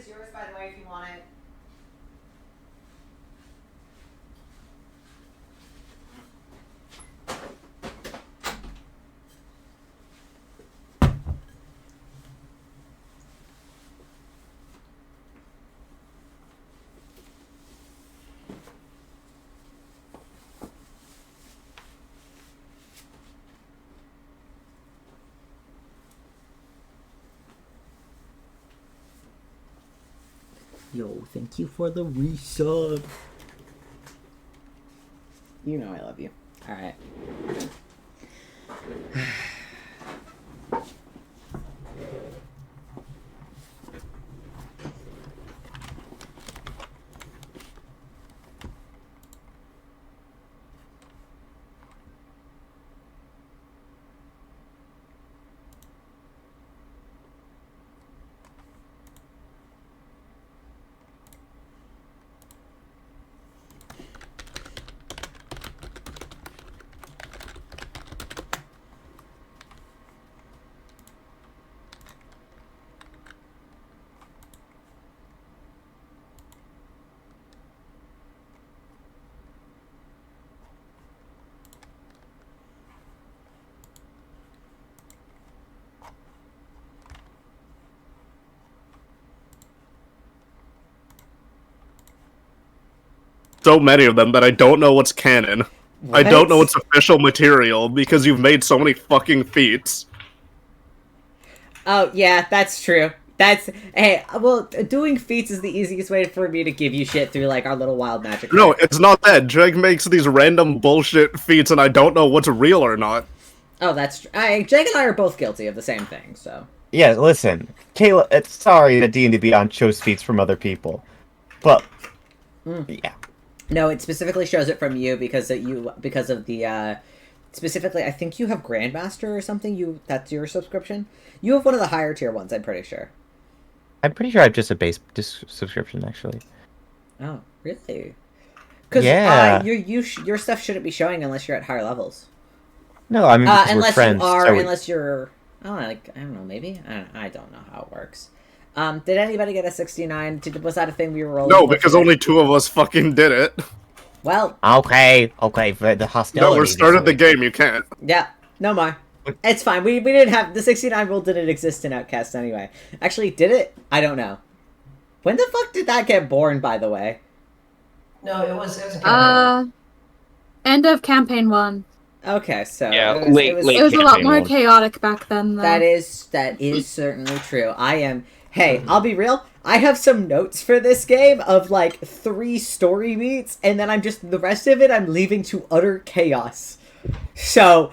It's yours, by the way, if you want it. Yo, thank you for the resub. You know I love you. Alright. So many of them that I don't know what's canon. What? I don't know what's official material because you've made so many fucking feats. Oh, yeah, that's true. Hey, well, doing feats is the easiest way for me to give you shit through, like, our little wild magic. No, it's not that. Jegg makes these random bullshit feats and I don't know what's real or not. Oh, that's true. Jegg and I are both guilty of the same thing, so. Yeah, listen, Kayla, it's sorry that D&D Beyond chose feats from other people, but, yeah. No, it specifically shows it from you because of the, specifically, I think you have Grandmaster or something, that's your subscription? You have one of the higher tier ones, I'm pretty sure. I'm pretty sure I have just a base subscription, actually. Oh, really? Because yeah. your stuff shouldn't be showing unless you're at higher levels. No, I mean, unless we're friends. You are, so unless you're... Oh, I don't know, maybe? I don't know how it works. Did anybody get a 69? Was that a thing we were rolling? No, because only 2 of us fucking did it. Well... Okay, for the hostility. No, we're started the game, you can't. Yeah, no more. It's fine. We didn't have... The 69 rule didn't exist in Outcasts anyway. Actually, did it? I don't know. When the fuck did that get born, by the way? No, it was a campaign. End of campaign 1. Okay, so yeah, it was a lot more chaotic back then, though. That is certainly true. Hey, I'll be real. I have some notes for this game of like 3 story beats, and then the rest of it I'm leaving to utter chaos. So,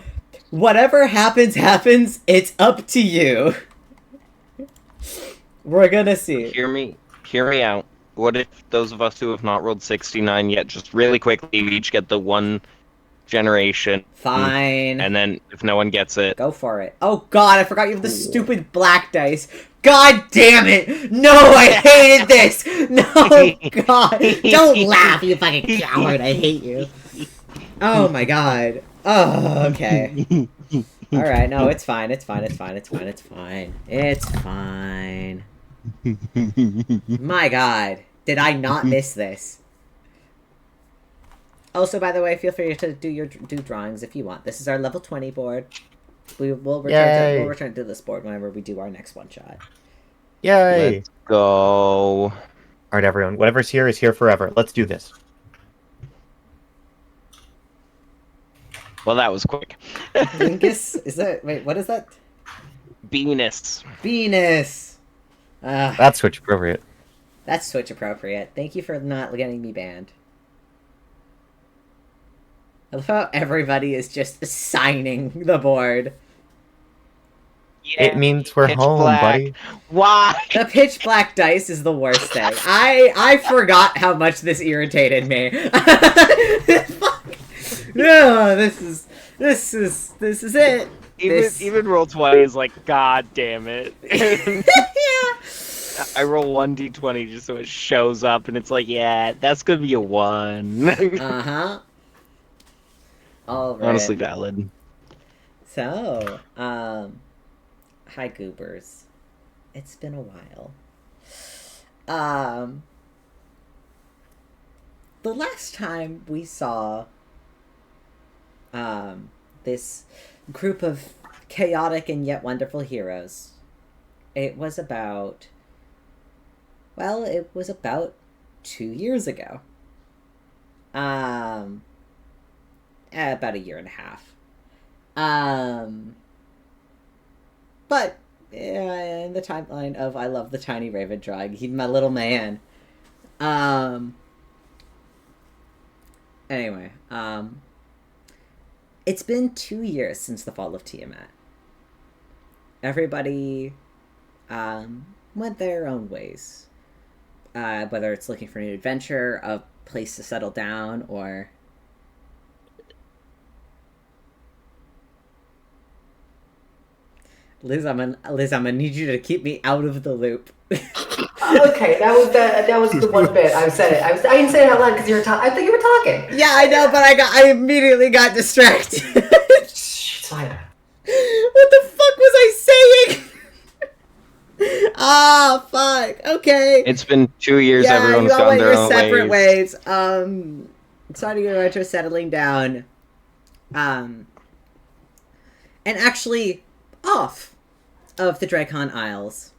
whatever happens, it's up to you. We're gonna see. Hear me out. What if those of us who have not rolled 69 yet, just really quickly, we each get the 1 generation. Fine. And then, if no one gets it... Go for it. Oh god, I forgot you have the stupid black dice. God damn it! No, I hated this! No, god! Don't laugh, you fucking coward, I hate you. Oh my god. Oh, okay. Alright, no, it's fine. My god. Did I not miss this? Also, by the way, feel free to do drawings if you want. This is our level 20 board. We'll return to this board whenever we do our next one-shot. Yay! Let's go. Alright, everyone. Whatever's here is here forever. Let's do this. Well, that was quick. Lingus? Is that... Wait, what is that? Venus. That's Switch appropriate. That's Switch appropriate. Thank you for not getting me banned. I love how everybody is just signing the board. Yeah, it means we're home, black. buddy. Why? The pitch black dice is the worst thing. I forgot how much this irritated me. Fuck. No, this is it. Even roll 20 is like, god damn it. Yeah. I roll 1d20 just so it shows up, and it's like, yeah, that's gonna be a 1. Uh-huh. All right. Honestly valid. So, hi Goobers. It's been a while. The last time we saw this group of chaotic and yet wonderful heroes, it was about 2 years ago. About a year and a half. But in the timeline of I love the tiny raven drawing, he's my little man. Anyway, it's been 2 years since the fall of Tiamat. Everybody went their own ways. Whether it's looking for a new adventure, a place to settle down, or... Liz, I'm gonna need you to keep me out of the loop. Okay, that was the one bit I said it. I didn't say it out loud because you were talking. I think you were talking. Yeah, I know, but I immediately got distracted. It's fine. What the fuck was I saying? Ah, fuck. Okay. It's been 2 years. Yeah, Everyone's you all gone went their your own separate ways. ways. Starting your retro settling down. And actually off of the Dracon Isles.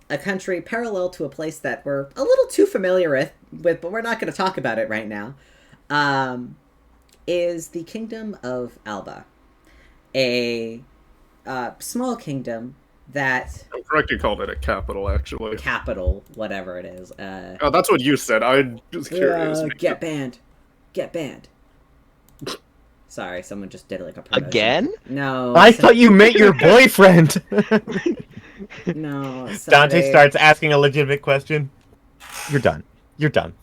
A country parallel to a place that we're a little too familiar with, but we're not going to talk about it right now, is the Kingdom of Alba. A small kingdom that... I'm correct, you called it a capital, actually. Capital, whatever it is. Oh, that's what you said. I was curious. Get banned. Get banned. Sorry, someone just did like a promotion. Again? No. I thought you meant your boyfriend. No. Dante starts asking a legitimate question. You're done. You're done.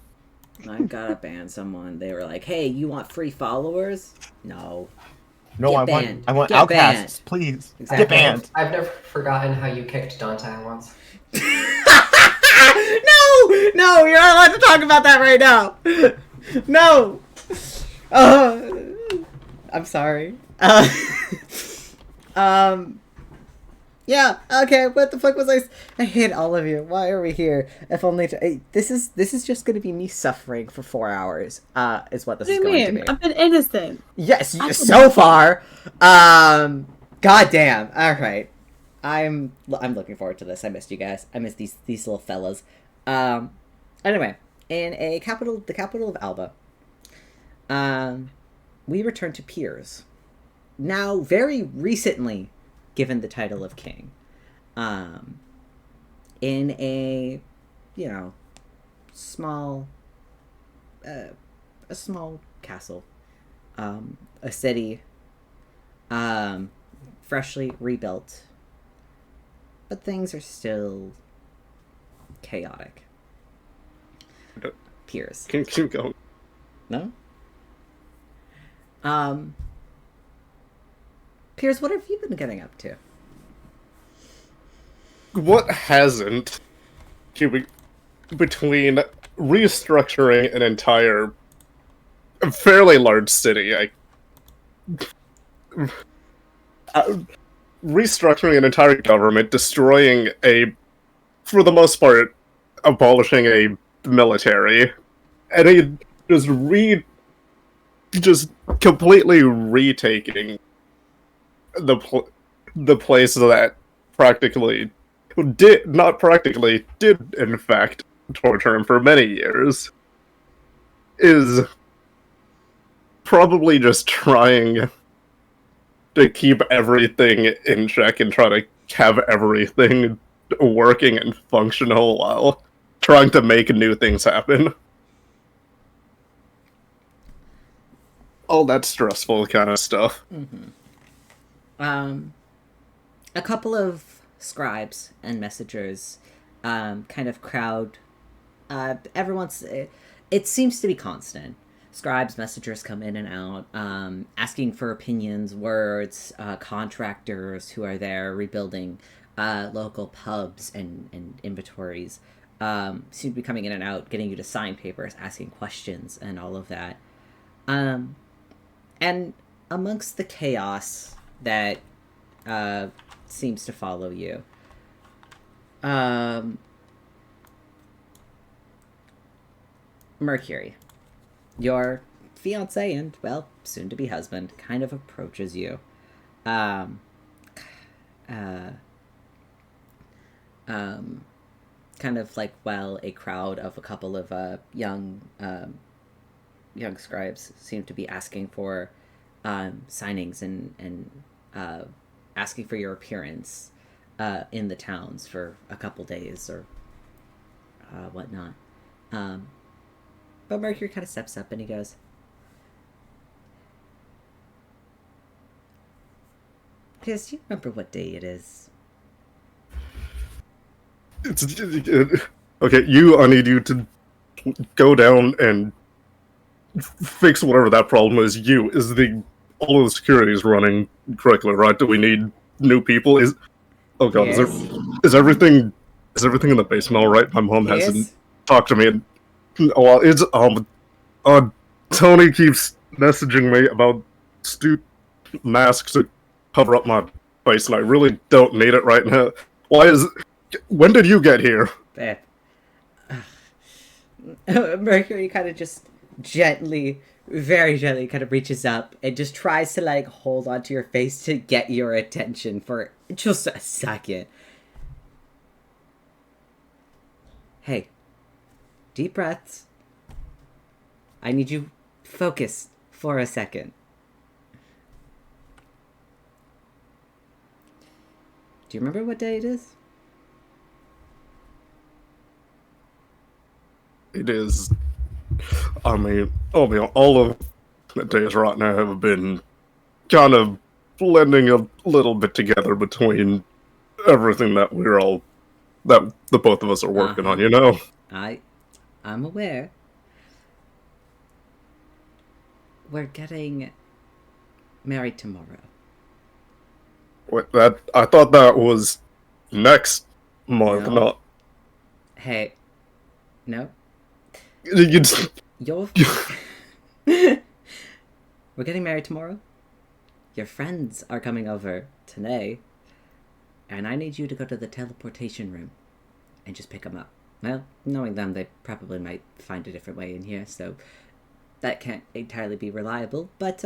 I gotta ban someone. They were like, "Hey, you want free followers?" No. No, Get I banned. want Get Outcasts, banned. please. Exactly. Get banned. I've never forgotten how you kicked Dante once. No, you're not allowed to talk about that right now. No. I'm sorry. Yeah. Okay. What the fuck was I hate all of you. Why are we here? If only to. This is just going to be me suffering for 4 hours. Is what this is going to be. I've been innocent. Yes. So far. God damn. All right. I'm looking forward to this. I missed you guys. I missed these little fellas. Anyway, in the capital of Alba, we return to Piers. Now, very recently, given the title of king, in a, small castle, a city, freshly rebuilt. But things are still chaotic. Piers. Can keep going. No? Piers, what have you been getting up to? What hasn't? Between restructuring an entire, fairly large city, restructuring an entire government, destroying for the most part, abolishing a military, and just completely retaking the place that did in fact torture him for many years, is probably just trying to keep everything in check and try to have everything working and functional while trying to make new things happen. All that stressful kind of stuff. Mm-hmm. A couple of scribes and messengers kind of crowd. It seems to be constant. Scribes, messengers come in and out, asking for opinions, words, contractors who are there rebuilding local pubs and inventories. Seem to be coming in and out, getting you to sign papers, asking questions, and all of that. And amongst the chaos that seems to follow you, Mercury, your fiance and, well, soon-to-be husband, kind of approaches you. Kind of like while a crowd of a couple of young scribes seem to be asking for signings and asking for your appearance in the towns for a couple days or whatnot. But Mercury kind of steps up and he goes, "Piers, do you remember what day it is?" Okay, I need you to go down and fix whatever that problem is. All of the security is running correctly, right? Do we need new people? Oh god, Yes. is everything in the basement all right? My mom Yes. hasn't talked to me. Well, Tony keeps messaging me about masks to cover up my face, and I really don't need it right now. When did you get here? Beth. Mercury kind of just very gently kind of reaches up and just tries to like hold onto your face to get your attention for just a second. Hey, deep breaths. I need you focused for a second. Do you remember what day it is? It is. I mean, all of the days right now have been kind of blending a little bit together between everything that the both of us are working on, you know? I'm aware. We're getting married tomorrow. Wait, I thought that was next month, No. not. Hey, no. You We're getting married tomorrow. Your friends are coming over today. And I need you to go to the teleportation room and just pick them up. Well, knowing them, they probably might find a different way in here, so that can't entirely be reliable. But,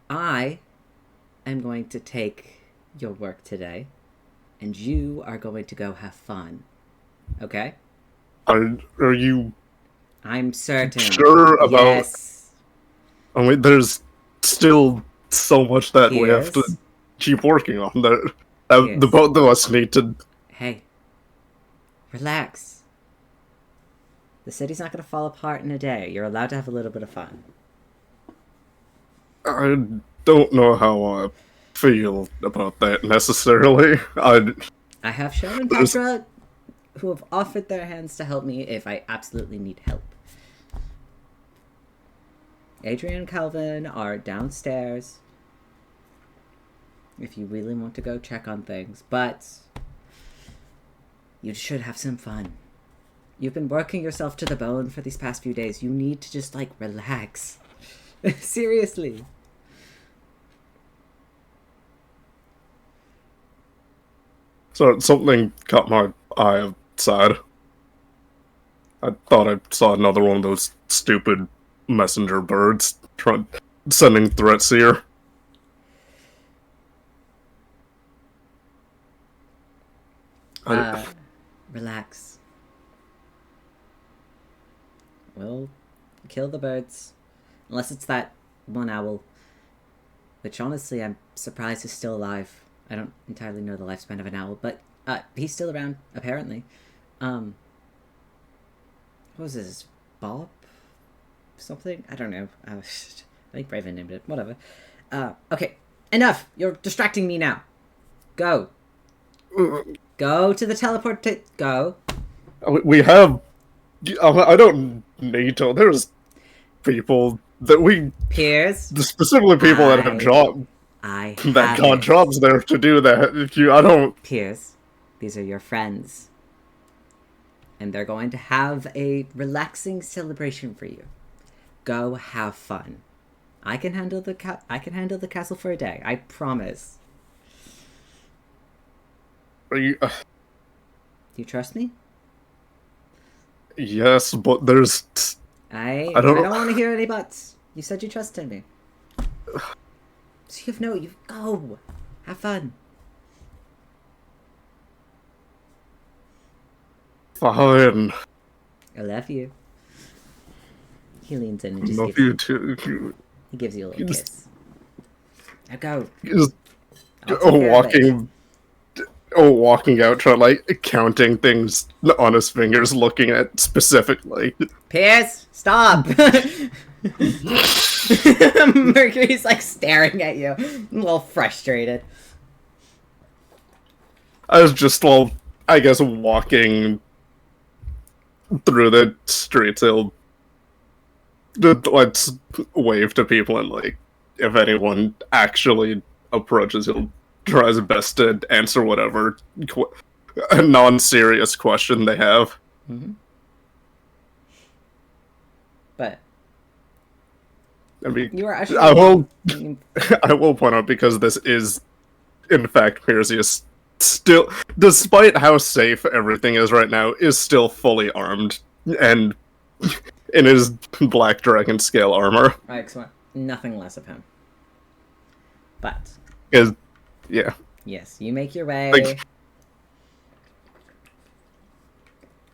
I am going to take your work today, and you are going to go have fun. Okay? Are you I'm certain. sure about? Yes. I mean, there's still so much that we have to Piers. keep working on. The Piers. both of us need to. Hey. Relax. The city's not going to fall apart in a day. You're allowed to have a little bit of fun. I don't know how I feel about that necessarily. I have Sharon and Petra who have offered their hands to help me if I absolutely need help. Adrian and Calvin are downstairs if you really want to go check on things, but you should have some fun. You've been working yourself to the bone for these past few days. You need to just, like, relax. Seriously. So something caught my eye outside. I thought I saw another one of those stupid messenger birds sending threats here. Relax. We'll kill the birds. Unless it's that one owl. Which, honestly, I'm surprised is still alive. I don't entirely know the lifespan of an owl, but he's still around, apparently. What was this? Bob? Something? I don't know. I think Raven named it. Whatever. Okay. Enough! You're distracting me now. Go. Go to the teleport. Go. We have. I don't need to. There's people that we. Piers. Specifically people that have jobs. That got jobs there to do that. I don't. Piers, these are your friends. And they're going to have a relaxing celebration for you. Go have fun. I can handle the castle for a day. I promise. Are you? Do you trust me? Yes, but there's... I don't- don't want to hear any buts. You said you trusted me. So you go. Have fun. Fine. I love you. He leans in and just Love gives you too. he gives you a little kiss. Now go. Just I'll take care of it. walking out, trying like counting things on his fingers, looking at specifically. Pierce, stop! Mercury's like staring at you, a little frustrated. I was just, well, I guess, walking through the streets. He'll let's wave to people, and like, if anyone actually approaches, he'll try his best to answer whatever non-serious question they have. Mm-hmm. But I mean, you are actually. I will point out, because this is, in fact, Perseus still, despite how safe everything is right now, is still fully armed and in his black dragon scale armor. Excellent. Nothing less of him. But Yeah. yes, you make your way Like-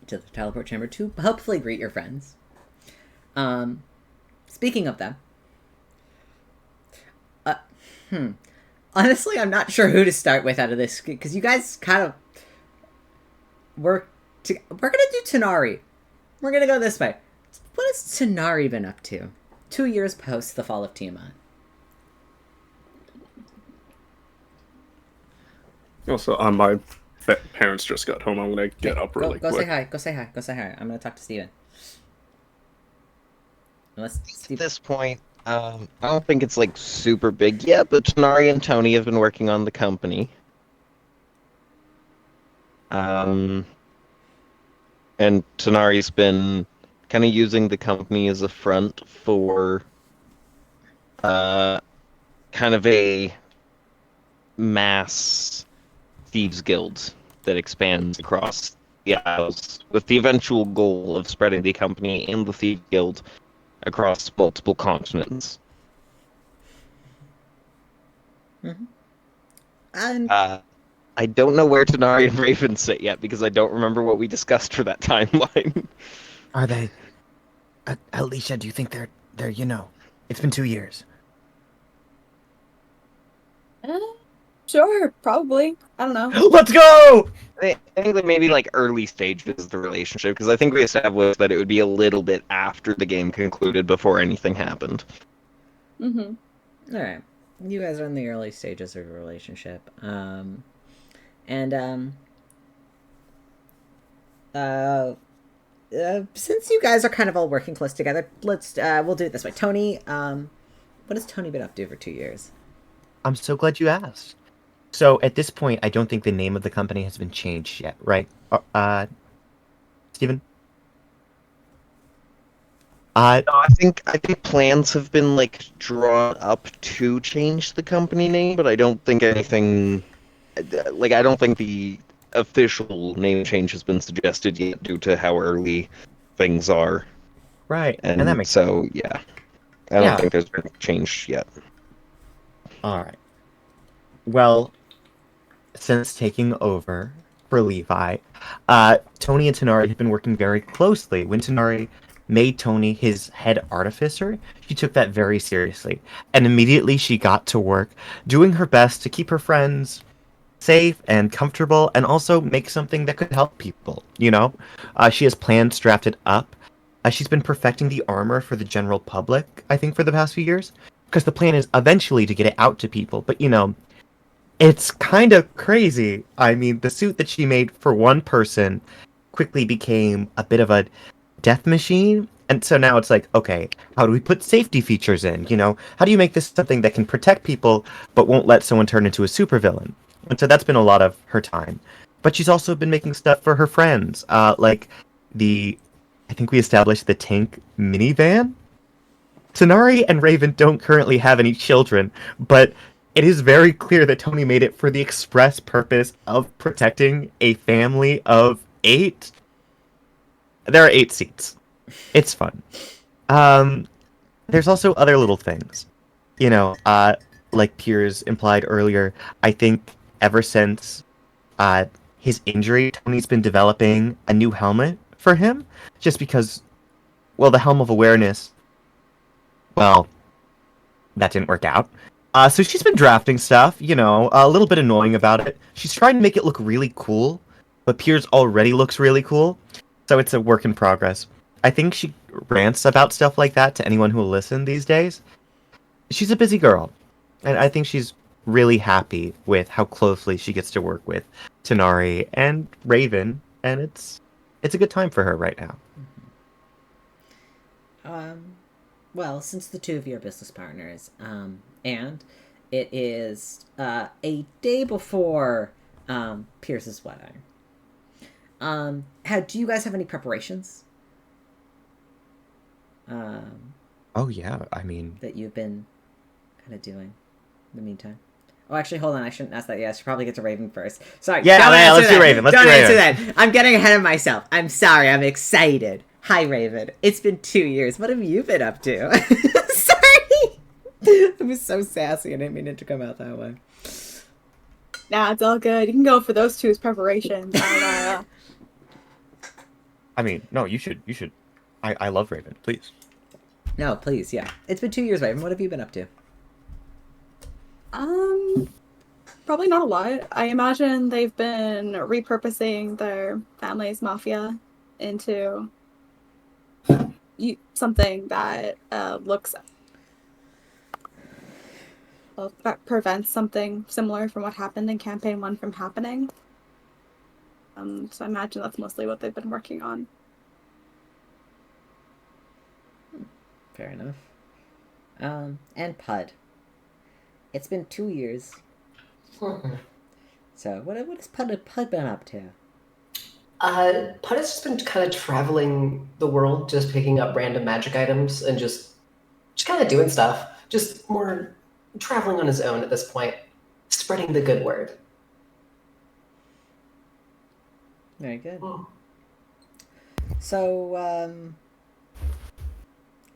to the teleport chamber to hopefully greet your friends. Speaking of them, honestly, I'm not sure who to start with out of this, because you guys kind of we're gonna do Tanari. We're gonna go this way. What has Tanari been up to? 2 years post the fall of Tiamat. Also, my parents just got home. I'm gonna get up really go quick. say hi. Go say hi. Go say hi. I'm gonna talk to Steven. Unless At Steve... this point, I don't think it's like super big yet, but Tanari and Tony have been working on the company. And Tanari's been kind of using the company as a front for kind of a mass thieves guild that expands across the Isles, with the eventual goal of spreading the company and the Thieves Guild across multiple continents. Mm-hmm. And I don't know where Tanari and Raven sit yet, because I don't remember what we discussed for that timeline. Are they? Alycia, do you think they're? It's been 2 years. Sure, probably. I don't know. Let's go! I think that maybe like early stages of the relationship, because I think we established that it would be a little bit after the game concluded before anything happened. Mm-hmm. all right, you guys are in the early stages of a relationship. Since you guys are kind of all working close together, we'll do it this way. Tony, what has Tony been up to for 2 years? I'm so glad you asked. So at this point, I don't think the name of the company has been changed yet, right? Steven? No, I think plans have been like drawn up to change the company name, but I don't think anything. Like, I don't think the official name change has been suggested yet, due to how early things are. Right, And that makes so, yeah. I don't think there's been a change yet. All right. Well, since taking over for Levi, Tony and Tanari have been working very closely. When Tanari made Tony his head artificer, she took that very seriously. And immediately she got to work doing her best to keep her friends safe and comfortable, and also make something that could help people, She has plans drafted up. She's been perfecting the armor for the general public, I think, for the past few years. Because the plan is eventually to get it out to people. But, it's kind of crazy. I mean, the suit that she made for one person quickly became a bit of a death machine. And so now it's like, okay, how do we put safety features in? How do you make this something that can protect people but won't let someone turn into a supervillain? And so that's been a lot of her time. But she's also been making stuff for her friends. Like I think we established the tank minivan. Tanari and Raven don't currently have any children, but it is very clear that Tony made it for the express purpose of protecting a family of 8. there are 8 seats. It's fun. There's also other little things. You know, like Piers implied earlier, I think ever since his injury, Tony's been developing a new helmet for him, just because, well, the Helm of Awareness, well, that didn't work out. So she's been drafting stuff, you know, a little bit annoying about it. She's trying to make it look really cool, but Piers already looks really cool, so it's a work in progress. I think she rants about stuff like that to anyone who will listen these days. She's a busy girl, and I think she's really happy with how closely she gets to work with Tanari and Raven, and it's a good time for her right now. Well, since the two of you are business partners, and it is a day before Pierce's wedding, do you guys have any preparations? Oh yeah, I mean, that you've been kind of doing in the meantime. Oh, actually, hold on. I shouldn't ask that yet. I should probably get to Raven first. Sorry. Yeah, let's do Raven. Don't answer that. I'm getting ahead of myself. I'm sorry. I'm excited. Hi, Raven. It's been 2 years. What have you been up to? Sorry. I was so sassy. I didn't mean it to come out that way. Nah, it's all good. You can go for those two as preparations. I mean, no, you should. I love Raven. Please. No, please, yeah. It's been 2 years, Raven. What have you been up to? Probably not a lot. I imagine they've been repurposing their family's mafia into something that looks that prevents something similar from what happened in Campaign 1 from happening. So I imagine that's mostly what they've been working on. Fair enough. And Pud. It's been 2 years. So, what has Pud been up to? Pud has just been kind of traveling the world, just picking up random magic items and just kind of doing stuff. Just more traveling on his own at this point, spreading the good word. Very good. So,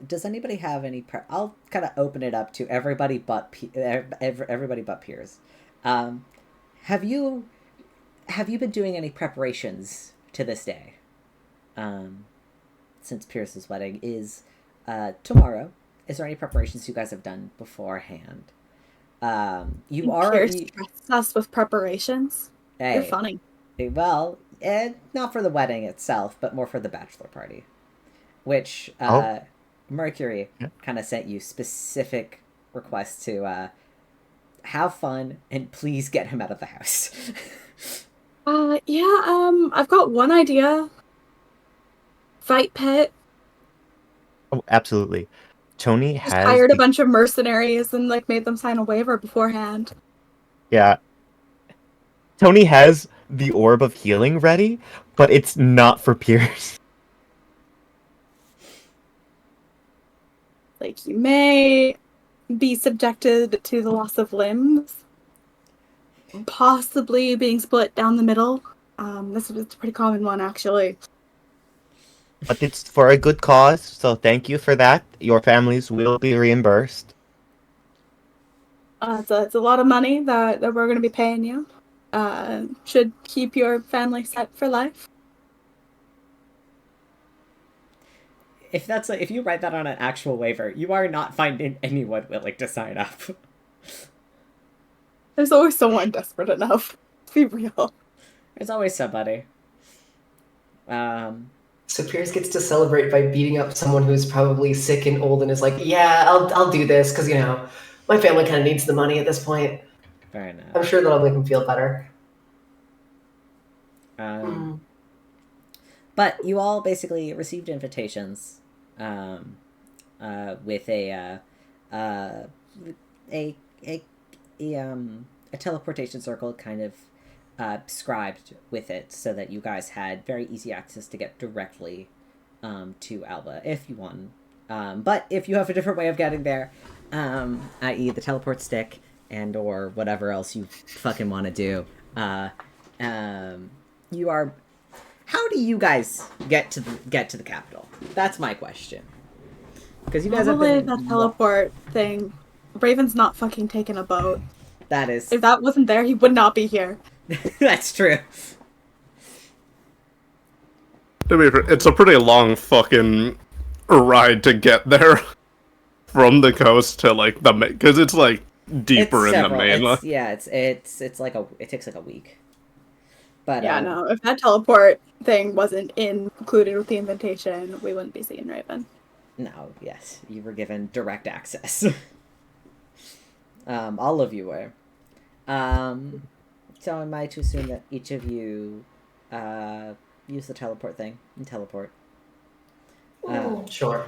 does anybody have any? I'll kind of open it up to everybody but everybody but Piers. Have you been doing any preparations to this day? Since Pierce's wedding is tomorrow, is there any preparations you guys have done beforehand? You Pierce stressed us with preparations. Hey, you're funny. Well, not for the wedding itself, but more for the bachelor party, which Mercury kind of sent you specific requests to have fun and please get him out of the house. I've got one idea. Fight pit. Oh, absolutely. Tony has hired a bunch of mercenaries and made them sign a waiver beforehand. Yeah. Tony has the orb of healing ready, but it's not for Pierce. You may be subjected to the loss of limbs, possibly being split down the middle. This is a pretty common one, actually. But it's for a good cause, so thank you for that. Your families will be reimbursed. It's a lot of money that we're going to be paying you. Should keep your family set for life. If you write that on an actual waiver, you are not finding anyone willing to sign up. There's always someone desperate enough. Let's be real. There's always somebody. So Pierce gets to celebrate by beating up someone who's probably sick and old and is like, yeah, I'll do this because, my family kind of needs the money at this point. Fair enough. I'm sure that'll make him feel better. But you all basically received invitations with a teleportation circle kind of scribed with it so that you guys had very easy access to get directly to Alba if you want. But if you have a different way of getting there, i.e. the teleport stick and or whatever else you fucking want to do, you are How do you guys get to the capital? That's my question. Because you guys have Probably been that teleport thing. Raven's not fucking taking a boat. That is. If that wasn't there, he would not be here. That's true. To be fair, it's a pretty long fucking ride to get there from the coast to like the because it's like deeper in the mainland. It's like it takes like a week. But yeah, no. If that teleport thing wasn't included with the invitation, we wouldn't be seeing Raven. No, yes, you were given direct access. All of you were. So am I to assume that each of you use the teleport thing and teleport? Sure.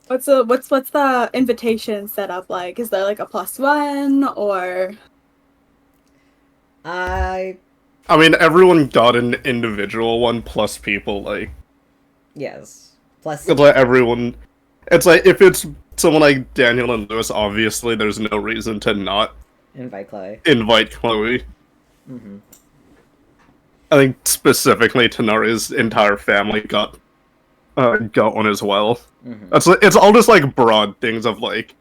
What's the invitation set up like? Is there like a +1 or? I mean, everyone got an individual one plus people like. Yes. Plus. It's like everyone. It's like if it's someone like Daniel and Lewis, obviously there's no reason to not invite Chloe. Mm-hmm. I think specifically Tanari's entire family got one as well. Mm-hmm. It's all just like broad things of like,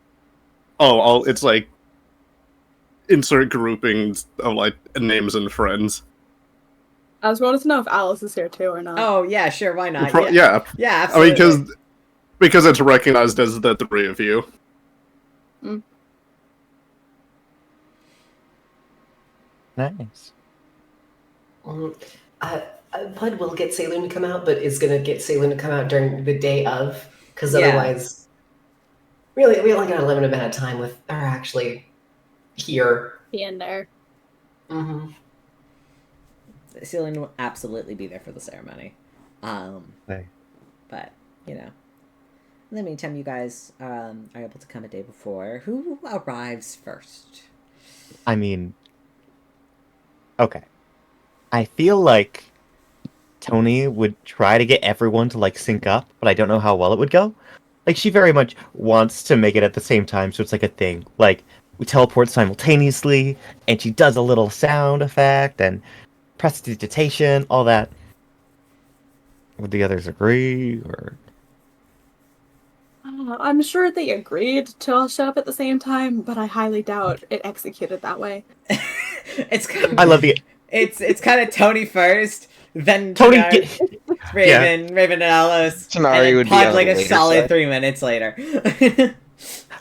it's like insert groupings of like names and friends. I was wanting to know if Alice is here too or not. Oh yeah, sure, why not? Yeah, absolutely. I mean, because it's recognized as the three of you. Mm. Nice. Bud will get Saloon to come out, but is going to get Saloon to come out during the day of, because otherwise, really, we only got a limited amount of time with her actually here. Being there. Mm-hmm. Saloon will absolutely be there for the ceremony. Hey. But, you know. In the meantime, you guys are able to come a day before. Who arrives first? I mean, okay. I feel like Tony would try to get everyone to like sync up, but I don't know how well it would go. Like she very much wants to make it at the same time, so it's like a thing. Like we teleport simultaneously, and she does a little sound effect and prestidigitation, all that. Would the others agree, or? I'm sure they agreed to all show up at the same time, but I highly doubt it executed that way. It's kind of, I love the. It's kind of Tony first, then Tony, Raven and Alice, Tanari and would be Pod on like the a later solid side. 3 minutes later.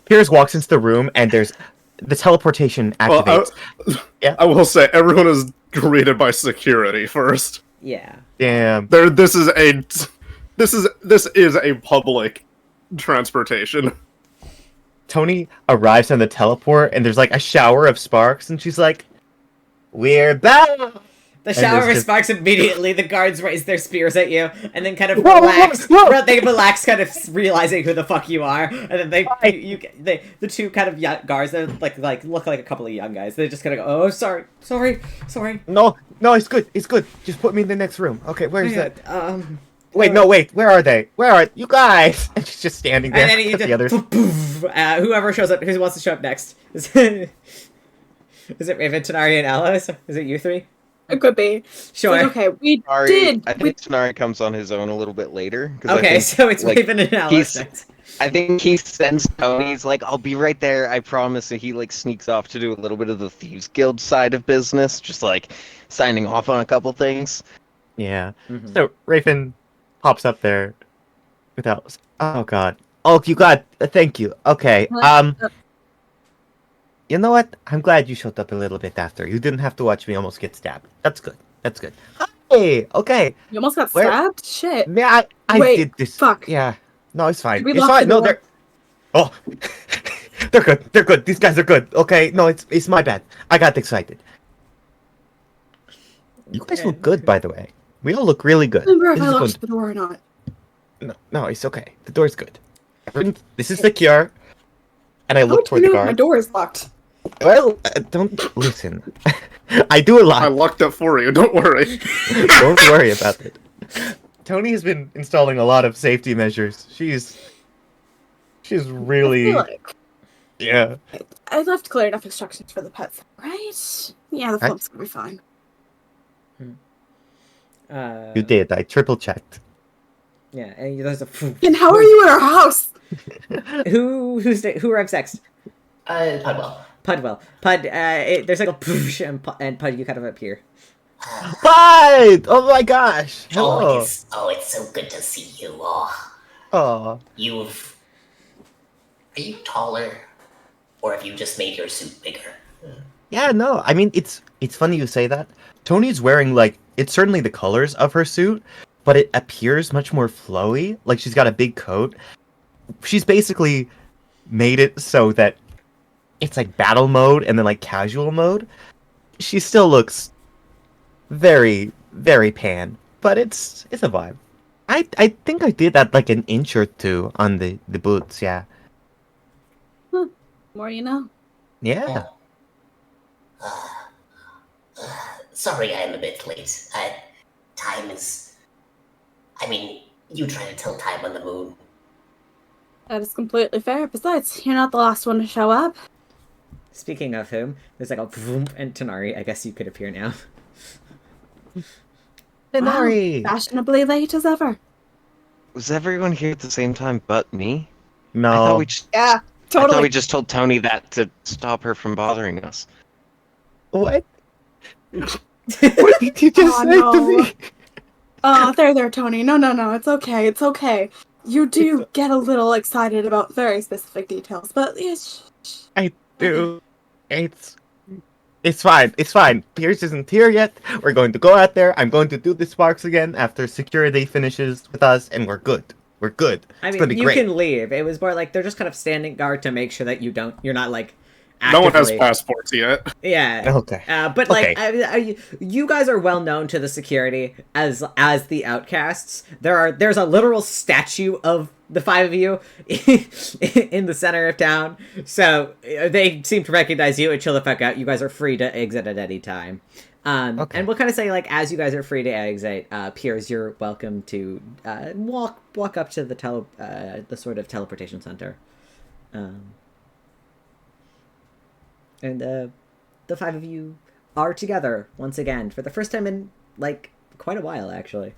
Piers walks into the room, and there's the teleportation activates. Well, I will say everyone is greeted by security first. Yeah. Damn. This is a public transportation. Tony arrives on the teleport, and there's like a shower of sparks, and she's like, "We're back!" The shower sparks immediately. The guards raise their spears at you, and then kind of Whoa, relax. whoa. They relax, kind of realizing who the fuck you are, and then the two kind of young guards, they like look like a couple of young guys. They just kind of go, "Oh, sorry. No, it's good. Just put me in the next room. Okay, where is that? Wait, Where are they? Where are you guys? And she's just standing there. And then you with the others. whoever shows up, who wants to show up next? Is it Raven, Tanari, and Alice? Is it you three? It could be. Sure. Like, okay, I think Tanari comes on his own a little bit later. Okay, so it's like, Raven and Alice next. I think he sends Tony. He's like, "I'll be right there. I promise." And he like sneaks off to do a little bit of the Thieves Guild side of business, just like signing off on a couple things. Yeah. Mm-hmm. So Raven pops up there without. Oh God. Oh, you got. Thank you. Okay. You know what? I'm glad you showed up a little bit after. You didn't have to watch me almost get stabbed. That's good. Hey. Okay. You almost got stabbed? Shit. Yeah. I did this. Fuck. Yeah. No, it's fine. We It's locked fine. the No, door. they're good. They're good. These guys are good. Okay. No, it's my bad. I got excited. You guys look good, by the way. We all look really good. Remember if This I is locked good. the door or not? No, it's okay. The door's good. This is secure. And I How look would toward you the know if my guard. door is locked? Well, don't listen. I do a lot. I locked it for you. Don't worry. Don't worry about it. Tony has been installing a lot of safety measures. She's really I feel like yeah. I left clear enough instructions for the pets, right? Yeah, the flump's gonna be fine. You did. I triple checked. Yeah, and there's a. And how are you in our house? Who arrives next? Pudwell. Pudwell. Pud. There's like a poosh, and Pud, you kind of appear. Bud! Oh my gosh! Hello. It's so good to see you. Oh. Are you taller, or have you just made your suit bigger? Yeah, no. I mean, it's funny you say that. Tony's wearing like it's certainly the colors of her suit, but it appears much more flowy. Like she's got a big coat. She's basically made it so that it's like battle mode and then like casual mode. She still looks very, very pan, but it's a vibe. I think I did that like an inch or two on the boots, yeah. More you know. Yeah. Sorry I'm a bit late. Time is... I mean, you try to tell time on the moon. That is completely fair. Besides, you're not the last one to show up. Speaking of whom, there's like a boom, and Tanari, I guess you could appear now. Tenari! Wow, fashionably late as ever. Was everyone here at the same time but me? No. I thought we just, Yeah, I thought totally. we just told Tony that to stop her from bothering us. What? What did you just Oh, say to no. me? Oh, there, Tony. No, it's okay, it's okay. You do get a little excited about very specific details, but yes. I do. It's fine. It's fine. Pierce isn't here yet. We're going to go out there. I'm going to do the sparks again after security finishes with us, and we're good. We're good. I It's mean, gonna be you great. can leave. It was more like they're just kind of standing guard to make sure that you're not like No one has actively- passports yet. Yeah. Okay. But like, you guys are well known to the security as the Outcasts. There's a literal statue of the five of you in the center of town, so they seem to recognize you and chill the fuck out. You guys are free to exit at any time. Okay. And we'll kind of say like, as you guys are free to exit, Piers, you're welcome to walk up to the sort of teleportation center. And the five of you are together once again for the first time in like quite a while, actually.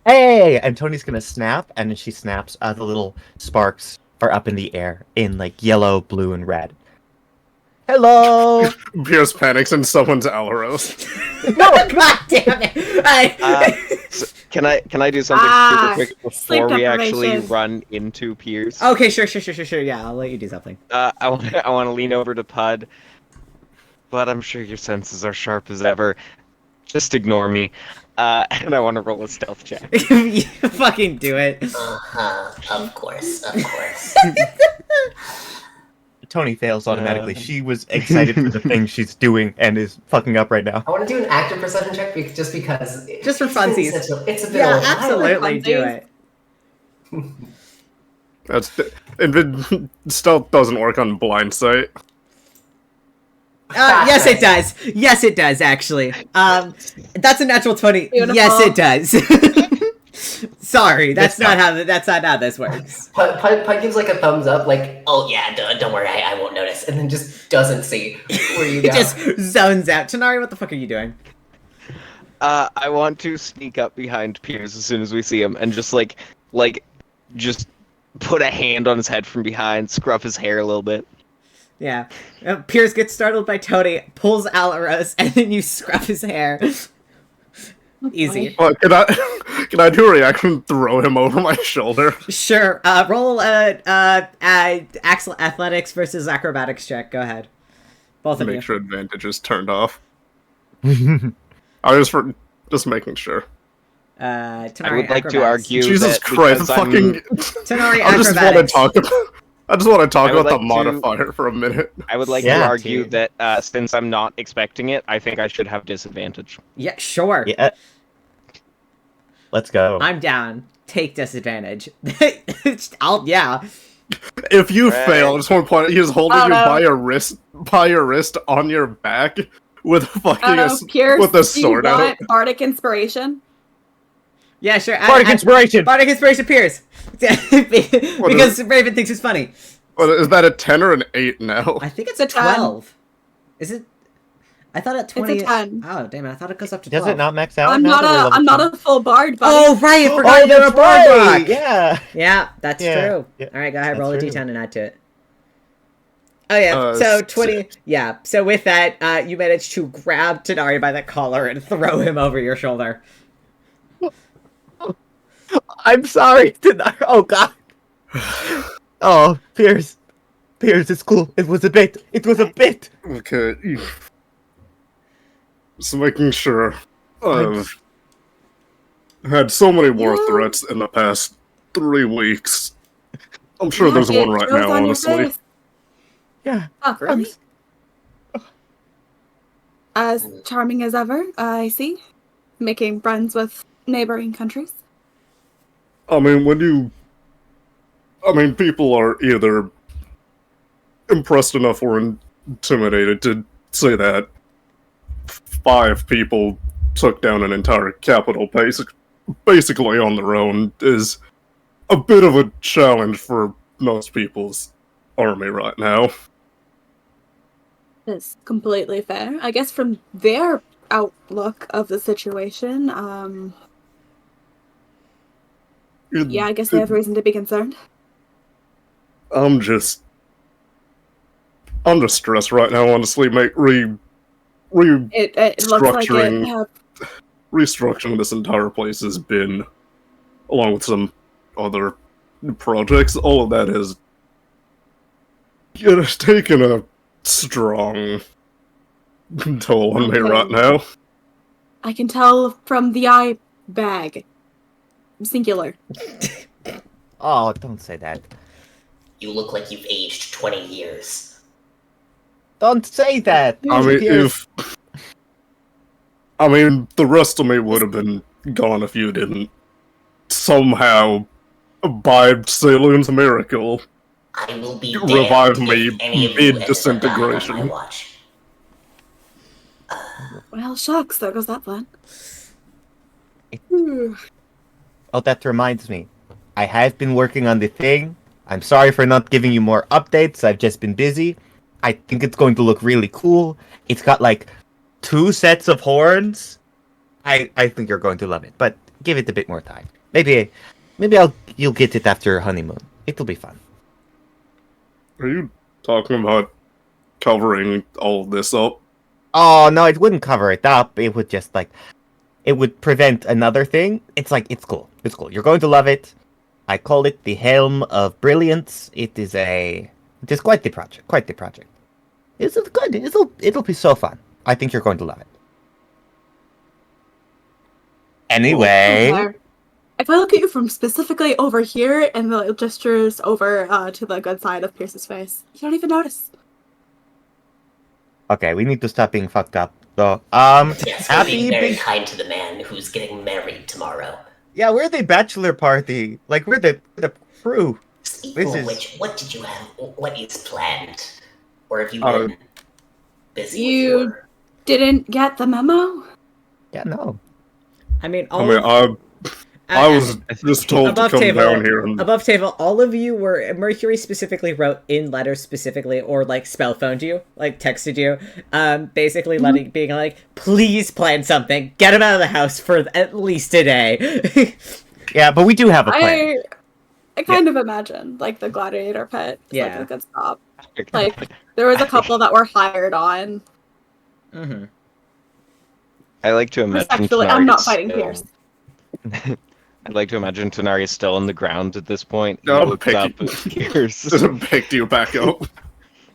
Hey! And Tony's gonna snap, and when she snaps, the little sparks are up in the air in like yellow, blue, and red. Hello! Pierce panics and summons Alaros. No, god damn it! So can I do something super quick before sleep we actually deprivation. run into Pierce? Okay, sure. Yeah, I'll let you do something. I want to lean over to Pud, but I'm sure your senses are sharp as ever. Just ignore me. And I want to roll a stealth check. You fucking do it. Of course. Tony fails automatically. She was excited for the thing she's doing and is fucking up right now. I want to do an active perception check just because. Just for funsies. It's a bit Yeah, of a- absolutely do it. Stealth doesn't work on blind sight. Yes, it does. Yes, it does. Actually, that's a natural 20. Beautiful. Yes, it does. Sorry, that's not how this works. Pud gives like a thumbs up, like, Oh yeah, don't worry, I won't notice. and then just doesn't see where you He go. just zones out. Tanari, what the fuck are you doing? I want to sneak up behind Pierce as soon as we see him and just just put a hand on his head from behind, scruff his hair a little bit. Yeah. Piers gets startled by Tony, pulls Alaros, and then you scruff his hair. Easy. Can I do a reaction and throw him over my shoulder? Sure. Roll Axel athletics versus acrobatics check. Go ahead. Both of you. Make sure advantage is turned off. I was just making sure. Tanari, I would like to acrobatics. argue Jesus that Christ! because I'm- Fucking. Tanari, I just want to acrobatics. talk about. I just want to talk I would about the like to- modifier for a minute. I would like Yeah, to argue dude. that since I'm not expecting it, I think I should have disadvantage. Yeah, sure. Yeah. Let's go. I'm down. Take disadvantage. Yeah. If you Right. fail, I just want to point out he's holding Oh, you no. by your wrist on your back with fucking Pierce, with a sword do you out. want Bardic Inspiration? Yeah, sure. Bardic inspiration! Bardic inspiration appears. Because Raven thinks it's funny. But is that a 10 or an 8 now? I think it's The a 12. Is it? I thought at 20... It's a 10. Oh, damn it. I thought it goes up to 12. Does it not max out? I'm now not that we're a level I'm not 10? a full bard, buddy. Oh, right. I forgot Oh, you're a that's bard right! rock. Yeah. Yeah, that's Yeah, true. yeah, All right, go ahead. that's Roll a true. d10 and add to it. Oh, yeah. So 20... Yeah. So with that, you manage to grab Tanari by the collar and throw him over your shoulder. I'm sorry. Oh, God. Oh, Piers. Piers, it's cool. It was a bit. It was a bit. Okay. Just making sure. I've had so many war threats in the past 3 weeks. I'm sure there's one right now, honestly. Yeah. Oh, really? As charming as ever, I see. Making friends with neighboring countries. I mean, people are either impressed enough or intimidated to say that 5 people took down an entire capital basically on their own is a bit of a challenge for most people's army right now. It's completely fair. I guess from their outlook of the situation, yeah, I guess they have reason to be concerned. I'm just stressed right now, honestly. It looks like it. Restructuring this entire place has been, along with some other projects, all of that has taken a strong toll on me right now. I can tell from the eye bag. Singular. Oh, don't say that. You look like you've aged 20 years. Don't say that. I mean, the rest of me would have been gone if you didn't somehow, by Saloon's miracle, I will be revive damned me if any of you ever mid-disintegration. die on my watch. Well, shucks, there goes that plan. Oh, that reminds me. I have been working on the thing. I'm sorry for not giving you more updates. I've just been busy. I think it's going to look really cool. It's got like 2 sets of horns. I think you're going to love it, but give it a bit more time. Maybe you'll get it after your honeymoon. It'll be fun. Are you talking about covering all of this up? Oh no, it wouldn't cover it up. It would just it would prevent another thing. It's cool. It's cool. You're going to love it. I call it the Helm of Brilliance. It is quite the project. Quite the project. It's good. It'll be so fun. I think you're going to love it. Anyway. If I look at you from specifically over here and the gestures over to the good side of Pierce's face, you don't even notice. Okay, we need to stop being fucked up. So, Yes, we're being very kind to the man who's getting married tomorrow. Yeah, we're the bachelor party. Like, we're the crew. Speaking of which, what did you have? What is planned? Or have you been busy with your... didn't get the memo? Yeah, no. I mean, I was just told to come down here. Above table, all of you were... Mercury specifically wrote in letters specifically, or, like, spell phoned you, like, texted you, basically being like, please plan something. Get him out of the house for at least a day. Yeah, but we do have a plan. I kind of imagine, like, the gladiator pit. Yeah. Like, a good stop. Like, there was a couple that were hired on. Mm-hmm. I like to imagine Respectfully, I'm not fighting Pierce. I'd like to imagine Tanari is still on the ground at this point. He No, looks up at Pierce. Just picked you back up.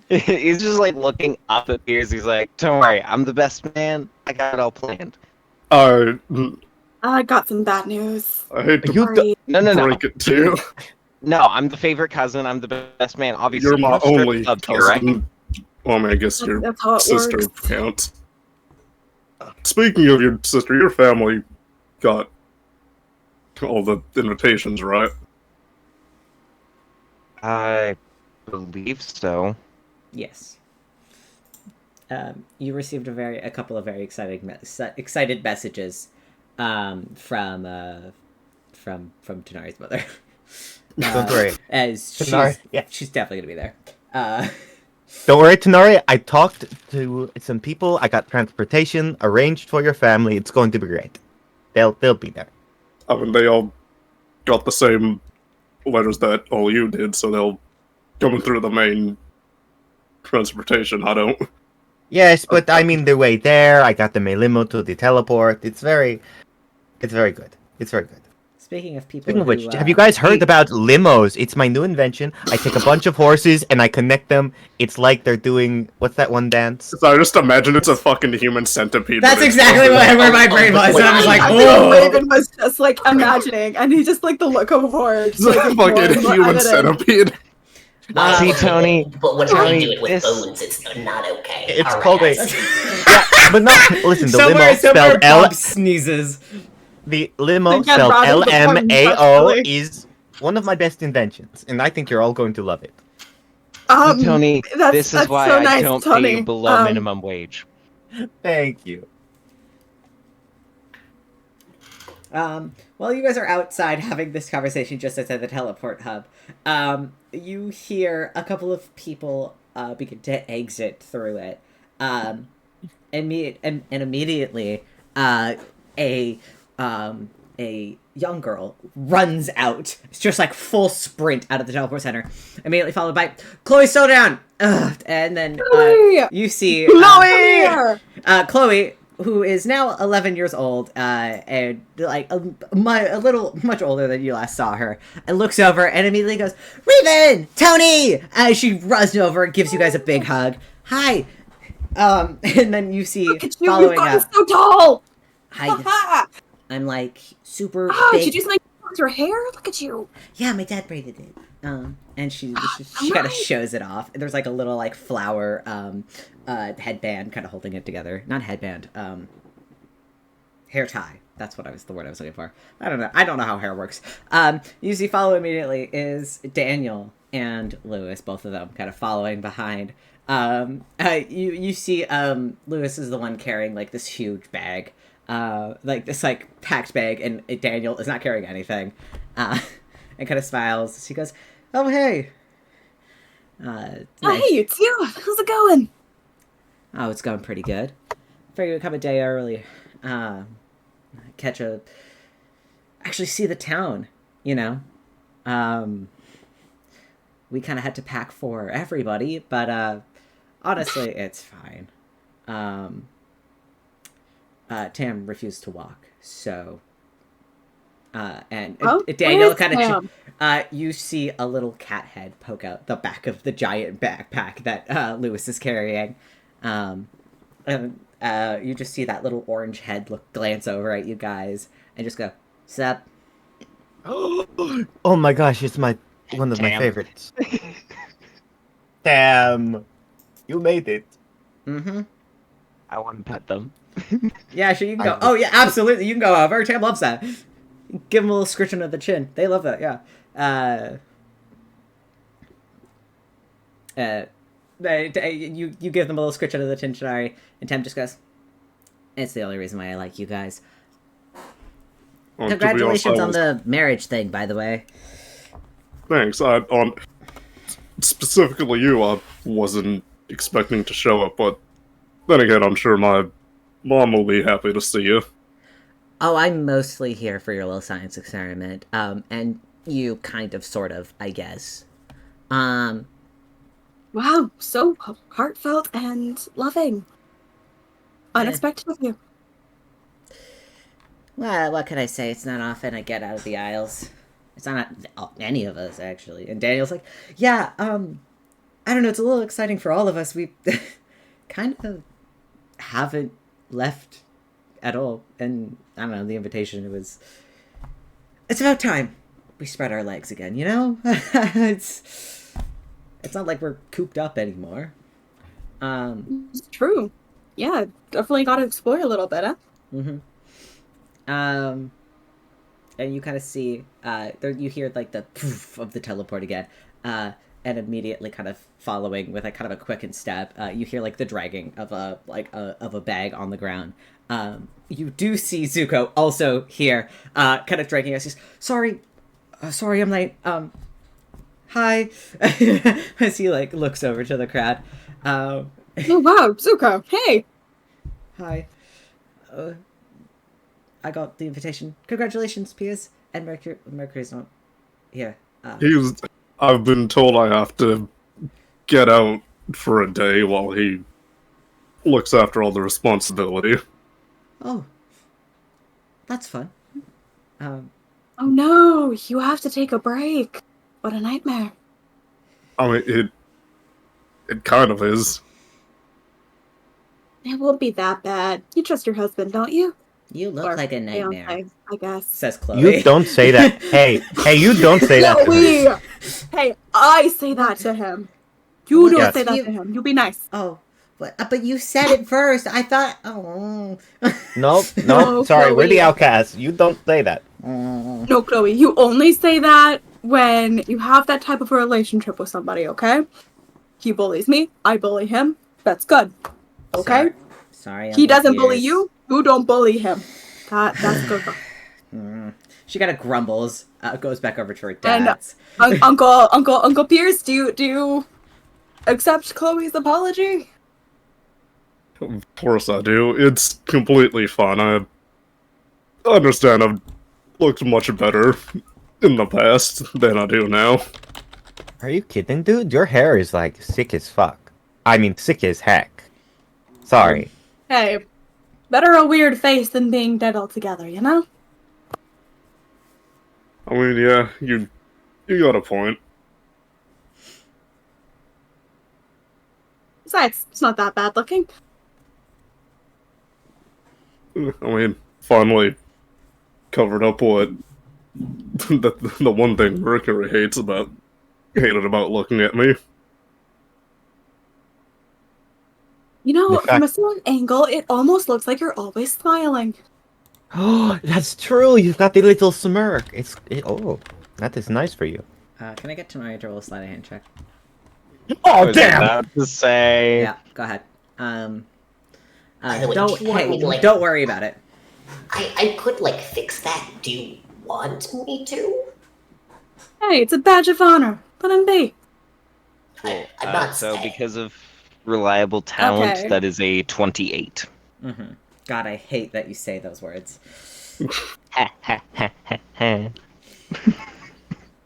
He's just like looking up at Pierce. He's like, "Don't worry, I'm the best man. I got it all planned." I got some bad news. I hate to No. break it to you. No, I'm the favorite cousin. I'm the best man. Obviously, You're my you know, only up here, cousin. right? Well, I mean, I guess your That's how it sister works. counts. Speaking of your sister, your family got all the invitations, right? I believe so. Yes. You received a couple of very excited messages from Tanari's mother. Don't worry. As Tanari, she's definitely gonna be there. Don't worry, Tenari. I talked to some people. I got transportation arranged for your family. It's going to be great. They'll be there. I mean, they all got the same letters that all you did, so they'll coming through the main transportation. I don't. Yes, but I mean the way there. I got them a limo to the teleport. It's very good. It's very good. Speaking of people, Speaking of which, who, have you guys heard about limos? It's my new invention. I take a bunch of horses and I connect them. It's like they're doing what's that one dance? So I just imagine it's a fucking human centipede. That's but it's exactly not. where my brain was. And I was like, I think oh. Raven was just like imagining, and he just like the look of horror. It's a fucking human centipede. See, Tony. But when Tony, I do it with this- bones, it's not okay. It's All right, called a. guys. Yeah, but no. Listen, the somewhere limo spelled L. Bob sneezes. The limo Think I'd spelled rather the LMAO porn, is one of my best inventions, and I think you're all going to love it. Tony, this is why so I nice, don't Tony. pay you below minimum wage. Thank you. While you guys are outside having this conversation just outside the teleport hub, you hear a couple of people begin to exit through it. And immediately, a young girl runs out. It's just like full sprint out of the teleport center. Immediately followed by Chloe, slow down. Ugh. And then Chloe! you see Chloe! Chloe, who is now 11 years old, and like much older than you last saw her, and looks over and immediately goes, "Raven, Tony!" As she runs over and gives you guys a big hug. Hi. And then you see Look at you, following you've gotten up. so tall! Hi. I'm like super Ah, big. did you do something with your hair? Look at you. Yeah, my dad braided it. And she Oh, kind of nice. shows it off. There's like a little like flower headband kind of holding it together. Not headband. Hair tie. That's what the word I was looking for. I don't know how hair works. You see follow immediately is Daniel and Lewis, both of them kind of following behind. You see Lewis is the one carrying like this huge bag. Like this like packed bag, and Daniel is not carrying anything. And kind of smiles. She goes, "Oh hey." Oh, Nice. hey, you too. How's it going? Oh, it's going pretty good. Figured we'd come a day early. Actually see the town, you know. We kind of had to pack for everybody, but honestly, it's fine. Tam refused to walk, so and Oh, Daniel where's kind Tam? of you see a little cat head poke out the back of the giant backpack that Lewis is carrying. And you just see that little orange head glance over at you guys and just go, "Sup?" Oh my gosh, it's one of my Damn. favorites. Damn, you made it. Mm-hmm. I want to pet them. Yeah, sure, you can go. Oh, yeah, absolutely, you can go over. Tam loves that. Give them a little scritch under the chin. They love that, yeah. You give them a little scritch under the chin, Shari, and Tam just goes, "It's the only reason why I like you guys." To be Congratulations honest, on the marriage thing, by the way. Thanks. Specifically you, I wasn't expecting to show up, but then again, I'm sure my mom will be happy to see you. Oh, I'm mostly here for your little science experiment. And you kind of, sort of, I guess. Wow, so heartfelt and loving. Unexpected of you. Well, what can I say? It's not often I get out of the aisles. It's not any of us, actually. And Daniel's like, yeah, I don't know, it's a little exciting for all of us. We kind of haven't left at all. And, I don't know, the invitation, it's about time we spread our legs again, you know? It's not like we're cooped up anymore. It's true. Yeah, definitely got to explore a little bit, huh? Mm-hmm. And you kind of see, you hear like the poof of the teleport again, and immediately kind of following with a kind of a quickened step, you hear like the dragging of a bag on the ground. You do see Zuko also here, kind of dragging us. He's sorry, I'm late. Hi. As he like looks over to the crowd. Oh wow, Zuko, hey! Hi. I got the invitation. Congratulations, Piers. And Mercury's not here. I've been told I have to get out for a day while he looks after all the responsibility. Oh. That's fun. Oh no, you have to take a break. What a nightmare. I mean, it kind of is. It won't be that bad. You trust your husband, don't you? You look Or like a nightmare, fiancé, I guess. says Chloe. You don't say that. Hey, you don't say that to him. Hey, I say that to him. You don't Yes. say that to him. You be nice. Oh, but you said it first. I thought. Oh. No, No, sorry, we're Chloe. the Outcasts. You don't say that. No, Chloe, you only say that when you have that type of a relationship with somebody, okay? He bullies me, I bully him. That's good. Okay? Sorry. He Uncle doesn't bully Piers. you, you don't bully him. That's good. She kind of grumbles. Goes back over to her And dad's. Uncle Pierce, do you accept Chloe's apology? Of course I do. It's completely fine. I understand I've looked much better in the past than I do now. Are you kidding, dude? Your hair is like sick as fuck. I mean, sick as heck. Sorry. Hey, better a weird face than being dead altogether, you know? I mean, yeah, you got a point. Besides, it's not that bad looking. I mean, finally covered up what the one thing Mercury hated about looking at me. You know, In fact- from a certain angle, it almost looks like you're always smiling. Oh, that's true. You've got the little smirk. Oh, that is nice for you. Can I get Tenaya to roll a sleight of hand check? I Oh, was damn! about to say. Yeah, go ahead. By the way, Don't do you want me to, like- don't worry about it. I could, like, fix that. Do you want me to? Hey, it's a badge of honor. Let him be. Cool. I'm not So saying. because of reliable talent, Okay. that is a 28. Mm-hmm. God, I hate that you say those words. Ha ha ha ha ha.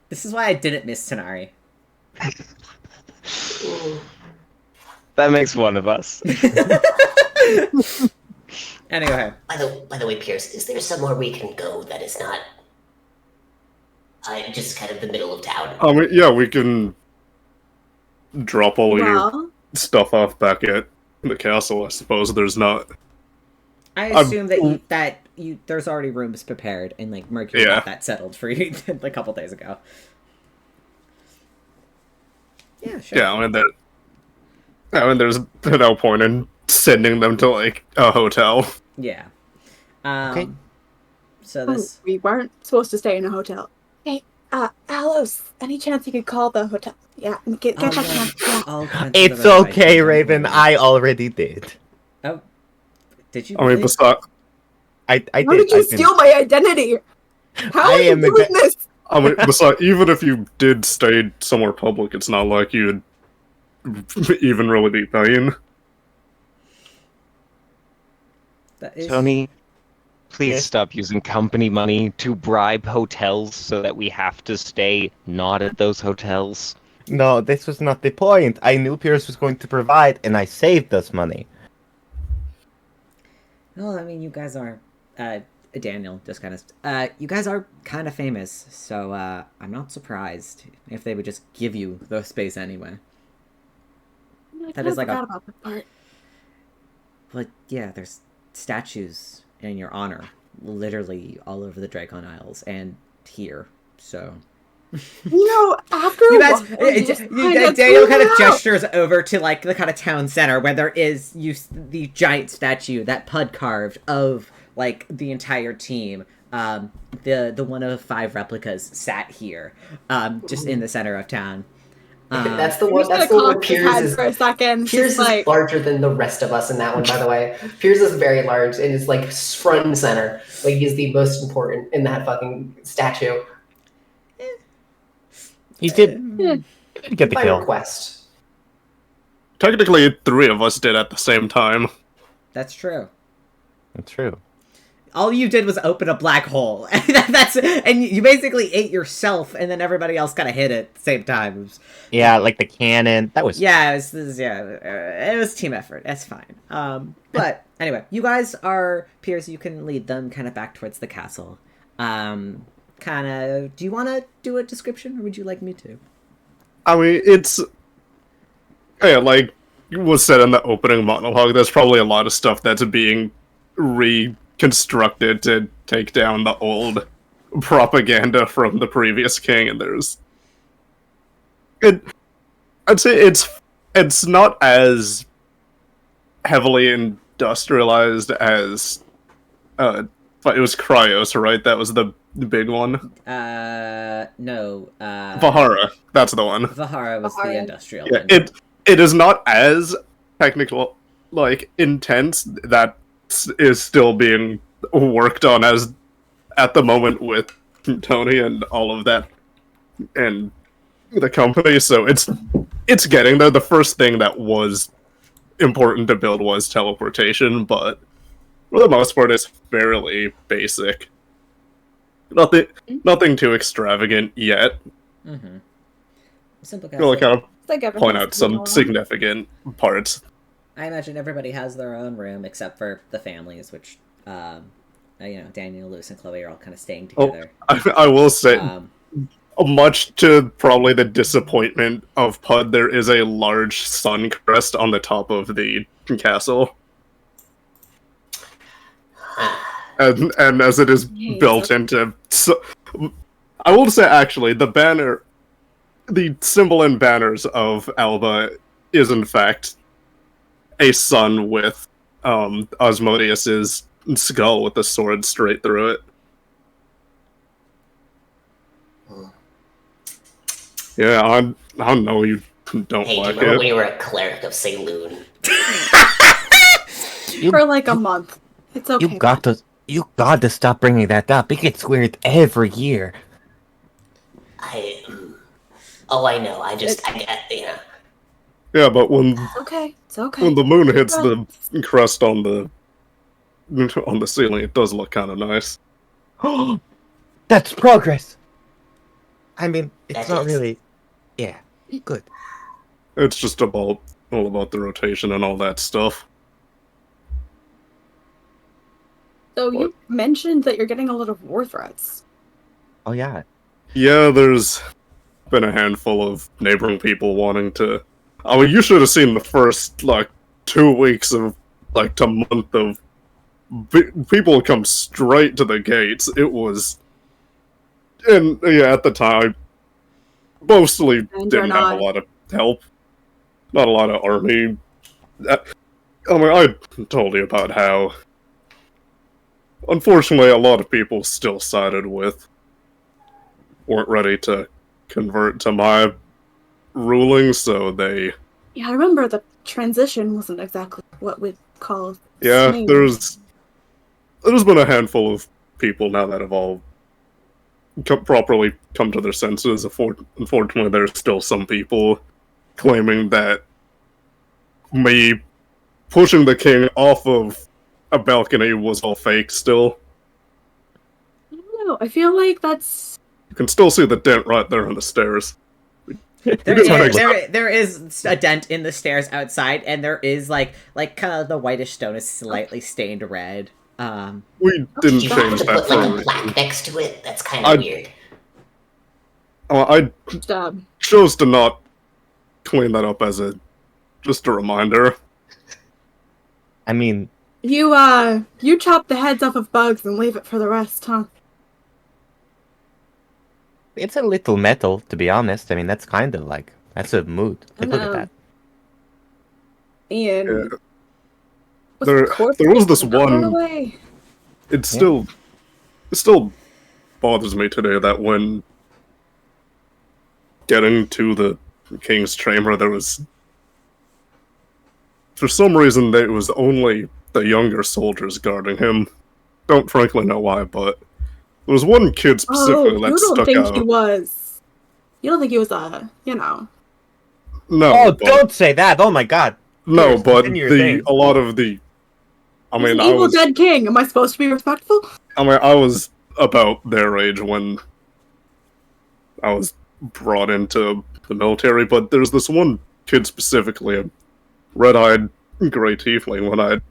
This is why I didn't miss Tanari. That makes one of us. Anyway, By the way, Pierce, is there somewhere we can go that is not just kind of the middle of town? I mean, yeah, we can drop all your Well, stuff off back at the castle. I suppose there's not. I I'm- assume that you there's already rooms prepared, and like Mercury Yeah. got that settled for you a couple days ago. Yeah, sure. Yeah, I mean, there's no point in sending them to like a hotel. Yeah. Okay. So this. we weren't supposed to stay in a hotel. Hey, Alos, any chance you could call the hotel? Yeah, get Oh, that yeah. chance. Yeah. I'll cancel It's the reservation, okay, don't Raven. worry. I already did. Oh, did you? I mean, really? besides, I did. How did you I've been- steal my identity? How I are you am a doing ba- this? even if you did stay somewhere public, it's not like you'd even really be paying. That is- Tony, please Yes? stop using company money to bribe hotels so that we have to stay not at those hotels. No, this was not the point. I knew Pierce was going to provide, and I saved us money. Well, I mean, you guys are, Daniel, just kind of, you guys are kind of famous, so, I'm not surprised if they would just give you the space anyway. That is like forgot a, about that part. but yeah, there's statues in your honor, literally all over the Dracon Isles and here, so. You know, after You a guys, while, you just kinda Daniel kind of tune out. gestures over to like the kind of town center where there is the giant statue that Pud carved of like the entire team. The one of 5 replicas sat here, just in the center of town. That's the I'm one. just gonna That's the one where cock his Piers head is. for a second. Piers Just is like, larger than the rest of us in that one, by the way. Piers is very large and is like front and center. Like he's the most important in that fucking statue. He did get the By kill. request. Technically, 3 of us did at the same time. That's true. That's true. All you did was open a black hole. And you basically ate yourself, and then everybody else kind of hit it at the same time. It was, Yeah, like the cannon. That was... yeah, it was team effort. That's fine. But anyway, you guys are peers. You can lead them kind of back towards the castle. Do you want to do a description, or would you like me to? I mean, it's... Yeah, like was said in the opening monologue, there's probably a lot of stuff that's being reconstructed to take down the old propaganda from the previous king, and I'd say it's not as heavily industrialized as but it was Cryos, right? That was the big one. No. Vahara, that's the one. Vahara was the industrial Yeah, one. it is not as technical, like intense. That is still being worked on as at the moment with Tony and all of that and the company. So it's getting there. The first thing that was important to build was teleportation, but for the most part, it's fairly basic. Nothing too extravagant yet. Mm-hmm. Simple Really kind of It's like point out some significant parts. I imagine everybody has their own room except for the families, which, Daniel, Luce, and Chloe are all kind of staying together. I will say, much to probably the disappointment of Pud, there is a large sun crest on the top of the castle. And as it is built into... So, I will say, actually, the symbol and banners of Alba is, in fact, a sun with Osmodius's skull with a sword straight through it. Yeah, I know you don't Hey, do you like remember it. when you were a cleric of Saloon? For like a month. It's okay. You got to stop bringing that up. It gets weird every year. Oh, I know. I get, Yeah, but when It's okay. It's okay. when the moon hits the crust on the ceiling, it does look kind of nice. That's progress. I mean, it's That not is. really... Yeah, good. It's just all about the rotation and all that stuff. So you mentioned that you're getting a lot of war threats. Oh, yeah. Yeah, there's been a handful of neighboring people wanting to... I mean, you should have seen the first, 2 weeks of, to month of... People come straight to the gates. It was... And, yeah, at the time, mostly didn't have a lot of help. Not a lot of army. I mean, I told you about how... Unfortunately, a lot of people still sided with... weren't ready to convert to my ruling, so they... Yeah, I remember the transition wasn't exactly what we'd call... Yeah, smooth. there's been a handful of people now that have all properly come to their senses. Unfortunately, there's still some people claiming that me pushing the king off of a balcony was all fake still. I don't know. I feel like that's... You can still see the dent right there on the stairs. There is a dent in the stairs outside, and there is like kind of the whitish stone is slightly stained red. We didn't You have change to that put for a like a reason. plaque next to it. That's kind of weird. I Stop. chose to not clean that up as just a reminder. I mean, You chop the heads off of bugs and leave it for the rest, huh? it's a little metal, to be honest. I mean, that's kind of like... That's a mood. Like, look at that. Ian. Yeah. Was There- the corpse there was this thrown one- away? It still bothers me today that when getting to the king's chamber, there was, for some reason, there was only the younger soldiers guarding him. Don't frankly know why, but there was one kid specifically Oh, that you don't stuck think out. he was. You don't think he was a, you know. No. Oh, but, don't say that! Oh my god! No, Pierce, but continue your thing. a lot of the. I He's mean, an evil dead king. Am I supposed to be respectful? I was about their age when I was brought into the military, but there's this one kid specifically, a red-eyed gray tiefling, when I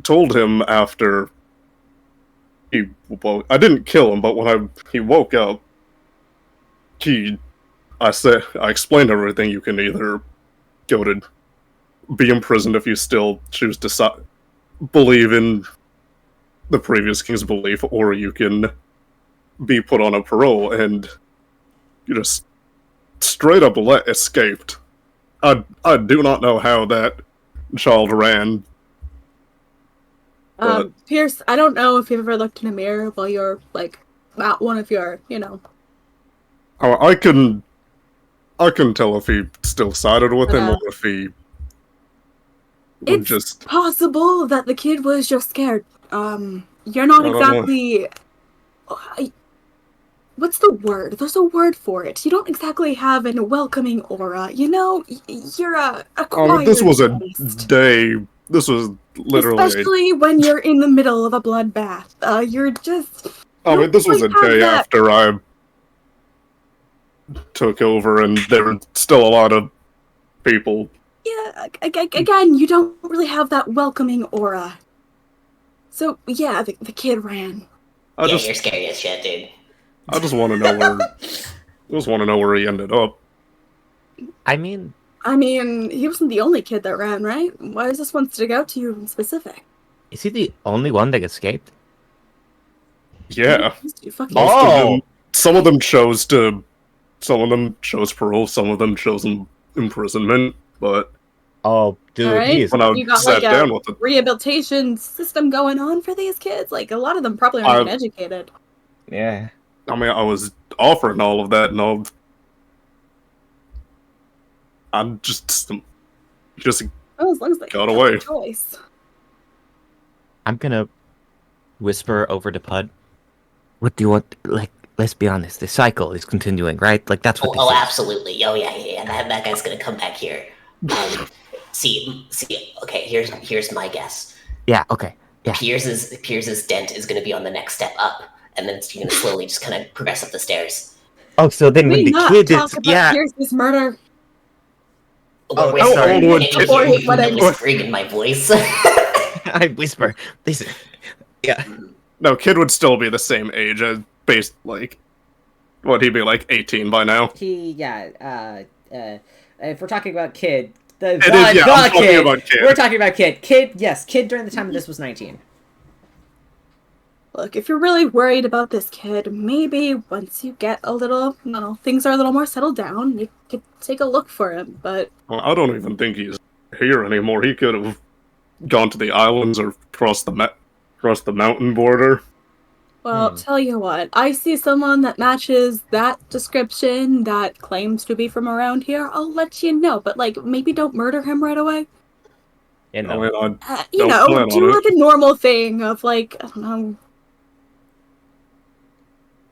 told him after I didn't kill him, but when he woke up, I explained everything. You can either go to be imprisoned if you still choose to believe in the previous king's belief, or you can be put on a parole, and you just straight up escaped. I do not know how that child ran. But Pierce, I don't know if you've ever looked in a mirror while you're, like, at one of your, you know. I can tell if he still sided with him, or if he would It's possible that the kid was just scared. You're not exactly... What's the word? There's a word for it. You don't exactly have a welcoming aura. You know, you're a quiet this was a beast. day. This was literally Especially when you're in the middle of a bloodbath. You're just... this was a day after I took over, and there were still a lot of people. Yeah, again, you don't really have that welcoming aura. So, yeah, the kid ran. You're scary as shit, dude. I just want to know where he ended up. I mean, he wasn't the only kid that ran, right? Why does this one stick out to you in specific? is he the only one that escaped? Yeah. Oh! Some of them chose parole, some of them chose imprisonment, but... Oh, dude, right. he is... When I you got sat like down a with the rehabilitation system going on for these kids. Like, a lot of them probably aren't even educated. Yeah. I was offering all of that, and I'm just Oh, as long as they got away. Choice. I'm gonna whisper over to Pud. What do you want? Like, let's be honest. The cycle is continuing, right? Like, that's what. Oh, absolutely. Oh, yeah. That guy's gonna come back here. See. Okay, here's my guess. Yeah. Okay. Yeah. Pierce's dent is gonna be on the next step up, and then it's gonna slowly just kind of progress up the stairs. Oh, so then when the kid is Pierce's murder. Oh, wait, sorry. You whispering in my voice. I whisper. Listen. Yeah. No, kid would still be the same age as based would he be 18 by now? If we're talking about kid, we're talking about kid. Kid during the time of this was 19. Look, if you're really worried about this kid, maybe once you get a little, things are a little more settled down, you could take a look for him, but... Well, I don't even think he's here anymore. He could have gone to the islands or crossed the mountain border. Well, tell you what, I see someone that matches that description that claims to be from around here, I'll let you know, but, maybe don't murder him right away. Do the normal thing of, I don't know...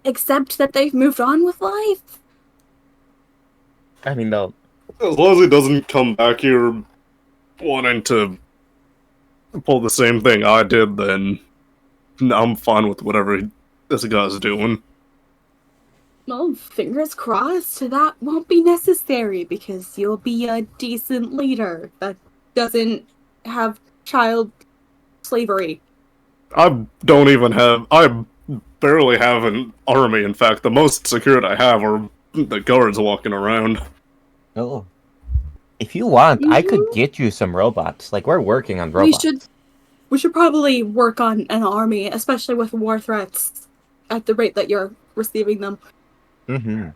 Accept that they've moved on with life. I mean, though, as long as he doesn't come back here wanting to pull the same thing I did, then I'm fine with whatever this guy's doing. Well, fingers crossed that won't be necessary, because you'll be a decent leader that doesn't have child slavery. I barely have an army. In fact, the most secured I have are the guards walking around. Oh. If you want, I could get you some robots. We're working on robots. We should probably work on an army, especially with war threats at the rate that you're receiving them. Mm-hmm.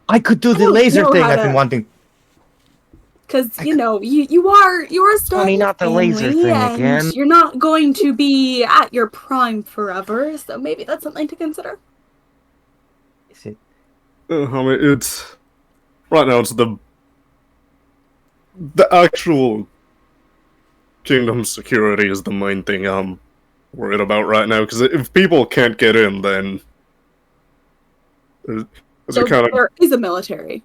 I could do the laser thing I've been wanting. Because, you're a star. Not the laser thing again. You're not going to be at your prime forever, so maybe that's something to consider. Is it? It's... Right now, it's the actual kingdom security is the main thing I'm worried about right now, because if people can't get in, then So there is a military,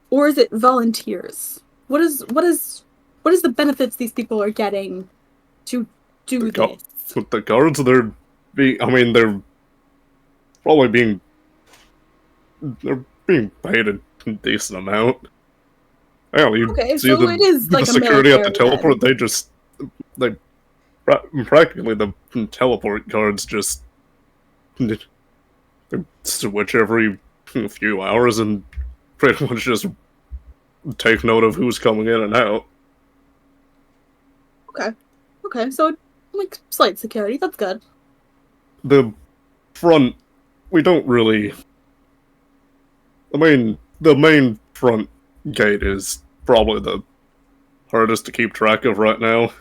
or is it volunteers? What is the benefits these people are getting to do this? With the guards, they're probably being paid a decent amount. Well, you see so it is like the a security at the military teleport. then. They practically the teleport guards just they switch every few hours and pretty much just take note of who's coming in and out. Okay, so like slight security, that's good. The front, we don't really. The main front gate is probably the hardest to keep track of right now.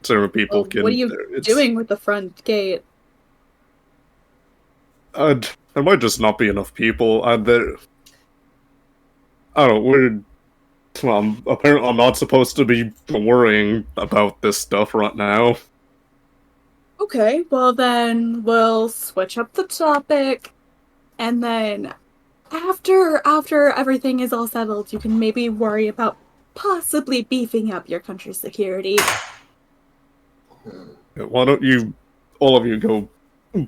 So people can. What are you doing with the front gate? There might just not be enough people. I don't know. Apparently, I'm not supposed to be worrying about this stuff right now. Okay, well then we'll switch up the topic, and then after everything is all settled, you can maybe worry about possibly beefing up your country's security. Why don't all of you, go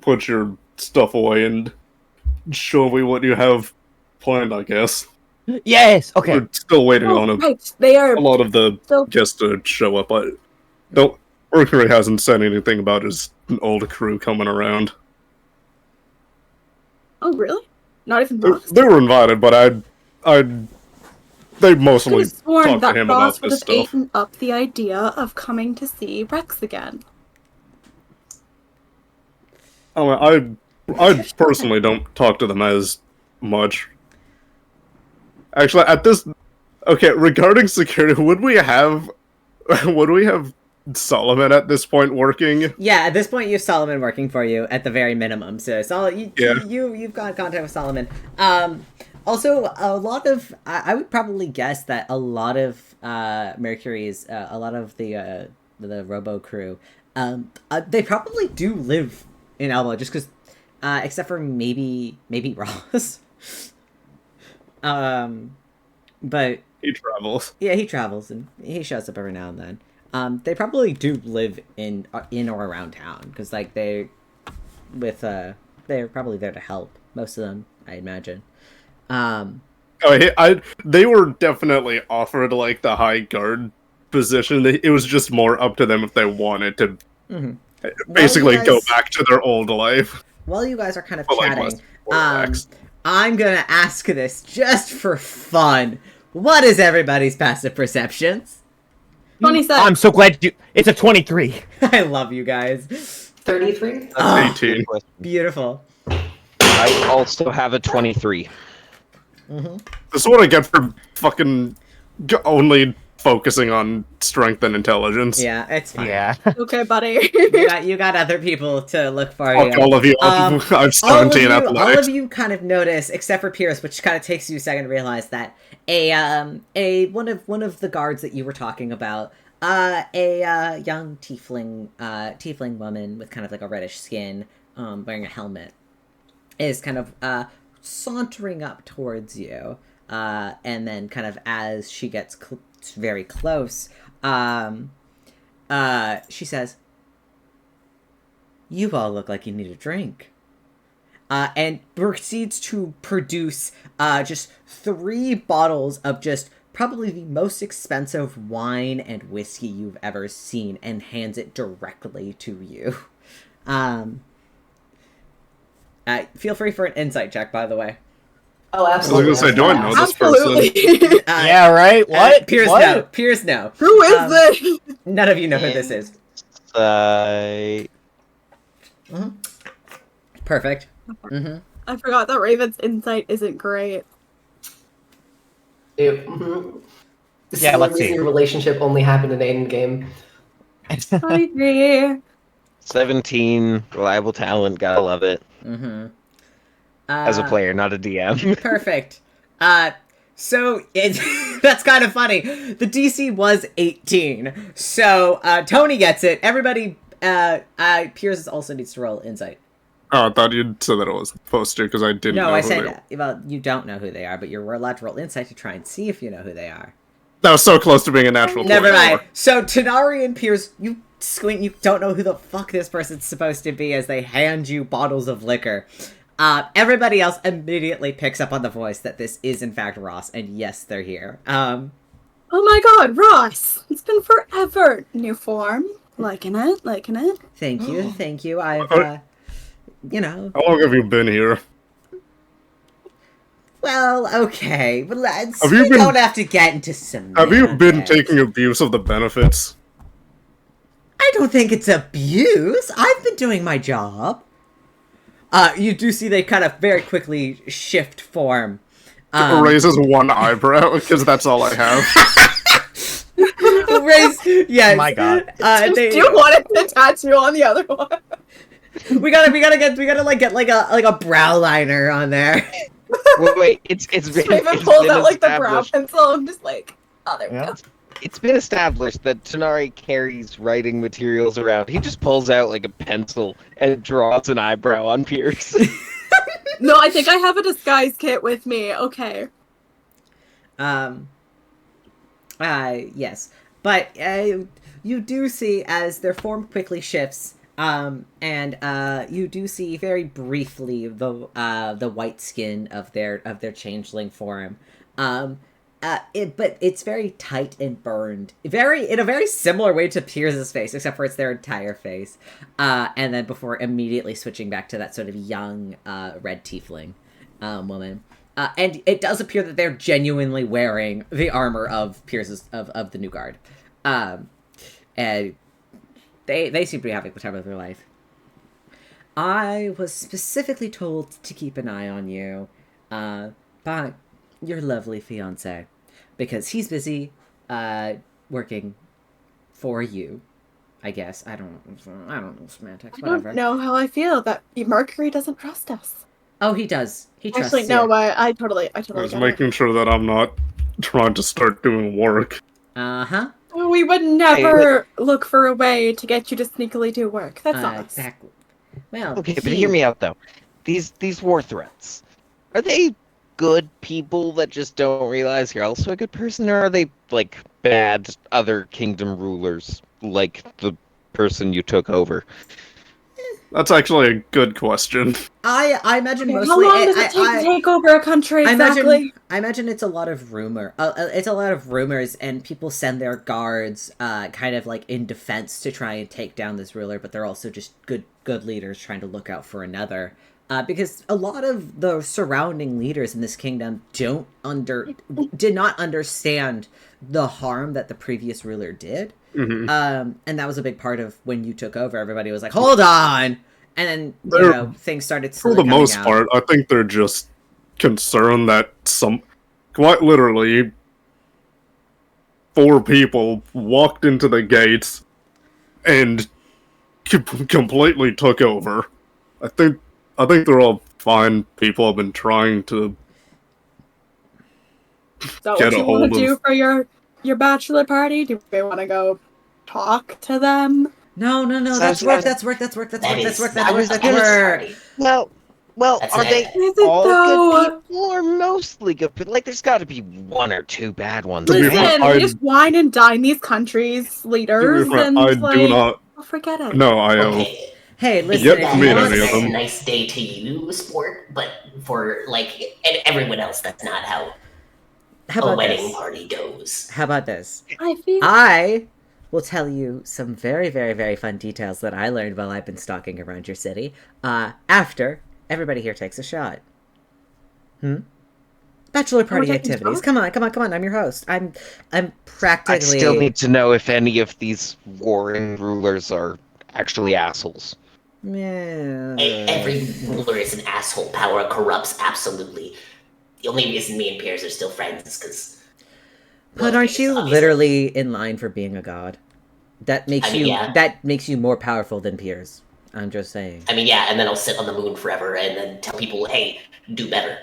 put your stuff away and show me what you have planned, I guess. Yes. Okay. We're still waiting on a lot of the guests to show up. Mercury hasn't said anything about his old crew coming around. Oh, really? Not even Ross? They were invited, but they mostly talked to him about this stuff. Eaten up the idea of coming to see Rex again. I personally don't talk to them as much. Actually, regarding security, would we have Solomon at this point working? Yeah, at this point you have Solomon working for you at the very minimum. So you've got contact with Solomon. Also, a lot of I would probably guess that a lot of Mercury's a lot of the Robo crew, they probably do live in Elbow, just because, except for maybe Ross. But he travels. Yeah, he travels and he shows up every now and then. They probably do live in or around town because like they're probably there to help. Most of them, I imagine. They were definitely offered like the high guard position. It was just more up to them if they wanted to basically go back to their old life. While you guys are kind of chatting, I'm gonna ask this just for fun. What is everybody's passive perceptions? 27. I'm so glad it's a 23. I love you guys. 33? 18. Beautiful. I also have a 23. Mm-hmm. This is what I get for fucking only focusing on strength and intelligence. Yeah, it's fine. Yeah. Okay, buddy. you got other people to look for. Fuck all of you. I'm 17 athletics. All of you kind of notice, except for Pierce, which kind of takes you a second to realize that one of the guards that you were talking about, a young tiefling woman with kind of like a reddish skin, wearing a helmet, is kind of sauntering up towards you, and then kind of as she gets very close, she says, "You all look like you need a drink." And proceeds to produce just 3 bottles of just probably the most expensive wine and whiskey you've ever seen, and hands it directly to you. Feel free for an insight check, by the way. Oh, absolutely. I was gonna say, do I know this person? Yeah, right? What? Pierce, what? no. Pierce, no. Who is this? None of you know who this is. Perfect. Mm-hmm. I forgot that Raven's insight isn't great. This Yeah, is let's see. Your relationship only happened in Aiden game. I agree. 17, reliable talent, gotta love it. Mm-hmm. As a player, not a DM. Perfect. So that's kind of funny. The DC was 18, so Tony gets it. Everybody, Piers also needs to roll insight. Oh, I thought you said that it was supposed to, because I didn't know No, I who said, they were. well, you don't know who they are, but you're allowed to roll insight to try and see if you know who they are. That was so close to being a natural Never 24. mind. So, Tanari and Piers, you squint, you don't know who the fuck this person's supposed to be as they hand you bottles of liquor. Everybody else immediately picks up on the voice that this is, in fact, Ross, and yes, they're here. Oh my god, Ross! It's been forever. New form. Liking it, liking it. Thank you, thank you. I've, you know... How long have you been here? Well, okay, but let's... Have you we been- don't have to get into some... Have you been taking abuse of the benefits? I don't think it's abuse. I've been doing my job. You do see they kind of very quickly shift form. Raises one eyebrow, because that's all I have. Yes. Oh my god. They, Do you want to tattoo on the other one? we gotta get like a brow liner on there. Wait, it's been, Raven it's pulls been out like the brow established- pencil. I'm just like, oh, there we Yeah. go. It's been established that Tanari carries writing materials around. He just pulls out like a pencil and draws an eyebrow on Pierce. No, I think I have a disguise kit with me. Okay. Yes, but you do see as their form quickly shifts. And you do see very briefly the white skin of their changeling form. But it's very tight and burned, in a very similar way to Piers's face, except for it's their entire face. And then before immediately switching back to that sort of young red tiefling woman. And it does appear that they're genuinely wearing the armor of Piers's of the New Guard. And they seem to be having the time of their life. I was specifically told to keep an eye on you by your lovely fiancé, because he's busy working for you. I guess I don't know semantics. I Whatever. don't know how I feel that Mercury doesn't trust us. Oh, he does. He trusts Actually, no, you. but I totally I was get making sure that I'm not trying to start doing work. Uh-huh. it. We would never look for a way to get you to sneakily do work. That's not us. Exactly. Well, Okay, but hear me out though. These war threats, are they good people that just don't realize you're also a good person, or are they like bad other kingdom rulers like the person you took over? That's actually a good question. I imagine Okay, mostly. how long does it take to take over a country exactly? I imagine it's a lot of rumor. It's a lot of rumors, and people send their guards, kind of like in defense to try and take down this ruler. But they're also just good leaders trying to look out for another. Because a lot of the surrounding leaders in this kingdom did not understand the harm that the previous ruler did. Mm-hmm. And that was a big part of when you took over. Everybody was like, "Hold on," and then things started. For the most part, I think they're just concerned that quite literally, 4 people walked into the gates and completely took over. I think they're all fine people. Have been trying to Is that get what a you hold want to do of. for your bachelor party? Do we want to go talk to them? No, that's work. That's work. That is That's not work. a party. Well, That's are an- they Is it all though? good people or mostly good people? Like, there's got to be 1 or 2 bad ones. To be Listen, fair, we just wine and dine these countries' leaders, and I like, do not. oh, forget it. No, I am. Okay. Hey, listen. Yep, if me you and want- any of That's a them. nice day to you, sport, but for like and everyone else, that's not how How a about wedding this? party goes. How about this? I feel I will tell you some very, very, very fun details that I learned while I've been stalking around your city. After everybody here takes a shot. Bachelor party taking activities. shots? Come on. I'm your host. I'm practically. I still need to know if any of these warring rulers are actually assholes. Yeah. Every ruler is an asshole. Power corrupts, absolutely. The only reason me and Piers are still friends is because. But aren't you literally in line for being a god? That makes I mean, you yeah. that makes you more powerful than peers. I'm just saying. I mean, yeah, and then I'll sit on the moon forever and then tell people, hey, do better.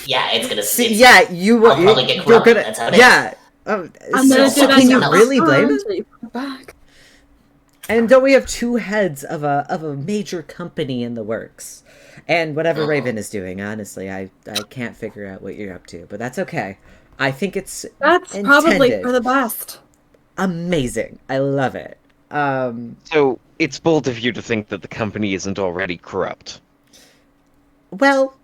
Yeah, it's gonna. See, it's- yeah, you I'll probably get you're corrupted, gonna. that's how it is. Yeah. I'm gonna So do that can to you my really blame son him? until you come back. And don't we have 2 heads of a major company in the works? And whatever Raven is doing, honestly, I can't figure out what you're up to, but that's okay. I think it's That's probably for the best. Amazing. I love it. So it's bold of you to think that the company isn't already corrupt. Well,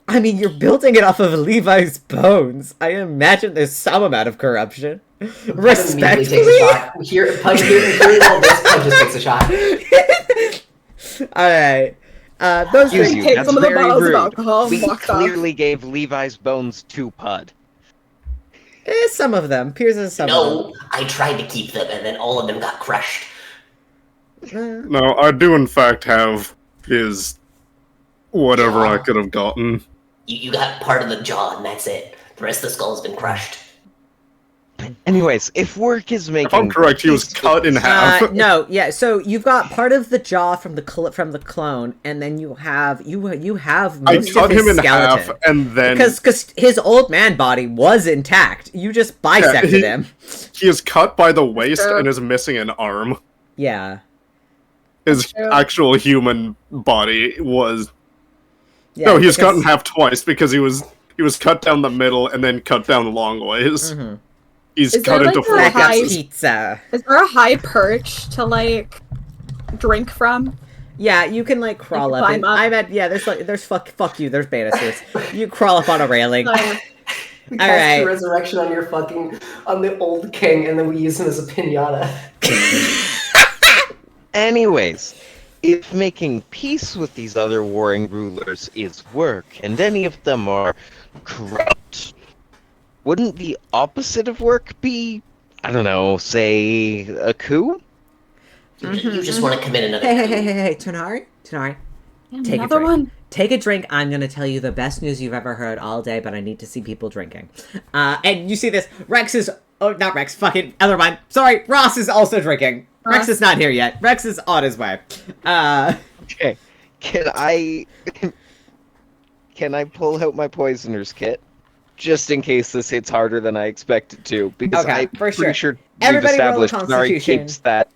I mean, you're building it off of Levi's bones. I imagine there's some amount of corruption. Respectfully. Takes a shot. Hearing all this, Pud just takes a shot. Alright. Those Excuse are... you, Take that's some of the very bottles of rude. alcohol and We walked off. clearly gave Levi's bones to Pud. some of them. Piers has some of them. No, I tried to keep them, and then all of them got crushed. No, I do in fact have his whatever I could have gotten. You got part of the jaw, and that's it. The rest of the skull's been crushed. Anyways, if work is making... If I'm correct, he was cut in half. No, yeah. So you've got part of the jaw from the clone, and then you have most I of cut his him in skeleton. half, and then Because his old man body was intact. You just bisected him. he is cut by the waist and is missing an arm. Yeah. His actual human body was... Yeah, no, he was cut in half twice because he was cut down the middle and then cut down long ways. Mm-hmm. He's Is cut there, into like, four a high- pieces. Pizza. Is there a high perch to like drink from? Yeah, you can like crawl up. climb And up. I'm at there's fuck you. There's banisters. You crawl up on a railing. Cast right. the resurrection on on the old king, and then we use him as a pinata. Anyways, if making peace with these other warring rulers is work, and any of them are corrupt, wouldn't the opposite of work be, I don't know, say, a coup? You just want to commit another Hey, Tonari, take a Another drink. one. Take a drink. I'm gonna tell you the best news you've ever heard all day, but I need to see people drinking. And you see this. Rex is not Rex. Fucking other one. Sorry, Ross is also drinking. Rex is not here yet. Rex is on his way. Okay, can I pull out my poisoner's kit? Just in case this hits harder than I expect it to, because Okay, I'm for pretty sure. sure Everybody we've roll a established Nari Constitution. keeps that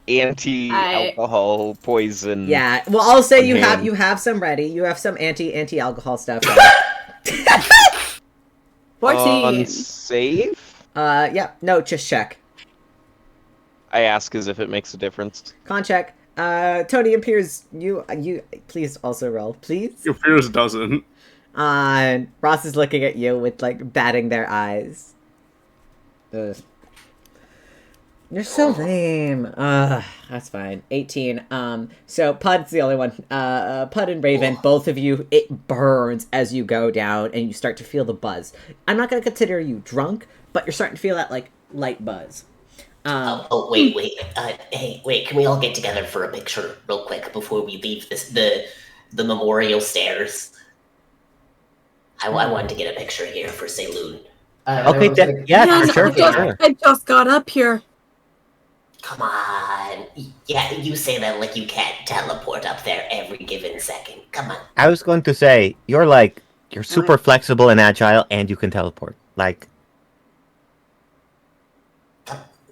anti-alcohol poison. Yeah. Well, I'll say on you hand. have some ready. You have some anti-alcohol stuff. 14. Safe? Yeah. No, just check. I ask as if it makes a difference. Con check. Tony and Piers, you please also roll, please. Your Piers doesn't. Ross is looking at you with like batting their eyes. Ugh. You're so lame. That's fine. 18. So Pud's the only one. Pud and Raven, both of you, it burns as you go down and you start to feel the buzz. I'm not gonna consider you drunk, but you're starting to feel that like light buzz. Wait. Hey, wait, can we all get together for a picture real quick before we leave the memorial stairs? I wanted to get a picture here for Saloon. Okay, yeah, Man, for sure, I for just, sure. I just got up here. Come on. Yeah, you say that like you can't teleport up there every given second. Come on. I was going to say, you're super flexible and agile, and you can teleport. Like,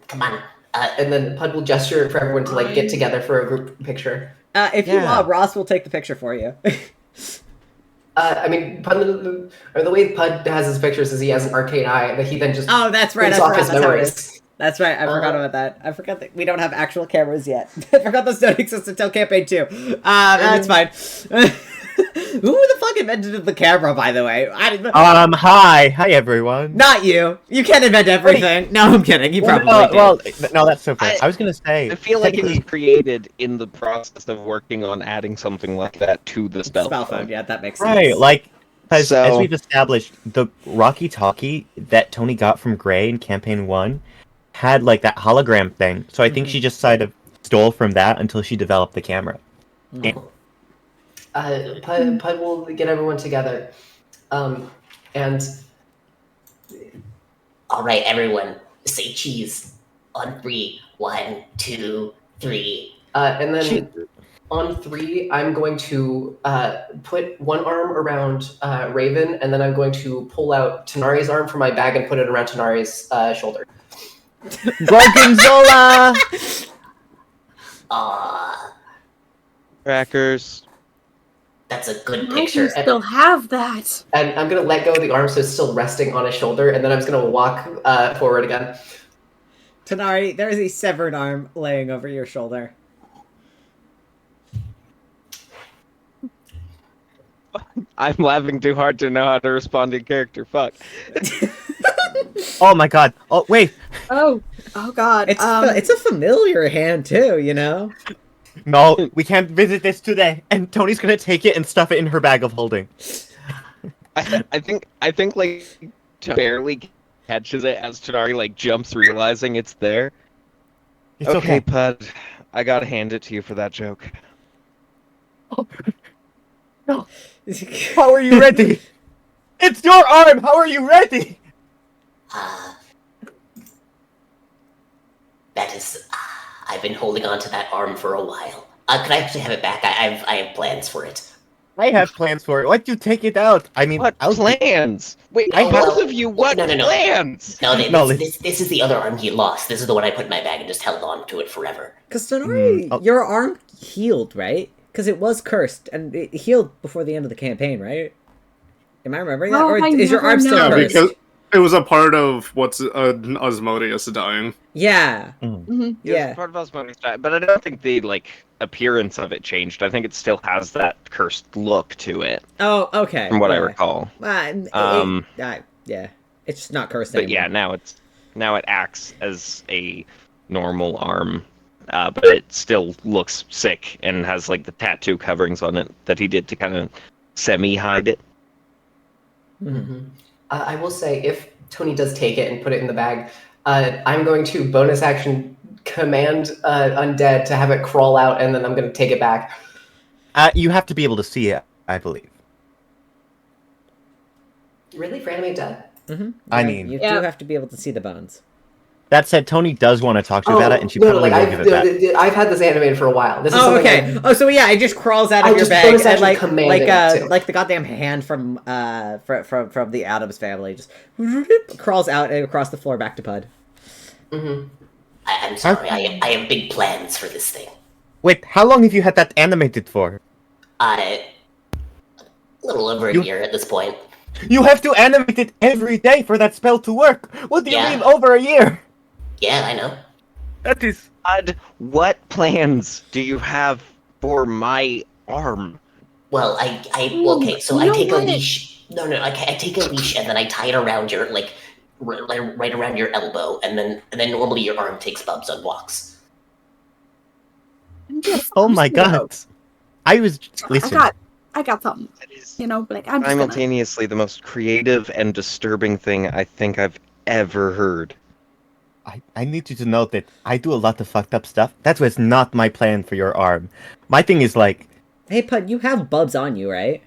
Come on. And then Pud will gesture for everyone to like get together for a group picture. If you Yeah. want, Ross will take the picture for you. I mean, Pud, or the way Pud has his pictures is he has an arcane eye that he then just Oh, that's right. I brings off forgot his that's how it is. memories. That's right. I forgot about that. I forgot that we don't have actual cameras yet. I forgot those don't exist until campaign 2. That's fine. Who the fuck invented the camera, by the way? hi everyone. Not you. You can't invent everything. No, I'm kidding. You probably did. Well, no, that's so fair. I was gonna say, I feel like it was technically- created in the process of working on adding something like that to the spell phone. Yeah, that makes sense. right, like, as So- we've established, the Rocky Talkie that Tony got from Gray in campaign 1 had like that hologram thing. So I think she just sort of stole from that until she developed the camera. Pud will get everyone together, and All right, everyone, say cheese on 3. 1, 2, 3. and then on 3, I'm going to put one arm around Raven, and then I'm going to pull out Tanari's arm from my bag and put it around Tanari's shoulder. Gorgonzola! Ah, Crackers. that's a good Why do you picture. still have that? And I'm gonna let go of the arm so it's still resting on his shoulder, and then I'm just gonna walk forward again. Tanari, there is a severed arm laying over your shoulder. I'm laughing too hard to know how to respond in character. Fuck. Oh my god. Oh, wait. Oh God. It's a familiar hand too, you know. No, we can't visit this today. And Tony's gonna take it and stuff it in her bag of holding. I think like barely catches it as Tanari like jumps, realizing it's there. It's Okay, Pud. I gotta hand it to you for that joke. No. How are you ready? It's your arm! How are you ready? That is, I've been holding on to that arm for a while. Could I actually have it back? I have plans for it. I have plans for it. Why'd you take it out? I mean, What plans? Wait, No, both well, of you, what no. plans? No, No, this is the other arm he lost. This is the one I put in my bag and just held on to it forever. Because Tanari, oh. your arm healed, right? Because it was cursed, and it healed before the end of the campaign, right? Am I remembering that? Oh, Or I is your never arm still Yeah, cursed? because it was a part of what's Osmodius dying. Yeah. Mhm. Yeah. It's part of Osmotic style, but I don't think the like appearance of it changed. I think it still has that cursed look to it, Oh, okay. from what I yeah. recall. Yeah. It's just not cursed But anymore. yeah, now it acts as a normal arm, but it still looks sick and has like the tattoo coverings on it that he did to kind of semi-hide it. I will say, if Tony does take it and put it in the bag, I'm going to bonus action command Undead to have it crawl out, and then I'm going to take it back. You have to be able to see it, I believe. Really? For animate dead? I mean- you Yeah. do have to be able to see the bones. That said, Tony does want to talk to you about it, and she probably will give it back. I've had this animated for a while. This is Oh, something okay. Oh, so yeah, it just crawls out I of your just bag, bonus and action like commanded it to. like the goddamn hand from the Addams family just crawls out and across the floor back to Pud. I'm sorry, I have big plans for this thing. Wait, how long have you had that animated for? A little over a year at this point. You have to animate it every day for that spell to work. What do you Yeah. mean over a year? Yeah, I know. That is... Bud, what plans do you have for my arm? Well, okay, so you I know take a what? leash. No, I take a leash and then I tie it around your like right around your elbow, and then normally your arm takes bumps on walks. Yes, Oh my you know, god. I was... Listen. I got something. That is You know, like I'm just gonna... simultaneously the most creative and disturbing thing I think I've ever heard. I need you to know that I do a lot of fucked up stuff. That was not my plan for your arm. My thing is like... Hey, Pud, you have Bubs on you, right?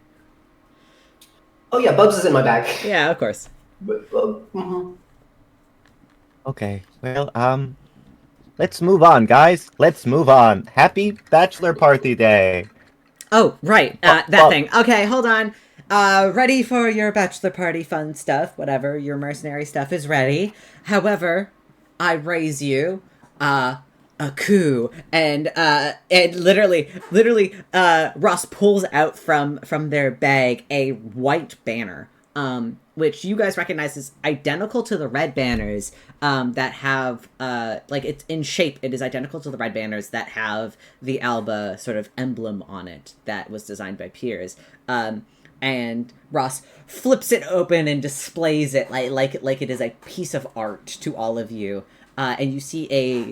Oh yeah, Bubs is in my bag. Yeah, of course. Okay, well, let's move on, guys. Let's move on. Happy Bachelor Party Day. Oh, right. Oh, That thing. Okay, hold on. Ready for your bachelor party fun stuff. Whatever, your mercenary stuff is ready. However, I raise you, a coup. And literally, Ross pulls out from their bag a white banner. Which you guys recognize is identical to the red banners, that have, like, it's in shape, it is identical to the red banners that have the Alba sort of emblem on it that was designed by Piers. And Ross flips it open and displays it like it is a piece of art to all of you. And you see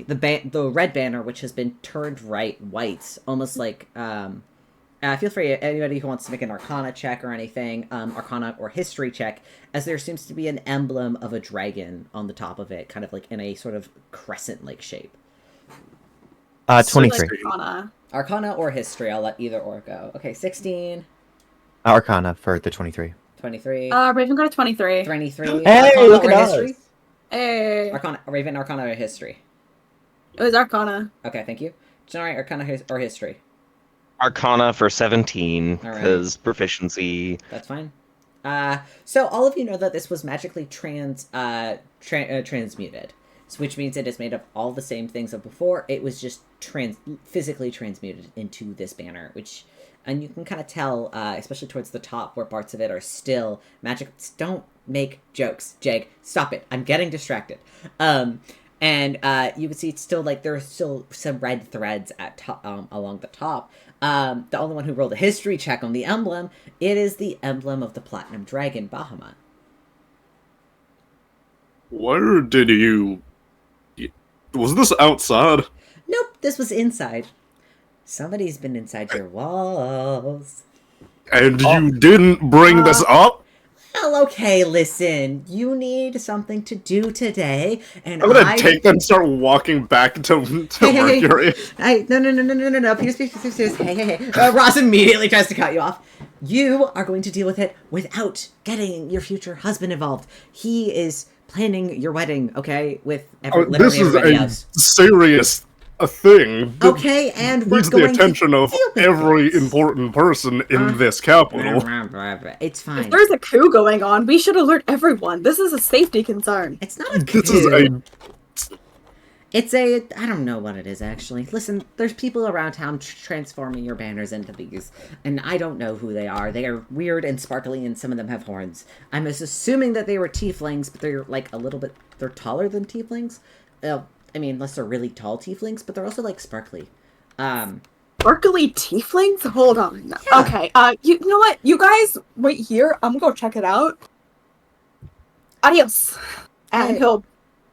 the red banner, which has been turned white, almost like, feel free, anybody who wants to make an Arcana check or anything, Arcana or History check, as there seems to be an emblem of a dragon on the top of it, kind of like in a sort of crescent-like shape. 23. Arcana or History, I'll let either or go. Okay, 16, Arcana for the 23. 23, Raven got a 23. 23, Hey, Arcana look or at History? us. Hey. Raven, Arcana or History? It was Arcana. Okay, thank you. Generate Arcana or History. Arcana for 17, All right. because proficiency. That's fine. So all of you know that this was magically transmuted. So which means it is made of all the same things of before. It was just physically transmuted into this banner, which, and you can kind of tell, especially towards the top where parts of it are still magic. Don't make jokes, Jegg. Stop it. I'm getting distracted. And you can see it's still like there are still some red threads at along the top. The only one who rolled a history check on the emblem, it is the emblem of the Platinum Dragon, Bahamut. Where did you... Was this outside? Nope, this was inside. Somebody's been inside your walls. And you didn't bring this up? Well, okay, listen. You need something to do today, and I'm gonna take them and start walking back to Mercury. No. Please. Hey. Ross immediately tries to cut you off. You are going to deal with it without getting your future husband involved. He is planning your wedding, okay, with literally everybody else. This is a serious thing. Okay, and we're needs going the attention of every important person in this capital. It's fine. If there's a coup going on, we should alert everyone. This is a safety concern. It's not a coup. It's a... I don't know what it is, actually. Listen, there's people around town transforming your banners into these, and I don't know who they are. They are weird and sparkly, and some of them have horns. I'm assuming that they were tieflings, but they're, like, a little bit... They're taller than tieflings. I mean, unless they're really tall tieflings, but they're also, like, sparkly. Sparkly tieflings? Hold on. Yeah. Okay, you know what? You guys wait here. I'm gonna go check it out. Adios. And he'll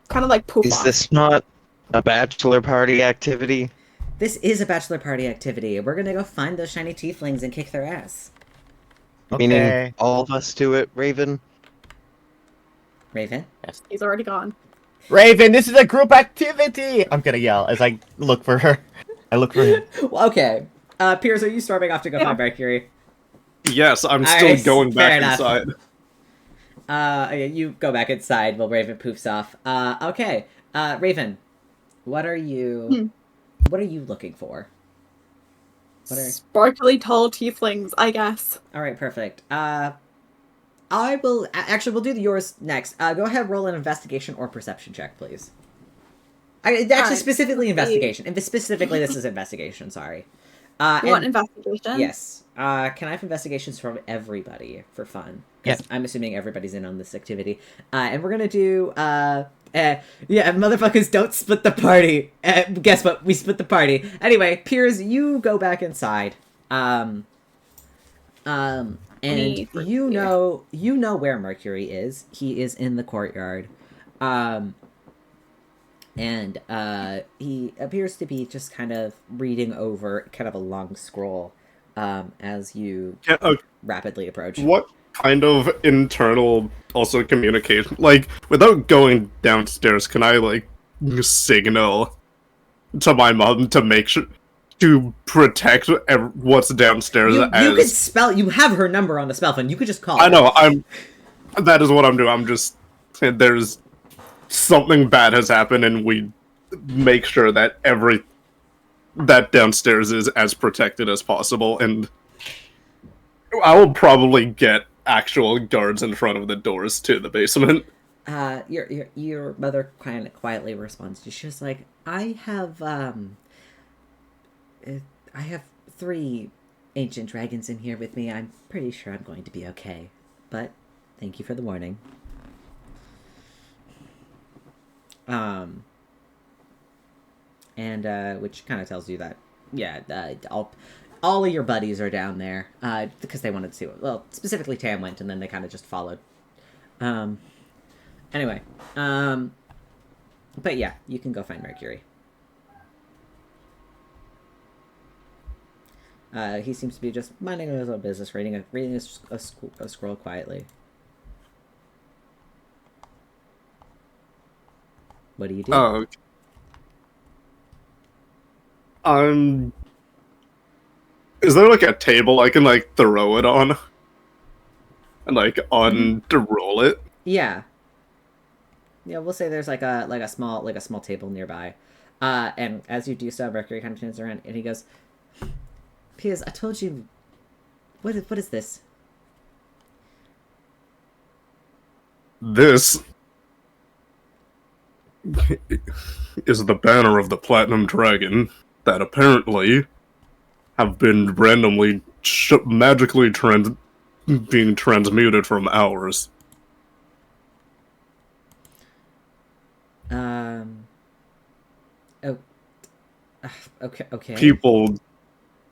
kind of, like, poof Is off. this not a bachelor party activity? This is a bachelor party activity. We're gonna go find those shiny tieflings and kick their ass. Okay. Meaning all of us do it, Raven? Raven? Yes. He's already gone. Raven, this is a group activity! I'm gonna yell as I look for her. I look for him. Okay. Piers, are you storming off to go find Mercury? Yes, I'm still going back inside. Okay, you go back inside while Raven poofs off. Okay. Raven, what are you looking for? Sparkly tall tieflings, I guess. Alright, perfect. I will... Actually, we'll do yours next. Go ahead, roll an investigation or perception check, please. Specifically investigation. And specifically, this is investigation, sorry. You want investigation? Yes. Can I have investigations from everybody for fun? Because I'm assuming everybody's in on this activity. And we're gonna do... motherfuckers don't split the party. Guess what? We split the party. Anyway, Piers, you go back inside. And you know where Mercury is. He is in the courtyard. And he appears to be just kind of reading over kind of a long scroll as you rapidly approach. What kind of internal also communication? Like, without going downstairs, can I, like, signal to my mom to make sure... to protect what's downstairs. You could spell... You have her number on the spell phone. You could just call I know, that is what I'm doing. I'm just... There's something bad has happened, and we make sure that that downstairs is as protected as possible, and I will probably get actual guards in front of the doors to the basement. Your mother kind of quietly responds. She's like, I have 3 ancient dragons in here with me. I'm pretty sure I'm going to be okay. But thank you for the warning. Which kind of tells you that, all of your buddies are down there, because they wanted to see specifically Tam went, and then they kind of just followed. Anyway, but yeah, you can go find Mercury. He seems to be just minding his own business, reading a scroll quietly. What do you do? Oh, okay. Is there like a table I can like throw it on? And like roll it? Yeah. Yeah, we'll say there's like a small table nearby. And as you do so, Mercury kind of turns around and he goes, Piers, I told you... What is this? This is the banner of the Platinum Dragon that apparently have been randomly magically being transmuted from ours. Oh. Okay. People,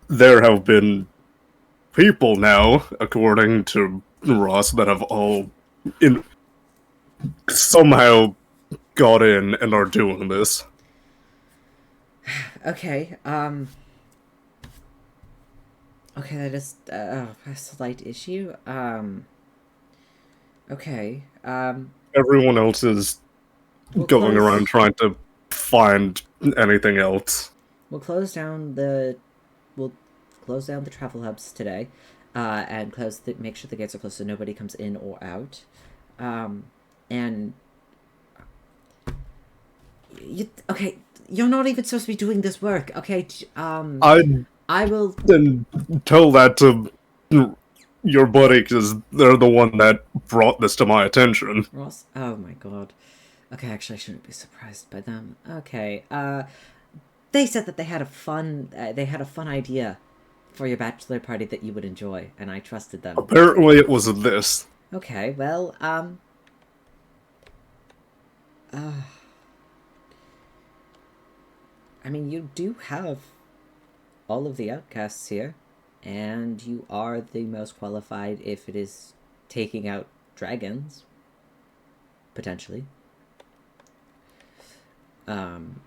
there have been people now, according to Ross, that have all somehow got in and are doing this. Okay, okay, that is, a slight issue, okay, Everyone else is going around trying to find anything else. We'll close down the travel hubs today, and make sure the gates are closed so nobody comes in or out, and okay, you're not even supposed to be doing this work, okay, I will then tell that to your buddy, because they're the one that brought this to my attention. Ross? Oh my god. Okay, actually I shouldn't be surprised by them. Okay, they said that they had a fun idea for your bachelor party that you would enjoy, and I trusted them. Apparently it was this. Okay, well, I mean, you do have all of the outcasts here, and you are the most qualified if it is taking out dragons, potentially. I'm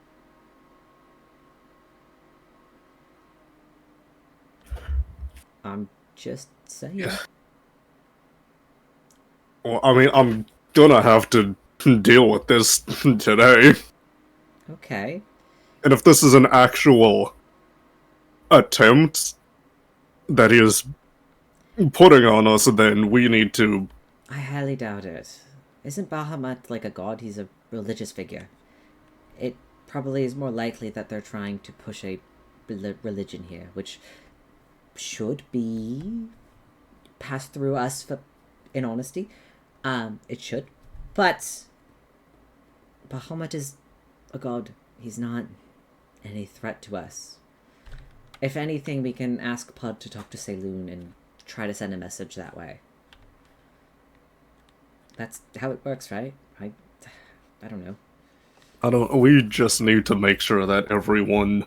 just saying. Well, I mean, I'm gonna have to deal with this today. Okay. And if this is an actual attempt that he is putting on us, then we need to... I highly doubt it. Isn't Bahamut like a god? He's a religious figure. It probably is more likely that they're trying to push a religion here, which should be passed through us in honesty. It should. But Bahamut is a god. He's not any threat to us. If anything, we can ask Pud to talk to Saloon and try to send a message that way. That's how it works, right? I don't know. We just need to make sure that everyone...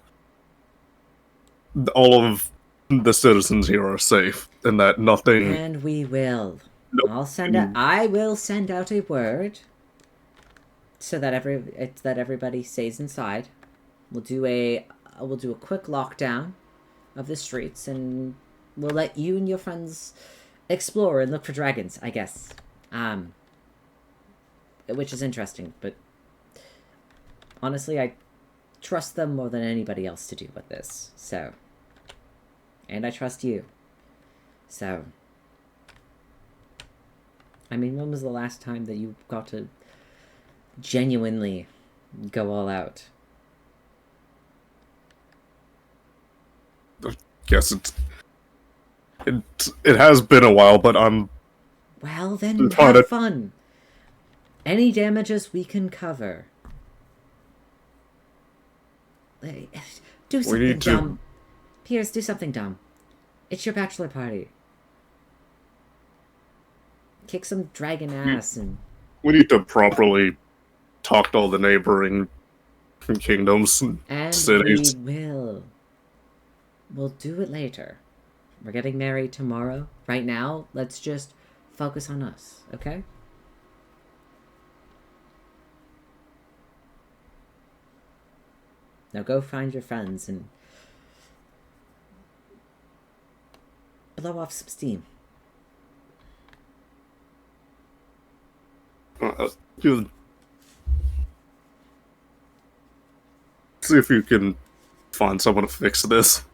all of the citizens here are safe, and that nothing... And we will. Nope. I will send out a word so that everybody stays inside. We'll do a quick lockdown of the streets, and we'll let you and your friends explore and look for dragons, I guess. Which is interesting, but honestly, I trust them more than anybody else to do with this, so. And I trust you. So. I mean, when was the last time that you got to genuinely go all out? I guess it has been a while, but I'm... Well, then have fun. Any damages we can cover. Do something dumb. Piers, do something dumb. It's your bachelor party. Kick some dragon ass and... We need to properly talk to all the neighboring kingdoms and cities. And we will. We'll do it later. We're getting married tomorrow. Right now, let's just focus on us, okay? Now go find your friends and blow off some steam. See if you can find someone to fix this.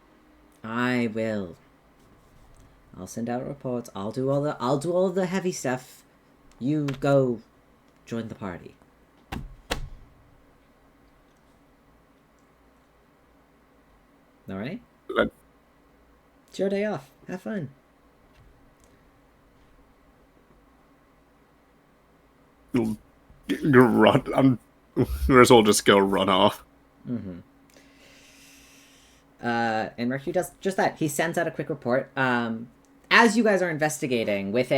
I will. I'll send out reports. I'll do all the heavy stuff. You go join the party. All right? It's your day off. Have fun. You're right. Might as well just go run off. Mm-hmm. And Mercury does just that. He sends out a quick report. As you guys are investigating with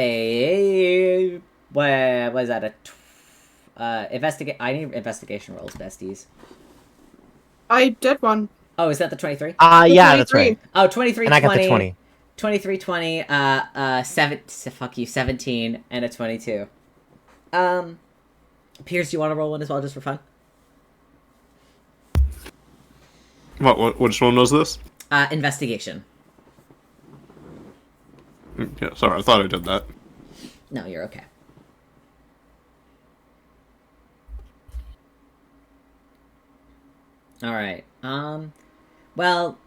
what was that? I need investigation rolls, besties. I did one. Oh, is that the 23? Yeah, that's right. Oh, 23, And I 20. got the 20. 23, 20, 17, and a 22. Piers, do you want to roll one as well, just for fun? Which one was this? Investigation. Yeah, sorry, I thought I did that. No, you're okay. All right. Well,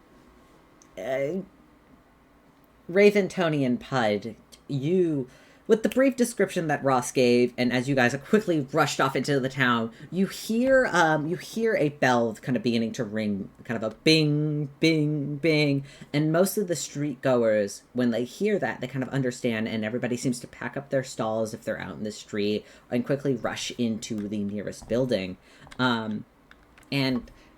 Raven, Tony, and Pud, you, with the brief description that Ross gave, and as you guys quickly rushed off into the town, you hear a bell kind of beginning to ring, kind of a bing, bing, bing, and most of the street goers, when they hear that, they kind of understand, and everybody seems to pack up their stalls if they're out in the street, and quickly rush into the nearest building, and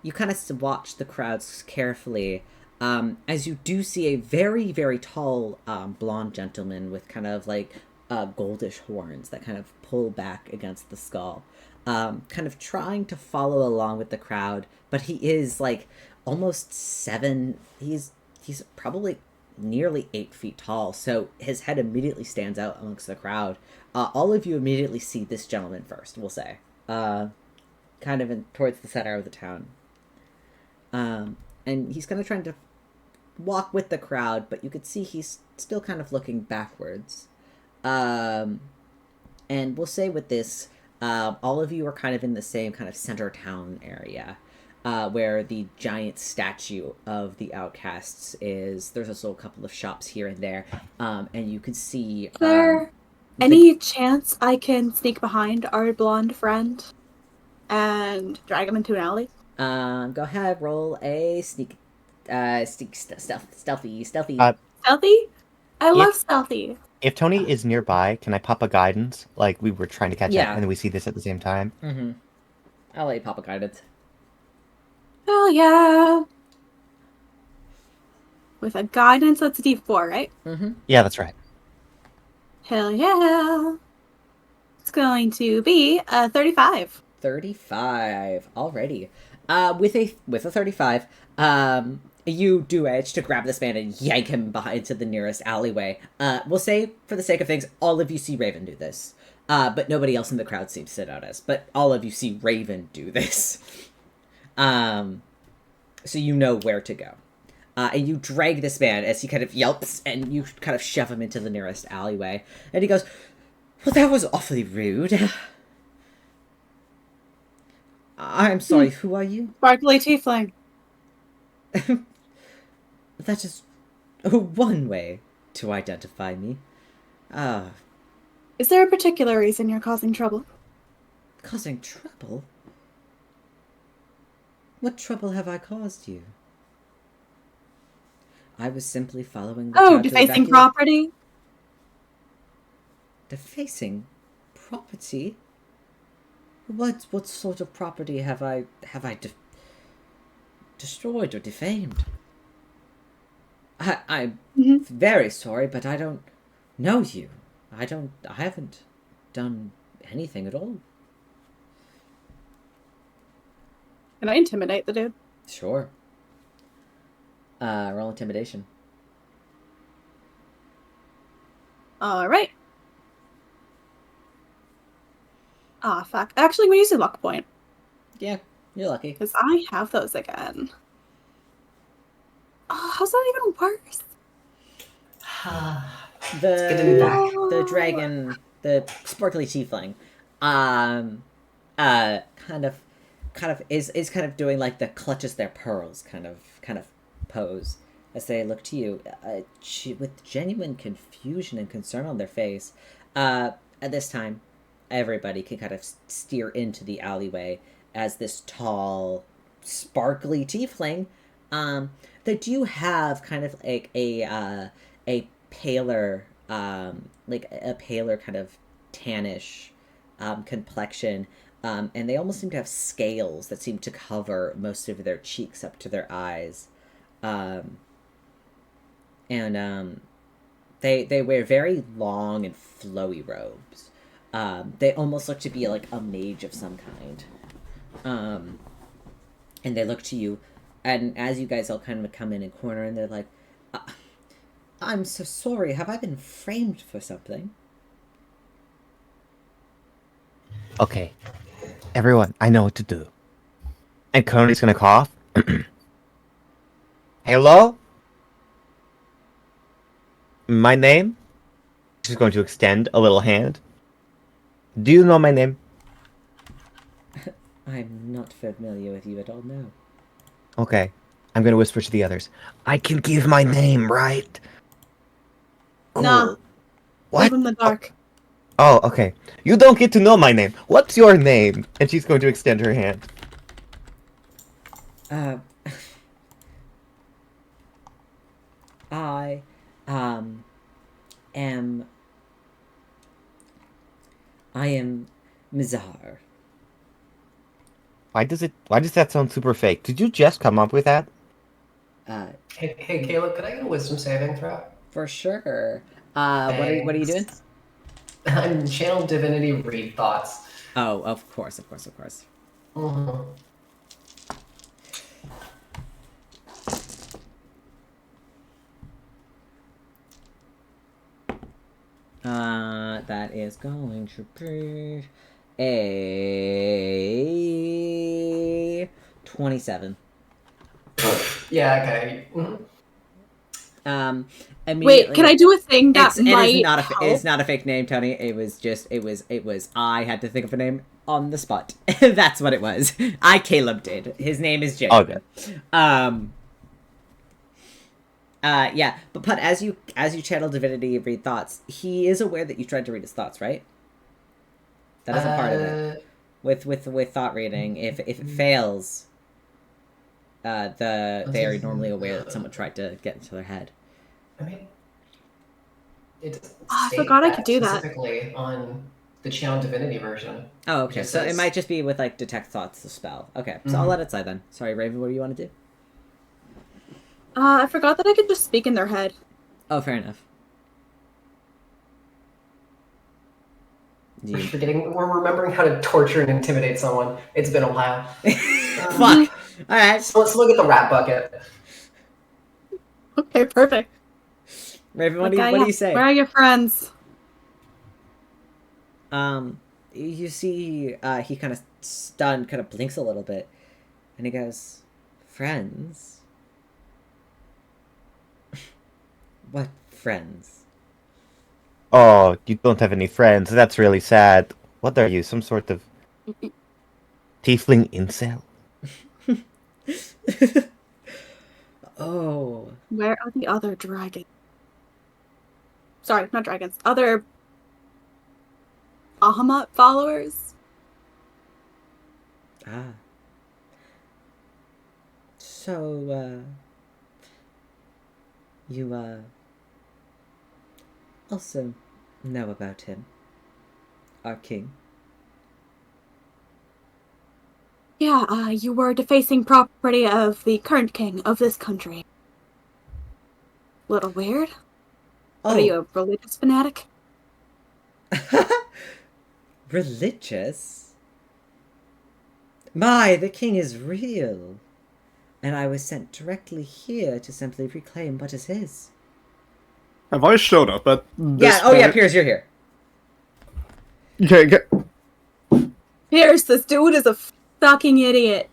you kind of watch the crowds carefully. As you do see a very, very tall blonde gentleman with kind of like goldish horns that kind of pull back against the skull, kind of trying to follow along with the crowd, but he is like almost 7. He's probably nearly 8 feet tall, so his head immediately stands out amongst the crowd. All of you immediately see this gentleman first, we'll say, kind of towards the center of the town. And he's kind of trying to walk with the crowd, but you could see he's still kind of looking backwards. And we'll say with this, all of you are kind of in the same kind of center town area, where the giant statue of the Outcasts is. There's also a couple of shops here and there, and you can see... Is there any chance I can sneak behind our blonde friend and drag him into an alley? Go ahead, roll a stealthy. Stealthy? I love stealthy. If Tony is nearby, can I pop a guidance? Like we were trying to catch up, and then we see this at the same time. Mm-hmm. I'll let you pop a guidance. Hell yeah! With a guidance, that's a D4, right? Mm-hmm. Yeah, that's right. Hell yeah! It's going to be a 35. 35. Alrighty. With a 35, you do edge to grab this man and yank him into the nearest alleyway. We'll say, for the sake of things, all of you see Raven do this. But nobody else in the crowd seems to sit out as. But all of you see Raven do this. So you know where to go. And you drag this man as he kind of yelps, and you kind of shove him into the nearest alleyway. And he goes, "Well, that was awfully rude. I'm sorry, who are you?" Sparkly Teafling. That is one way to identify me. Is there a particular reason you're causing trouble? Causing trouble? What trouble have I caused you? I was simply following the crowd to defacing evacuate- property? Defacing property? What sort of property have I destroyed or defamed? I'm very sorry, but I don't know you. I haven't done anything at all. Can I intimidate the dude? Sure. Roll intimidation. Alright. Ah, fuck. Actually, we use a luck point. Yeah, you're lucky. Because I have those again. Oh, how's that even worse? good to be back. The dragon, the sparkly tiefling, kind of is kind of doing like the clutches their pearls kind of pose as they look to you, with genuine confusion and concern on their face. At this time, everybody can kind of steer into the alleyway as this tall, sparkly tiefling. They do have kind of like a paler, kind of tannish complexion, and they almost seem to have scales that seem to cover most of their cheeks up to their eyes. They wear very long and flowy robes. They almost look to be like a mage of some kind. And they look to you, and as you guys all kind of come in and corner, and they're like, I'm so sorry, have I been framed for something? Okay. Everyone, I know what to do. And Coney's gonna cough. Hello? My name? She's going to extend a little hand. Do you know my name? I'm not familiar with you at all, no. Okay. I'm gonna whisper to the others. I can give my name, right? Nah. Oh. What? Live in the dark. Oh, okay. You don't get to know my name. What's your name? And she's going to extend her hand. I, am Mizar. Why does that sound super fake? Did you just come up with that? Hey, Caleb, could I get a wisdom saving throw? For sure. What are you doing? I'm channel divinity read thoughts. Oh, of course. Mm-hmm. That is going to be a 27. Yeah, okay. Mm-hmm. Wait, can I do a thing that might help? It's not a fake name, Tony. It was I had to think of a name on the spot. That's what it was. Caleb did. His name is Jegg. Okay. Yeah, but Putt, as you channel divinity and read thoughts, he is aware that you tried to read his thoughts, right? That is a part of it. With thought reading, if it fails, they are normally aware that someone tried to get into their head. I mean, it I forgot I could do that specifically on the channel divinity version. Oh, okay. So it might just be with like detect thoughts, the spell. Okay, so I'll let it slide then. Sorry, Raven, what do you want to do? I forgot that I could just speak in their head. Oh, fair enough. We're remembering how to torture and intimidate someone. It's been a while. Fuck. All right. So let's look at the rat bucket. Okay, perfect. Raven, what do you say? Where are your friends? You see, he kind of stunned, kind of blinks a little bit, and he goes, "Friends? What friends?" Oh, you don't have any friends. That's really sad. What are you, some sort of tiefling incel? Oh. Where are the other dragons? Sorry, not dragons. Other Bahamut followers? So, you, also know about him. Our king. Yeah, you were defacing property of the current king of this country. Little weird. What are you, a religious fanatic? Religious? My, the king is real. And I was sent directly here to simply reclaim what is his. Have I showed up at this point? Piers, you're here. Okay, Piers, this dude is a fucking idiot.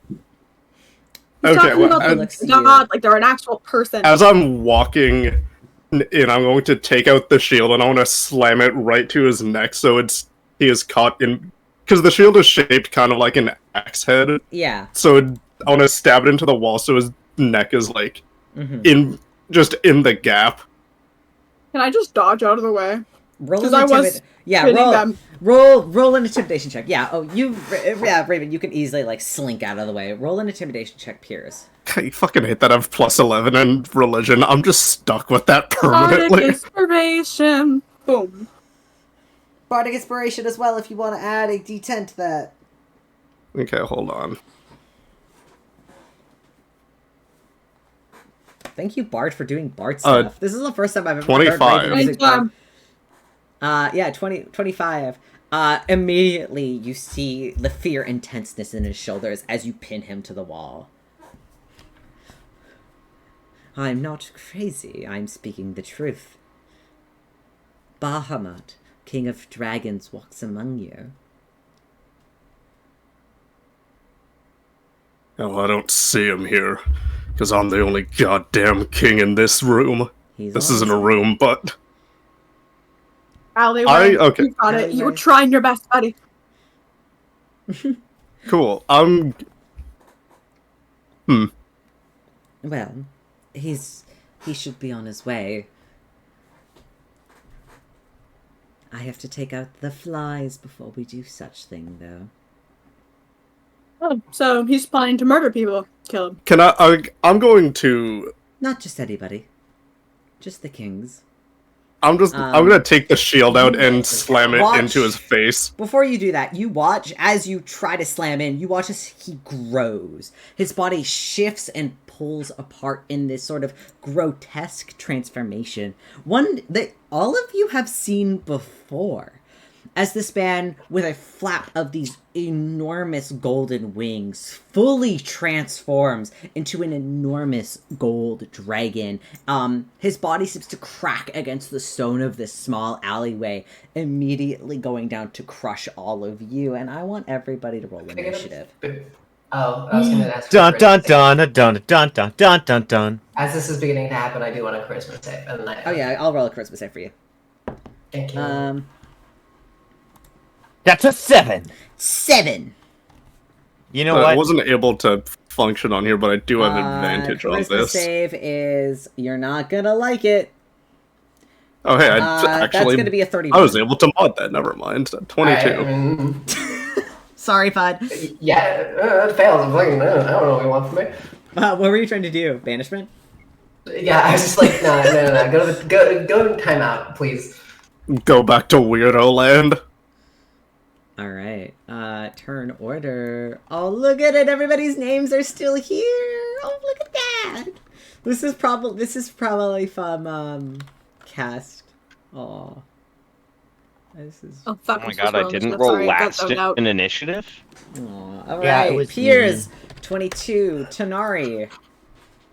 He's okay, talking about the god like they're an actual person. As I'm walking in, I'm going to take out the shield and I want to slam it right to his neck so he is caught in... Because the shield is shaped kind of like an axe head. Yeah. So I want to stab it into the wall so his neck is like in the gap. Can I just dodge out of the way? Roll an intimidation check. Yeah. Oh, Raven, you can easily like slink out of the way. Roll an intimidation check, Piers. I fucking hate that I have plus 11 in religion. I'm just stuck with that permanently. Inspiration. Boom. bardic inspiration as well if you want to add a d10 to that. Okay, hold on. Thank you, Bard, for doing Bard stuff. This is the first time I've ever 25. heard Raven music. Thank Yeah, 25. Immediately you see the fear and tenseness in his shoulders as you pin him to the wall. I'm not crazy. I'm speaking the truth. Bahamut, King of Dragons, walks among you. Oh, I don't see him here, because I'm the only goddamn king in this room. This isn't a room, but... Alleyway, okay. you got it. You were trying your best, buddy. Cool. Well, he should be on his way. I have to take out the flies before we do such thing, though. Oh, so he's planning to murder people. Kill him. Can I'm going to... Not just anybody. Just the kings. I'm gonna take the shield out and slam it into his face. Before you do that, you watch as you try to slam in, you watch as he grows. His body shifts and pulls apart in this sort of grotesque transformation. One that all of you have seen before. As this man, with a flap of these enormous golden wings, fully transforms into an enormous gold dragon. His body seems to crack against the stone of this small alleyway, immediately going down to crush all of you. And I want everybody to roll initiative. Oh, I was going to ask. Dun dun dun dun dun dun dun dun dun. As this is beginning to happen, I do want a charisma save. And then Oh yeah, I'll roll a charisma save for you. Thank you. That's a 7. 7. You know I what? wasn't able to function on here, but I do have advantage on Charisma this. save is you're not gonna like it. Oh hey, That's gonna be a 30. I was able to mod that. Never mind. 22. Sorry, Pod. Yeah, it fails. I'm fucking, I don't know what you want from me. What were you trying to do? Banishment? Yeah, I was just like, no. Go to timeout, please. Go back to weirdo land. All right. Turn order. Oh, look at it! Everybody's names are still here. Oh, look at that. This is probably from Cast. Oh. This is. Oh my god! I didn't roll last in initiative. All right. Yeah, it was Piers, 22. Tanari,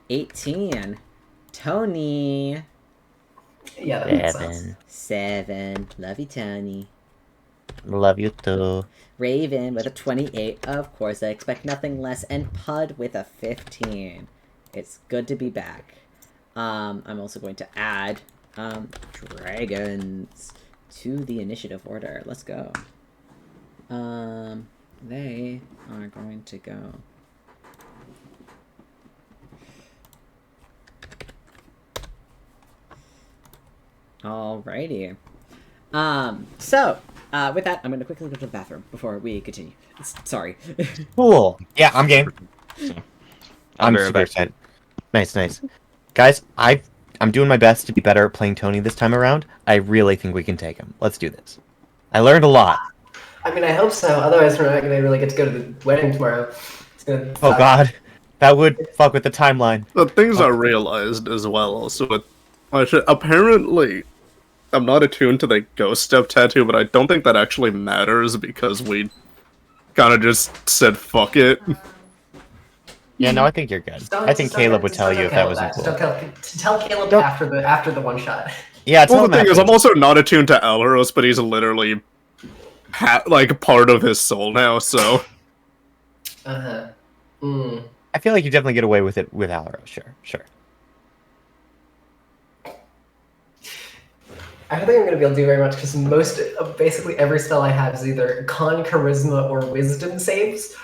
18. Tony, Yeah, that makes sense. 7. Love you, Tony. Love you too. Raven with a 28. Of course, I expect nothing less. And Pud with a 15. It's good to be back. I'm also going to add dragons to the initiative order. Let's go. They are going to go. Alrighty. With that, I'm going to quickly go to the bathroom before we continue. Sorry. Cool. Yeah, I'm game. I'm very super back. excited. Nice. Guys, I'm doing my best to be better at playing Tony this time around. I really think we can take him. Let's do this. I learned a lot. I mean, I hope so. Otherwise, we're not going to really get to go to the wedding tomorrow. It's gonna Oh suck. god. That would fuck with the timeline. The things I realized as well, also with apparently, I'm not attuned to the ghost step tattoo, but I don't think that actually matters because we kind of just said fuck it. Yeah, no, I think you're good. I think Caleb would tell you if that wasn't cool. Tell Caleb Don't- after the one shot. Yeah, tell Well, him the thing is, after. I'm also not attuned to Elros, but he's literally like part of his soul now. So Uh-huh. Mm. I feel like you definitely get away with it with Alaro. Sure. I don't think I'm going to be able to do very much because basically every spell I have is either con, charisma, or wisdom saves.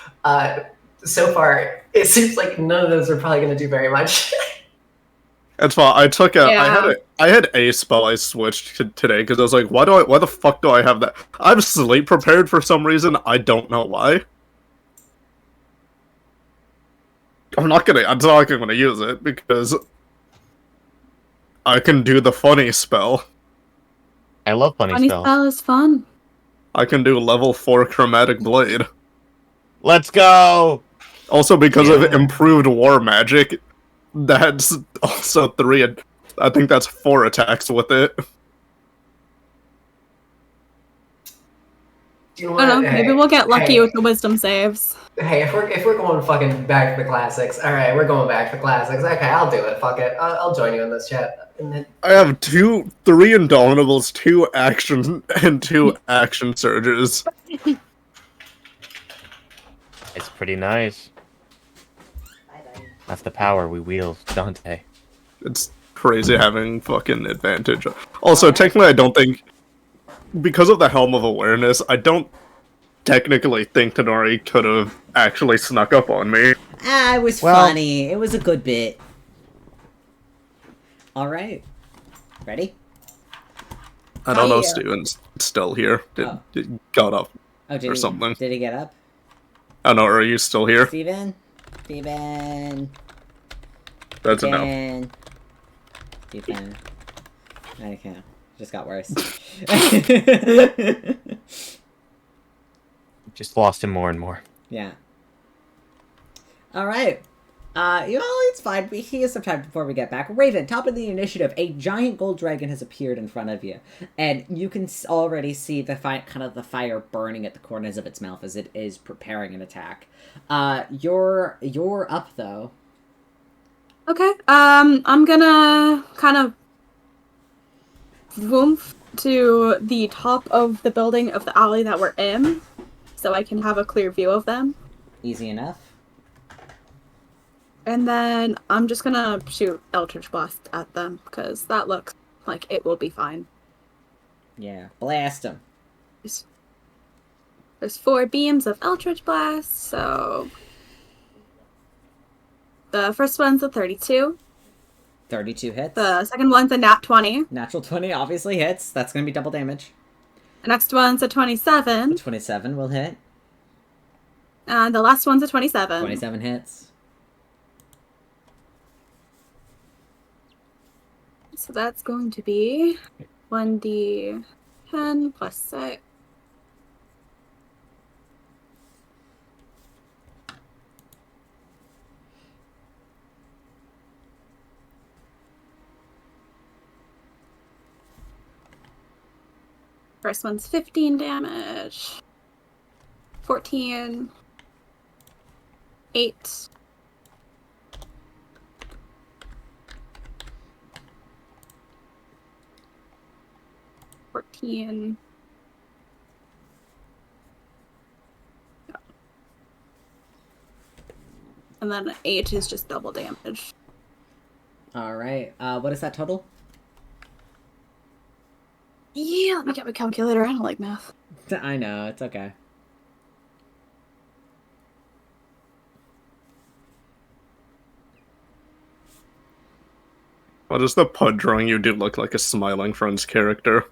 So far, it seems like none of those are probably going to do very much. that's fine. Yeah. I had a spell I switched today because I was like, why the fuck do I have that? I'm sleep prepared for some reason. I don't know why. I'm not gonna use it because I can do the funny spell. I love funny Funny spells. spell is fun. I can do level 4 chromatic blade. Let's go! Also, because of Yeah. improved war magic, that's also 3. I think that's 4 attacks with it. You know I what? don't know. Maybe we'll get lucky hey, with the wisdom saves. Hey, if we're going fucking back to the classics, all right, we're going back to the classics. Okay, I'll do it. Fuck it, I'll join you in this chat. And then, I have 3 Indomitables, 2 action, and 2 action surges. It's pretty nice. That's the power we wield, Dante. It's crazy having fucking advantage. Also, technically, I don't think, because of the Helm of Awareness, I don't technically think Tenori could have actually snuck up on me. Ah, it was funny. It was a good bit. Alright. Ready? I don't know if Yeah. Steven's still here. Oh. It got up Oh, did or he, something. Did he get up? I don't know, are you still here? Steven? Steven. That's enough. Steven. I can't. Just got worse. Just lost him more and more. Yeah. Alright. It's fine. He has some time before we get back. Raven, top of the initiative, a giant gold dragon has appeared in front of you. And you can already see the the fire burning at the corners of its mouth as it is preparing an attack. You're up, though. Okay. I'm gonna kind of woof to the top of the building of the alley that we're in, so I can have a clear view of them. Easy enough. And then I'm just gonna shoot Eldritch Blast at them, because that looks like it will be fine. Yeah. Blast him. There's 4 beams of Eldritch Blast, so... The first one's a 32. 32 hits. The second one's a nat 20. Natural 20 obviously hits. That's going to be double damage. The next one's a 27. 27 will hit. And the last one's a 27. 27 hits. So that's going to be 1d10 plus 6. First one's 15 damage. 14. 8. 14. And then 8 is just double damage. Alright. What is that total? Yeah, let me get my calculator. I don't like math. I know, it's okay. Why does the PUD drawing you do look like a Smiling Friends character?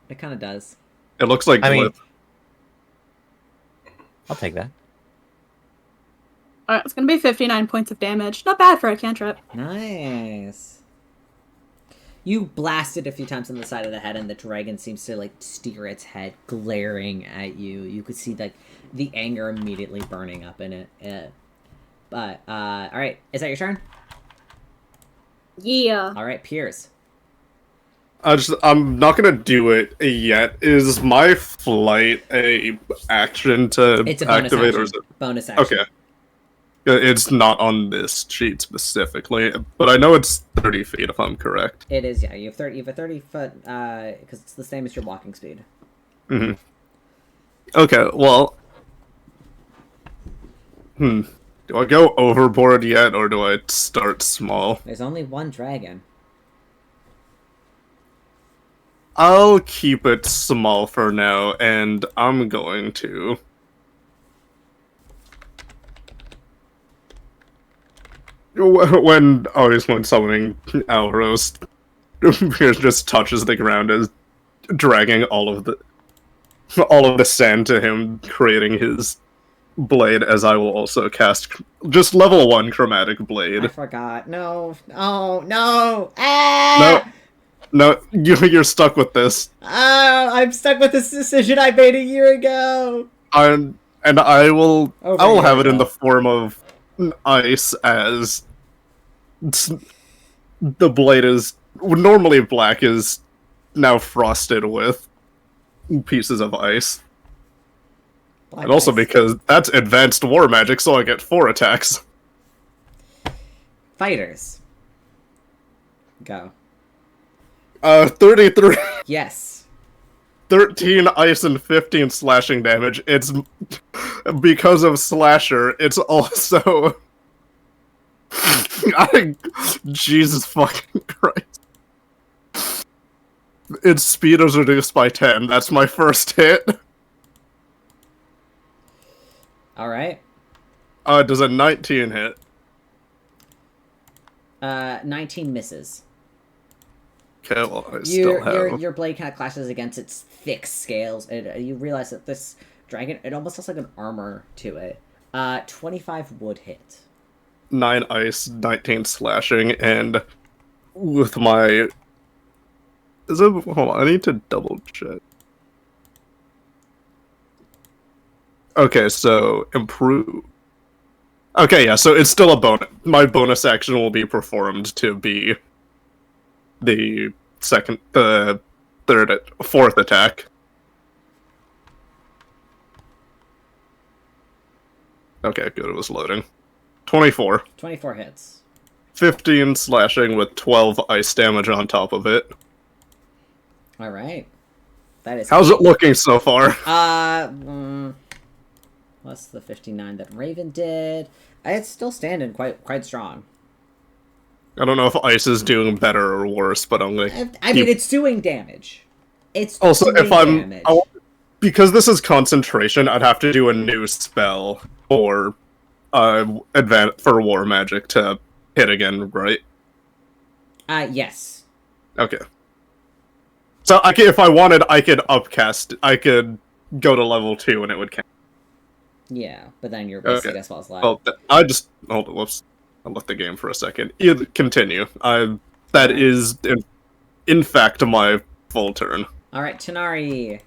It kind of does. It looks like Glyph. I'll take that. Alright, it's gonna be 59 points of damage. Not bad for a cantrip. Nice. You blast it a few times on the side of the head, and the dragon seems to, steer its head, glaring at you. You could see, the anger immediately burning up in it. But, alright. Is that your turn? Yeah. Alright, Piers. I'm not gonna do it yet. Is my flight a action to It's a bonus activate, action. or is it? Bonus action. Okay. It's not on this sheet specifically, but I know it's 30 feet if I'm correct. It is, yeah. You have a 30-foot, because it's the same as your walking speed. Mm-hmm. Okay, well... Do I go overboard yet, or do I start small? There's only one dragon. I'll keep it small for now, and I'm going to... When summoning Alros, Pierce just touches the ground as dragging all of the sand to him, creating his blade, as I will also cast just level 1 chromatic blade. I forgot. No. Oh, no. Ah! No, you're stuck with this. I'm stuck with this decision I made a year ago. And I will Over I a will year have it in ago. the form of ice, as the blade is normally black, is now frosted with pieces of ice. Black And also ice. because that's advanced war magic, so I get 4 attacks. Fighters. Go. 33, Yes. 13 ice and 15 slashing damage. It's because of slasher. It's also Jesus fucking Christ. Its speed is reduced by 10. That's my first hit. Alright. Does a 19 hit? 19 misses. Okay, well, I still have... Your blade kind of clashes against its thick scales, and you realize that this dragon, it almost has like an armor to it. 25 would hit. 9 ice, 19 slashing, and with my... hold on, I need to double check. Okay, so improve. Okay, yeah, so it's still a bonus. My bonus action will be performed to be the fourth attack. Okay, good, it was loading. 24. 24 hits. 15 slashing with 12 ice damage on top of it. Alright. That is... How's it looking so far? Plus the 59 that Raven did. It's still standing quite strong. I don't know if ice is doing better or worse, but I'm gonna... I mean, it's doing damage. It's also, doing if I'm... damage. Because this is concentration, I'd have to do a new spell or for war magic to hit again, right? Yes. Okay. So if I wanted, I could upcast. I could go to level 2 and it would count. Yeah, but then you're wasting Okay. as well as life. Well, I just hold on. Whoops. I left the game for a second. Continue. That is in fact my full turn. All right, Tanari.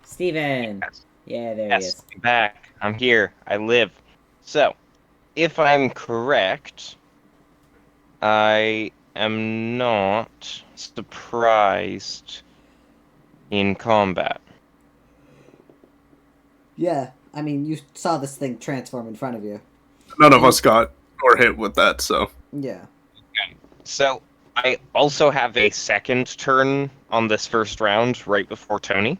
Steven. Yes. Yeah, there he Yes, is. I'm back. I'm here. I live. So, if I'm correct, I am not surprised in combat. Yeah, I mean, you saw this thing transform in front of you. None of us got or hit with that, so. Yeah. So, I also have a second turn on this first round right before Tony.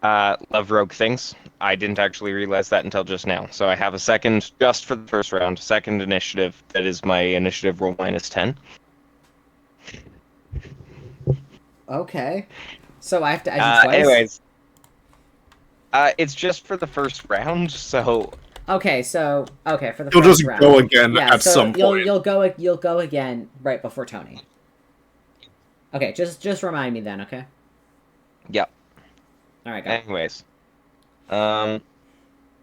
Love rogue things. I didn't actually realize that until just now. So I have a second just for the first round, second initiative. That is my initiative roll -10. Okay. So I have to add you twice? Anyways. It's just for the first round, so... Okay, for the You'll first just round. go again Yeah, at so some point. you'll go again right before Tony. Okay, just remind me then, okay? Yep. Alright, go. Anyways.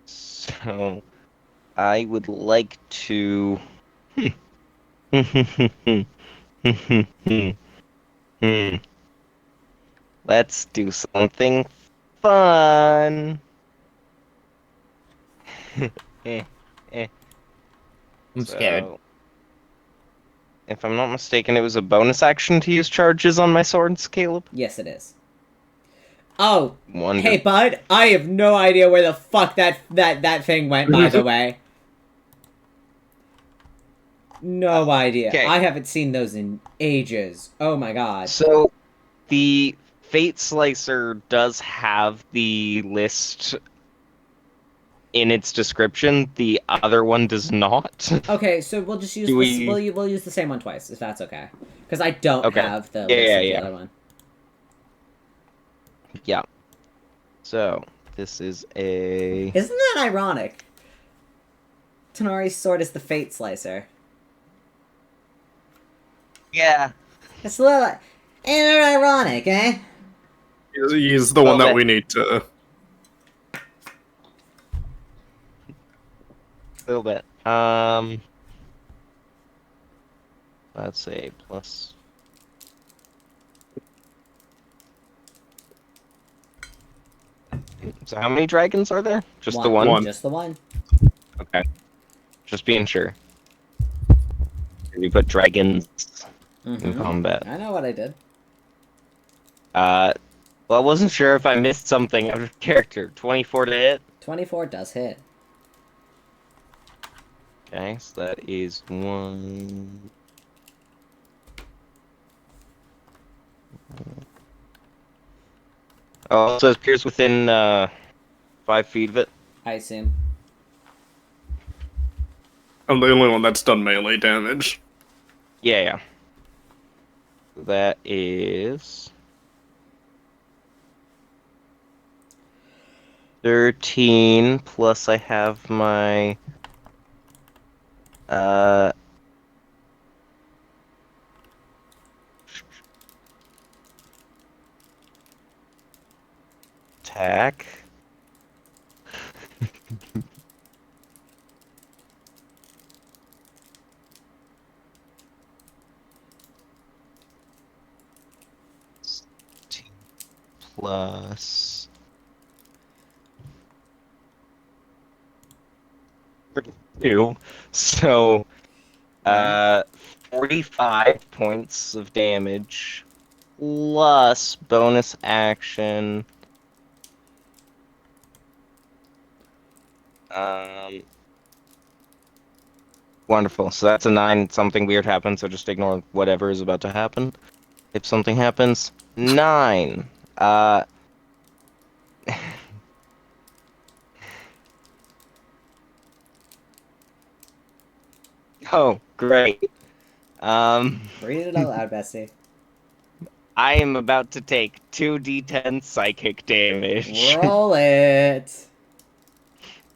So... I would like to... Let's do something fun. I'm scared. If I'm not mistaken, it was a bonus action to use charges on my swords, Caleb? Yes, it is. Oh, Wonder. hey, bud. I have no idea where the fuck that thing went, by the way. No idea. Okay. I haven't seen those in ages. Oh my god. So, the Fate Slicer does have the list in its description. The other one does not. Okay, so we'll just use Do this, we- we'll use the same one twice, if that's okay. Because I don't Okay. have the Yeah, list of the yeah. other one. Yeah. So, this is a... Isn't that ironic? Tanari's sword is the Fate Slicer. Yeah. It's a little... Ain't it ironic, eh? He's the one Well, that we need to... A little bit. Let's say plus So how many dragons are there? Just the One. Just the one. Okay. Just being sure. We put dragons in combat. I know what I did. Well, I wasn't sure if I missed something out of character. 24 to hit. 24 does hit. Okay, so that is 1. Oh, it says appears within 5 feet of it. I assume. I'm the only one that's done melee damage. Yeah. That is 13 plus I have my attack. Plus 2. So 45 points of damage plus bonus action. Wonderful. So that's a 9. Something weird happens, so just ignore whatever is about to happen. If something happens, 9. Oh, great. Read it out loud, Bessie. I am about to take 2d10 psychic damage. Roll it.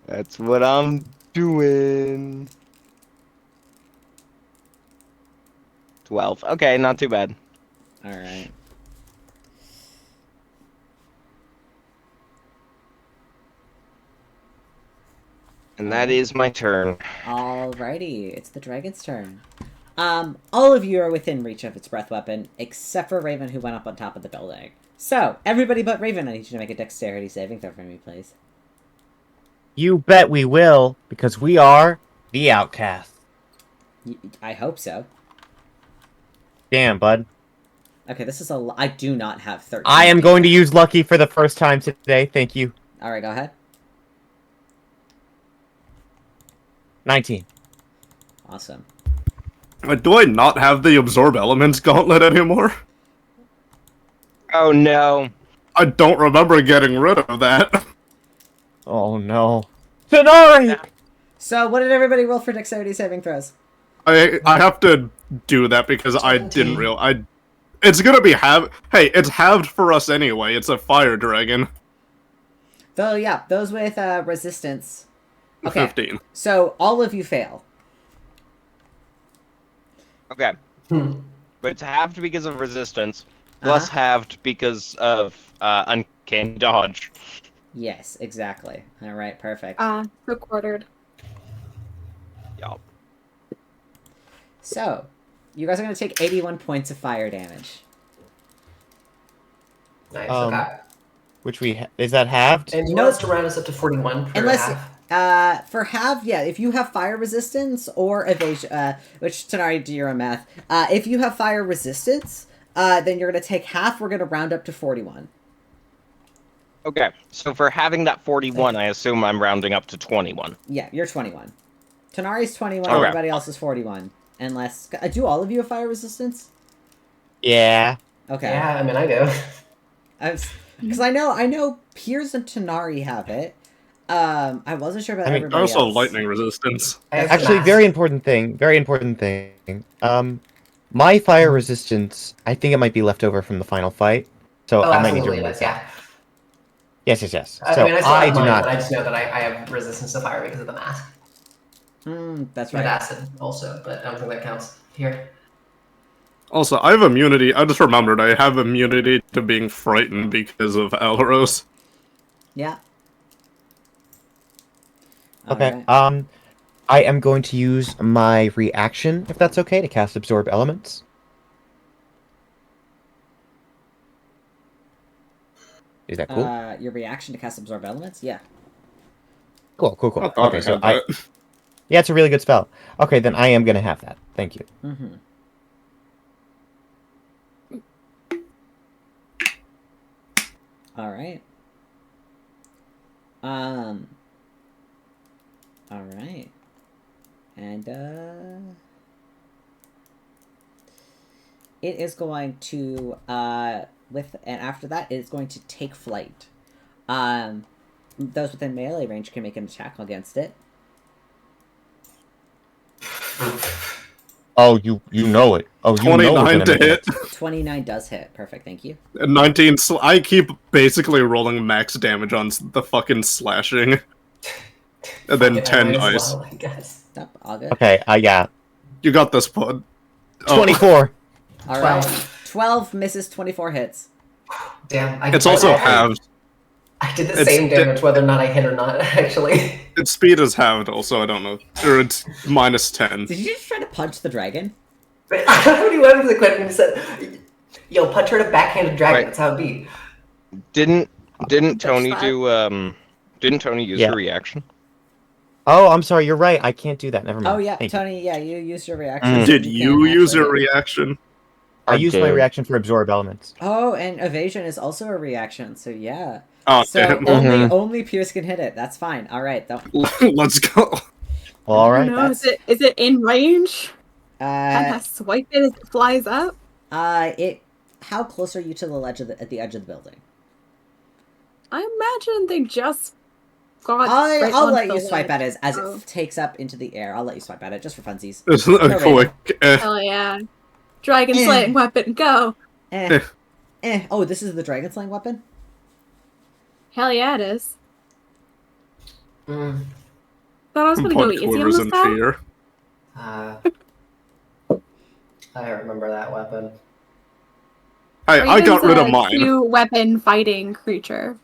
That's what I'm doing. 12. Okay, not too bad. Alright. And that is my turn. Alrighty, it's the dragon's turn. All of you are within reach of its breath weapon, except for Raven, who went up on top of the building. So, everybody but Raven, I need you to make a dexterity saving throw for me, please. You bet we will, because we are the Outcasts. I hope so. Damn, bud. Okay, this is I do not have 13. I am going to use Lucky for the first time today. Thank you. Alright, go ahead. 19. Awesome. Do I not have the Absorb Elements gauntlet anymore? Oh no. I don't remember getting rid of that. Oh no. Tenari! So, what did everybody roll for dexterity saving throws? I have to do that because I didn't realize. It's gonna be Hey, it's halved for us anyway. It's a fire dragon. Though, yeah, those with resistance. Okay. 15. So, all of you fail. Okay. But it's halved because of resistance, plus halved because of uncanny dodge. Yes, exactly. Alright, perfect. Recorded. Yup. So, you guys are going to take 81 points of fire damage. Nice. Okay. Which is that halved? And you want us to round us up to 41 for half? For half, yeah, if you have fire resistance or evasion, which, Tenari, do your own math. If you have fire resistance, then you're going to take half. We're going to round up to 41. Okay, so for having that 41, I assume I'm rounding up to 21. Yeah, you're 21. Tenari's 21, Okay. everybody else is 41. Unless... do all of you have fire resistance? Yeah. Okay. Yeah, I mean, I do. Because I know Piers and Tenari have it. I wasn't sure about everybody Also else. lightning resistance. Actually, very important thing. My fire resistance, I think it might be left over from the final fight. So I might need to absolutely, remove yes, that. yeah. Yes. I So mean, I still I have do mine, not. but I just know that I have resistance to fire because of the mask. That's With right. acid also, but I don't think that counts here. Also, I have immunity. I just remembered I have immunity to being frightened because of Alros. Yeah. Okay. Alright. I am going to use my reaction, if that's okay, to cast Absorb Elements. Is that cool? Your reaction to cast Absorb Elements? Yeah. Cool. I thought Okay, I so had that. yeah, it's a really good spell. Okay, then I am gonna have that. Thank you. Mm-hmm. All right. All right. And it is going to and after that it is going to take flight. Those within melee range can make an attack against it. Oh, you know it. Oh, you know we're 29 gonna to make it. hit. 29 does hit. Perfect, thank you. 19. I keep basically rolling max damage on the fucking slashing. And then Fucking 10 I might as dice. well, I guess. Stop, August. Okay, yeah. You got this, Pod. Oh. 24. All right. 12 misses, 24 hits. Damn. It's also halved. I did the same damage whether or not I hit or not, actually. Its speed is halved, also, I don't know. Or it's minus 10. Did you just try to punch the dragon? How many weapons the Quinn said, yo, punch her to backhanded dragon, Right. that's how it be. Didn't Touch Tony that. do didn't Tony use Yeah. her reaction? Oh, I'm sorry. You're right. I can't do that. Never mind. Oh, yeah, Thank you. Tony, yeah, you used your reaction. Mm. Did can't you use actually your hit. reaction? I used my did. reaction for absorb elements. Oh, and evasion is also a reaction, so yeah. Oh, So damn. only Pierce can hit it. That's fine. All right, though. Let's go. All I right. don't know, that's- is it in range? Can I Uh, swipe it as it flies up? How close are you to the ledge at the edge of the building? I imagine they just got. I'll let you swipe at it as Oh. it takes up into the air. I'll let you swipe at it just for funsies. It's No, a quick. Hell yeah! Dragon slaying weapon, go! Oh, this is the dragon slaying weapon? Hell yeah, it is. Mm, Thought I was gonna go Pod easy on quivers this in guy. fear. I remember that weapon. I got rid of Dragon's a mine. two-weapon fighting creature.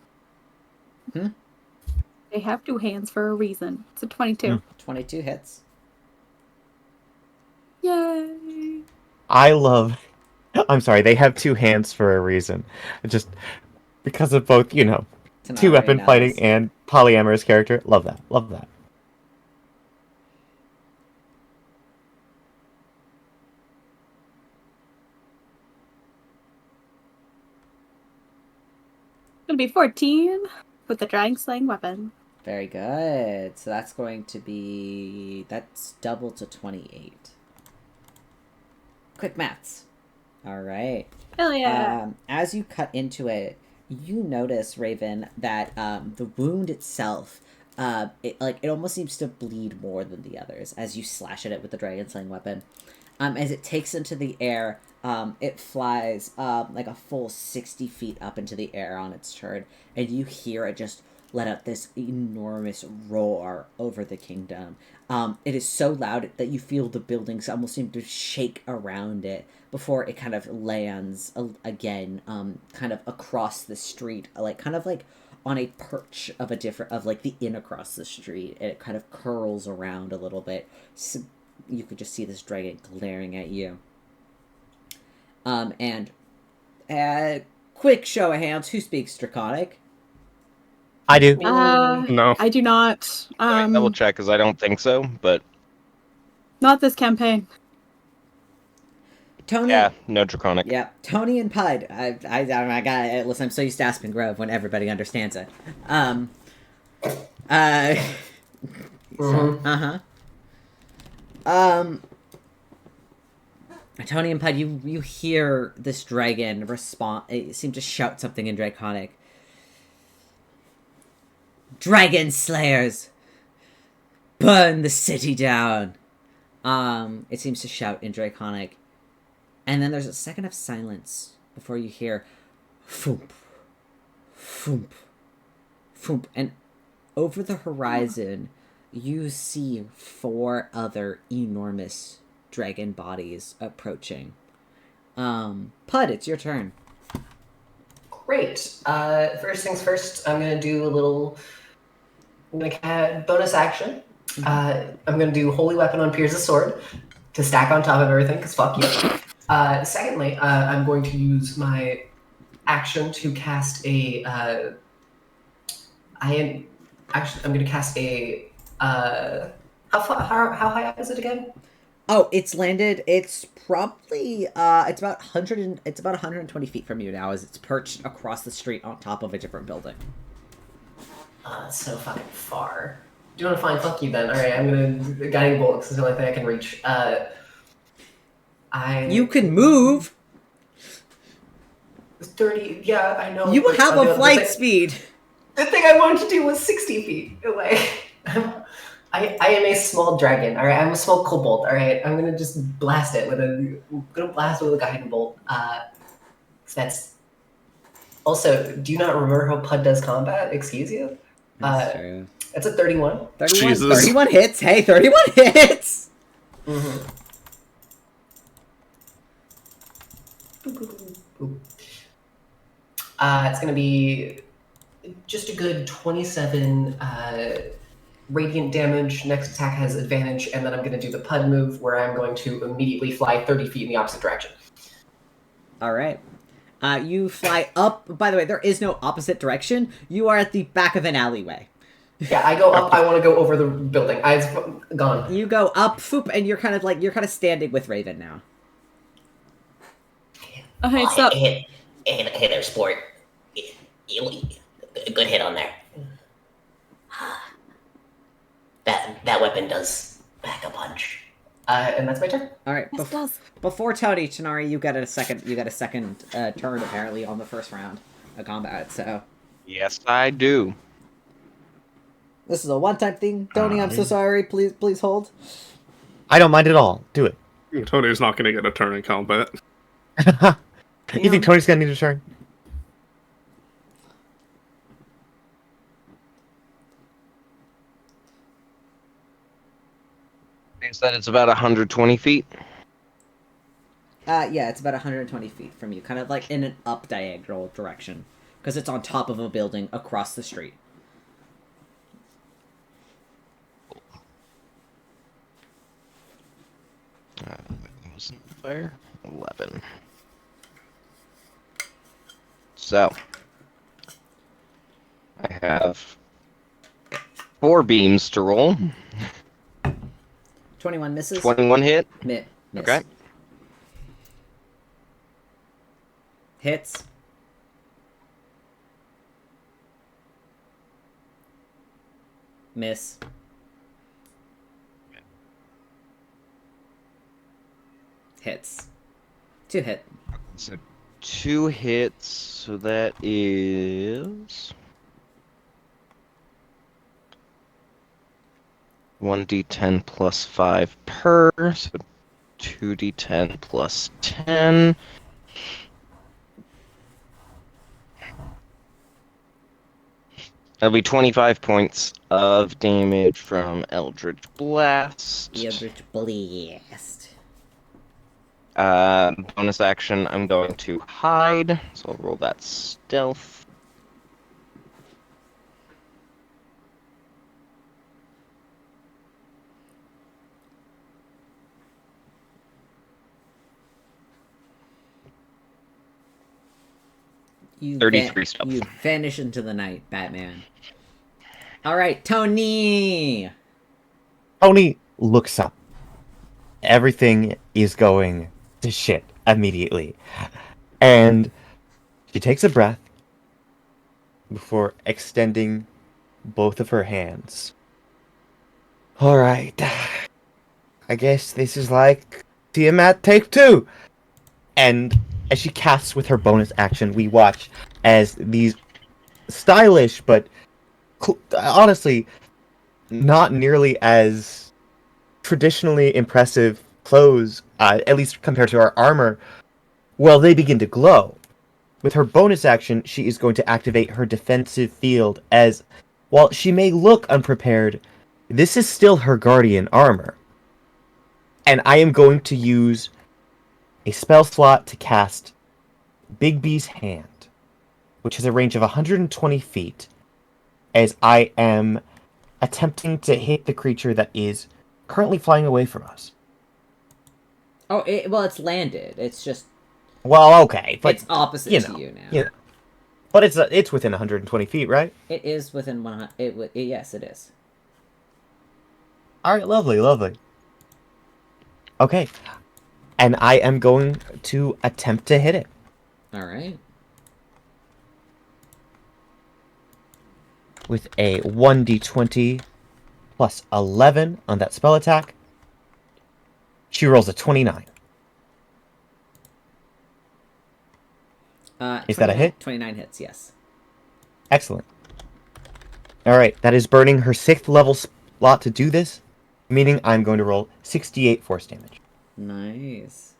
Hmm? They have two hands for a reason. It's a 22. 22 hits. Yay! I love. I'm sorry. They have two hands for a reason. Just because of both, two weapon fighting and polyamorous character. Love that. Love that. Gonna be 14 with the dragon slaying weapon. Very good. So that's going to be... That's double to 28. Quick maths. All right. Hell yeah! As you cut into it, you notice, Raven, that the wound itself, it almost seems to bleed more than the others as you slash at it with the dragon slaying weapon. As it takes into the air, it flies like a full 60 feet up into the air on its turn, and you hear it just let out this enormous roar over the kingdom. It is so loud that you feel the buildings almost seem to shake around it before it kind of lands again, kind of across the street, kind of on a perch of the inn across the street, and it kind of curls around a little bit. So you could just see this dragon glaring at you. And quick show of hands, who speaks Draconic? I do. No. I do not. Double check because I don't think so, but Not this campaign. Tony. yeah, no draconic. Yeah, Tony and Pud. I got. Listen, I'm so used to Aspen Grove when everybody understands it. Tony and Pud, you hear this dragon respond. It seemed to shout something in Draconic. Dragon Slayers, burn the city down. It seems to shout in Draconic. And then there's a second of silence before you hear foomp, foomp, foomp. And over the horizon, you see 4 other enormous dragon bodies approaching. Pud, it's your turn. Great. First things first, I'm going to do a little bonus action. I'm going to do Holy Weapon on Piers' Sword to stack on top of everything, because fuck you. Secondly, I'm going to use my action to cast a. I'm going to cast a. How high up is it again? Oh, it's landed. It's probably it's about 120 feet from you now, as it's perched across the street on top of a different building. It's so fucking far. Do you want to find? Fuck you then. All right, I'm gonna guiding bolt. 'Cause it's the only thing I can reach. You can move. 30. Yeah, I know. You but, have a flight speed. The thing I wanted to do was 60 feet away. I am a small dragon. All right, I'm a small kobold. All right, I'm gonna just blast it with a guiding bolt. So that's. Also, do you not remember how Pud does combat? Excuse you. That's true. It's a 31. 31. Jesus. 31 hits. Hey, 31 hits. Mm-hmm. It's gonna be just a good 27 radiant damage. Next attack has advantage, and then I'm gonna do the Pud move where I'm going to immediately fly 30 feet in the opposite direction. All right. You fly up. By the way, there is no opposite direction. You are at the back of an alleyway. Yeah, I go up. I want to go over the building. I've gone. You go up, foop, and you're kind of standing with Raven now. Okay, stop. Hey there, sport. Good hit on there. That weapon does pack a punch. And that's my turn. All right. Yes, it does. Before Tony, Chinari, you got a second turn apparently on the first round of combat. So Yes, I do. this is a one-time thing. Tony, I'm so sorry. Please hold. I don't mind at all. Do it. Tony's not going to get a turn in combat. You think Tony's gonna need a turn? You said it's about 120 feet. Yeah, it's about 120 feet from you, kind of like in an up diagonal direction, because it's on top of a building across the street. Wasn't fire? 11. So, I have 4 beams to roll. 21 misses. 21 hit. Miss. Okay. Hits. Miss. Hits. 2 hit. So 2 hits, so that is 1d10 plus 5 per, so 2d10 plus 10. That'll be 25 points of damage from Eldritch Blast. Eldritch Blast. Bonus action, I'm going to hide, so I'll roll that stealth. You 33 stealth. You vanish into the night, Batman. Alright, Tony! Tony looks up. Everything is going to shit immediately. And she takes a breath before extending both of her hands. Alright. I guess this is like Tiamat Take 2. And as she casts with her bonus action, we watch as these stylish, but honestly, not nearly as traditionally impressive clothes, at least compared to our armor, well, they begin to glow. With her bonus action, she is going to activate her defensive field, as while she may look unprepared, this is still her guardian armor. And I am going to use a spell slot to cast Big B's Hand, which has a range of 120 feet, as I am attempting to hit the creature that is currently flying away from us. Oh, well, it's landed. It's just... Well, okay, but it's opposite you to know, you now. you know. But it's within 120 feet, right? It is within 100. Yes, it is. All right, lovely, lovely. Okay, and I am going to attempt to hit it. All right. With a 1d20 plus 11 on that spell attack. She rolls a 29. Is that a hit? 29 hits, yes. Excellent. Alright, that is burning her 6th level slot to do this, meaning I'm going to roll 68 force damage. Nice.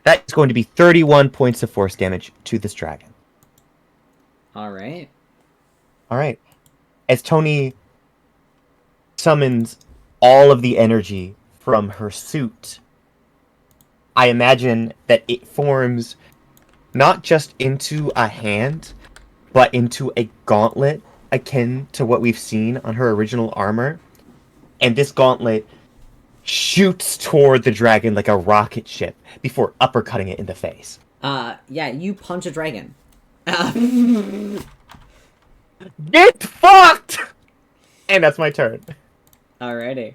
That is going to be 31 points of force damage to this dragon. All right. Alright. As Tony summons all of the energy from her suit, I imagine that it forms not just into a hand, but into a gauntlet akin to what we've seen on her original armor. And this gauntlet shoots toward the dragon like a rocket ship before uppercutting it in the face. Yeah, you punch a dragon. Get fucked! And that's my turn. Alrighty.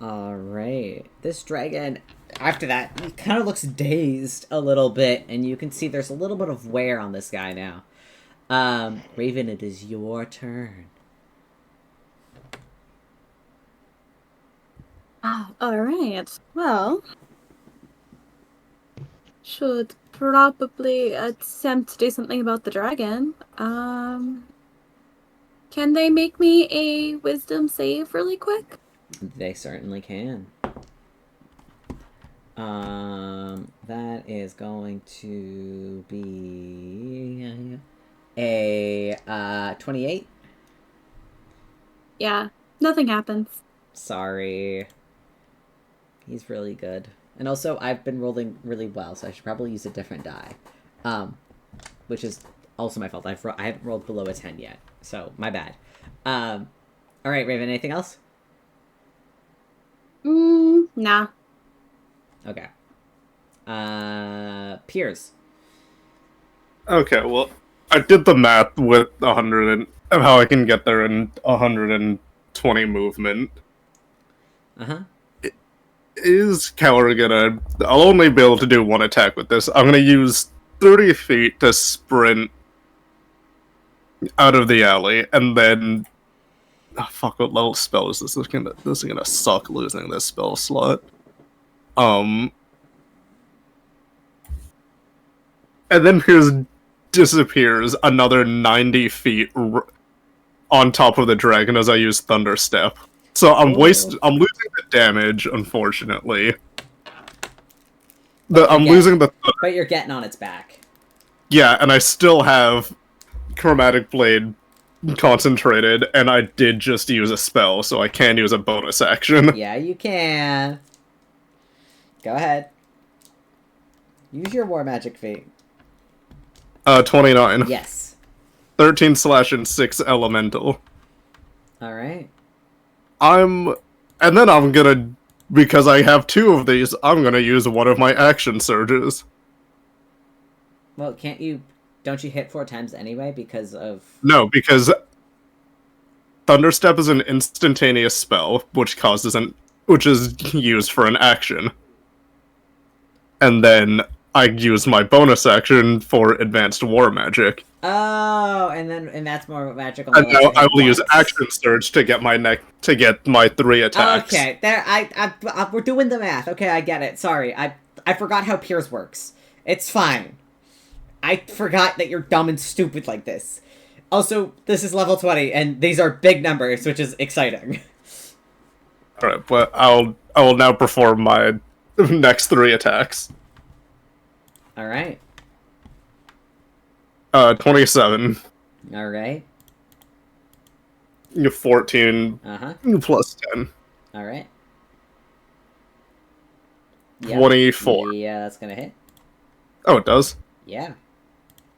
Alright. This dragon, after that, he kind of looks dazed a little bit, and you can see there's a little bit of wear on this guy now. Raven, it is your turn. Alright. Well, should probably attempt to do something about the dragon. Can they make me a wisdom save really quick? They certainly can. That is going to be a 28. Yeah, nothing happens. Sorry. He's really good. And also, I've been rolling really well, so I should probably use a different die. Which is also my fault. I haven't rolled below a 10 yet, so my bad. Alright, Raven, anything else? Nah. Okay. Piers. Okay, well, I did the math with 100 of how I can get there in 120 movement. Uh-huh. Is Cower gonna... I'll only be able to do one attack with this. I'm gonna use 30 feet to sprint out of the alley, and then... Oh, fuck, what level spell is this? This is gonna suck losing this spell slot. And then Piers disappears another 90 feet on top of the dragon as I use Thunder Step. So I'm losing the damage, unfortunately. Losing the... But you're getting on its back. Yeah, and I still have Chromatic Blade concentrated, and I did just use a spell, so I can use a bonus action. Yeah, you can. Go ahead. Use your War Magic feat. 29. Yes. 13 slash and 6 elemental. Alright. And then I'm gonna, because I have 2 of these, I'm gonna use one of my action surges. Well, don't you hit 4 times anyway because of... No, because Thunderstep is an instantaneous spell, which is used for an action. And then I use my bonus action for advanced war magic. Oh, and that's more magical. And now I will use action surge to get my 3 attacks. Okay, we're doing the math. Okay, I get it. Sorry, I forgot how Piers works. It's fine. I forgot that you're dumb and stupid like this. Also, this is level 20, and these are big numbers, which is exciting. Alright, but I will now perform my next 3 attacks. Alright. 27. Alright. 14. Uh-huh. Plus 10. Alright. 24. Yeah, that's gonna hit. Oh, it does? Yeah.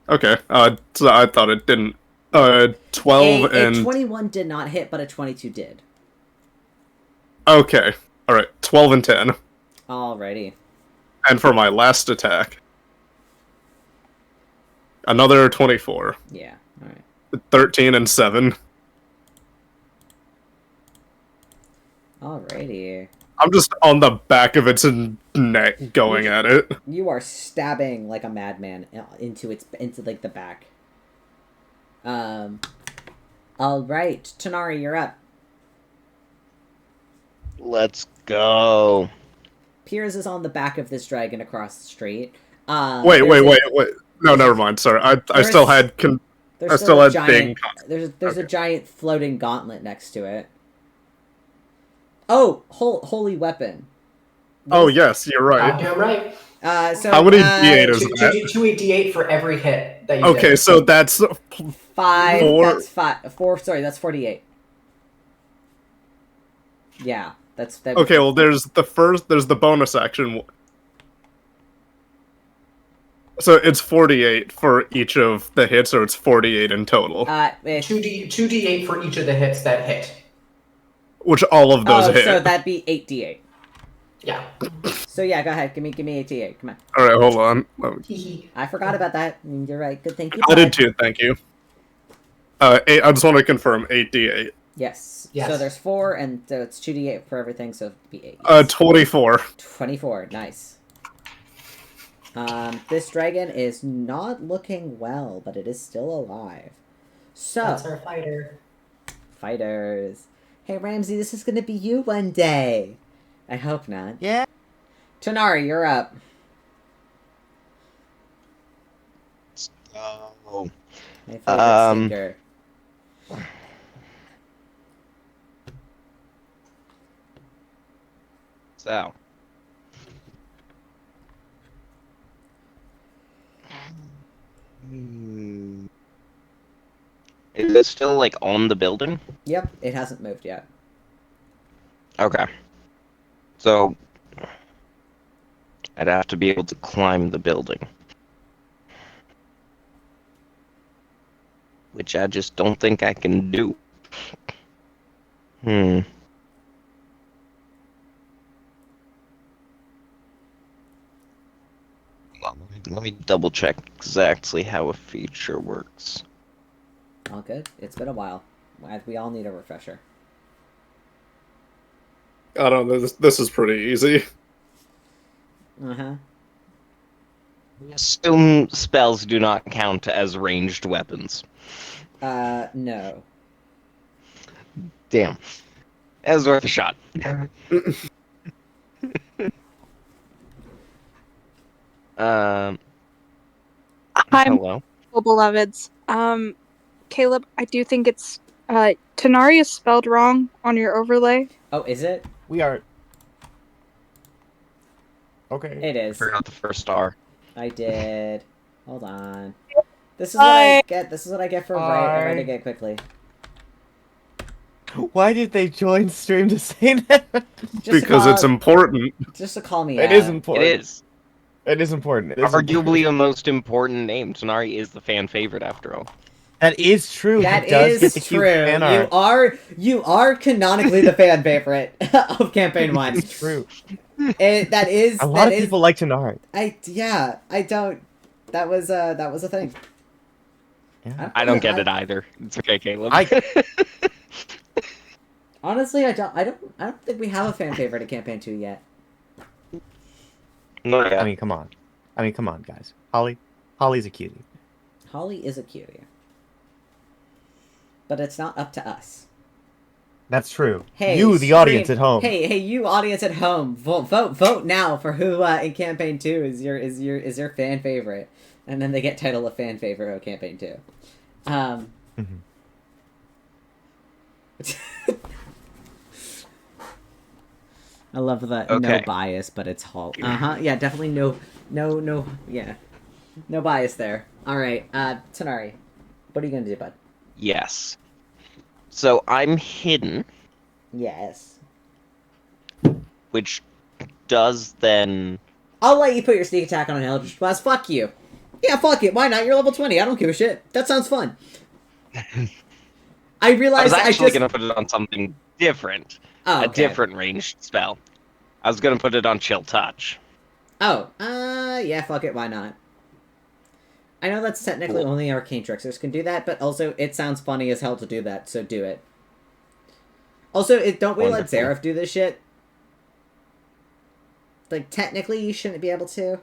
Okay. So I thought it didn't. 12 and... A 21 did not hit, but a 22 did. Okay. Alright, 12 and 10. Alrighty. And for my last attack, another 24. Yeah, alright. 13 and 7. Alrighty. I'm just on the back of its neck going at it. You are stabbing like a madman into like the back. Alright, Tanari, you're up. Let's go. Piers is on the back of this dragon across the street. Wait. No, never mind. Sorry, I still had. I still had big. There's a giant floating gauntlet next to it. Oh, holy weapon. Oh yes, you're right. Goddamn right. So How many D8 is that? 2d8 for every hit that you Okay, did. so that's 5. Four. That's 5. 4. Sorry, that's 48. Yeah, that. okay. Well, there's the bonus action. So it's 48 for each of the hits, or it's 48 in total. 2d8 for each of the hits that hit. Which all of those hit. So that'd be 8d8. Yeah. So yeah, go ahead. Give me 8d8. Come on. All right, hold on. I forgot about that. You're right. Good, thank you. I did too. Thank you. 8, I just want to confirm 8d8. Yes. Yes. So there's 4, and so it's 2d8 for everything. So it'd be 8. 24. 24. Nice. This dragon is not looking well, but it is still alive. So That's our fighter. fighters. Hey Ramsey, this is gonna be you one day. I hope not. Yeah. Tanari, you're up. Oh. My favorite stinker. So. Is it still, like, on the building? Yep, it hasn't moved yet. Okay. So, I'd have to be able to climb the building. Which I just don't think I can do. Let me double check exactly how a feature works. All good. It's been a while. We all need a refresher. I don't know. This is pretty easy. Uh-huh. Assume spells do not count as ranged weapons. No. Damn. That was worth a shot. Hi, Hello. beloveds. Caleb, I do think it's Tanari is spelled wrong on your overlay. Oh, is it? We are. Okay. It is. Forgot the first star. I did. Hold on. This is what I get. This is what I get for writing it quickly. Why did they join stream to say that? Because it's important. Just to call me It out. is important. It is. It is important. It is Arguably the most important name. Tanari is the fan favorite after all. That is true. That He does get is to keep true. fan art. You are canonically the fan favorite of campaign 1. It's true. That is A lot of people like Tanari. I don't. That was a thing. Yeah. I don't get it either. It's okay, Caleb. Honestly, I don't think we have a fan favorite in campaign 2 yet. No, yeah. I mean, come on. Guys. Holly's a cutie. Holly is a cutie. But it's not up to us. That's true. Hey, you, the audience at home. Hey, you audience at home, vote now for who in campaign 2 is your fan favorite, and then they get title of fan favorite of campaign 2. I love the no Okay. bias, but it's Hulk. Yeah, definitely no, yeah, no bias there. All right, Tanari, what are you gonna do, bud? Yes. So I'm hidden, Yes. which does then. I'll let you put your sneak attack on an Eldritch Blast. Fuck you. Yeah, fuck it. Why not? You're level 20. I don't give a shit. That sounds fun. I I realized was actually just... gonna put it on something different, Oh, A okay. different ranged spell. I was gonna put it on Chill Touch. Oh, yeah, fuck it, why not? I know that's technically Cool. only arcane tricksters can do that, but also it sounds funny as hell to do that, so do it. Also, don't we Wonderful. let Zareth do this shit? Like, technically you shouldn't be able to.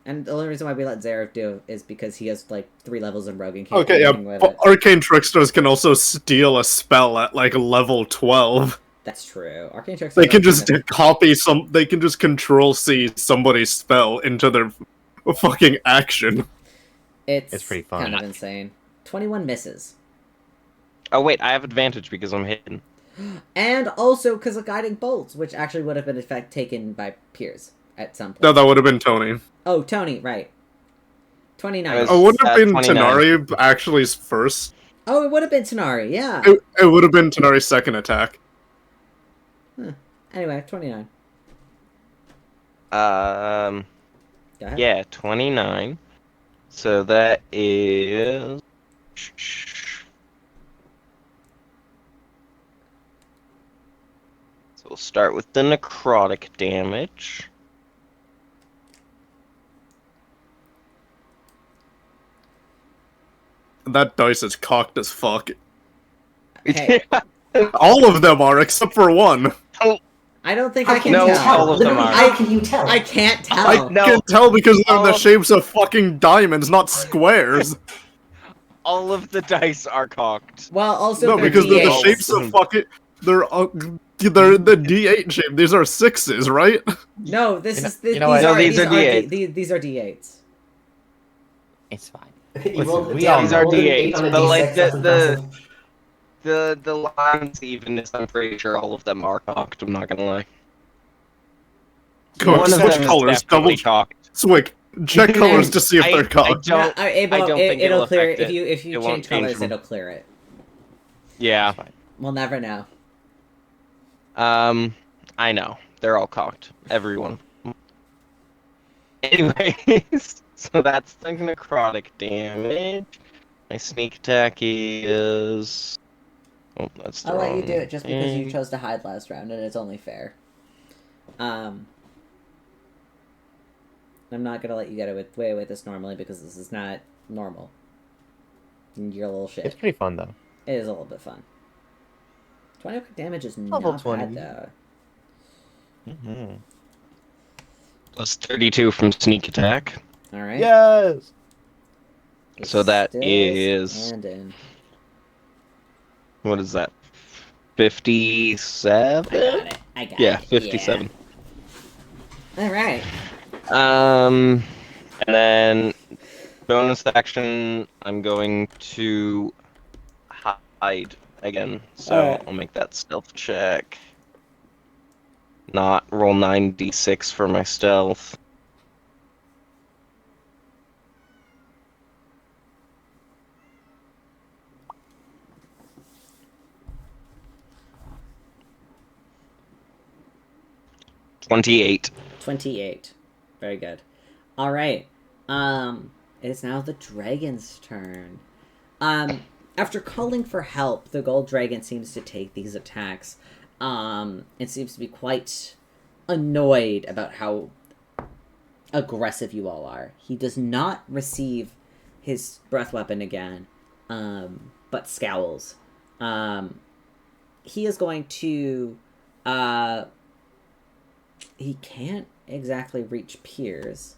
And the only reason why we let Zareth do is because he has, like, 3 levels in Rogue and can't do Okay, yeah, anything with but it. arcane tricksters can also steal a spell at like level 12. That's true. Arcane tricksters They can aren't just even- copy they can just Control-C somebody's spell into their fucking action. It's pretty fun. kind of insane. 21 misses. Oh wait, I have advantage because I'm hidden. And also because of Guiding Bolts, which actually would have been in fact taken by Piers at some point. No, that would have been Tony. Oh, Tony, right. 29. It was- Oh, wouldn't have been 29. Tanari actually's first? Oh, it would have been Tanari, yeah. It would have been Tanari's second attack. Anyway, 29. Um, Go ahead. yeah, 29. So that is. So we'll start with the necrotic damage. That dice is cocked as fuck. Hey, All of them are, except for one. I don't think How I can can you No, tell. all of them Literally, are. how can you tell? I can't tell. I No. can tell because they're the All- shapes of fucking diamonds, not squares. All of the dice are cocked. Well, also No, they're because they're the D8s. shapes of fucking. They're the D8 shape. These are 6s, right? No, this is you know what? No, these are D8s. These are D8s. It's fine. You rolled we a all These damn- are rolled an 8 D8s, on a but like D6, that's impressive. the lines evenness, I'm pretty sure all of them are cocked. I'm not gonna lie. Go on, One of switch them is colors. definitely Double cocked. Swig. Check colors to see if I- they're I cocked. don't- think It'll it'll clear affect if you it. It won't change change colors. them. It'll clear it. Yeah. We'll never know. I know. They're all cocked. Everyone. Anyways, so that's the necrotic damage. My sneak attack is. Oh, that's the I'll let you wrong do it just because you thing. chose to hide last round, and it's only fair. I'm not gonna let you get away with this normally because this is not normal. You're a little shit. It's pretty fun though. It is a little bit fun. 20 damage is Level not 20. bad though. Mm-hmm. Plus 32 from sneak attack. All right. Yes. So that Stills is- and in. What is that? 57? I got it. I got Yeah, it. 57. Yeah. All right. And then bonus action, I'm going to hide again. So Alright. I'll make that stealth check. Not roll 9d6 for my stealth. $28. 28. Very good. All right. It is now the dragon's turn. After calling for help, the gold dragon seems to take these attacks. It seems to be quite annoyed about how aggressive you all are. He does not receive his breath weapon again, but scowls. He is going to, he can't exactly reach Piers.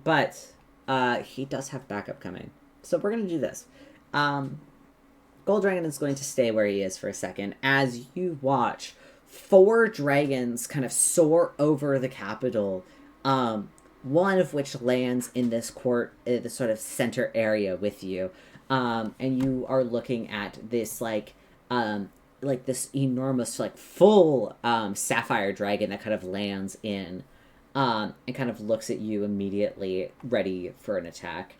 But he does have backup coming. So we're gonna do this. Gold Dragon is going to stay where he is for a second as you watch 4 dragons kind of soar over the capital. One of which lands in this court, the sort of center area with you. And you are looking at this like this enormous full sapphire dragon that kind of lands in and kind of looks at you immediately, ready for an attack.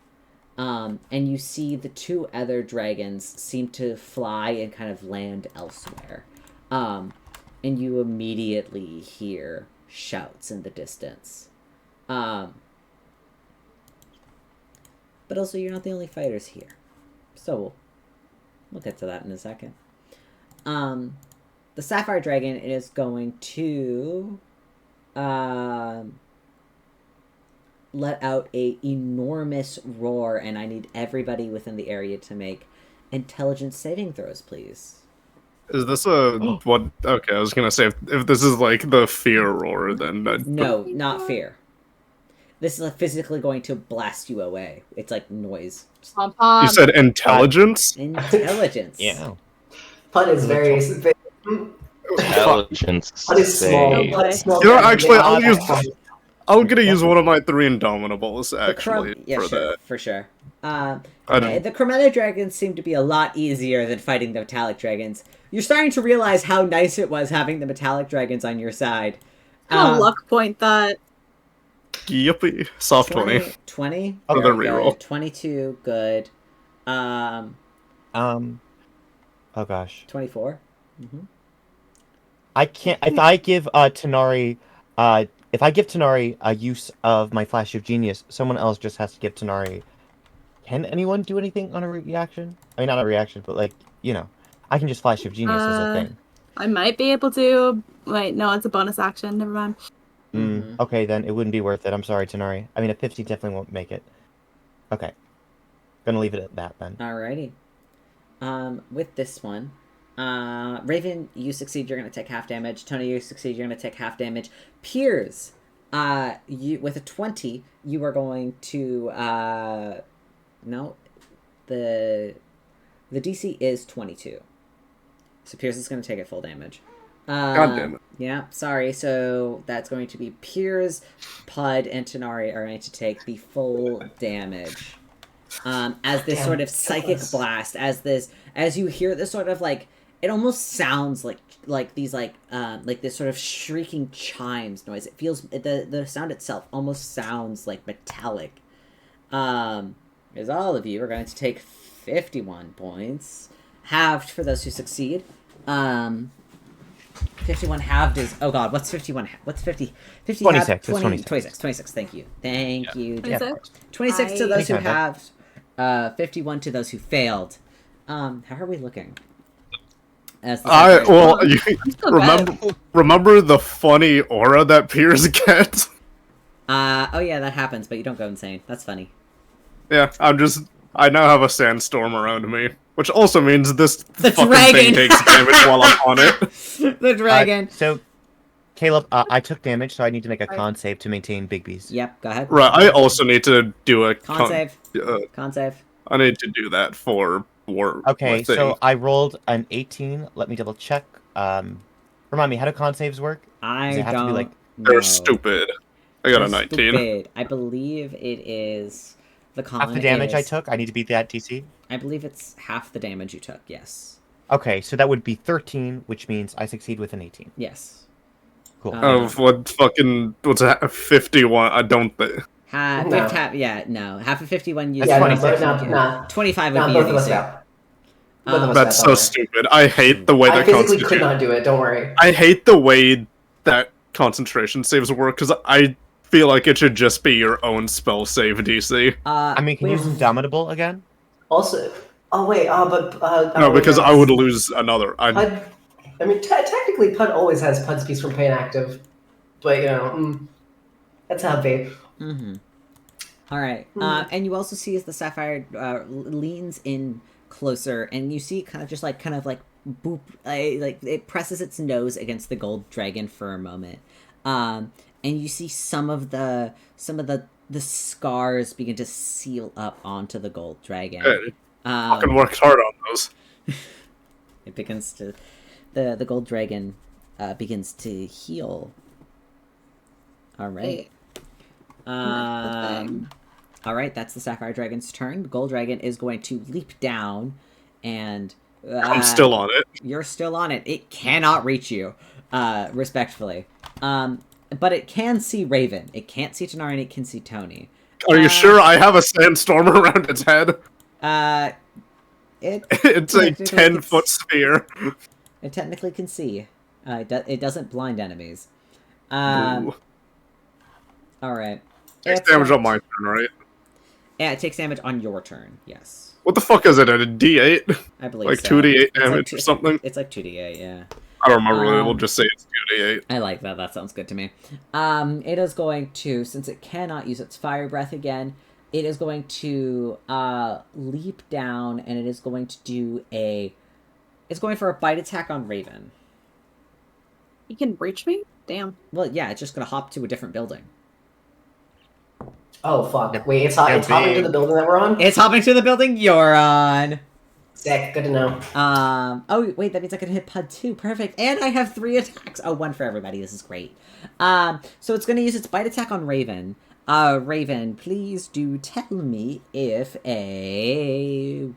And you see the 2 other dragons seem to fly and kind of land elsewhere. And you immediately hear shouts in the distance. but also you're not the only fighters here. So we'll get to that in a second. The Sapphire Dragon is going to let out a enormous roar, and I need everybody within the area to make intelligence saving throws, please. Is this a what? Okay, I was gonna say if this is like the fear roar, then No, not fear. This is physically going to blast you away. It's like noise. You said intelligence. Intelligence. Yeah. Pun is very. Intelligence. Pun is small. save. Pun is small. You know, actually, I'm gonna use one of my 3 Indomitables actually Yeah, for sure, that. for sure. I The Chromatic Dragons seem to be a lot easier than fighting the Metallic Dragons. You're starting to realize how nice it was having the Metallic Dragons on your side. Kind luck point that. Yippee! Soft 20. 20? For the Very reroll. good. 22, good. Oh gosh. 24? Mm-hmm. I can't. If I give Tanari a use of my Flash of Genius, someone else just has to give Tanari. Can anyone do anything on a reaction? I mean, not a reaction, but like, you know, I can just Flash of Genius as a thing. I might be able to. Wait, no, it's a bonus action. Never mind. Okay, then it wouldn't be worth it. I'm sorry, Tanari. I mean, a 50 definitely won't make it. Okay. Gonna leave it at that then. Alrighty. With this one, Raven, you succeed, you're gonna take half damage. Tony, you succeed, you're gonna take half damage. Piers, you with a 20, you are going to no, the DC is 22. So Piers is gonna take it full damage. God damn it. Yeah, sorry. So that's going to be Piers, Pud, and Tanari are going to take the full damage. As this sort of psychic blast, as you hear this sort of like, it almost sounds like these like this sort of shrieking chimes noise. It feels the sound itself almost sounds like metallic. As all of you are going to take 51 points, halved for those who succeed. 51 halved is, oh god, what's 51? What's 50? 50 26. Halved, 26. 26. Thank you. Thank you. 26? 26 to those who Anytime, halved, 51 to those who failed. How are we looking? As the remember the funny aura that Piers gets? oh yeah, that happens, but you don't go insane. That's funny. Yeah, I now have a sandstorm around me, which also means this The fucking dragon. thing takes damage while I'm on it. The dragon. So, Caleb, I took damage, so I need to make a con save to maintain Bigby's. Yep, go ahead. Right, I also need to do a Con save. Con save. I need to do that for war. Okay, thing. so I rolled an 18. Let me double check. Remind me, how do con saves work? I Does it have don't to be like They're know. stupid. I got a 19. Stupid. I believe it is the con half the damage I is- took? I need to beat that DC? I believe it's half the damage you took. Yes. Okay, so that would be 13, which means I succeed with an 18. Yes. Cool. Of what's that? 51? I don't think. Half of 51 you Yeah, That's no, 26. no. 25 would No, be both your of us DC. got. Both of us That's got, so don't worry. stupid. I hate the way I that physically could not do it. Don't worry. I hate the way that concentration saves work because I feel like it should just be your own spell save DC. I mean, can you use Indomitable again? Also, oh wait, but No, because I would lose another. Pud, I mean, technically, Pud always has Pud's Piece from Pain active, but you know, that's how they. Mm-hmm. All right. And you also see as the Sapphire leans in closer, and you see kind of boop, like it presses its nose against the gold dragon for a moment, and you see some of the scars begin to seal up onto the gold dragon. Hey, fucking worked hard on those. It begins to the gold dragon begins to heal. All right. All right, that's the Sapphire Dragon's turn. The Gold Dragon is going to leap down, and I'm still on it. You're still on it. It cannot reach you, respectfully. But it can see Raven. It can't see Tanari, and it can see Tony. Are you sure I have a sandstorm around its head? It's a 10-foot sphere. It technically can see. It doesn't blind enemies. Ooh. All right. Takes damage on my turn, right? Yeah, it takes damage on your turn. Yes, What the fuck is it? A D8? I believe Like so. 2d8 It's damage or something? It's like 2d8. Yeah. I don't remember. We'll just say it's 2d8. I like that. That sounds good to me. It is going to, since it cannot use its fire breath again, it is going to leap down, and it is going to do a. It's going for a bite attack on Raven. He can reach me? Damn. Well, yeah, it's just gonna hop to a different building. Oh fuck! Wait, it's hopping to the building that we're on. It's hopping to the building you're on. Sick. Good to know. Oh wait, that means I can hit Pud too. Perfect. And I have 3 attacks. Oh, 1 for everybody. This is great. So it's gonna use its bite attack on Raven. Raven, please do tell me if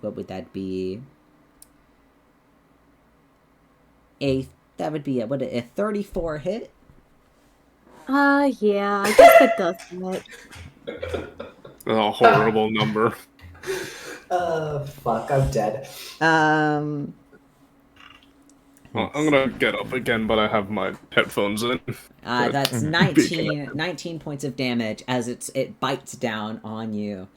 what would that be? That would be a 34 hit. Yeah, I guess that does it. A horrible number. Fuck, I'm dead. Well, I'm gonna get up again, but I have my headphones in. That's 19 points of damage as it bites down on you.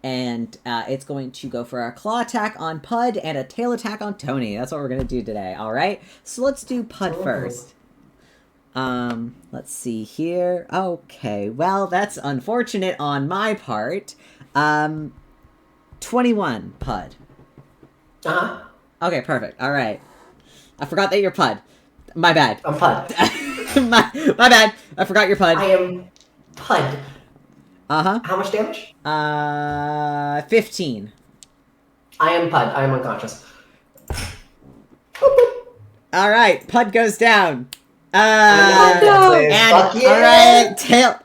And it's going to go for a claw attack on Pud and a tail attack on Tony. That's what we're going to do today, alright? So let's do Pud first. Let's see here. Okay, well, that's unfortunate on my part. 21, Pud. Uh-huh. Okay, perfect. Alright. I forgot that you're Pud. My bad. I'm Pud. my bad. I forgot you're Pud. I am Pud. Uh-huh. How much damage? 15. I am Pud. I am unconscious. Alright, Pud goes down. No! And, Fuck yeah! alright, tail.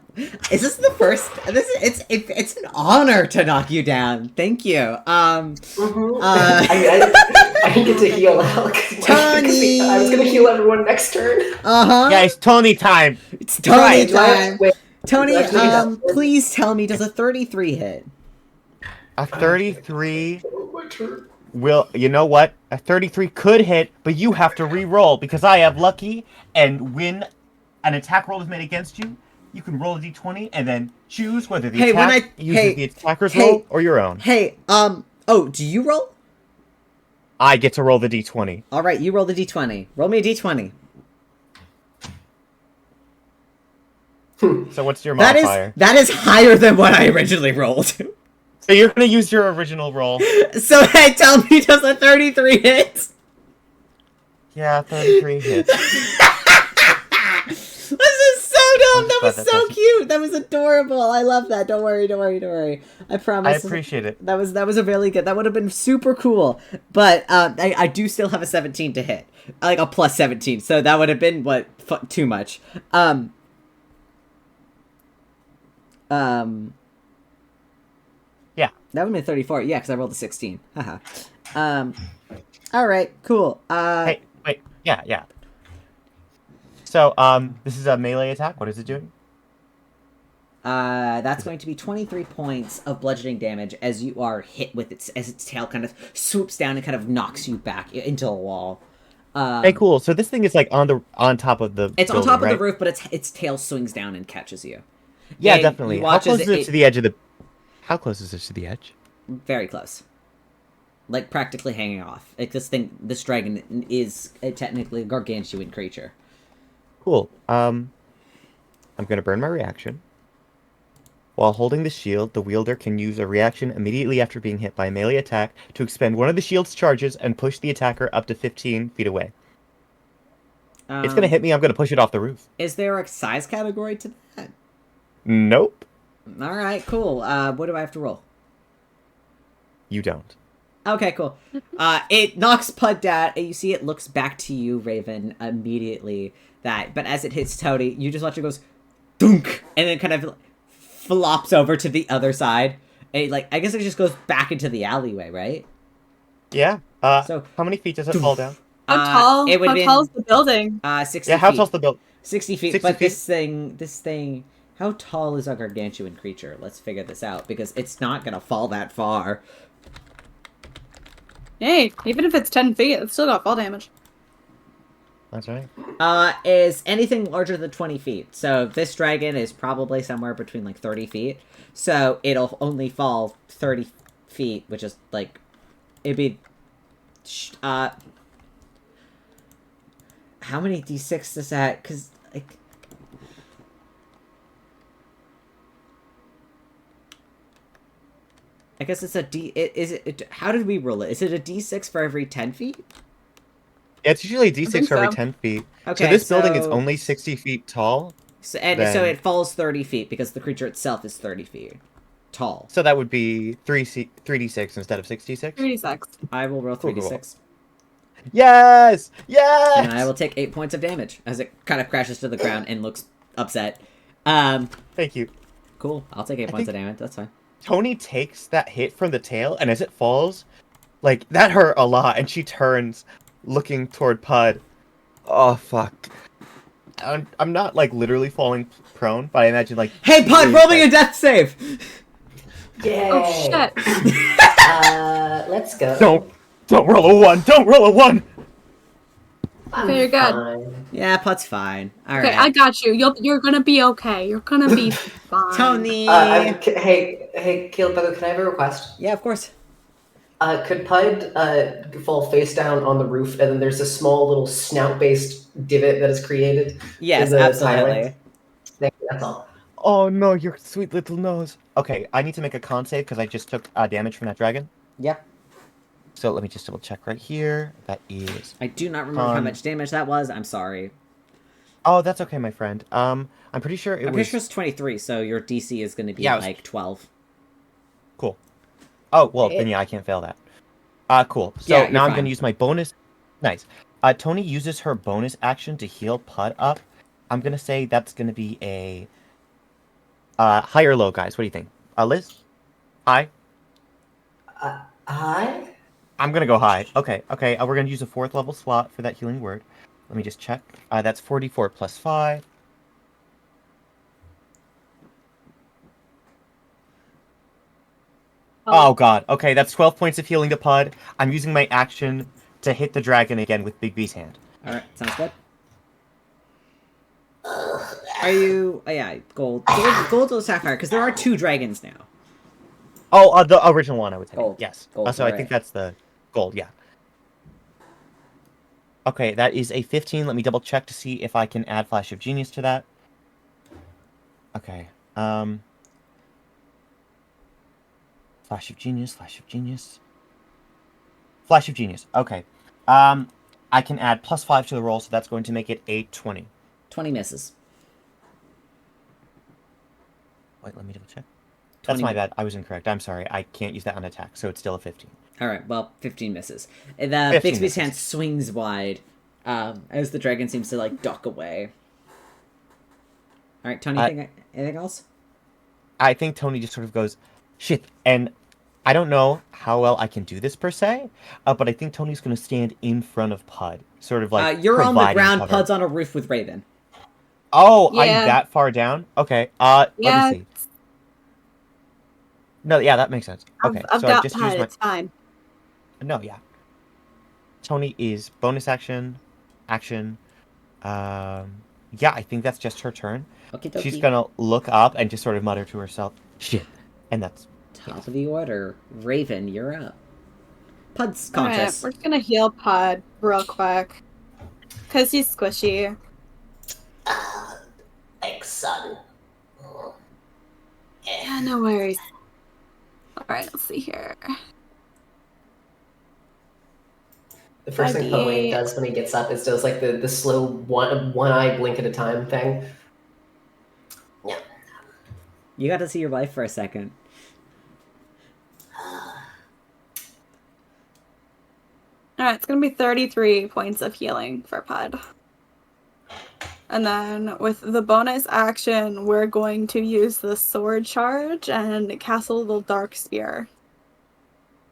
Is this the first? It's an honor to knock you down. Thank you. I didn't get to heal out. Tony! I was gonna heal everyone next turn. Uh-huh. Guys, Tony time. It's Tony time. Wait, Tony, actually, please tell me, does a 33 hit? A 33 my turn. will, you know what? A 33 could hit, but you have to re-roll because I have lucky, and when an attack roll is made against you, you can roll a d20 and then choose whether the attack uses the attacker's roll or your own. Hey, do you roll? I get to roll the d20. Alright, you roll the d20. Roll me a d20. So what's your modifier? That is higher than what I originally rolled. So you're gonna use your original roll. So hey, tell me, does a 33 hit? Yeah, 33 hits. This is so dumb. That was so cute. That was adorable. I love that. Don't worry. I promise. I appreciate it. That was a really good. That would have been super cool. But I do still have a 17 to hit, like a plus 17. So that would have been too much. Yeah. That would have been 34. Yeah, because I rolled a 16. Haha. All right. Cool. Hey, wait. Yeah. So, this is a melee attack. What is it doing? That's going to be 23 points of bludgeoning damage as you are hit with as its tail kind of swoops down and kind of knocks you back into a wall. Hey, cool. So this thing is like on top of the. It's building, on top of right? the roof, but its tail swings down and catches you. Yeah, And definitely. you How watch close as is it to the edge of the? How close is it to the edge? Very close. Like practically hanging off. Like this dragon is technically a gargantuan creature. Cool. I'm gonna burn my reaction. While holding the shield, the wielder can use a reaction immediately after being hit by a melee attack to expend one of the shield's charges and push the attacker up to 15 feet away. It's gonna hit me, I'm gonna push it off the roof. Is there a size category to that? Nope. Alright, cool. What do I have to roll? You don't. Okay, cool. It knocks Pud down, and you see it looks back to you, Raven, immediately. But as it hits Tony, you just watch it goes, dunk, and then kind of flops over to the other side. And I guess it just goes back into the alleyway, right? Yeah. So how many feet does it fall down? How tall is the building? 60 Yeah, how feet. tall's the building? 60 feet, 60 but feet? this thing, how tall is a gargantuan creature? Let's figure this out, because it's not gonna fall that far. Hey, even if it's 10 feet, it's still got fall damage. That's right. Is anything larger than 20 feet. So this dragon is probably somewhere between like 30 feet. So it'll only fall 30 feet, which is like, it'd be, how many d6 does that? Because like, I guess it's a d. How did we roll it? Is it a d6 for every 10 feet? Yeah, it's usually a think d6 for every so. 10 feet. Okay, so this building is so- only 60 feet tall. So, so Then- it falls 30 feet because the creature itself is 30 feet tall. So that would be 3d6 instead of 66. 36. I will roll Cool, cool. 3d6. Yes! Yes! And I will take 8 points of damage as it kind of crashes to the ground and looks upset. Thank you. Cool. I'll take 8 points of damage. That's fine. Tony takes that hit from the tail, and as it falls, like, that hurt a lot, and she turns, looking toward Pud. Oh, fuck. I'm not, like, literally falling prone, but I imagine, like... Hey, Pud, roll me a death save! Yay! Oh shit. Let's go. Don't roll a 1! Don't roll a 1! I'm Very good. fine. Yeah, Pud's fine. Okay, Alright. I got you. You're gonna be okay. You're gonna be fine. Tony! Hey, Caleb, can I have a request? Yeah, of course. Could Pud fall face down on the roof, and then there's a small little snout-based divot that is created? Yes, in the absolutely. tiling? Thank you, that's all. Oh, no, your sweet little nose. Okay, I need to make a con save, because I just took damage from that dragon. Yep. So let me just double check right here. That is... I do not remember how much damage that was. I'm sorry. Oh, that's okay, my friend. I'm pretty sure it I'm was... pretty sure it's 23, so your DC is going to be Yeah, it was- like 12. Cool. Oh, well, then yeah, I can't fail that. Cool. So Yeah, you're now I'm fine. going to use my bonus... Nice. Tony uses her bonus action to heal Pud up. I'm going to say that's going to be a... high or low, guys? What do you think? Liz? High? Hi? I'm going to go high. Okay. We're going to use a 4th level slot for that healing word. Let me just check. That's 44 plus 5. Oh, God. Okay, that's 12 points of healing to Pud. I'm using my action to hit the dragon again with Big B's hand. Alright, sounds good. Are you... Oh, yeah, gold or sapphire, because there are 2 dragons now. Oh, the original one, I would say. Gold. Yes. Gold, So I alright. think that's the gold, yeah. Okay, that is a 15. Let me double check to see if I can add Flash of Genius to that. Okay. Flash of Genius, Flash of Genius. Flash of Genius. Okay. I can add plus 5 to the roll, so that's going to make it a 20. 20 misses. Wait, let me double check. That's 20 my bad. I was incorrect. I'm sorry. I can't use that on attack, so it's still a 15. Alright, well, 15 misses. The 15 Bixby's misses. hand swings wide as the dragon seems to, like, duck away. Alright, Tony, anything else? I think Tony just sort of goes, shit. And I don't know how well I can do this per se, but I think Tony's going to stand in front of Pud. Sort of like. You're on the providing ground, cover. Pud's on a roof with Raven. Oh, Yeah. I'm that far down? Okay. Yeah, Let me see. No, yeah, that makes sense. Okay, I've so I got just Pud. used my. It's fine. No, yeah. Tony is bonus action. Yeah, I think that's just her turn. Okie She's dokie. gonna look up and just sort of mutter to herself, shit. And that's. Top of the order. Raven, you're up. Pud's Alright, conscious. we're just gonna heal Pud real quick. Cause he's squishy. Thanks, son. Yeah, no worries. Alright, let's see here. The first thing Pud 5d8. does when he gets up is does like the slow one eye blink at a time thing. You got to see your wife for a second. Alright, it's gonna be 33 points of healing for Pud. And then with the bonus action, we're going to use the sword charge and cast a little dark spear.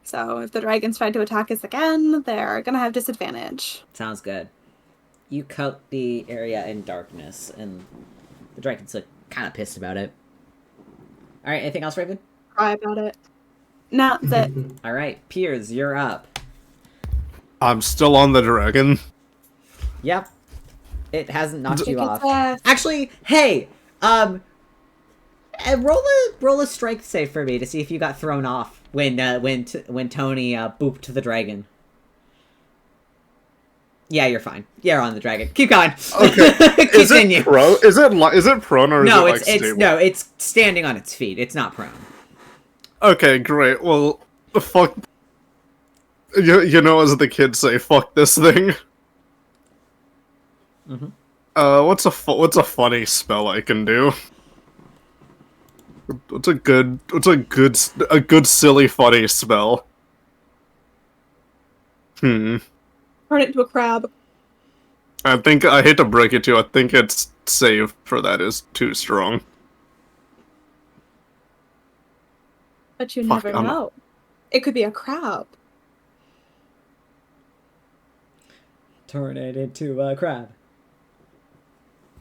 So if the dragons try to attack us again, they're gonna have disadvantage. Sounds good. You coat the area in darkness, and the dragon's like kind of pissed about it. All right, anything else, Raven? Cry about it. No, that's it. All right, Piers, you're up. I'm still on the dragon. Yep. It hasn't knocked you Chicken off. fast. Actually, hey, roll a strength save for me to see if you got thrown off when Tony booped the dragon. Yeah, you're fine. You're on the dragon. Keep going. Okay. Continue. Is it prone or No, is it it's stable? no, it's standing on its feet. It's not prone. Okay, great. Well, fuck. You know, as the kids say, fuck this thing. Mhm. What's a funny spell I can do? What's a good silly funny spell? Turn it into a crab. I think I hate to break it to you. I think its save for that is too strong. But you Fuck, never I'm know. It could be a crab. Turn it into a crab.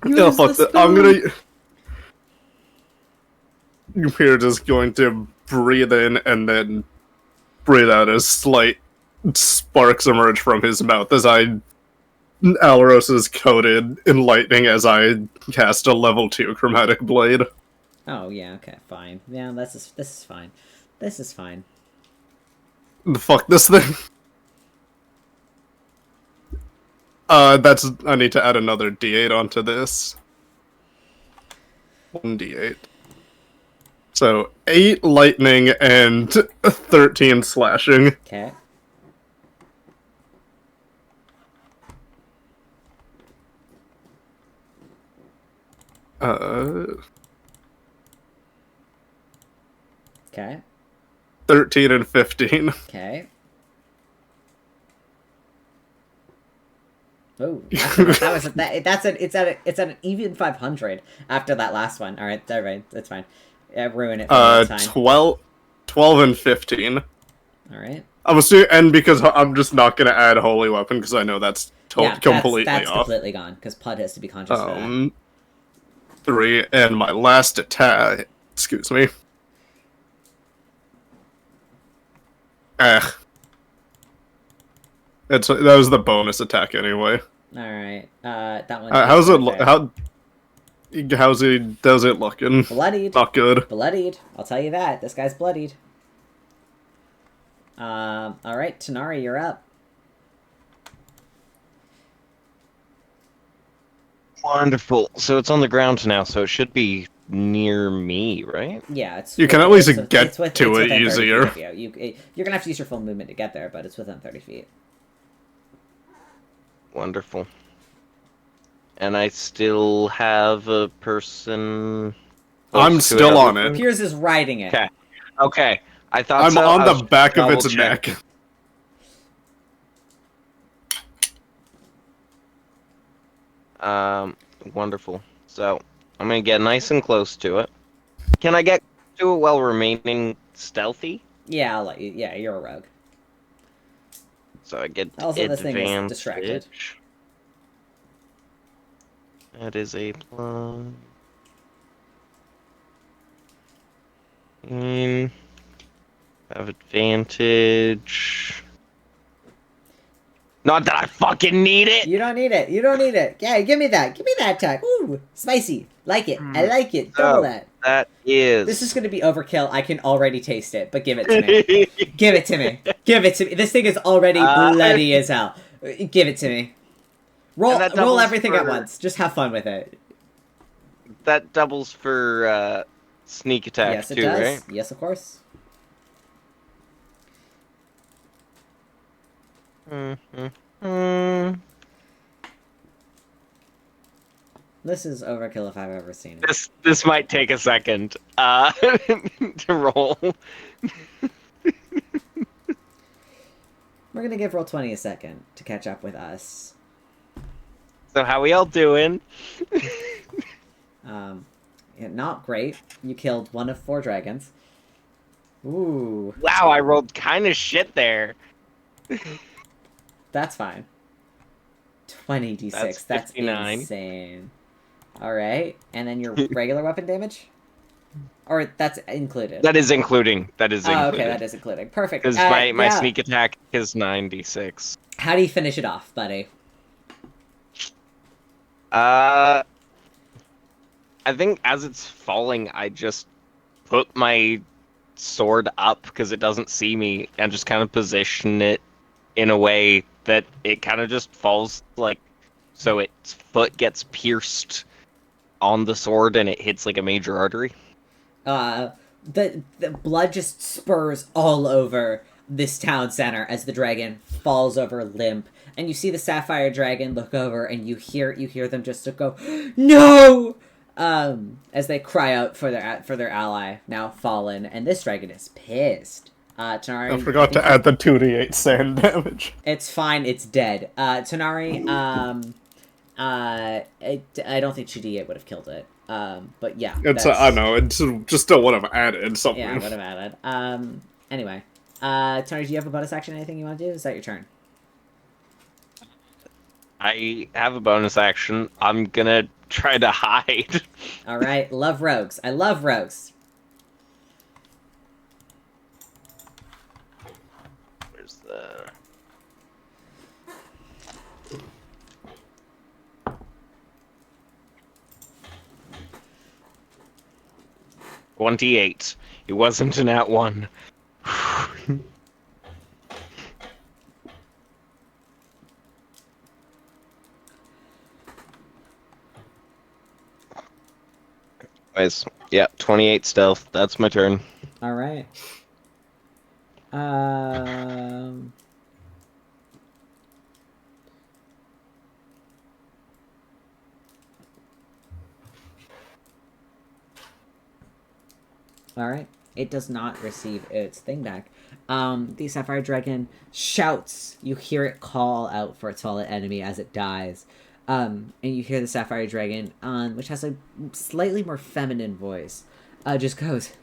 Yeah, Use fuck the that. I'm spoon. gonna. We're just going to breathe in and breathe out as slight sparks emerge from his mouth as Alros is coated in lightning as I cast a level 2 chromatic blade. Oh yeah, okay, fine. Yeah, this is fine. This is fine. Fuck this thing. I need to add another D8 onto this. 1d8. So 8 lightning and 13 slashing. Okay. Okay. 13 and 15. Okay. Oh, it's at an even 500 after that last one. All right, that's fine. Ruin it for another time. 12 and 15. All right. I'm assuming, and because I'm just not gonna add holy weapon because I know that's completely that's off. completely gone because Pud has to be conscious for that. 3 and my last attack. Excuse me. That was the bonus attack anyway. All right. That one. How's it? Okay. How's it looking? Bloodied. Not good. Bloodied. I'll tell you that. This guy's bloodied. All right, Tanari, you're up. Wonderful. So it's on the ground now, so it should be near me, right? Yeah, it's. You can at least get it's to it within 30 easier. feet of you. You're gonna have to use your full movement to get there, but it's within 30 feet. Wonderful. And I still have a person. I'm close to still on another it. Piers is riding it. Okay. Okay. I thought I'm so. on I was the back of its double-checking. neck. Wonderful. So I'm gonna get nice and close to it. Can I get to it while remaining stealthy? Yeah, I'll let you. Yeah, you're a rogue. So I get Also, this thing is advantage. distracted. That is a plus. Have advantage. Not that I fucking need it. You don't need it. You don't need it. Yeah, give me that. Give me that attack. Ooh, spicy. Like it. I like it. Double that. That is. This is going to be overkill. I can already taste it, but give it to me. Give it to me. Give it to me. This thing is already bloody as hell. Give it to me. Roll everything at once. Just have fun with it. That doubles for sneak attack Yes, it too, does. right? Yes, of course. This is overkill if I've ever seen it. This might take a second to roll. We're gonna give Roll20 a second to catch up with us. So how we all doing? Yeah, not great. You killed one of 4 dragons. Ooh. Wow, I rolled kind of shit there. That's fine. 20d6. That's 59. insane. Alright. And then your regular weapon damage? Or that's included? That is including. That is included. Oh, okay, that is including. Perfect. Because my yeah. sneak attack is 96. How do you finish it off, buddy? I think as it's falling, I just put my sword up because it doesn't see me, and just kind of position it in a way that it kind of just falls, like, so its foot gets pierced on the sword and it hits like a major artery. The blood just spurs all over this town center as the dragon falls over limp, and you see the sapphire dragon look over, and you hear them just go, "No!" As they cry out for their ally now fallen, and this dragon is pissed. Tanari, I forgot to add the 2d8 sand damage. it's fine, it's dead. Tanari, I don't think 2d8 would have killed it. But yeah, I know, it's just still would have added something. Yeah, would have added. Anyway, Tanari, do you have a bonus action? Anything you want to do? Is that your turn? I have a bonus action. I'm gonna try to hide. All right, love rogues. I love rogues. Where's the... 28. It wasn't an at one. Anyways, yeah, 28 stealth. That's my turn. All right. All right. It does not receive its thing back. The sapphire dragon shouts. You hear it call out for its fallen enemy as it dies. And you hear the sapphire dragon, which has a slightly more feminine voice, just goes,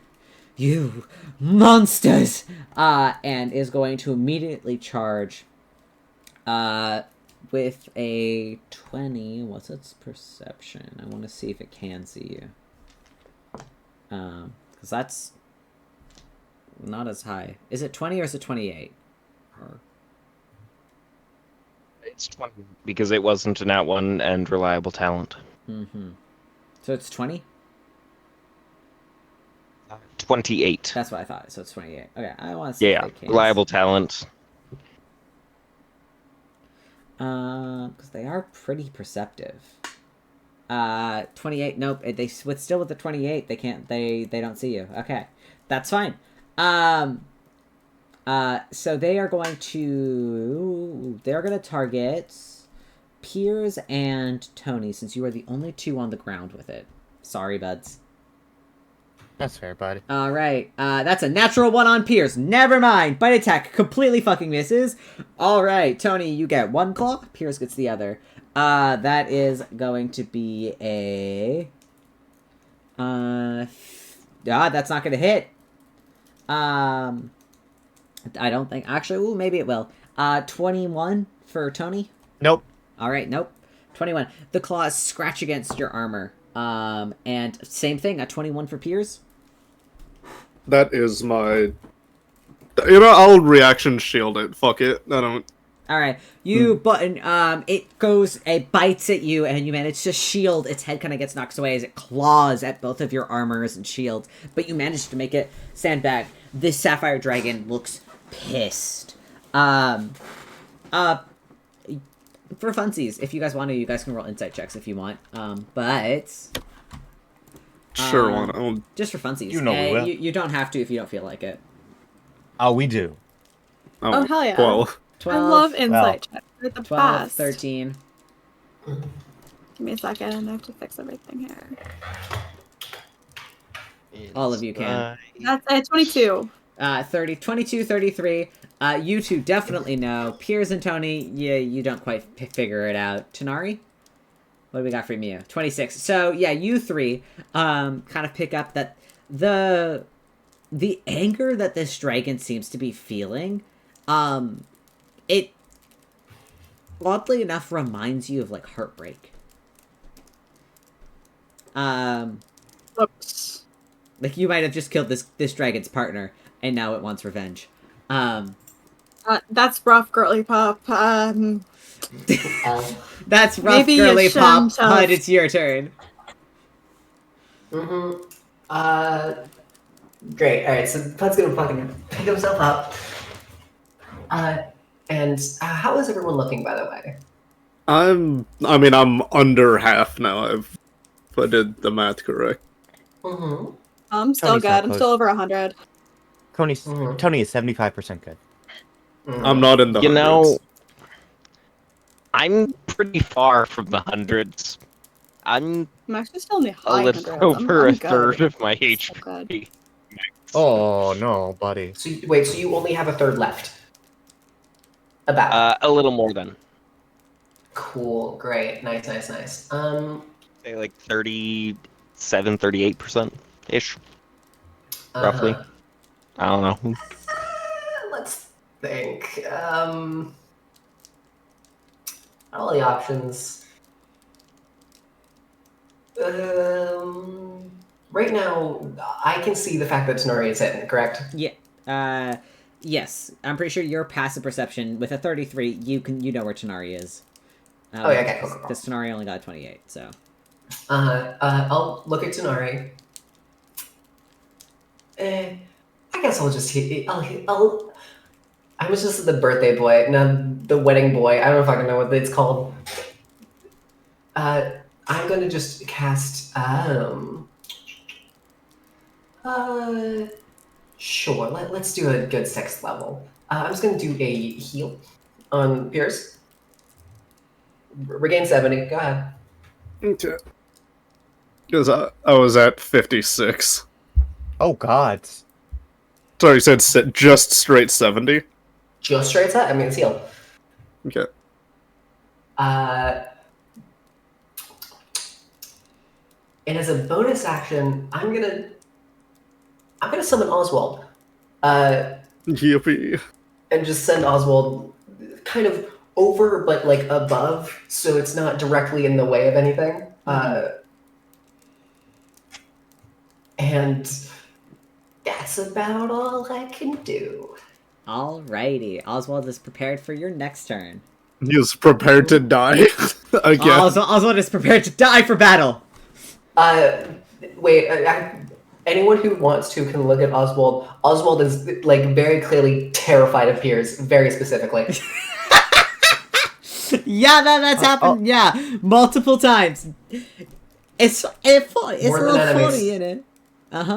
"You monsters!" And is going to immediately charge with a 20. What's its perception? I want to see if it can see you. Because that's not as high. Is it 20 or is it 28? Or... It's 20 because it wasn't an at one and reliable talent. Mm-hmm. So it's 20? 28. That's what I thought. So it's 28. Okay, I want to see if it can. Reliable talent. Because they are pretty perceptive. 28. Nope. Still with the 28. They can't. They don't see you. Okay, that's fine. So they are going to. They're going to target Piers and Tony, since you are the only two on the ground with it. Sorry, buds. That's fair, bud. All right. That's a natural one on Piers. Never mind. Bite attack completely fucking misses. All right, Tony, you get one claw. Piers gets the other. That is going to be a... that's not going to hit. I don't think... Actually, ooh, maybe it will. 21 for Tony? Nope. All right, nope. 21. The claws scratch against your armor. And same thing, a 21 for Piers? That is my... I'll reaction shield it. Fuck it. I don't... Alright, it bites at you, and you manage to shield. Its head kind of gets knocked away as it claws at both of your armors and shields, but you manage to make it sandbag. This sapphire dragon looks pissed. For funsies, if you guys want to, you guys can roll insight checks if you want. But... Sure, why not? Just for funsies. You know we will. You don't have to if you don't feel like it. Oh, we do. Oh, hell yeah. 12. 12, I love insight checks. They're the 12, best. 13. Give me a second. I have to fix everything here. All of you can. That's 22. 30, 22, 33. You two definitely know. Piers and Tony, you don't quite figure it out. Tanari? What do we got from you? 26. So, yeah, you three kind of pick up that the anger that this dragon seems to be feeling, it oddly enough reminds you of, like, heartbreak. Oops. Like, you might have just killed this dragon's partner, and now it wants revenge. That's rough, girly pop. That's rough, Maybe you girly pop. shouldn't have- Hud, it's your turn. Mm-hmm. Great. All right. So Pud's gonna fucking pick himself up. And how is everyone looking, by the way? I'm under half now. If I did the math correct. Mm-hmm. I'm still Tony's good. not I'm close. still over 100. Tony Mhm. is 75% good. Mm-hmm. I'm not in the You know, hundreds. I'm pretty far from the hundreds. I'm I'm actually still in the a high little 100s. over I'm a good. third of my So good. HP. Oh, no, buddy. So wait. So you only have a third left. About. A little more than, Cool. Great. Nice. say, like 37, 38% ish, roughly. Uh-huh. I don't know. Let's think. All the options. Right now, I can see the fact that Tenori is hitting, correct? Yeah. Yes. I'm pretty sure your passive perception with a 33, you know where Tanari is. Oh, yeah, okay, cool. Because Tanari only got 28, so. I'll look at Tenori. I guess I'll just hit. I was just the birthday boy, no, the wedding boy. I don't fucking know what it's called. I'm gonna just cast. Sure. Let's do a good 6th level. I'm just gonna do a heal on Pierce. Regain 70. Go ahead. Okay. Because I was at 56. Oh, God. Sorry, you said just straight 70? Just straight set. I mean, it's heal. Okay. And as a bonus action, I'm gonna summon Oswald. Yippee. And just send Oswald kind of over, but like above, so it's not directly in the way of anything. And that's about all I can do. Alrighty. Oswald is prepared for your next turn. He's prepared to die again. Oswald is prepared to die for battle. Wait. Anyone who wants to can look at Oswald. Oswald is like very clearly terrified of Piers, very specifically. Yeah, that's happened. Yeah, multiple times. It's More a than little enemies. funny in it.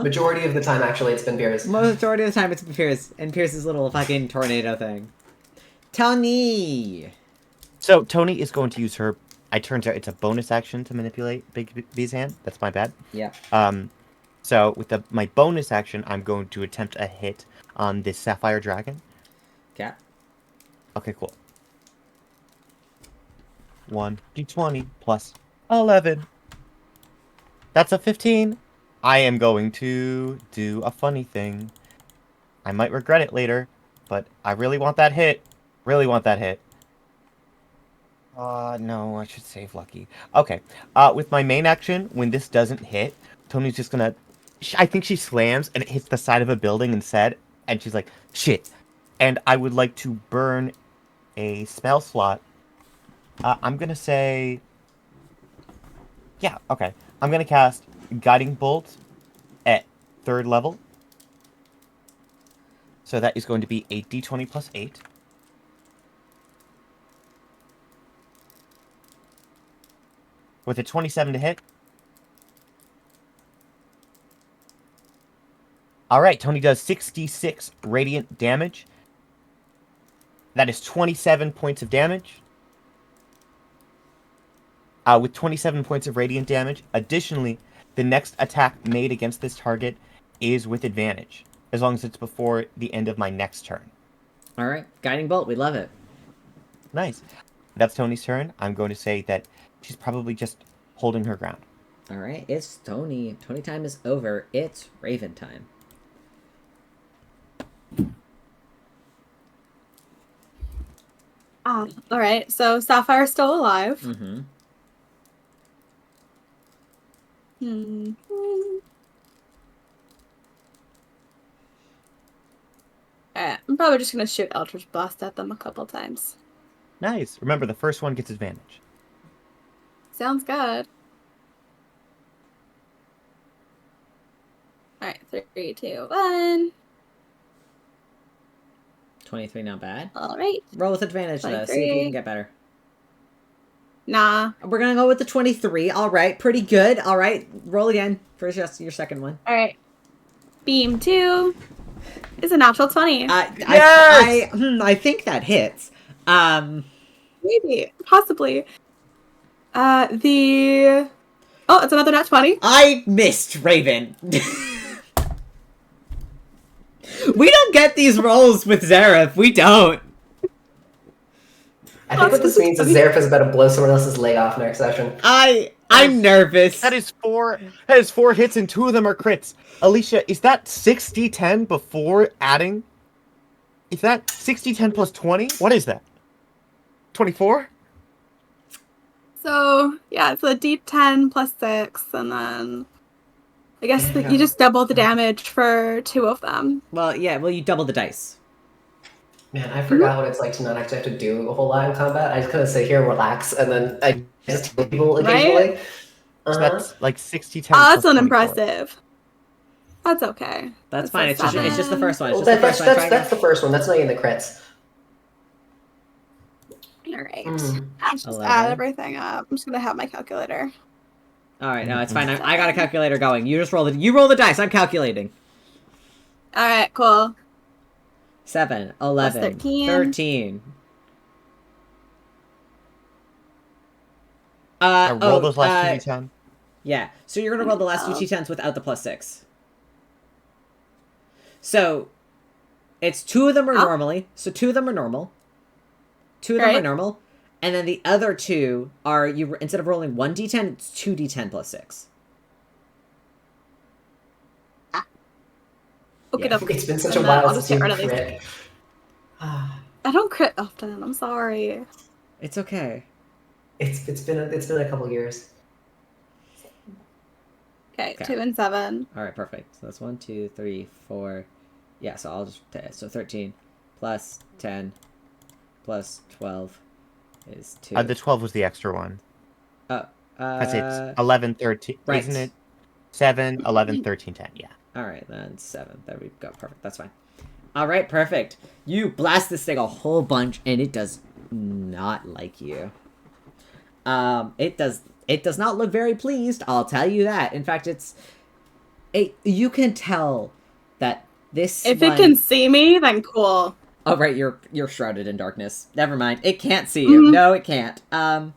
Majority of the time, actually, it's been Piers. Majority of the time, it's Pierce and Pierce's little fucking tornado thing. Tony. So, Tony is going to use her... It turns out it's a bonus action to manipulate Big B's hand. That's my bad. Yeah. So, with my bonus action, I'm going to attempt a hit on this Sapphire Dragon. Okay. Okay, cool. 1d20 plus 11. That's a 15. I am going to do a funny thing. I might regret it later, but I really want that hit. Really want that hit. No, I should save lucky. Okay. With my main action, when this doesn't hit, Tony's just gonna... I think she slams, and it hits the side of a building instead, and she's like, shit. And I would like to burn a spell slot. I'm gonna say... Yeah, okay. I'm gonna cast Guiding Bolt at 3rd level. So that is going to be a d20 plus 8. With a 27 to hit. Alright, Tony does 66 radiant damage. That is 27 points of damage. With 27 points of radiant damage. Additionally, the next attack made against this target is with advantage, as long as it's before the end of my next turn. Alright. Guiding Bolt. We love it. Nice. That's Tony's turn. I'm going to say that she's probably just holding her ground. Alright. It's Tony. Tony time is over. It's Raven time. Alright, so Sapphire's still alive. Mm-hmm. I'm probably just gonna shoot Eldritch Blast at them a couple times. Nice. Remember, the first one gets advantage. Sounds good. Alright, 3, 2, 1. 23, not bad. Alright. Roll with advantage, though. See if you can get better. Nah. We're gonna go with the 23. Alright, pretty good. Alright, roll again for just your second one. Alright. Beam 2 is a natural 20. I think that hits. Maybe. Possibly. Oh, it's another nat 20. I missed, Raven. We don't get these rolls with Zareth. We don't. I think what this means is Zareth is about to blow someone else's leg off next session. I'm nervous. That is 4 hits and 2 of them are crits. Alycia, is that 6d10 before adding? Is that 6d10 plus 20? What is that? 24? So, yeah, it's a d10 plus 6, and then I guess that you just double the damage for 2 of them. Well, you double the dice. Man, I forgot what it's like to not actually have to do a whole lot in combat. I just kind of sit here and relax, and then I just kill people occasionally. Right? So that's like 6d10 Oh, that's plus 24. unimpressive. That's okay. That's fine. It's just the first one. Well, that's the first one. That's not even the crits. Alright. Let's just add everything up. I'm just gonna have my calculator. Alright, no, it's fine. I got a calculator going. You just roll the dice. I'm calculating. Alright, cool. 7, 11, 13. I roll those last 2d10. Yeah, so you're gonna roll the last 2 d10s without the plus 6. So, it's 2 of them are normally. So 2 of them are normal. 2 of them are normal. And then the other 2 are, instead of rolling 1d10, it's 2d10 plus 6. Okay, Yeah. It's been such a while I'll just since get you rid of these. crit. I don't crit often. I'm sorry. It's okay. It's been a couple years. Okay, 2 and 7. Alright, perfect. So that's 1, 2, 3, 4. Yeah, so I'll just... So 13 plus 10 plus 12 is 2. The 12 was the extra one. Because it's 11, 13, right. isn't it? 7, 11, 13, 10, yeah. Alright, then 7. There we go. Perfect. That's fine. Alright, perfect. You blast this thing a whole bunch, and it does not like you. It does not look very pleased, I'll tell you that. In fact, you can tell that this If it can see me, then cool. Oh, right, you're shrouded in darkness. Never mind. It can't see you. No, it can't. No,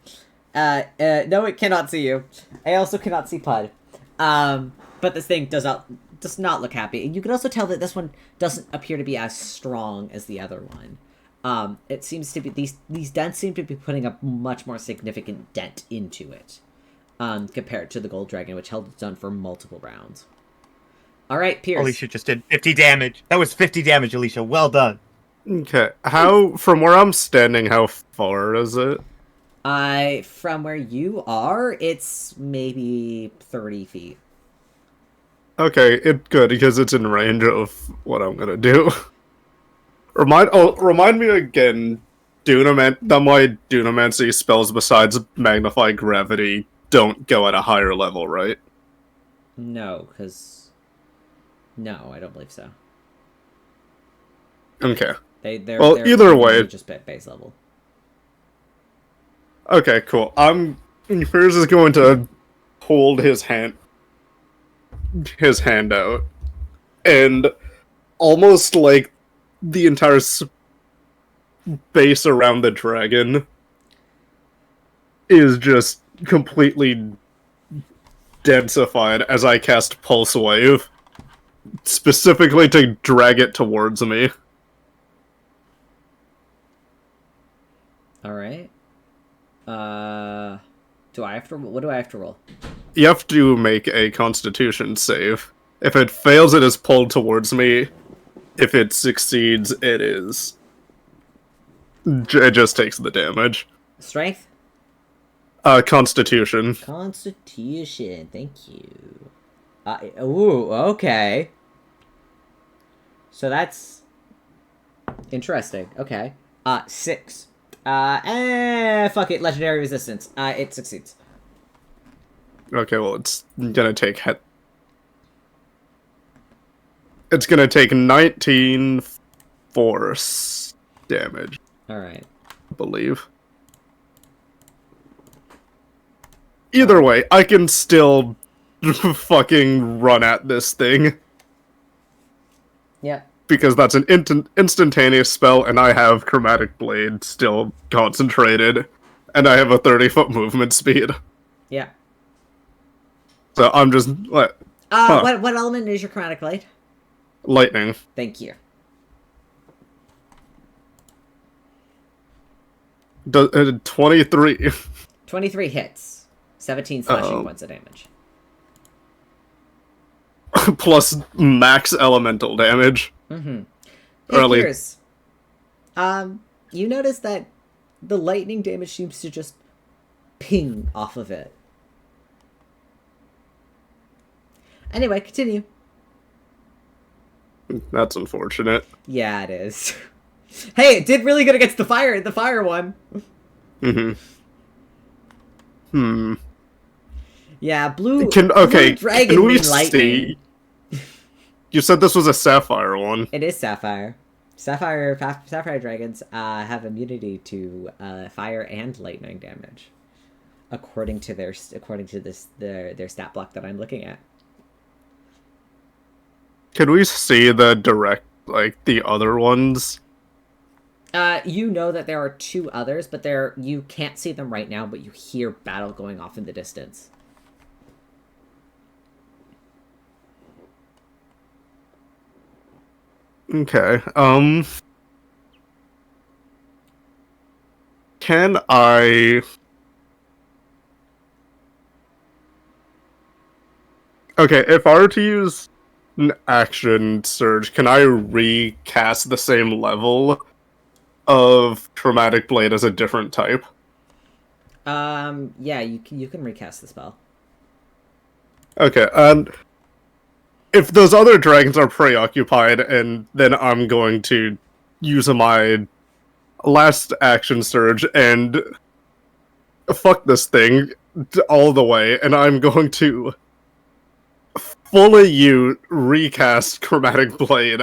it cannot see you. I also cannot see Pud. But this thing does not look happy. And you can also tell that this one doesn't appear to be as strong as the other one. It seems to be these dents seem to be putting a much more significant dent into it, compared to the gold dragon, which held its own for multiple rounds. All right, Pierce. Alycia just did 50 damage. That was 50 damage, Alycia. Well done. Okay, from where I'm standing, how far is it? From where you are, it's maybe 30 feet. Okay, it's good because it's in range of what I'm gonna do. Remind me again. My Dunamancy spells besides magnify gravity don't go at a higher level, right? No, I don't believe so. Okay. They're either way, just base level. Okay, cool. Pierce is going to hold his hand out, and almost like the entire space around the dragon is just completely densified as I cast Pulse Wave, specifically to drag it towards me. Alright. What do I have to roll? You have to make a Constitution save. If it fails, it is pulled towards me. If it succeeds, it just takes the damage. Strength? Constitution. Constitution, thank you. Ooh, okay. So that's interesting. Okay. 6. Fuck it, legendary resistance. It succeeds. Okay, well, it's gonna take It's gonna take 19 force damage, Alright. I believe. Either way, I can still fucking run at this thing. Yeah. Because that's an instantaneous spell, and I have Chromatic Blade still concentrated, and I have a 30-foot movement speed. Yeah. So I'm just What element is your chromatic blade? lightning. Thank you. 23 23 hits. 17 slashing points of damage. plus max elemental damage. Mm-hmm. Or at least- Here's, you notice that the lightning damage seems to just ping off of it. Anyway, continue. That's unfortunate. Yeah, it is. Hey, it did really good against the fire one. Yeah, blue dragon can we lightning. see? You said this was a sapphire one. It is sapphire. Sapphire dragons have immunity to fire and lightning damage, according to their stat block that I'm looking at. Can we see the the other ones? You know that there are two others, but you can't see them right now, but you hear battle going off in the distance. Okay. Can I... Okay, if I were to use an action surge, can I recast the same level of Chromatic Blade as a different type? Yeah, you can recast the spell. Okay, and if those other dragons are preoccupied, and then I'm going to use my last action surge and fuck this thing all the way, and I'm going to fully recast Chromatic Blade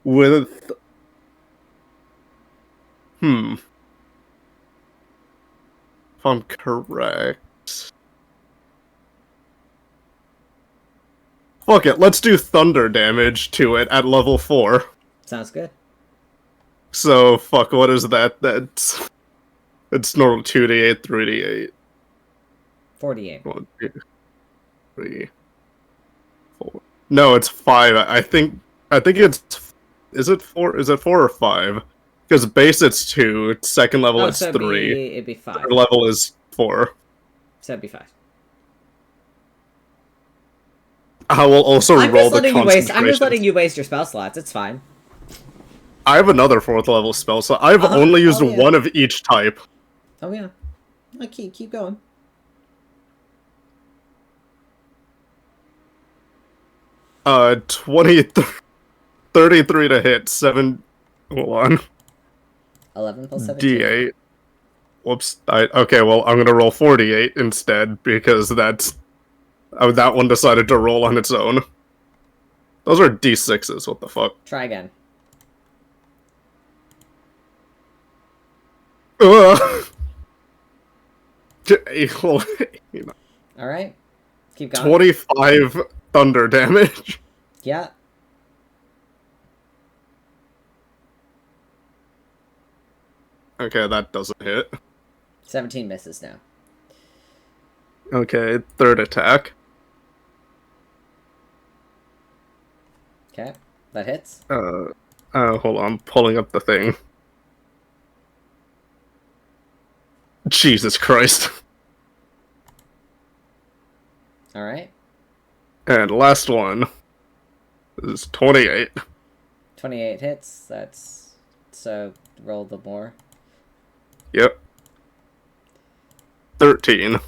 with... If I'm correct... Fuck it, let's do thunder damage to it at level 4. Sounds good. So, fuck, what is that? It's normal 2d8, 3d8. 48. 1, 2, 3, 4. No, it's 5. I think it's... Is it 4? Is it 4 or 5? Because base it's 2, second level it's 3. It'd be 5. Third level is 4. So it'd be 5. I will also roll the concentration. I'm just letting you waste your spell slots. It's fine. I have another 4th level spell, so I've only used one of each type. Oh yeah. Keep going. Uh, 33 to hit, 7... Hold on. 11 plus 17. D8. Whoops. Okay, well, I'm gonna roll 48 instead, because that one decided to roll on its own. Those are D6s, what the fuck? Try again. Ugh. Alright. Keep going. 25 thunder damage. Yeah. Okay, that doesn't hit. 17 misses now. Okay, third attack. Okay. That hits. Hold on, I'm pulling up the thing. Jesus Christ. Alright. And last one is 28. 28 hits. That's... So, roll the more. Yep. 13.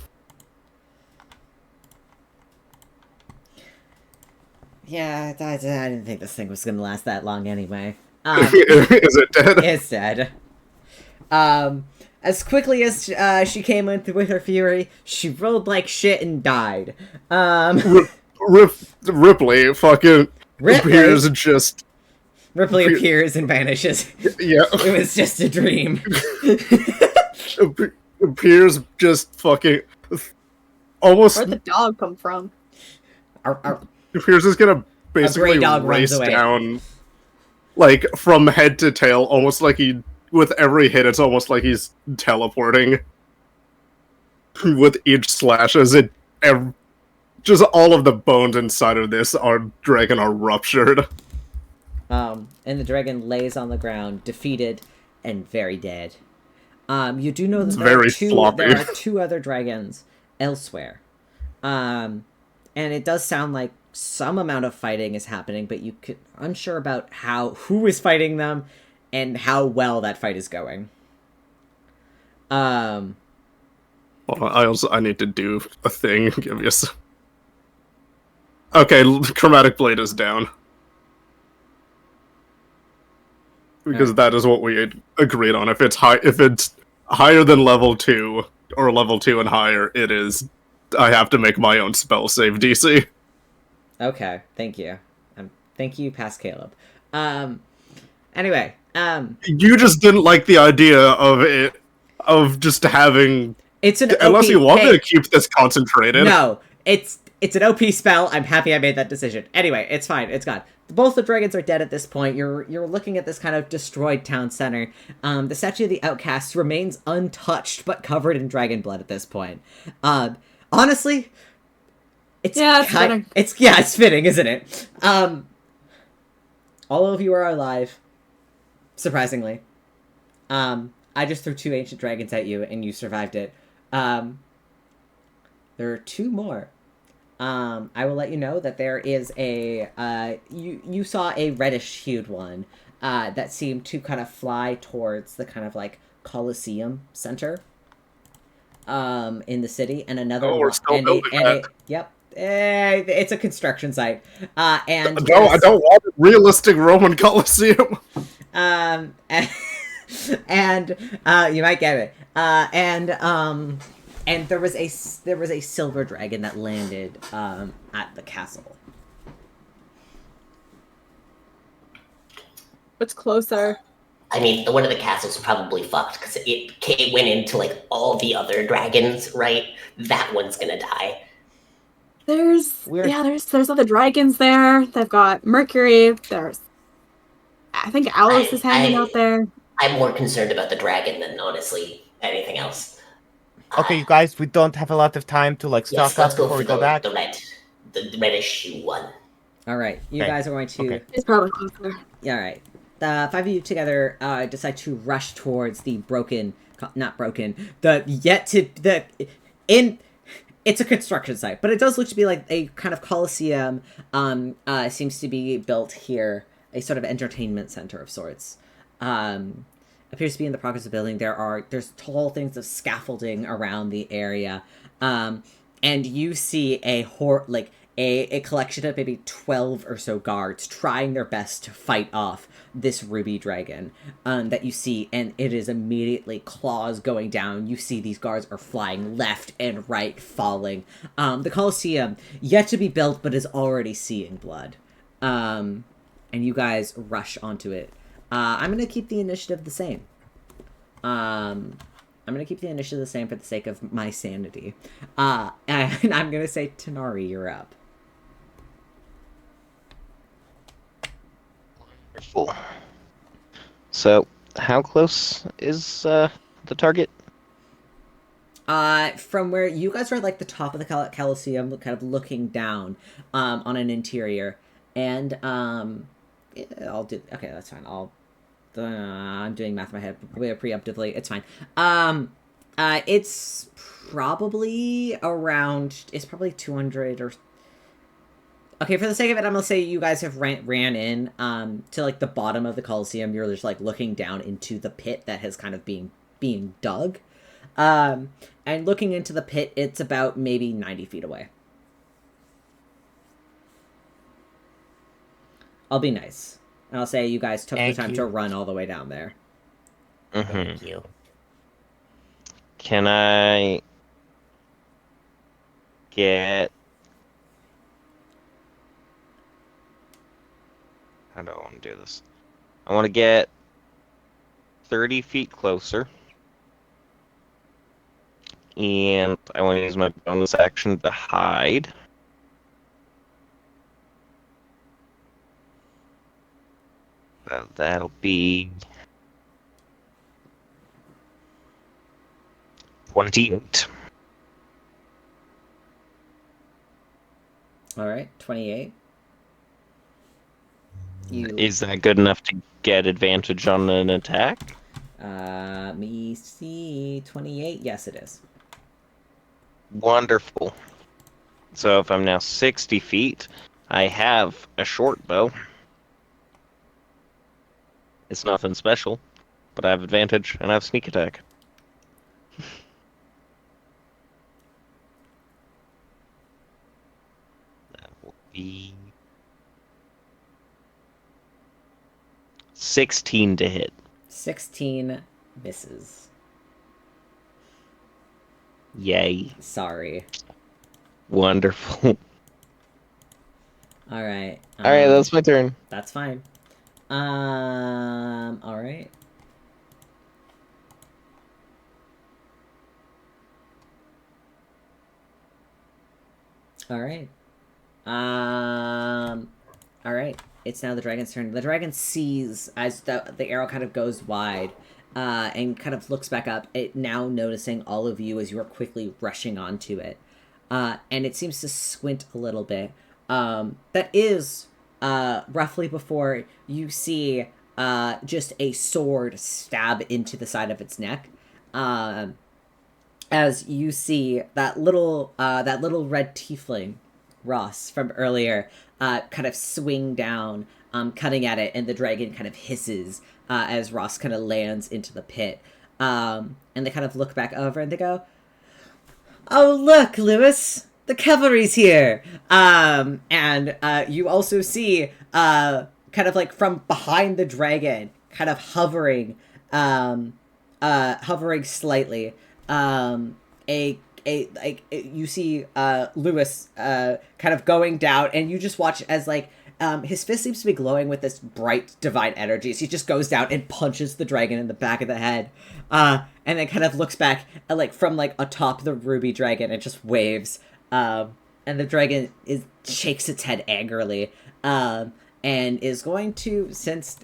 Yeah, I didn't think this thing was gonna last that long anyway. Is it dead? It's dead. as quickly as she came in with her fury, she rolled like shit and died. Ripley fucking appears just. Ripley appears and vanishes. Yeah. It was just a dream. Appears just fucking almost. Where'd the dog come from? Appears is gonna basically race down, like from head to tail, almost like he. With every hit, it's almost like he's teleporting. With each slash, as it, just all of the bones inside of this dragon are ruptured. And the dragon lays on the ground, defeated and very dead. You do know that there are two other dragons elsewhere. And it does sound like some amount of fighting is happening, but you could unsure about who is fighting them and how well that fight is going. Well, I need to do a thing. Give me a. Okay, chromatic blade is down. Because that is what we agreed on. If it's higher than level 2 or level 2 and higher, it is. I have to make my own spell save DC. Okay, thank you. Thank you, past Caleb. Anyway, you just didn't like the idea of just having. It's an unless OP, you want me to keep this concentrated. No, it's an OP spell. I'm happy I made that decision. Anyway, it's fine. It's gone. Both the dragons are dead at this point. You're looking at this kind of destroyed town center. The statue of the Outcasts remains untouched but covered in dragon blood at this point. Honestly, it's fitting. It's fitting, isn't it? All of you are alive. Surprisingly. I just threw 2 ancient dragons at you and you survived it. There are 2 more. I will let you know that there is you saw a reddish-hued one that seemed to kind of fly towards the kind of like Colosseum center in the city, and another we're still building that. Yep. It's a construction site. And no, I don't want a realistic Roman Colosseum. And you might get it. And there was a silver dragon that landed at the castle. What's closer? I mean, one of the castles is probably fucked because it went into like all the other dragons, right? That one's gonna die. There's other dragons there. They've got Mercury. I think Alice is hanging out there. I'm more concerned about the dragon than honestly anything else. Okay, you guys, we don't have a lot of time to stock up before we go back. The reddish one. All right, you guys are going to. Okay. It's probably closer. Yeah, all right. The 5 of you together decide to rush towards the It's a construction site, but it does look to be like a kind of Colosseum. Seems to be built here, a sort of entertainment center of sorts. Appears to be in the progress of building. There's tall things of scaffolding around the area, and you see a collection of maybe 12 or so guards trying their best to fight off this ruby dragon that you see, and it is immediately claws going down. You see these guards are flying left and right, falling. The Colosseum, yet to be built, but is already seeing blood. And you guys rush onto it. I'm going to keep the initiative the same. I'm going to keep the initiative the same for the sake of my sanity. And I'm going to say, Tanari, you're up. So, how close is the target? From where you guys are at, like, the top of the Colosseum, kind of looking down on an interior. And, okay, that's fine. I'm doing math in my head preemptively. It's fine. It's probably 200 or... Okay, for the sake of it, I'm gonna say you guys have ran in to like the bottom of the Colosseum. You're just like looking down into the pit that has kind of being dug, and looking into the pit, it's about maybe 90 feet away. I'll be nice, and I'll say you guys took the time to run all the way down there. Thank you. Can I get... How do I want to do this? I want to get 30 feet closer. And I want to use my bonus action to hide. That'll be 28. All right, 28. Is that good enough to get advantage on an attack? Me see, 28. Yes, it is. Wonderful. So if I'm now 60 feet, I have a short bow. It's nothing special, but I have advantage and I have sneak attack. That will be 16 to hit. 16 misses. Yay. Sorry. Wonderful. All right. Alright, that's my turn. That's fine. All right. All right. All right. It's now the dragon's turn. The dragon sees as the arrow kind of goes wide, and kind of looks back up. It now noticing all of you as you are quickly rushing onto it, and it seems to squint a little bit. That is roughly before you see just a sword stab into the side of its neck. As you see that little red tiefling, Ross, from earlier, kind of swing down, cutting at it, and the dragon kind of hisses as Ross kind of lands into the pit. And they kind of look back over and they go, "Oh, look, Lewis! The cavalry's here!" And you also see, kind of like from behind the dragon, kind of hovering slightly, you see Lewis kind of going down, and you just watch as like his fist seems to be glowing with this bright divine energy. So he just goes down and punches the dragon in the back of the head, and then kind of looks back at, like from like atop the ruby dragon and just waves. And the dragon shakes its head angrily, and is going to, since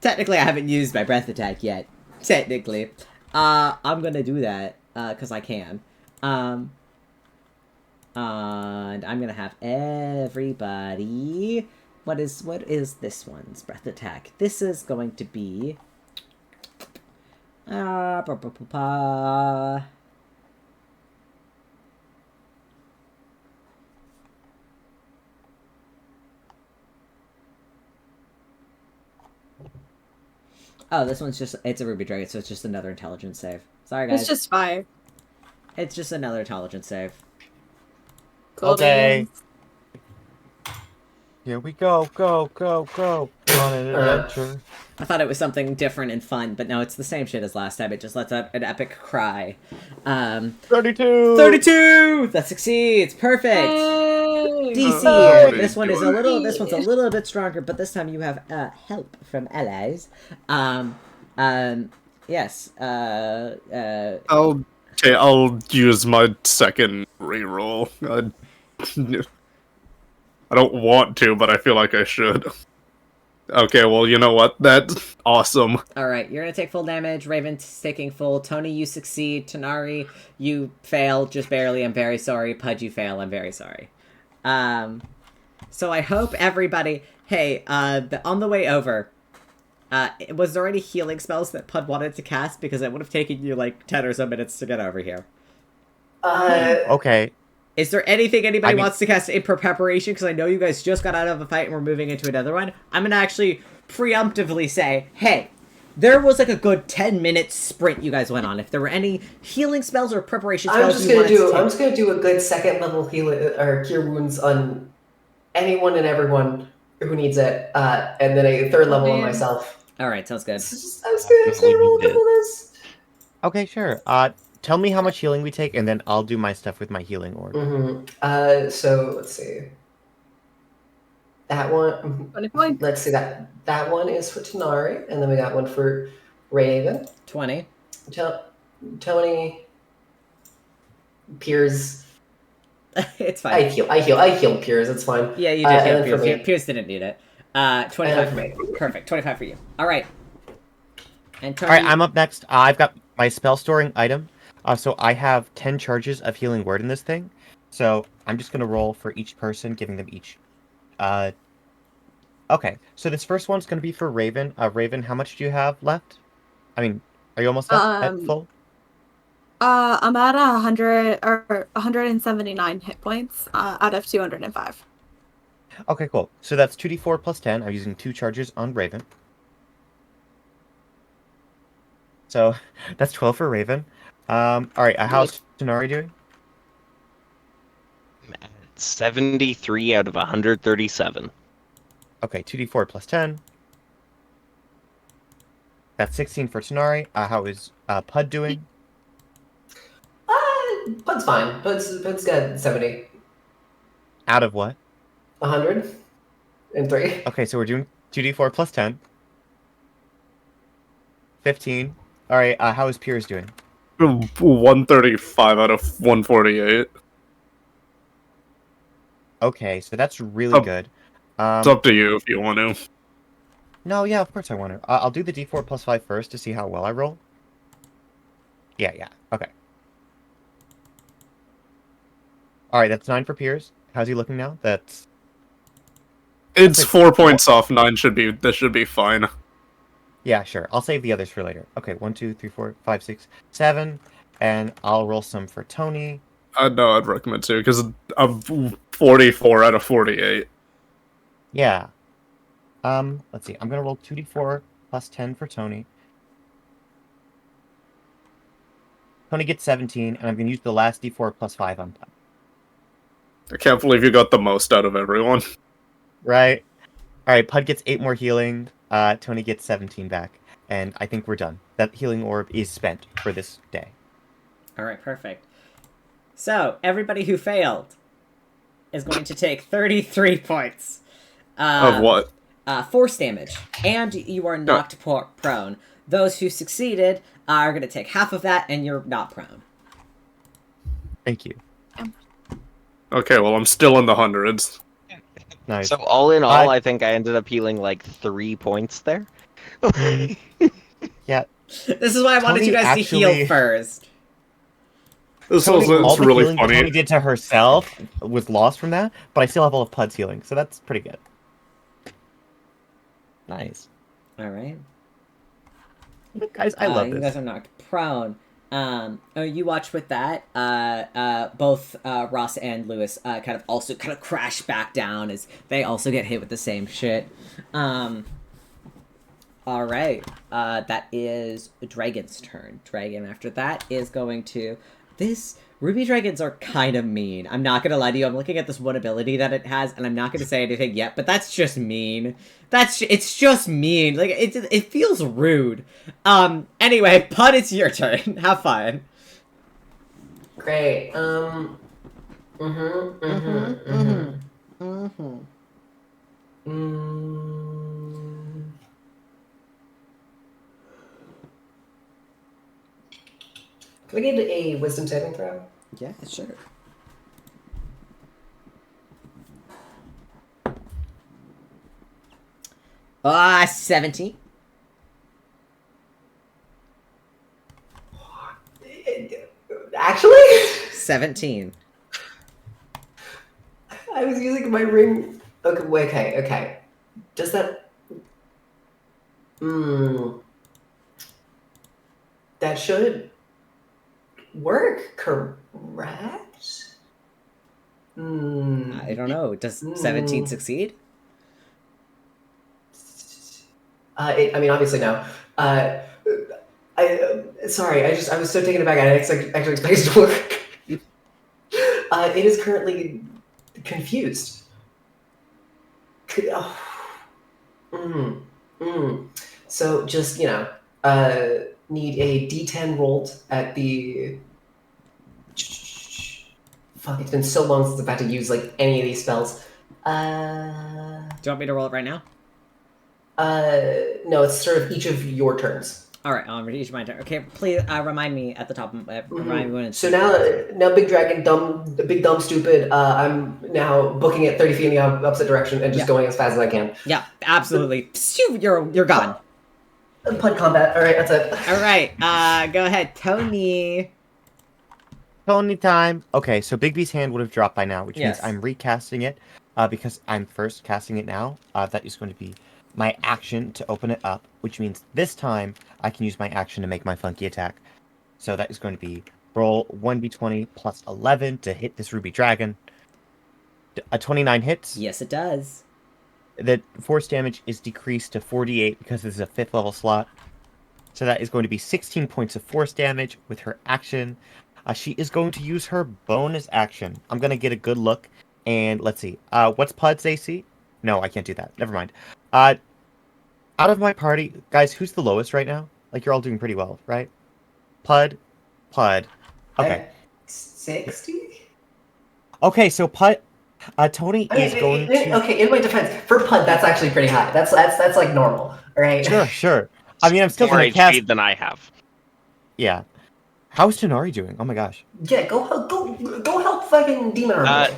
technically I haven't used my breath attack yet. Technically, I'm gonna do that because I can. And I'm gonna have everybody. What is this one's breath attack? This is going to be. Oh, this one's just, it's a ruby dragon, so it's just another intelligence save. Sorry, guys. It's just fire. It's just another intelligence save. Cool Okay. beans. Here we go, go on an adventure. I thought it was something different and fun, but no, it's the same shit as last time. It just lets out an epic cry. 32! 32! That succeeds! Perfect! Yay! DC! Oh, this one's a little bit stronger, but this time you have help from allies. Yes. I'll use my second reroll. I don't want to, but I feel like I should. Okay, well, you know what? That's awesome. Alright, you're gonna take full damage. Raven's taking full. Tony, you succeed. Tanari, you fail just barely. I'm very sorry. Pudge, you fail. I'm very sorry. So I hope everybody... Hey, on the way over, was there any healing spells that Pud wanted to cast? Because it would have taken you like 10 or so minutes to get over here. Okay. Is there anything anybody wants to cast in preparation? Because I know you guys just got out of a fight and we're moving into another one. I'm going to actually preemptively say, hey, there was like a good 10-minute sprint you guys went on. If there were any healing spells or preparation spells I'm just gonna do a good second level heal or cure wounds on anyone and everyone who needs it, and then a third level on myself. All right, sounds good. I was gonna roll a couple of those. Okay, sure. tell me how much healing we take, and then I'll do my stuff with my healing orb. So let's see. That one. 20 points. Let's see that one is for Tanari, and then we got one for Raven. 20. Tony. Piers. It's fine. I healed Piers. It's fine. Yeah, you did heal and then for Piers. me. Piers didn't need it. 25 for me. Perfect. 25 for you. All right. And Tony, All right, I'm up next. I've got my spell storing item. So I have 10 charges of healing word in this thing. So I'm just gonna roll for each person, giving them each. Okay, so this first one's gonna be for Raven. Raven, how much do you have left? I mean, are you almost at full? I'm at 100 or 179 hit points out of 205. Okay, cool. So that's 2d4 plus 10. I'm using 2 charges on Raven. So that's 12 for Raven. All right, how's Tanari doing? 73 out of 137. Okay, 2d4 plus 10. That's 16 for Tanari. How is Pud doing? Pud's fine. Pud's got 70. Out of what? 103. Okay, so we're doing 2d4 plus 10. 15. All right, how is Piers doing? 135 out of 148. Okay, so that's really good. It's up to you if you want to. No, yeah, of course I want to. I'll do the d4 plus 5 first to see how well I roll. Yeah, okay. All right, that's 9 for Piers. How's he looking now? It's 4 points off. 9 should be. This should be fine. Yeah, sure. I'll save the others for later. Okay, 1, 2, 3, 4, 5, 6, 7, and I'll roll some for Tony. No, I'd recommend 2 because I'm 44 out of 48. Yeah. Let's see. I'm gonna roll 2d4 plus 10 for Tony. Tony gets 17, and I'm gonna use the last d4 plus 5 on top. I can't believe you got the most out of everyone. Right. All right. Pud gets 8 more healing. Tony gets 17 back, and I think we're done. That healing orb is spent for this day. all right, perfect. So everybody who failed is going to take 33 points. Of what? Force damage, and you are knocked prone. Those who succeeded are going to take half of that, and you're not prone. Thank you. Okay, well, I'm still in the hundreds. Nice. So all in all, I think I ended up healing like 3 points there. Yeah. This is why I wanted Tony you guys to heal actually- first. This Tony, all was the really healing that funny. Tony did to herself was lost from that, but I still have all of Pud's healing, so that's pretty good. Nice. All right. Guys, I love You this. guys are knocked prone. You watch with that. Both Ross and Lewis kind of crash back down as they also get hit with the same shit. All right. That is Dragon's turn. Dragon after that is going to. This Ruby Dragons are kind of mean. I'm not gonna lie to you. I'm looking at this one ability that it has, and I'm not gonna say anything yet. But that's just mean. It's just mean. Like it feels rude. Anyway, Pud, it's your turn. Have fun. Great. Can I get a wisdom saving throw? Yeah, sure. 17. Actually? 17. I was using my ring. Okay. Does that? That should work, correct? I don't know. Does 17 succeed? I mean, obviously no. Sorry, I was so taken aback. I didn't actually expect it to work. It is currently confused. So just need a D10 rolled at the Fuck, it's been so long since I've had to use like any of these spells. Do you want me to roll it right now? No, it's sort of each of your turns. All right, I'll read each of my turn. Okay, please remind me at the top. Remind me when it's. So now, big dragon, big dumb, stupid. I'm now booking it 30 feet in the opposite direction and just going as fast as I can. Yeah, absolutely. You're gone. Pud combat. All right, that's it. All right, go ahead, Tony. Tony time. Okay, so Bigby's hand would have dropped by now, which Yes. means I'm recasting it because I'm first casting it now. That is going to be my action to open it up, which means this time I can use my action to make my funky attack. So that is going to be roll 1d20 plus 11 to hit this ruby dragon. A 29 hits. Yes, it does. The force damage is decreased to 48 because this is a 5th level slot. So that is going to be 16 points of force damage with her action. She is going to use her bonus action. I'm going to get a good look. And let's see. What's Pud's AC? No, I can't do that. Never mind. Out of my party, guys, who's the lowest right now? Like, you're all doing pretty well, right? Pud. Okay. 60? Okay, so Pud... Tony is going to... Okay, in my defense, for Pud, that's actually pretty high. That's like normal, right? Sure. I mean, I'm still More going to HP cast... than I have. Yeah. How's Tanari doing? Oh my gosh. Yeah, go help fucking Demon Army.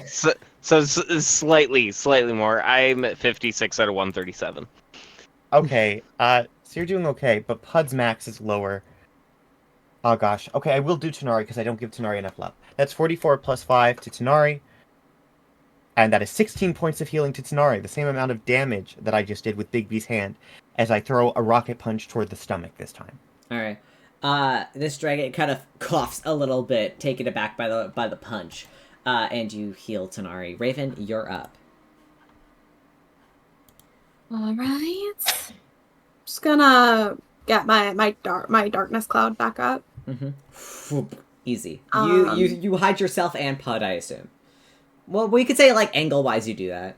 So slightly more. I'm at 56 out of 137. Okay, so you're doing okay, but Pud's max is lower. Oh gosh. Okay, I will do Tanari because I don't give Tanari enough love. That's 44 plus 5 to Tanari. And that is 16 points of healing to Tanari, the same amount of damage that I just did with Bigby's hand, as I throw a rocket punch toward the stomach this time. All right. This dragon kind of coughs a little bit, taken aback by the punch, and you heal Tanari. Raven, you're up. All right. Just gonna get my darkness cloud back up. Whoop. Easy. You hide yourself and Pud, I assume. Well, we could say like angle-wise you do that,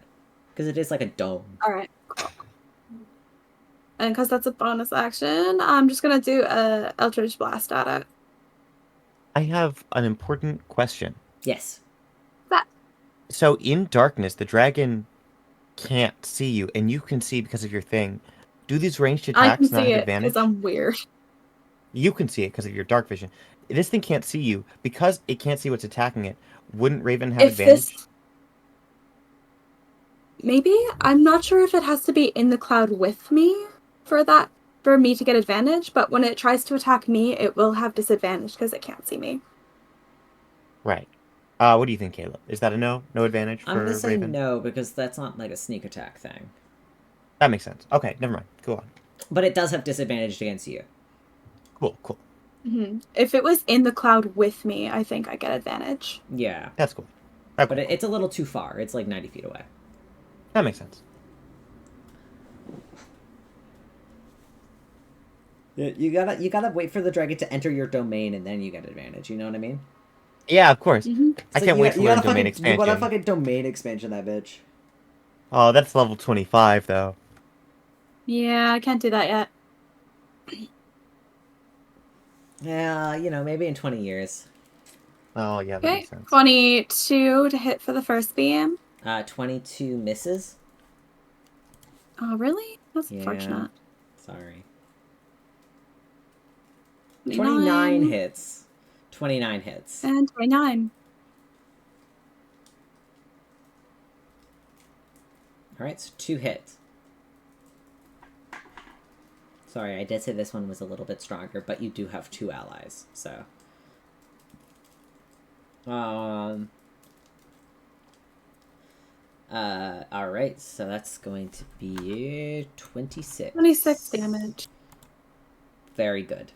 because it is like a dome. All right. Cool. And because that's a bonus action, I'm just gonna do a Eldritch Blast at it. I have an important question. Yes. So in darkness, the dragon can't see you, and you can see because of your thing. Do these ranged I can attacks not see have it advantage? because I'm weird. You can see it because of your dark vision. This thing can't see you. Because it can't see what's attacking it, wouldn't Raven have advantage? Maybe? I'm not sure if it has to be in the cloud with me for me to get advantage, but when it tries to attack me, it will have disadvantage because it can't see me. Right. What do you think, Caleb? Is that a no? No advantage for I'm gonna say Raven? no, because that's not like a sneak attack thing. That makes sense. Okay, never mind. Go on. But it does have disadvantage against you. Cool. Mm-hmm. If it was in the cloud with me, I think I get advantage. Yeah. That's cool. But it's a little too far. It's like 90 feet away. That makes sense. You gotta wait for the dragon to enter your domain, and then you get advantage. You know what I mean? Yeah, of course. Mm-hmm. I can't wait to learn domain expansion. You gotta fucking domain expansion that bitch. Oh, that's level 25, though. Yeah, I can't do that yet. Yeah, maybe in 20 years. Oh, yeah, that Okay, makes sense. 22 to hit for the first beam. 22 misses. Oh, really? That's Yeah. unfortunate. Sorry. 29 hits. 29 hits. And 29. Alright, so 2 hits. Sorry, I did say this one was a little bit stronger, but you do have 2 allies, so. Alright, so that's going to be 26. 26 damage. Very good.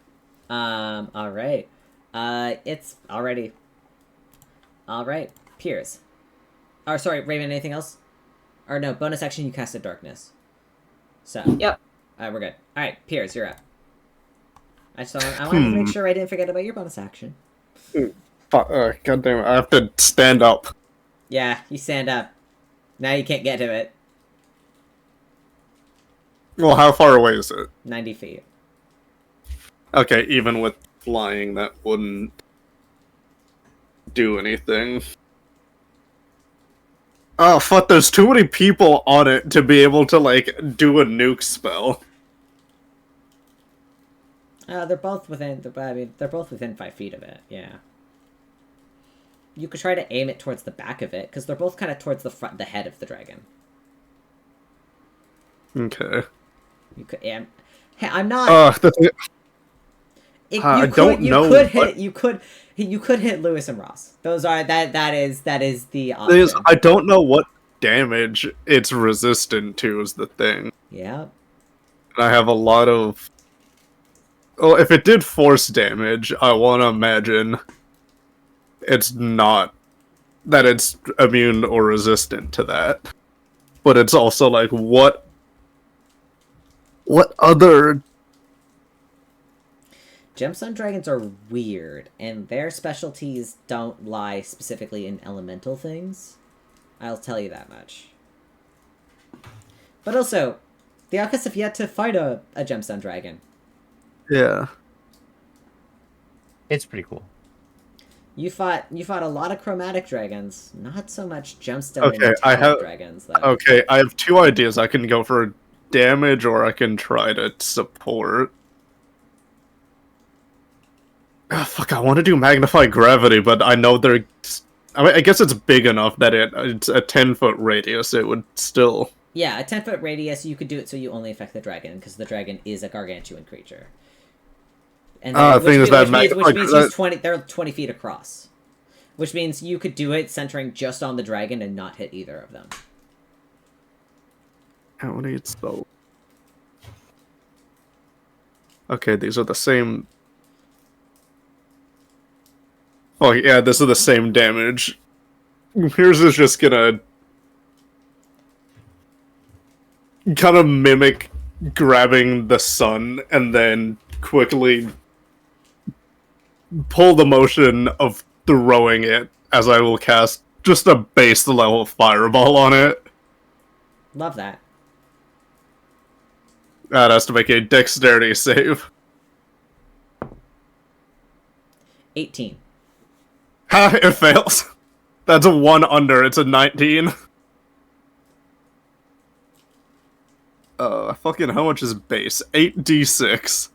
Alright. It's already. Alright, Piers. Or, sorry, Raven, anything else? Or no, bonus action, you casted Darkness. So. Yep. We're good. Alright, Piers, you're up. I wanted to make sure I didn't forget about your bonus action. God damn it, I have to stand up. Yeah, you stand up. Now you can't get to it. Well, how far away is it? 90 feet. Okay, even with flying, that wouldn't do anything. Oh, fuck, there's too many people on it to be able to, like, do a nuke spell. They're both within, they're both within 5 feet of it, yeah. You could try to aim it towards the back of it, because they're both kind of towards the front, the head of the dragon. Okay. You could, yeah. Hey, I'm not... I don't know. You could hit Lewis and Ross. Those are that is the option. I don't know what damage it's resistant to is the thing. Yeah. And I have a lot of. Well, if it did force damage, I want to imagine it's not that it's immune or resistant to that. But it's also like what other. Gemstone dragons are weird, and their specialties don't lie specifically in elemental things. I'll tell you that much. But also, the Outcasts have yet to fight a gemstone dragon. Yeah. It's pretty cool. You fought a lot of chromatic dragons, not so much gemstone and dragons. Though. Okay, I have 2 ideas. I can go for damage, or I can try to support. Oh, fuck, I want to do Magnify Gravity, but I know they're... I mean, I guess it's big enough that it's a 10-foot radius. It would still... Yeah, a 10-foot radius, you could do it so you only affect the dragon, because the dragon is a gargantuan creature. And which means they're 20 feet across. Which means you could do it centering just on the dragon and not hit either of them. How many it's so... Okay, these are the same... Oh yeah, this is the same damage. Here's is just gonna kind of mimic grabbing the sun and then quickly pull the motion of throwing it as I will cast just a base level fireball on it. Love that. That has to make a dexterity save. 18. Ha! It fails. That's a 1 under. It's a 19. Fucking how much is base? 8d6.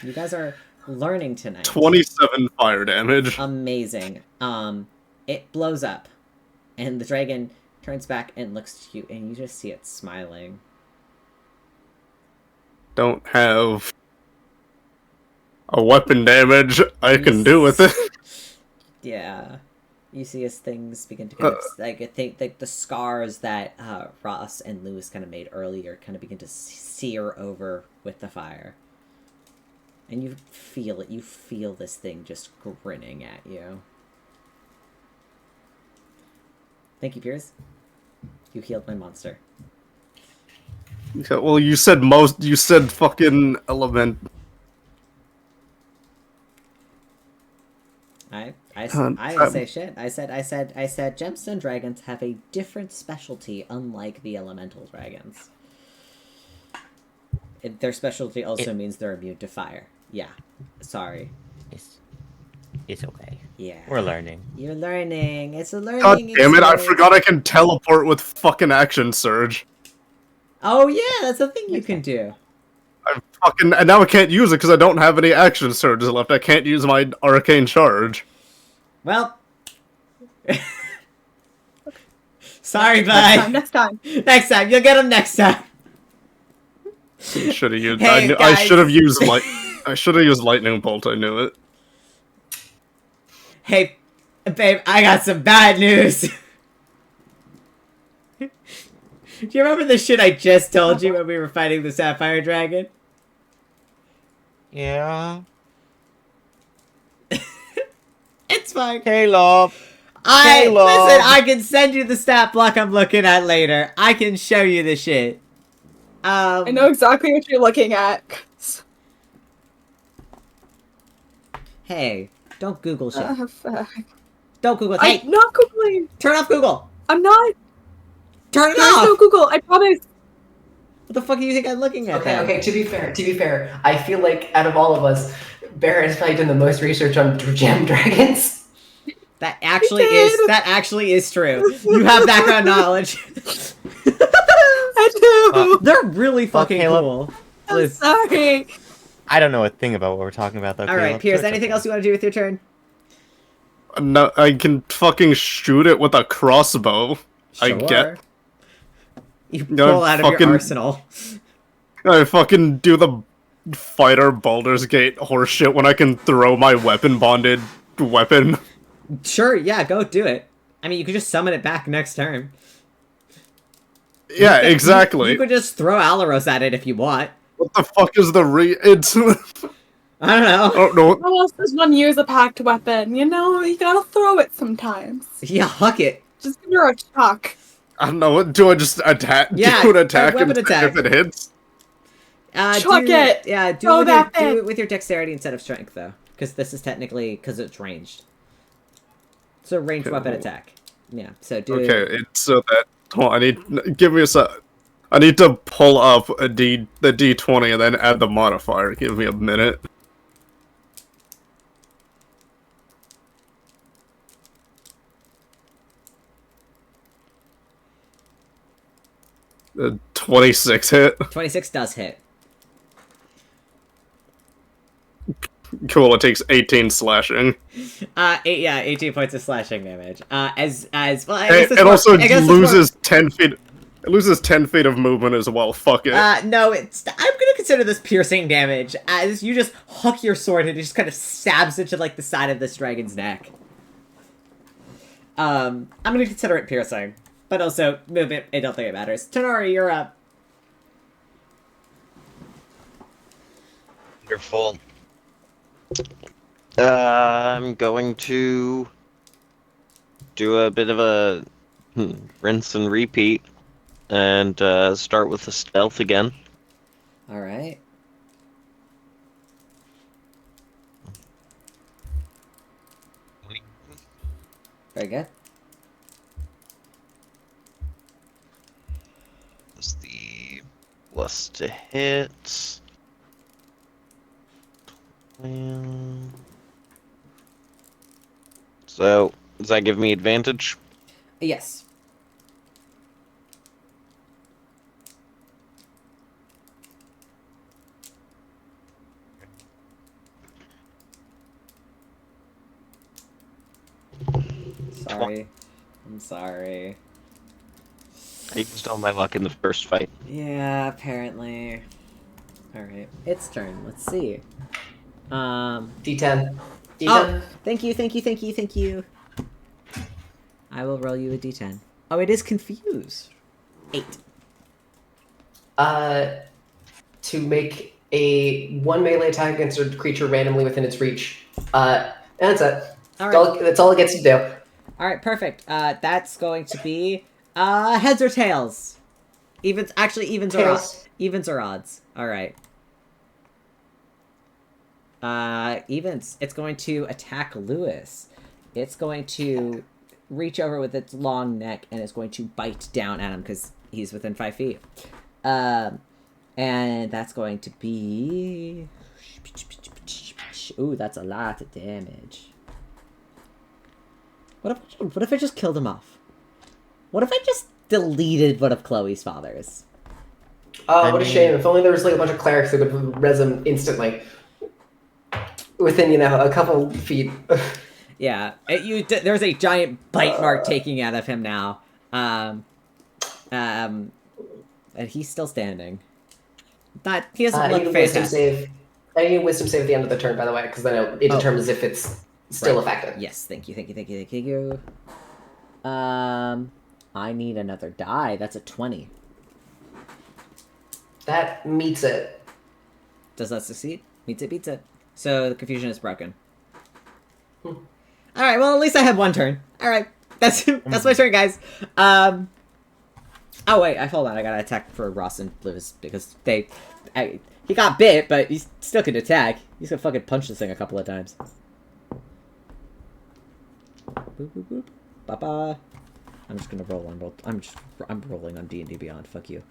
You guys are learning tonight. 27 fire damage. Amazing. It blows up, and the dragon turns back and looks to you, and you just see it smiling. Don't have a weapon damage I can do with it. Yeah. You see as things begin to kind of, I think, like, the scars that Ross and Lewis kind of made earlier kind of begin to sear over with the fire. And you feel it. You feel this thing just grinning at you. Thank you, Piers. You healed my monster. Yeah, well, you said fucking element. I didn't say shit. I said gemstone dragons have a different specialty unlike the elemental dragons. Their specialty also means they're immune to fire. Yeah. Sorry. It's okay. Yeah. We're learning. You're learning. It's a learning God damn it, I experience. forgot I can teleport with fucking action surge. Oh yeah, that's a thing you can do. And now I can't use it because I don't have any action surges left. I can't use my arcane charge. Well, sorry, bud. Next time. Next time, you'll get them next time. Should have used. Hey, I should have used I should have used lightning bolt. I knew it. Hey, babe, I got some bad news. Do you remember the shit I just told you when we were fighting the Sapphire Dragon? Yeah. It's fine. Caleb. Listen, I can send you the stat block I'm looking at later. I can show you the shit. I know exactly what you're looking at. Hey, don't Google shit. Fuck. Don't Google. Hey, I'm not Googling. turn off Google. I'm not. Turn it There's off. no Google. I promise. What the fuck do you think I'm looking at? Okay. To be fair, I feel like out of all of us, Barrett has probably done the most research on gem dragons. That actually is true. You have background knowledge. I do. They're really fucking Caleb. cool. I'm sorry. I don't know a thing about what we're talking about, though. All right, Caleb, Pierce. so it's Anything okay. else you want to do with your turn? No, I can fucking shoot it with a crossbow. I get. You No, pull out of fucking- your arsenal. I fucking do the fighter Baldur's Gate horseshit when I can throw my weapon bonded weapon. Sure, yeah, go do it. I mean, you could just summon it back next turn. Yeah, exactly. You could just throw Alaros at it if you want. What the fuck is the It's. I don't know. I don't know. How else does one use a packed weapon? You know, you gotta throw it sometimes. Yeah, huck it. Just give her a chuck. I don't know. What do I just attack? Yeah, do an attack weapon and attack. if it hits? Chuck it! Yeah, Throw that do thing. it with your dexterity instead of strength, though. Because this is technically, because it's ranged. It's a ranged Okay, weapon well- attack. Yeah, so do Okay, it's so that. Hold on, give me a sec. I need to pull up the D20 and then add the modifier. Give me a minute. The 26 hit. 26 does hit. Cool. It takes 18 slashing. 18 points of slashing damage. As well, I guess It, it's it more- also I guess it's loses 10 feet. It loses 10 feet of movement as well. Fuck it. No, I'm gonna consider this piercing damage, as you just hook your sword and it just kind of stabs into, like, the side of this dragon's neck. I'm gonna consider it piercing. But also, movement, I don't think it matters. Tenori, you're up. Wonderful. I'm going to do a bit of a rinse and repeat, and start with the stealth again. Alright. Very good. That's the plus to hit. 12. So, does that give me advantage? Yes. Sorry. I'm sorry. I used all my luck in the first fight. Yeah, apparently. Alright. It's turn. Let's see. D10. D10. Oh, thank you. I will roll you a d10. Oh, it is confused. 8. To make a 1 melee attack against a creature randomly within its reach. And that's it. Alright. That's all it gets to do. Alright, perfect. That's going to be heads or tails. Evens or Tails. evens or odds. Alright. Evens. It's going to attack Lewis. It's going to reach over with its long neck and it's going to bite down at him because he's within 5 feet. And that's going to be... Ooh, that's a lot of damage. What if I just killed him off? What if I just deleted one of Chloe's fathers? What a shame. If only there was like a bunch of clerics that could res him instantly. Within, a couple feet. Yeah, there's a giant bite mark taking out of him now. And he's still standing. He doesn't I look need a wisdom fantastic. save. I need a wisdom save at the end of the turn, by the way, because then it determines if it's still effective. Yes, thank you. I need another die. That's a 20. That meets it. Does that succeed? Meets it. So the confusion is broken. Alright, well, at least I have one turn. Alright, that's my turn, guys. Oh, wait, hold on. I gotta attack for Ross and Lewis because he got bit, but he still can attack. He's gonna fucking punch this thing a couple of times. Boop, boop, boop. Ba-ba. I'm just gonna roll on roll. I'm rolling on D&D Beyond. Fuck you.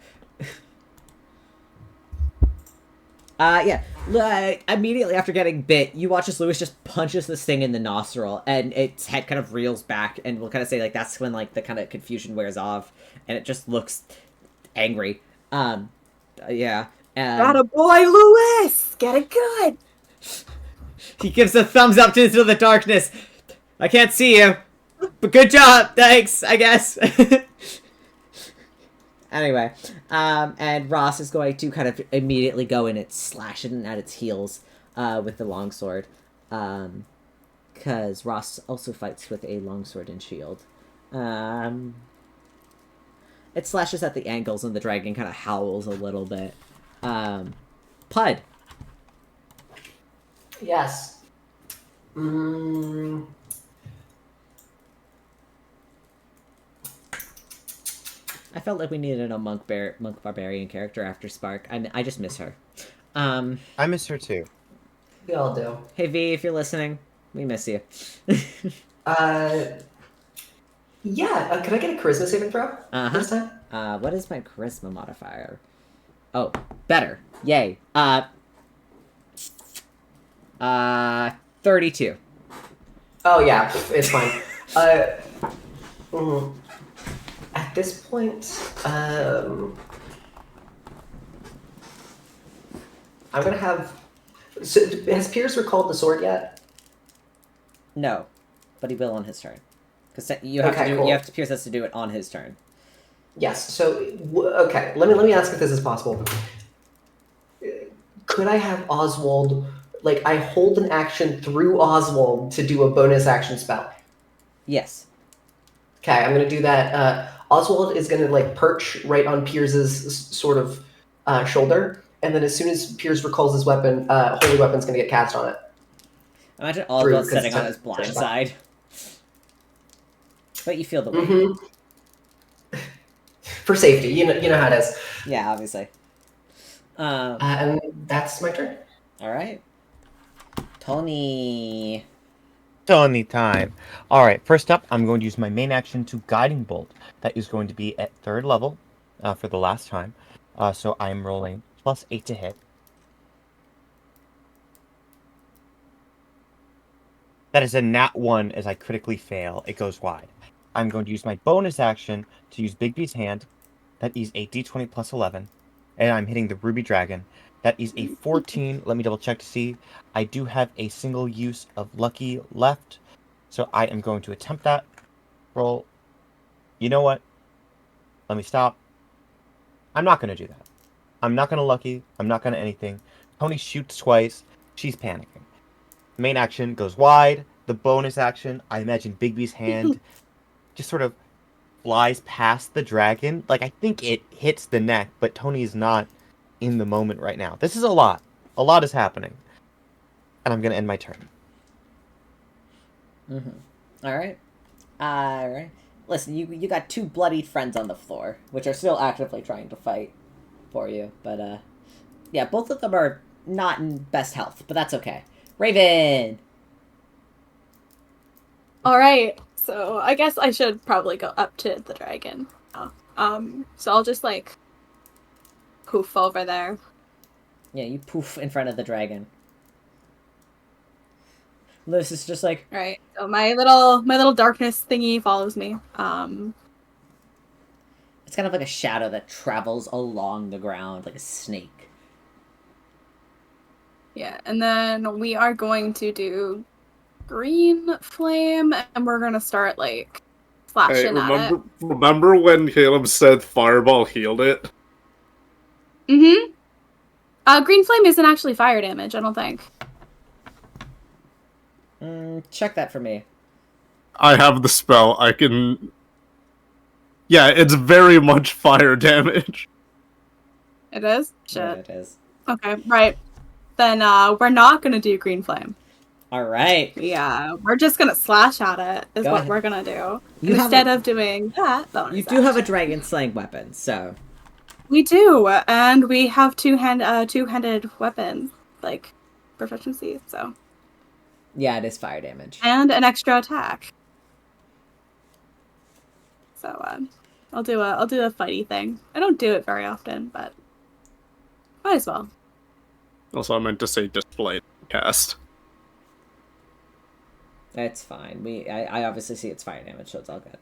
Yeah. Immediately after getting bit, you watch as Lewis just punches this thing in the nostril, and its head kind of reels back, and we'll kind of say, like, that's when, like, the kind of confusion wears off, and it just looks angry. Yeah. Atta boy, Lewis! Get it good! He gives a thumbs up into the darkness. I can't see you, but good job, thanks, I guess. Anyway, and Ross is going to kind of immediately go in and slash it at its heels with the longsword. Because Ross also fights with a longsword and shield. It slashes at the ankles and the dragon kind of howls a little bit. Pud. Yes. I felt like we needed a monk barbarian character after Spark. I just miss her. I miss her too. We all do. Hey V, if you're listening, we miss you. Yeah. Could I get a charisma saving throw this time? What is my charisma modifier? Oh, better. Yay. 32. Oh yeah, it's fine. At this point, I'm gonna have. So, has Piers recalled the sword yet? No, but he will on his turn. Because you have Okay, to do. cool. You have to. Piers has to do it on his turn. Yes. So okay, let me ask if this is possible. Could I have Oswald? Like, I hold an action through Oswald to do a bonus action spell. Yes. Okay, I'm gonna do that. Oswald is gonna like perch right on Piers's sort of shoulder, and then as soon as Piers recalls his weapon, holy weapon's gonna get cast on it. Imagine Oswald 'cause sitting it's on a- his blind side. But you feel the weight. Mm-hmm. For safety, you know how it is. Yeah, obviously. And that's my turn. All right. Tony. Tony time. All right. First up, I'm going to use my main action to Guiding Bolt. That is going to be at 3rd level for the last time. So I'm rolling +8 to hit. That is a nat 1 as I critically fail. It goes wide. I'm going to use my bonus action to use Bigby's Hand. That is a d20 plus 11. And I'm hitting the Ruby Dragon. That is a 14. Let me double check to see. I do have a single use of Lucky left. So I am going to attempt that. Roll. You know what? Let me stop. I'm not going to do that. I'm not going to Lucky. I'm not going to anything. Tony shoots twice. She's panicking. Main action goes wide. The bonus action, I imagine Bigby's Hand just sort of flies past the dragon. Like, I think it hits the neck, but Tony's not in the moment right now. This is a lot. A lot is happening. And I'm going to end my turn. All right. All right. Listen, you got 2 bloodied friends on the floor, which are still actively trying to fight for you. But, yeah, both of them are not in best health, but that's okay. Raven! Alright, so I guess I should probably go up to the dragon. So I'll just, like, poof over there. Yeah, you poof in front of the dragon. Lewis is just like... Alright, so my little darkness thingy follows me. It's kind of like a shadow that travels along the ground, like a snake. Yeah, and then we are going to do green flame, and we're gonna start, like, Hey, slashing at it. remember when Caleb said Fireball healed it? Mm-hmm. Green flame isn't actually fire damage, I don't think. Check that for me. I have the spell. I can... Yeah, it's very much fire damage. It is? Yeah, Shit. it is. Okay, right. Then, we're not gonna do green flame. Alright. Yeah, we're just gonna slash at it, is Go what ahead. we're gonna do. You have Instead a- of doing that, bonus You do have a action. dragon slaying weapon, so... We do, and we have two-handed weapons, like, proficiency, so. Yeah, it is fire damage. And an extra attack. So, I'll do a fighty thing. I don't do it very often, but might as well. Also, I meant to say display cast. That's fine. I obviously see it's fire damage, so it's all good.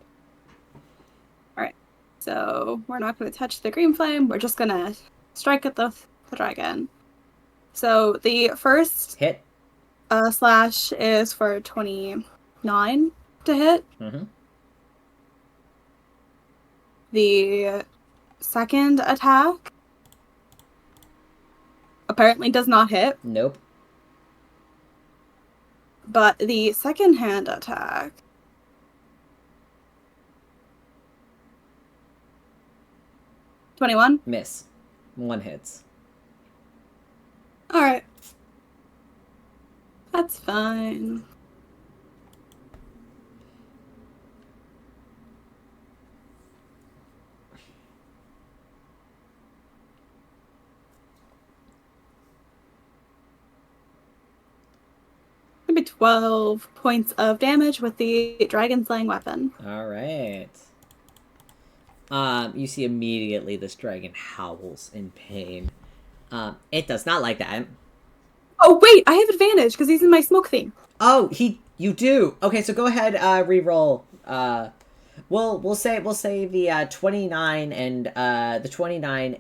Alright. So we're not going to touch the green flame. We're just going to strike at the dragon. So the first Hit. slash is for 29 to hit. Mm-hmm. The second attack apparently does not hit, Nope. but the second hand attack 21. Miss. 1 hits. Alright. That's fine. Maybe 12 points of damage with the dragon slaying weapon. Alright. You see immediately this dragon howls in pain. It does not like that. Oh wait, I have advantage because he's in my smoke thing. Oh, you do. Okay, so go ahead, re-roll. We'll say the 29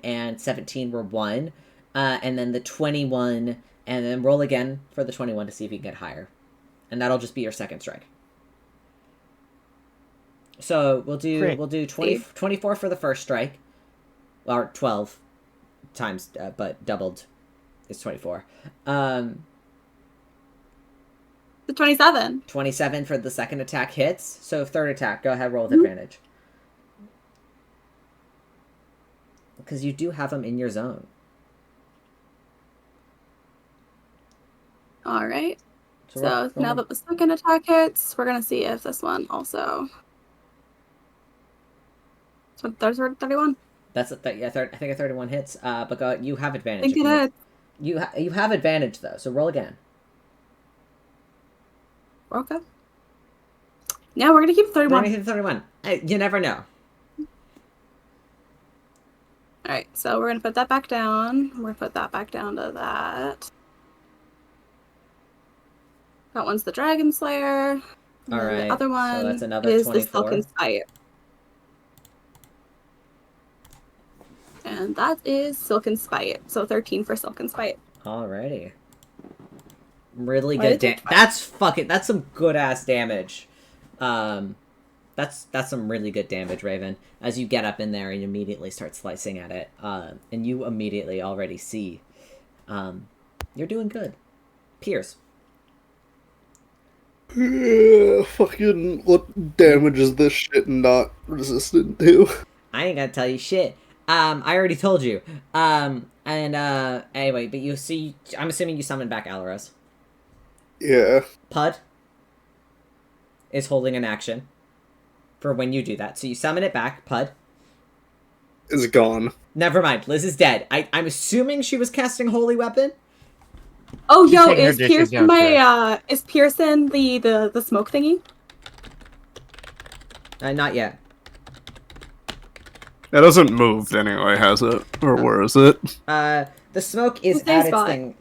and 17 were 1, and then the 21, and then roll again for the 21 to see if you can get higher, and that'll just be your second strike. So we'll do 24 for the first strike, or 12 times, but doubled is 24. The 27. 27 for the second attack hits. So third attack, go ahead, roll with advantage. Because you do have them in your zone. Alright. So now that the second attack hits, we're going to see if this one also... So there's 31. That's I think a 31 hits. But you have advantage. I think it is. You have advantage though, so roll again. Okay. Now we're gonna keep 31. We're gonna keep 31. You never know. Alright, so we're gonna put that back down. We're gonna put that back down to that. That one's the Dragon Slayer. Alright. The other one so that's another is 24. the Silken Spite. And that is Silken Spite. So 13 for Silken Spite. Alrighty. Really good damage. That's some good ass damage. That's some really good damage, Raven. As you get up in there and immediately start slicing at it, and you immediately already see, you're doing good. Pierce. Fucking what damage is this shit not resistant to? I ain't gonna tell you shit. I already told you. Anyway, but you see, I'm assuming you summon back Alaros. Yeah. Pud is holding an action for when you do that. So you summon it back, Pud. Is gone. Never mind, Liz is dead. I'm assuming she was casting Holy Weapon? Oh, She's yo, taking her is dishes Pearson downstairs. is Pearson the smoke thingy? Not yet. It hasn't moved anyway, has it? Or where is it? The smoke is The same at its spot. thing.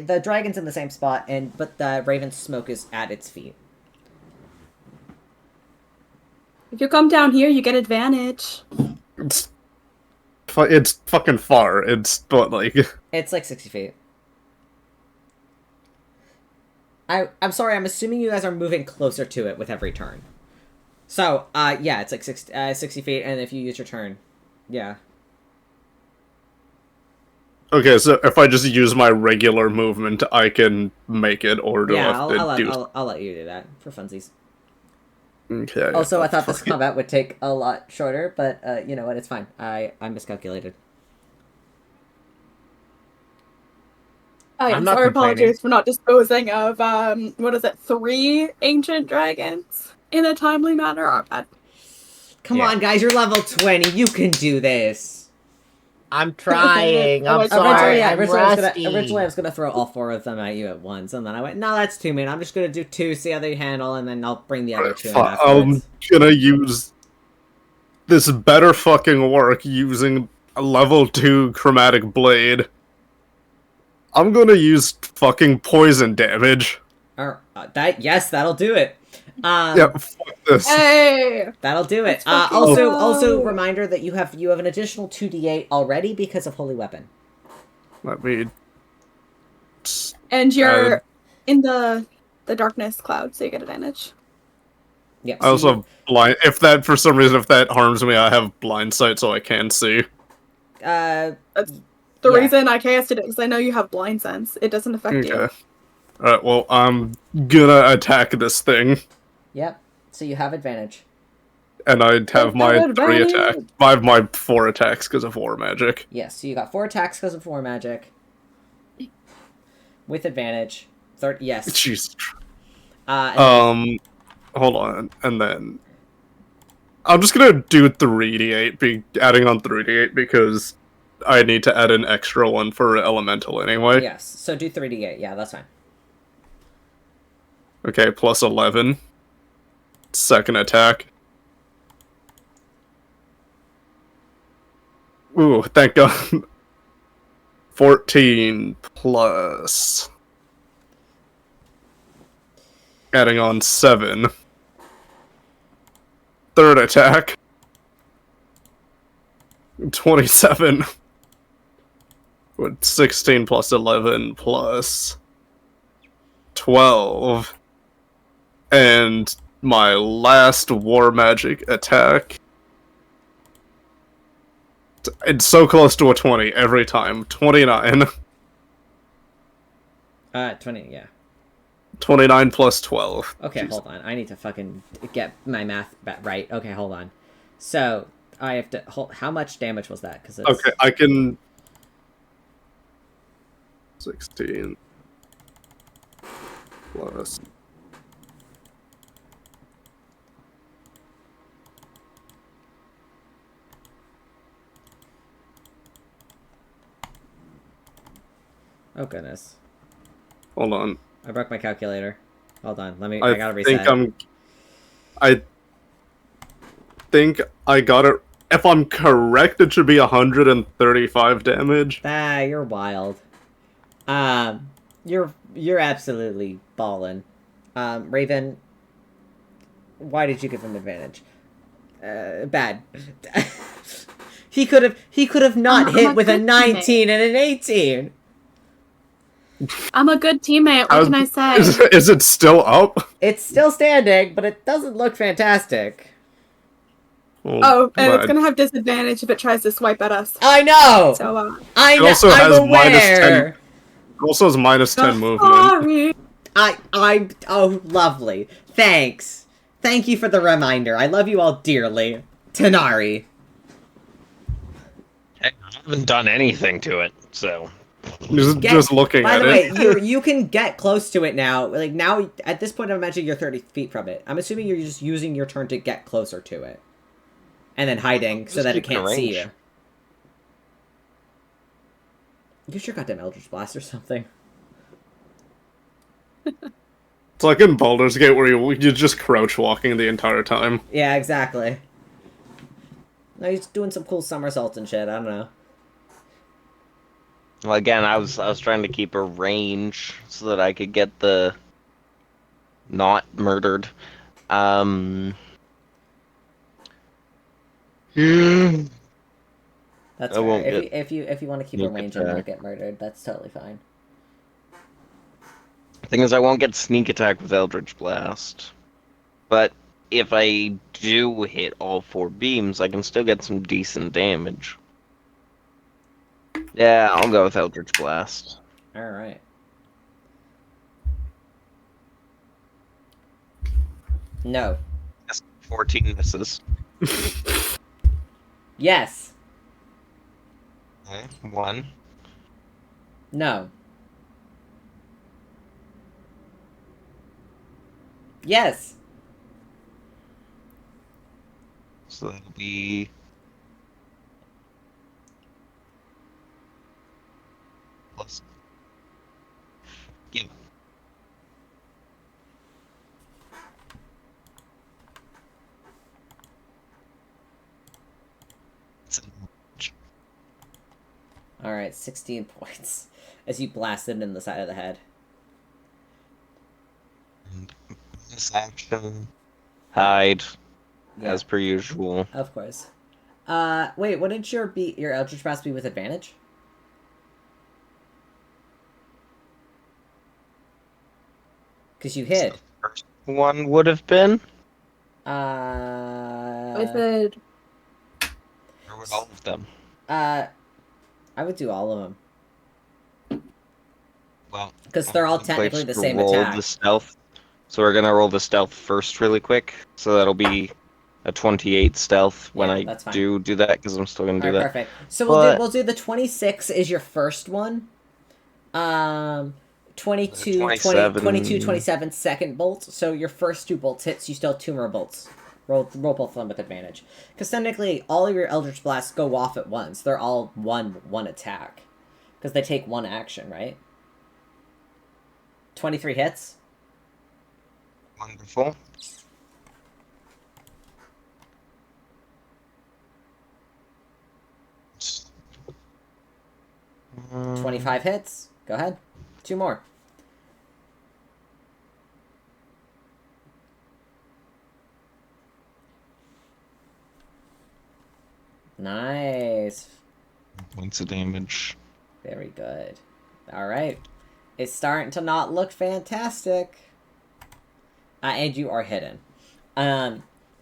The dragon's in the same spot, but the raven's smoke is at its feet. If you come down here, you get advantage. It's fucking far. It's but like It's like 60 feet. I'm sorry, I'm assuming you guys are moving closer to it with every turn. So, yeah, it's like 60 feet, and if you use your turn, yeah. okay. So if I just use my regular movement, I can make it, or do I have to do? I'll let you do that for funsies. Okay. Also, I thought this combat would take a lot shorter, but you know what? It's fine. I miscalculated. I'm I'm not sorry, complaining. apologies for not disposing of, 3 ancient dragons in a timely manner. Our bad. Come Yeah. on, guys, you're level 20. You can do this. I'm trying. I'm sorry. Originally, I was gonna throw all 4 of them at you at once, and then I went, no, that's too many. I'm just gonna do 2, see how they handle, and then I'll bring the other 2 in I'm afterwards. gonna use this better fucking work using a level 2 chromatic blade I'm gonna use fucking poison damage. That'll do it. Yeah, fuck this. Hey! That'll do it. Let's fucking Also, go. reminder that you have an additional 2d8 already because of Holy Weapon. Let me. And you're in the darkness cloud, so you get advantage. Yep. I also have blind. If that for some reason if that harms me, I have blind sight, so I can see. The Yeah. reason I casted it is I know you have blind sense. It doesn't affect you. Okay. Alright, well, I'm gonna attack this thing. Yep. So you have advantage. And I'd have my 3 Advantage. attacks. I have my 4 attacks because of war magic. Yes. So you got 4 attacks because of war magic. With advantage. Yes. Jesus. And Hold on, and then I'm just gonna do 3d8, adding on 3d8 because I need to add an extra one for elemental anyway. yes. So do 3d8. Yeah, that's fine. Okay, plus 11. Second attack. Ooh, thank God. 14 plus. Adding on 7. Third attack. 27. With 16 plus 11 plus 12. And my last war magic attack. It's so close to a 20 every time. 29. 20. Yeah. 29 plus 12. Okay, Jeez. hold on. I need to fucking get my math right. Okay, hold on. So I have to hold. How much damage was that? Because Okay, I can. 16 plus. Oh goodness. Hold on. I broke my calculator. Hold on. I gotta reset. I think I got it. If I'm correct, it should be 135 damage. You're wild. You're absolutely ballin'. Raven, why did you give him advantage? Bad. he could have not hit with a 19 and an 18. I'm a good teammate. What can I say? Is it still up? It's still standing, but it doesn't look fantastic. Oh, and it's gonna have disadvantage if it tries to swipe at us. I know. So, I know. It also has I'm aware. It also has minus 10 movement. Sorry. Oh, lovely. Thanks. Thank you for the reminder. I love you all dearly. Tanari. I haven't done anything to it, so. Just looking By at the it. way, you can get close to it now. Like, now, at this point, I imagine you're 30 feet from it. I'm assuming you're just using your turn to get closer to it. And then hiding so that it can't see you. Use your goddamn Eldritch Blast or something. It's like in Baldur's Gate where you're just crouch walking the entire time. Yeah, exactly. No, he's doing some cool somersaults and shit. I don't know. Well, again, I was trying to keep a range so that I could get the not murdered. That's I fair. won't If you want to keep a sneak range and not attack. get murdered, that's totally fine. Thing is, I won't get sneak attack with Eldritch Blast. But if I do hit all 4 beams, I can still get some decent damage. Yeah, I'll go with Eldritch Blast. Alright. No. 14 misses. Yes. Okay, 1. No. Yes. So that'll be... plus... Yeah. Alright, 16 points. As you blast it in the side of the head. This action. Hide, Yeah, as per usual. of course. Wait, wouldn't your Eldritch Blast be with advantage? Because you hid. First one would have been. I said, Or would all of them? I would do all of them. Well, Because they're all place technically the to same roll attack. the stealth. So we're gonna roll the stealth first really quick. So that'll be a 28 stealth when Yeah, I that's fine. do that, because I'm still gonna do Alright, that. perfect. So But- we'll do the 26 is your first one. 22, 27. 22, 27 second bolt. So your first 2 bolts hits, you still have 2 more bolts. Roll both of them with advantage. Because technically, all of your Eldritch Blasts go off at once. They're all one attack. Because they take 1 action, right? 23 hits. Wonderful. 25 hits. Go ahead. 2 more. Nice. Points of damage. Very good. Alright. It's starting to not look fantastic. And you are hidden.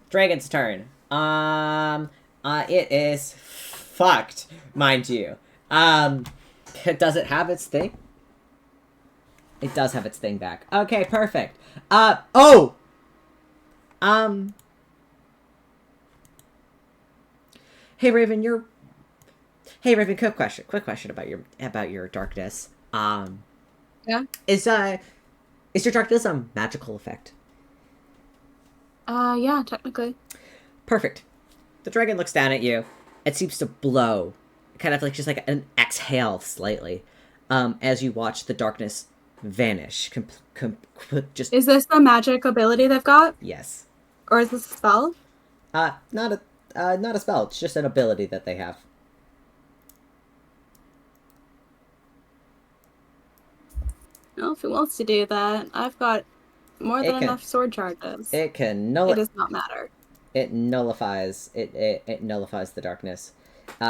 Dragon's turn. It is fucked, mind you. Does it have its thing? It does have its thing back. Okay, perfect. Hey Raven, Hey Raven, quick question about your darkness. Yeah? Is your darkness a magical effect? Yeah, technically. Perfect. The dragon looks down at you. It seems to blow, kind of like just like an exhale slightly, as you watch the darkness vanish. Just Is this the magic ability they've got? yes. Or is this a spell? Not a spell. It's just an ability that they have. No, if it wants to do that, I've got more It than can- enough sword charges. It can It does not matter. It nullifies it nullifies the darkness.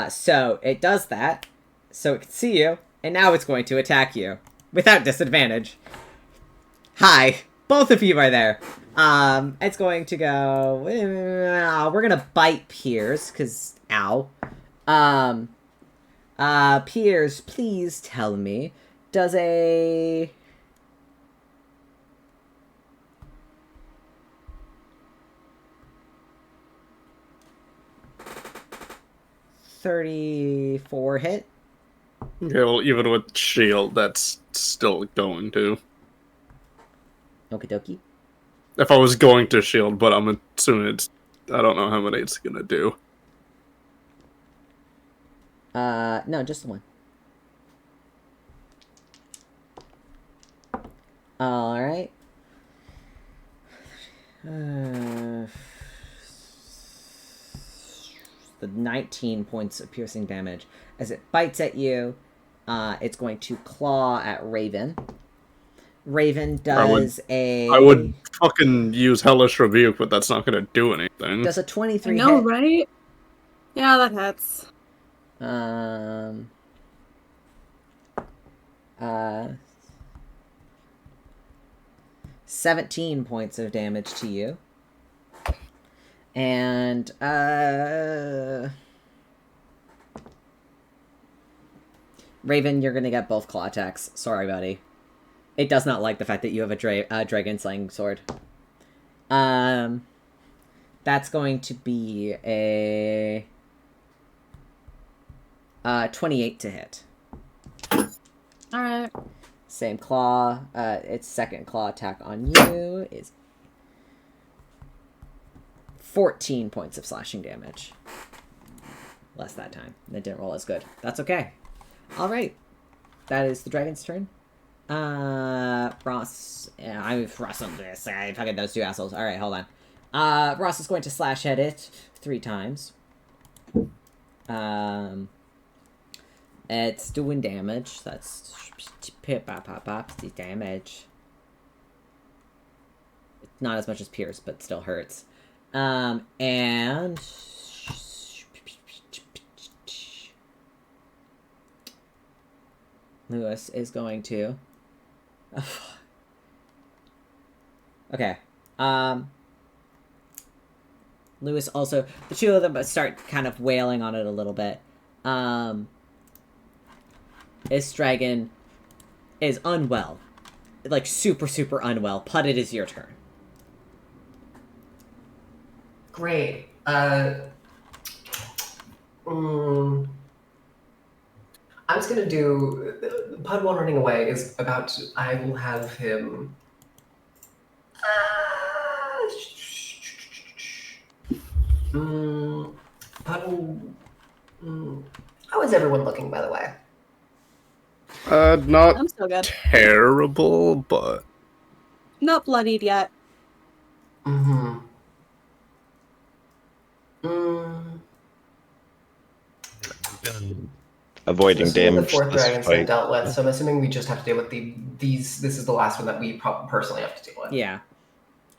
So it does that, so it can see you, and now it's going to attack you without disadvantage. Hi, both of you are there. It's going to go. We're gonna bite Piers, cause ow. Piers, please tell me, does a 34 hit? Okay, well, even with shield, that's still going to. Okie dokie. If I was going to shield, but I'm assuming it's. I don't know how many it's gonna do. No, just the one. Alright. The 19 points of piercing damage. As it bites at you, it's going to claw at Raven. Raven does I would fucking use Hellish Rebuke, but that's not gonna do anything. does a 23 No, hit. right? Yeah, that hits. 17 points of damage to you. And, Raven, you're gonna get both claw attacks. Sorry, buddy. It does not like the fact that you have a dragon slaying sword. That's going to be a 28 to hit. Alright. Same claw. Its second claw attack on you is 14 points of slashing damage. Less that time. It didn't roll as good. That's okay. Alright. That is the dragon's turn. Ross. Yeah, I've wrestled this. I fucking those two assholes. Alright, hold on. Ross is going to slash at it 3 times. It's doing damage. That's damage. It's not as much as Pierce, but still hurts. And Lewis is going to. Okay. Lewis also. The two of them start kind of wailing on it a little bit. This dragon is unwell. Like, super, super unwell. Put, it is your turn. Great. I'm just gonna do Pud while running away is about to, I will have him Pud will, how is everyone looking, by the way? Not I'm still good. terrible, but Not bloodied yet. Avoiding damage. The fourth this dragon's been fight. dealt with, so I'm assuming we just have to deal with these. This is the last one that we personally have to deal with. Yeah.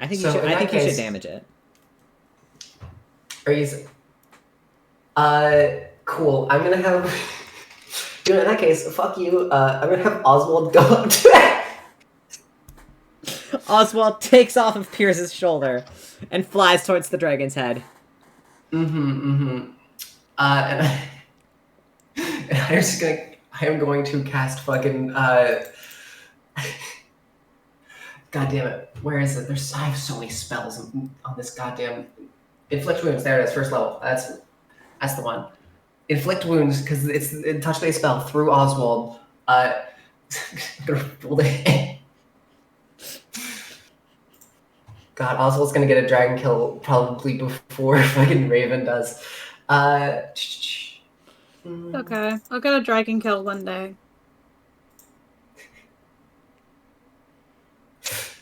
I think So you should. in I that think you should case- damage it. Are you? Cool. I'm gonna have. In that case, fuck you. I'm gonna have Oswald go up to it. Oswald takes off of Pierce's shoulder and flies towards the dragon's head. And I am going to cast fucking. God damn it! Where is it? I have so many spells on this goddamn. Inflict wounds. There it is. First level. That's the one. Inflict wounds because it's a touch-based spell through Oswald. God, Oswald's gonna get a dragon kill probably before fucking Raven does. Okay, I'll get a dragon kill one day.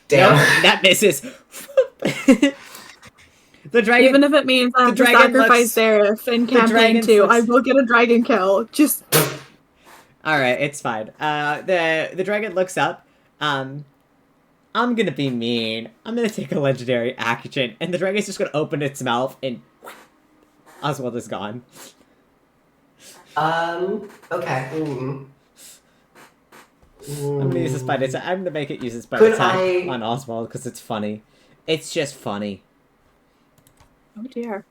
Damn. Nope, that misses. The dragon. Even if it means I have to dragon sacrifice looks- Seraph in the campaign dragon 2, I looks- will get a dragon kill. Just All right, it's fine. The dragon looks up. I'm gonna be mean. I'm gonna take a legendary action, and the dragon's just gonna open its mouth, and Oswald is gone. Okay. I'm gonna use the bite attack. I'm gonna make it use its bite Could attack I- on Oswald because it's funny. It's just funny. oh dear.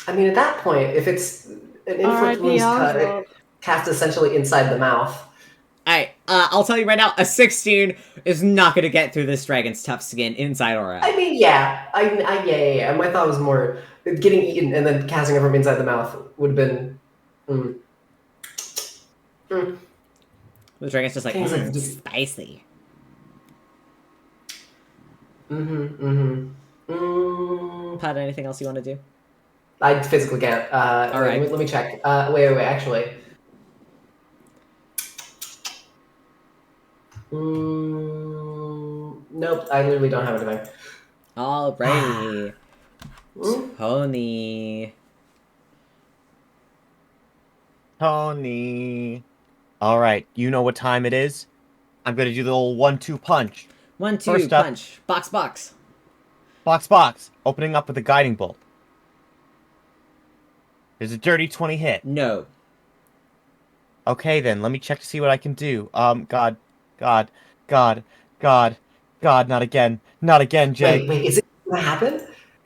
I mean, at that point, if it's an inflict R.I.P. wounds Oswald. cast essentially inside the mouth. Alright, I'll tell you right now, a 16 is not gonna get through this dragon's tough skin, inside or out. I mean, yeah. Yeah. My thought was more getting eaten and then casting it from inside the mouth would have been. The dragon's just like, Things like this- spicy. Pat, anything else you want to do? I physically can't. All right. Let me check. Wait. Actually. Nope. I literally don't have anything. Alrighty. Mm. Tony. Tony. All right, you know what time it is. I'm gonna do the little 1-2 punch. 1, 2, First up- punch. Box. Box. Opening up with a guiding bolt. There's a dirty 20 hit. No. Okay, then let me check to see what I can do. God, not again, Jegg. Wait. Is it gonna happen?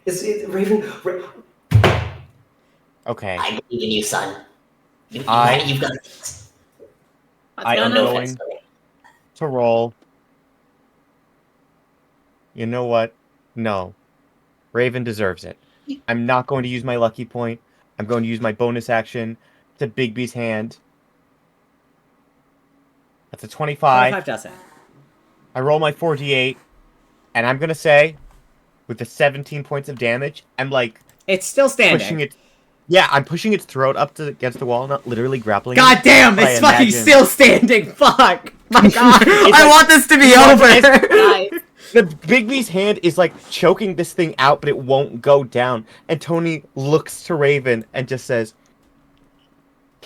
Is it Raven? Okay, I believe in you, son. You've got this. I am gonna- going to roll. You know what? No. Raven deserves it. I'm not going to use my lucky point. I'm going to use my bonus action to Bigby's hand. That's a 25. 25 does it. I roll my 4d8, and I'm going to say, with the 17 points of damage, I'm like It's still standing. pushing it. Yeah, I'm pushing its throat up against the wall, not literally grappling. God it, damn, but I it's fucking imagine- still standing. Fuck. My god. It's I like- want this to be it's over. like- Nice. The Bigby's hand is like choking this thing out, but it won't go down. And Tony looks to Raven and just says,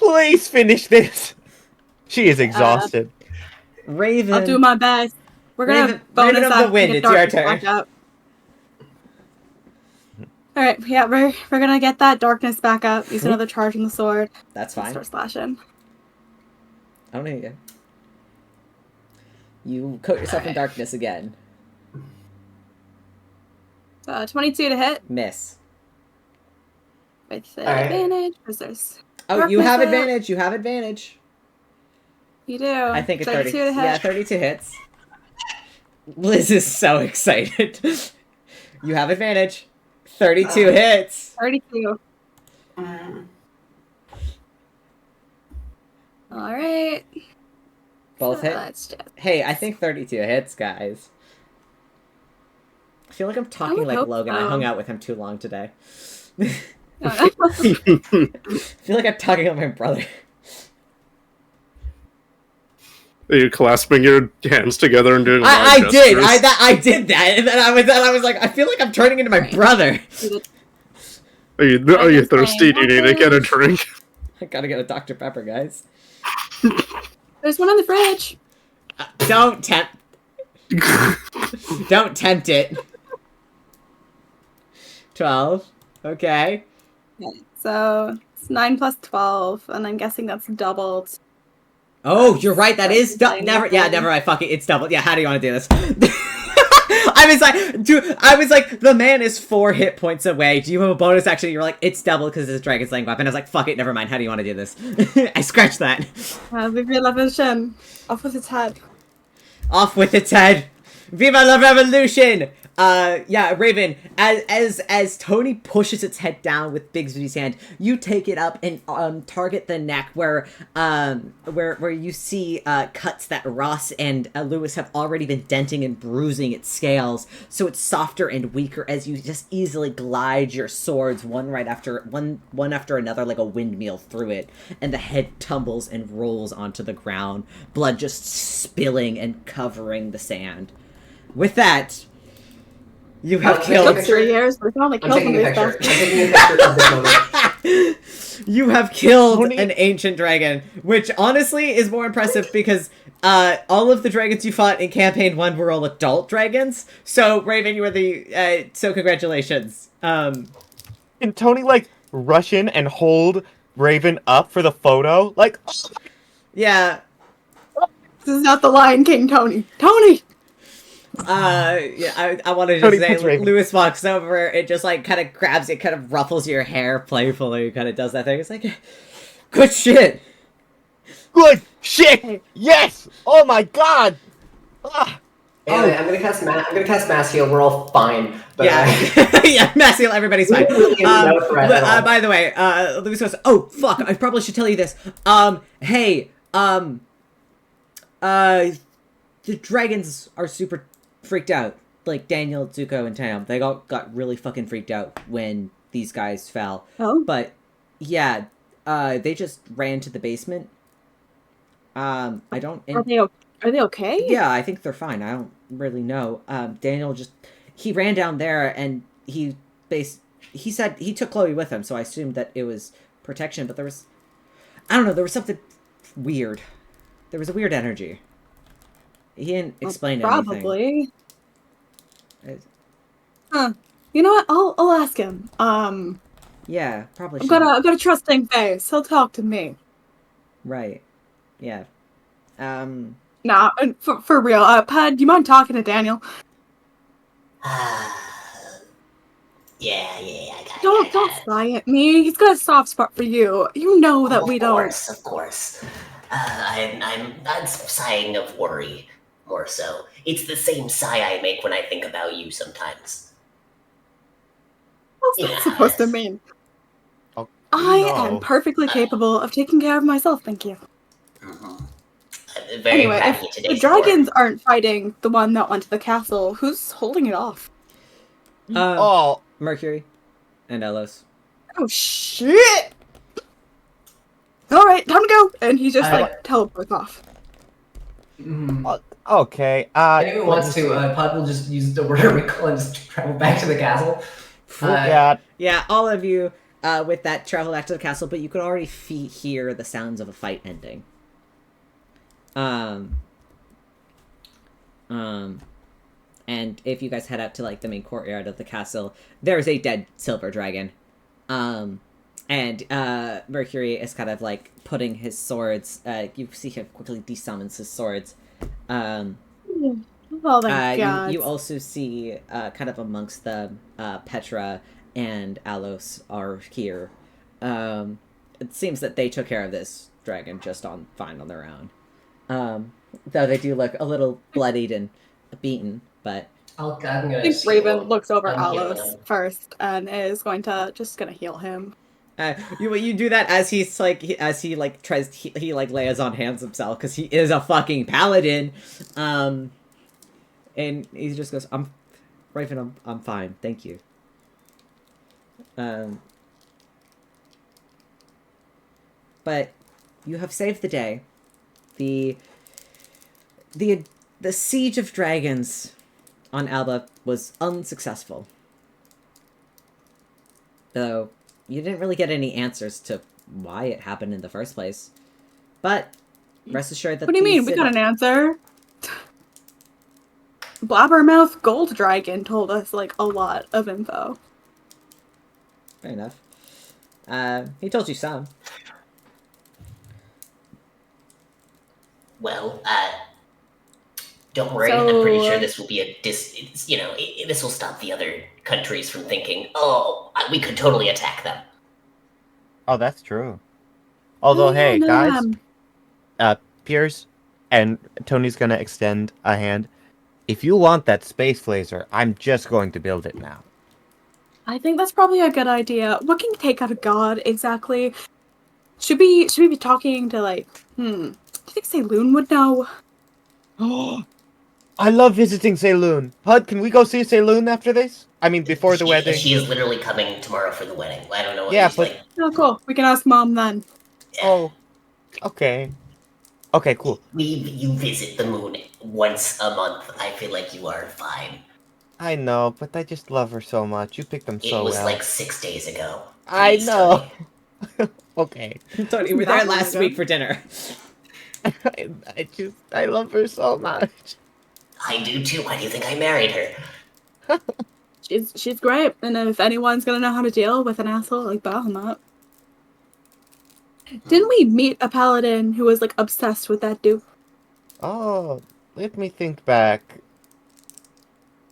Please finish this. She is exhausted. Raven. I'll do my best. We're gonna Raven bonus of the act wind, to it's get your darkness turn. back up. All right, yeah, we're gonna get that darkness back up. Use another charge on the sword. That's fine. Start slashing. I don't need you. You coat yourself in darkness again. 22 to hit Miss. with right. advantage. Because there's Oh, you darkness have out. advantage. You have advantage. You do. I think it's 32 30. to hit. Yeah, 32 hits. Liz is so excited. You have advantage. 32 hits. 32. All right. Both So hit. that's just... Hey, I think 32 hits, guys. I feel like I'm talking would like hope Logan. I so. hung out with him too long today. I Oh, feel like I'm talking like my brother. Are you clasping your hands together and doing I wide did. gestures? I did that, and then I was like, I feel like I'm turning into my brother. Are you thirsty? Do you need to get a drink? I gotta get a Dr. Pepper, guys. There's one in the fridge. Don't tempt. Don't tempt it. 12. Okay. Okay, so it's 9 plus 12, and I'm guessing that's doubled. Oh, you're right. That is never. Yeah, never mind. Fuck it. It's double. Yeah. How do you want to do this? I was like, dude. I was like, the man is 4 hit points away. Do you have a bonus action? You're like, it's double because it's Dragon Slaying Weapon. I was like, fuck it. Never mind. How do you want to do this? I scratched that. Viva la Revolution. Off with its head. Off with its head. Viva la Revolution! Yeah, Raven, as Tony pushes its head down with Bigsby's hand, you take it up and target the neck where you see cuts that Ross and Lewis have already been denting and bruising its scales, so it's softer and weaker as you just easily glide your swords one after another like a windmill through it, and the head tumbles and rolls onto the ground, blood just spilling and covering the sand. With that, you have killed. 3 years. We can only I'm kill taking a them picture. I'm taking a picture of this moment. You have killed an ancient dragon, which honestly is more impressive because all of the dragons you fought in campaign 1 were all adult dragons. So Raven, you were the so congratulations. Can Tony like rush in and hold Raven up for the photo? Like, Yeah. This is not the Lion King, Tony. Tony! Yeah, I wanted to Tony say, puts Raven. Lewis walks over, it just like kind of grabs it, kind of ruffles your hair playfully, kind of does that thing. It's like, good shit. good shit. Yes. Oh my god. Ah. Anyway, I'm gonna cast Mass Heal. We're all fine. But Yeah, yeah, Mass Heal, everybody's fine. No threat at all. By the way, Lewis goes, oh, fuck, I probably should tell you this. Hey, the dragons are super freaked out. Like Daniel, Zuko, and Tam. They all got really fucking freaked out when these guys fell. Oh? But, yeah, they just ran to the basement. I don't... Are they okay? Yeah, I think they're fine. I don't really know. Daniel he ran down there and he said he took Chloe with him, so I assumed that it was protection, but I don't know, there was something weird. There was a weird energy. He didn't explain anything. Probably. Huh. You know what? I'll ask him. Yeah, probably I've should. got a trusting face. He'll talk to me. Right. Yeah. Nah, for real. Pad, do you mind talking to Daniel? Yeah, I got it. Don't sigh at me. He's got a soft spot for you. You know that we don't. Of course. I'm sighing of worry, more so. It's the same sigh I make when I think about you sometimes. What's that supposed to mean? Oh, I no. am perfectly capable of taking care of myself, thank you. Mm-hmm. I'm very Anyway, happy if today. the dragons aren't fighting the one that went to the castle, who's holding it off? Oh. Mercury and Elos. Oh shit! Alright, time to go! And he just teleports off. Okay. Anyone wants to, Pod will just use the word recall and just travel back to the castle. Yeah. Yeah, all of you with that travel back to the castle, but you could already hear the sounds of a fight ending. And if you guys head out to like the main courtyard of the castle, there's a dead silver dragon. And Mercury is kind of like putting his swords. You see him quickly desummons his swords. Oh my god! You also see kind of amongst them, Petra and Alos are here. It seems that they took care of this dragon just fine on their own. Though they do look a little bloodied and beaten, but Oh god, I'm gonna. I think Raven looks over I'm healing Alos him. first and is just gonna heal him. you do that as he layers on hands himself because he is a fucking paladin, and he just goes, "I'm Raven, I'm fine, thank you." But you have saved the day. The siege of dragons on Alba was unsuccessful. Though you didn't really get any answers to why it happened in the first place. But rest assured that What do you mean? We got an answer. Blabbermouth Gold Dragon told us like a lot of info. Fair enough. He told you some. Well, don't worry. So- I'm pretty sure this will be this will stop the other countries from thinking, oh, we could totally attack them. Oh, that's true. Although, hey, no, guys, Piers, and Tony's gonna extend a hand. If you want that space laser, I'm just going to build it now. I think that's probably a good idea. What can you take out of God exactly? Should we be talking to like? Do you think Saloon would know? Oh, I love visiting Saloon. Pud, can we go see Saloon after this? I mean, before the wedding. She is literally coming tomorrow for the wedding. I don't know what Yeah, he's but- like. Oh, cool. We can ask Mom then. Oh, okay. Okay, cool. You visit the moon once a month. I feel like you are fine. I know, but I just love her so much. You picked them It so was well. like 6 days ago. I Please, know. Tony. Okay. Tony, we're there last week for dinner. I love her so much. I do too. Why do you think I married her? She's great, and if anyone's gonna know how to deal with an asshole like Bahamut. Didn't we meet a paladin who was like obsessed with that dude? Oh, let me think back.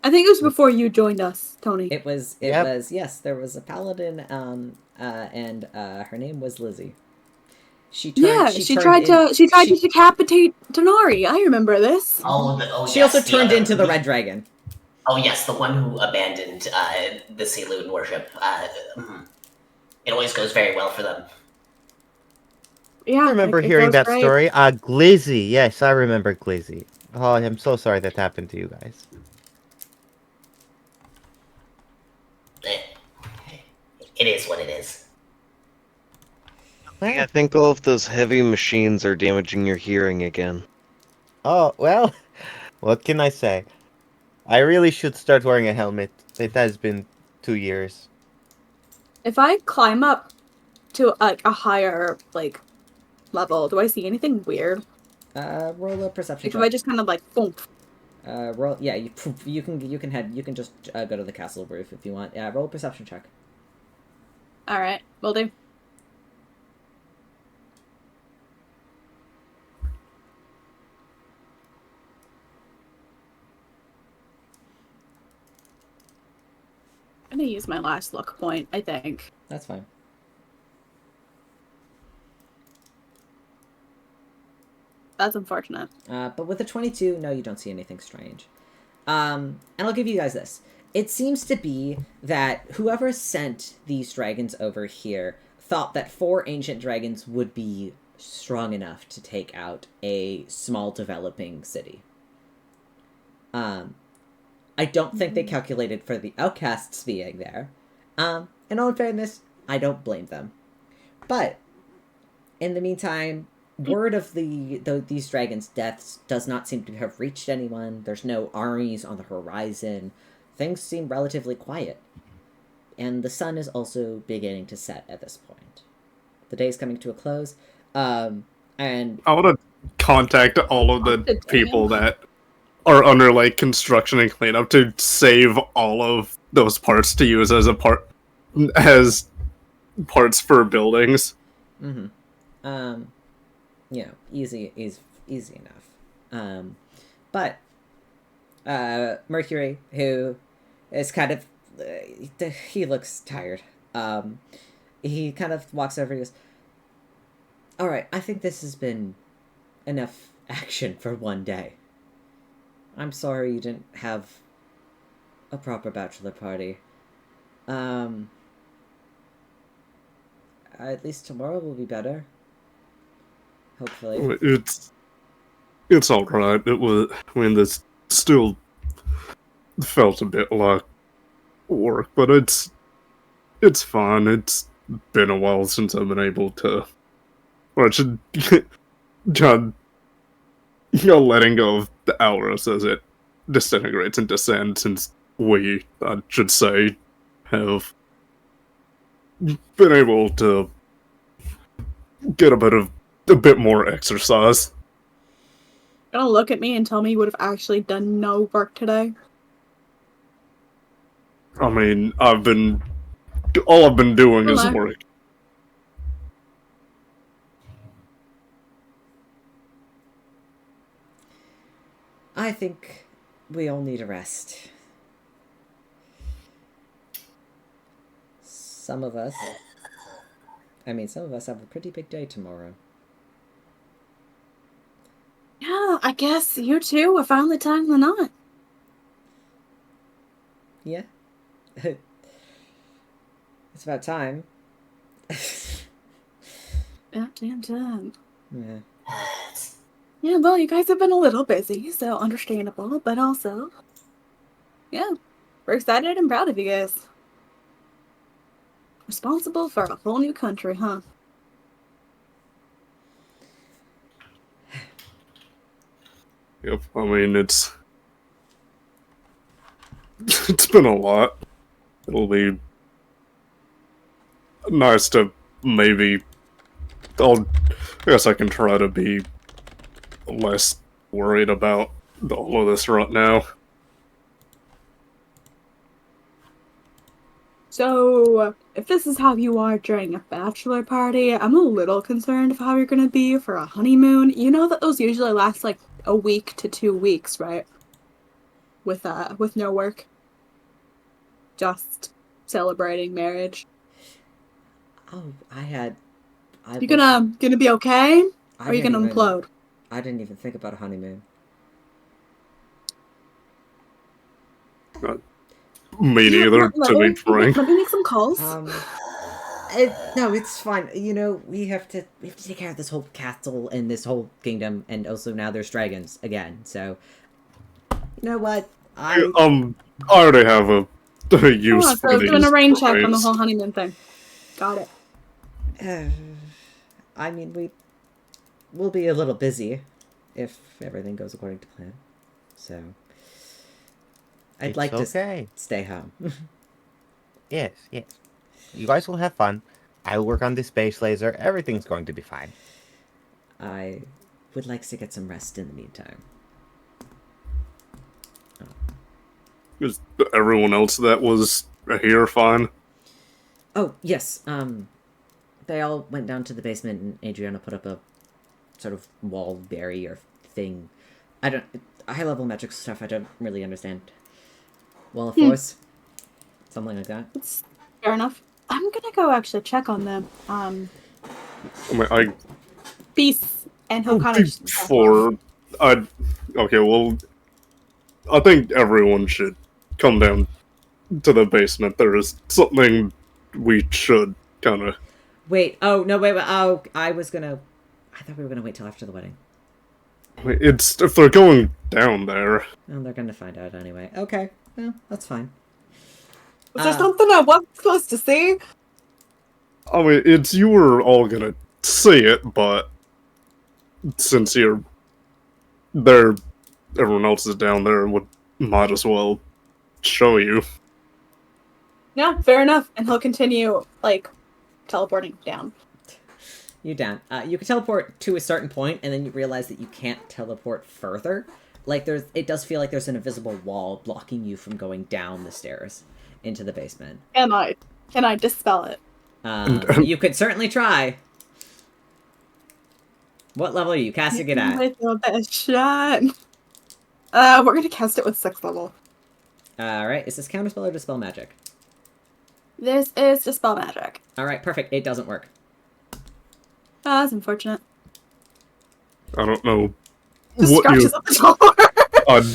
I think it was before you joined us, Tony. It was, Yep. yes, there was a paladin, and her name was Lizzie. She tried to decapitate Denari. I remember this. She also turned into the red dragon. Oh yes, the one who abandoned the Saloon worship. It always goes very well for them. Yeah, I remember it hearing goes that great. story. Glizzy. Yes, I remember Glizzy. Oh, I'm so sorry that happened to you guys. It is what it is. I think all of those heavy machines are damaging your hearing again. Oh, well, what can I say? I really should start wearing a helmet. It has been 2 years. If I climb up to like a higher like level, do I see anything weird? Roll a perception Like check. if I just kind of like boom. Roll. Yeah, you can just go to the castle roof if you want. Yeah, roll a perception check. All right, will do. I'm gonna use my last luck point, I think. That's fine. That's unfortunate. But with a 22, no, you don't see anything strange. And I'll give you guys this. It seems to be that whoever sent these dragons over here thought that 4 ancient dragons would be strong enough to take out a small developing city. I don't think they calculated for the outcasts being there. In all fairness, I don't blame them. But, in the meantime, word of these dragons' deaths does not seem to have reached anyone. There's no armies on the horizon. Things seem relatively quiet. and the sun is also beginning to set at this point. The day is coming to a close, and I want to contact all of the Damn. people that are under like construction and cleanup to save all of those parts to use as parts for buildings. mm-hmm. Easy enough. But Mercury, who is kind of he looks tired. He kind of walks over and goes, "All right, I think this has been enough action for one day. I'm sorry you didn't have a proper bachelor party. At least tomorrow will be better. Hopefully." It's all right. It was. I mean, this still felt a bit like work, but it's fine. It's been a while since I've been able to. Or I should. John, letting go of the Auros as it disintegrates and descends, since we, I should say, have been able to get a bit more exercise. Gonna look at me and tell me you would have actually done no work today? I mean, all I've been doing is work. I think we all need a rest. Some of us have a pretty big day tomorrow. Yeah, I guess you two are finally tying the knot. Yeah. It's about time. About damn time. Yeah. Yeah, well, you guys have been a little busy, so understandable, but also, yeah, we're excited and proud of you guys. Responsible for a whole new country, huh? Yep, I mean, it's been a lot. It'll be nice to maybe... I guess I can try to be less worried about all of this right now. So, if this is how you are during a bachelor party, I'm a little concerned of how you're gonna be for a honeymoon. You know that those usually last like a week to 2 weeks, right? With no work. Just celebrating marriage. Oh, You gonna be okay? Or are you gonna implode? I didn't even think about a honeymoon. Me neither, to be frank. Let me make some calls. No, it's fine. We have to take care of this whole castle and this whole kingdom, and also now there's dragons again. So, you know what? I already have a use for these. Doing a rain check on the whole honeymoon thing. Got it. I mean, we'll be a little busy if everything goes according to plan. So, I'd like to stay home. Yes. You guys will have fun. I'll work on this space laser. Everything's going to be fine. I would like to get some rest in the meantime. Is everyone else that was here fine? Oh, yes. They all went down to the basement, and Adriana put up a sort of wall barrier thing. High-level magic stuff I don't really understand. Wall of Force? Something like that. It's fair enough. I'm gonna go actually check on them. Peace. And he'll kind of just... Okay, well... I think everyone should come down to the basement. There is something we should kind of... Wait, oh, no, wait, oh, I thought we were gonna wait till after the wedding. If they're going down there... Well, they're gonna find out anyway. Okay, well, that's fine. Was there something I wasn't supposed to see? I mean, you were all gonna see it, but... Since you're there, everyone else is down there, might as well show you. Yeah, fair enough. And he'll continue, like, teleporting down. You down. You can teleport to a certain point, and then you realize that you can't teleport further. Like, it does feel like there's an invisible wall blocking you from going down the stairs into the basement. Can I dispel it? You could certainly try. What level are you casting it at? With your best shot. We're gonna cast it with 6th level. Alright, is this counterspell or dispel magic? This is dispel magic. Alright, perfect. It doesn't work. That's unfortunate. I don't know Just what you. scratches up the door.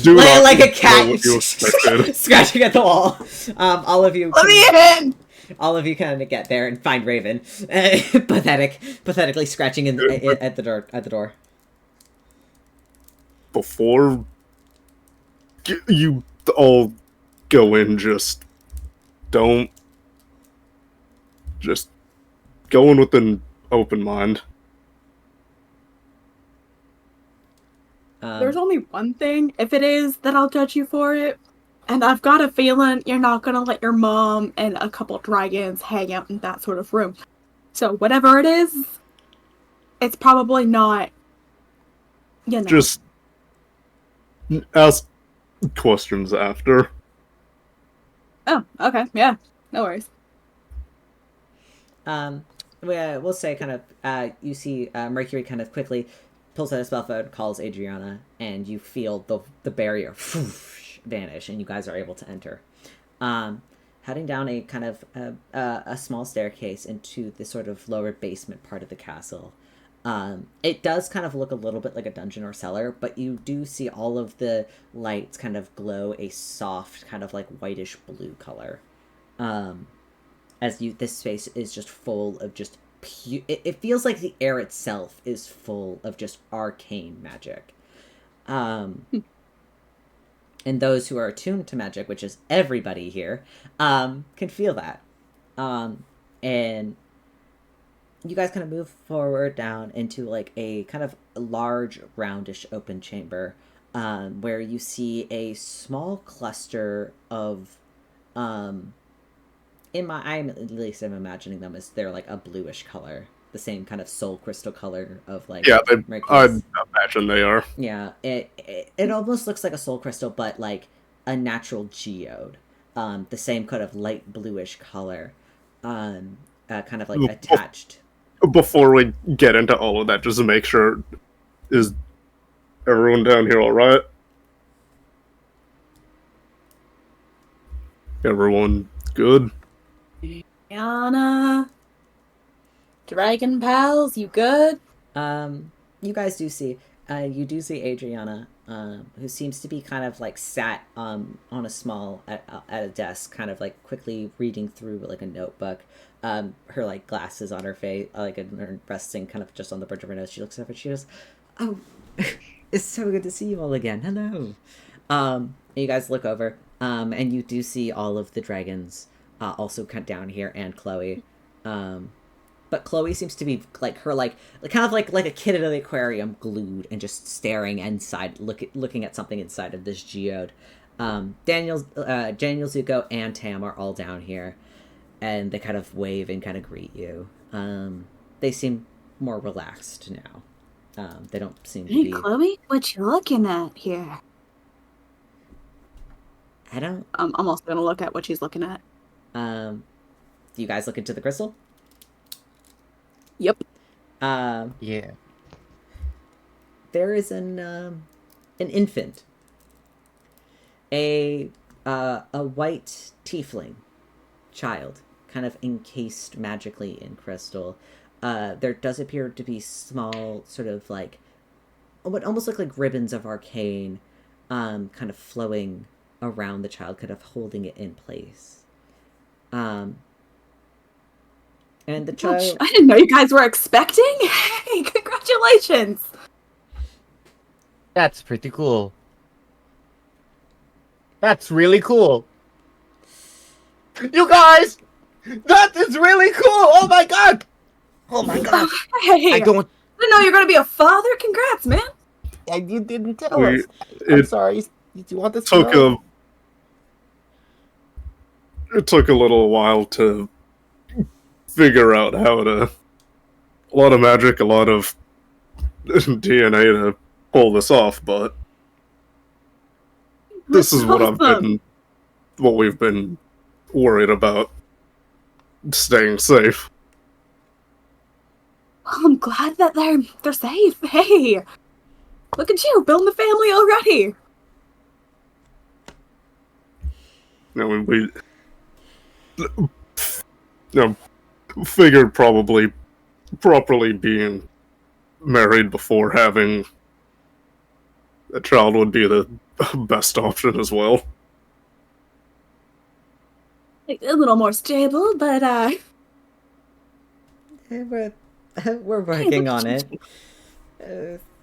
Do not Like a know cat what you expected. scratching at the wall. All of you. Let me in! All of you kind of get there and find Raven, pathetically scratching at the door. Before you all go in, just go in with an open mind. There's only one thing. If it is, then I'll judge you for it. And I've got a feeling you're not gonna let your mom and a couple dragons hang out in that sort of room. So whatever it is, it's probably not, you know. Just ask questions after. Oh, okay, yeah, no worries. We'll say kind of, you see Mercury kind of quickly pulls out a spell phone, calls Adriana, and you feel the barrier vanish, and you guys are able to enter. Heading down a kind of a small staircase into the sort of lower basement part of the castle. It does kind of look a little bit like a dungeon or cellar, but you do see all of the lights kind of glow a soft kind of like whitish blue color. This space is just full of just it feels like the air itself is full of just arcane magic. And those who are attuned to magic, which is everybody here, can feel that. And you guys kind of move forward down into like a kind of large, roundish open chamber, where you see a small cluster of, I'm at least I'm imagining them as they're like a bluish color. The same kind of soul crystal color of like I'd imagine they are. Yeah, it almost looks like a soul crystal, but like a natural geode. The same kind of light bluish color, kind of like attached. Before we get into all of that, just to make sure, is everyone down here all right? Everyone good? Anna, dragon pals, you good? You guys do see, Adriana, who seems to be kind of like sat on a small at a desk, kind of like quickly reading through like a notebook. Her like glasses on her face, like resting kind of just on the bridge of her nose. She looks up and she goes, "Oh, it's so good to see you all again. Hello." And you guys look over, and you do see all of the dragons also cut down here, and Chloe. But Chloe seems to be like her, like kind of like a kid at the aquarium, glued and just staring inside, looking at something inside of this geode. Daniel, Zuko, and Tam are all down here, and they kind of wave and kind of greet you. They seem more relaxed now. They don't seem to be. Hey, Chloe, what you looking at here? I don't. I'm also gonna look at what she's looking at. Do you guys look into the crystal? Yep. Yeah. There is an infant, a white tiefling child, kind of encased magically in crystal. There does appear to be small, sort of like what almost look like ribbons of arcane, kind of flowing around the child, kind of holding it in place. And the child... I didn't know you guys were expecting. Hey, congratulations. That's pretty cool. That's really cool. You guys! That is really cool! Oh my god! Oh my god! Hey, I don't... I didn't know you're gonna be a father. Congrats, man. You didn't tell us. I'm sorry. Did you want this to Took know? it took a little while to figure out how to. A lot of magic, a lot of DNA to pull this off, but this is what what we've been worried about. Staying safe. Well, I'm glad that they're safe. Hey, look at you, building a family already. We figured probably properly being married before having a child would be the best option as well. Like, a little more stable, but We're working on it.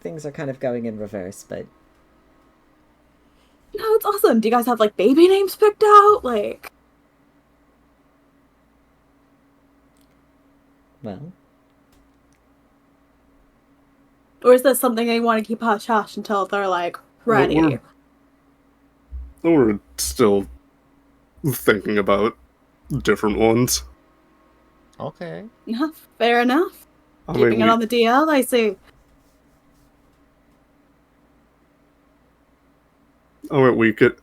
Things are kind of going in reverse, but no, it's awesome. Do you guys have like baby names picked out? Like, well, or is this something they want to keep hush hush until they're like ready? We're still thinking about different ones. Okay. Yeah, fair enough. I Keeping mean, it on the DL, I see. we could.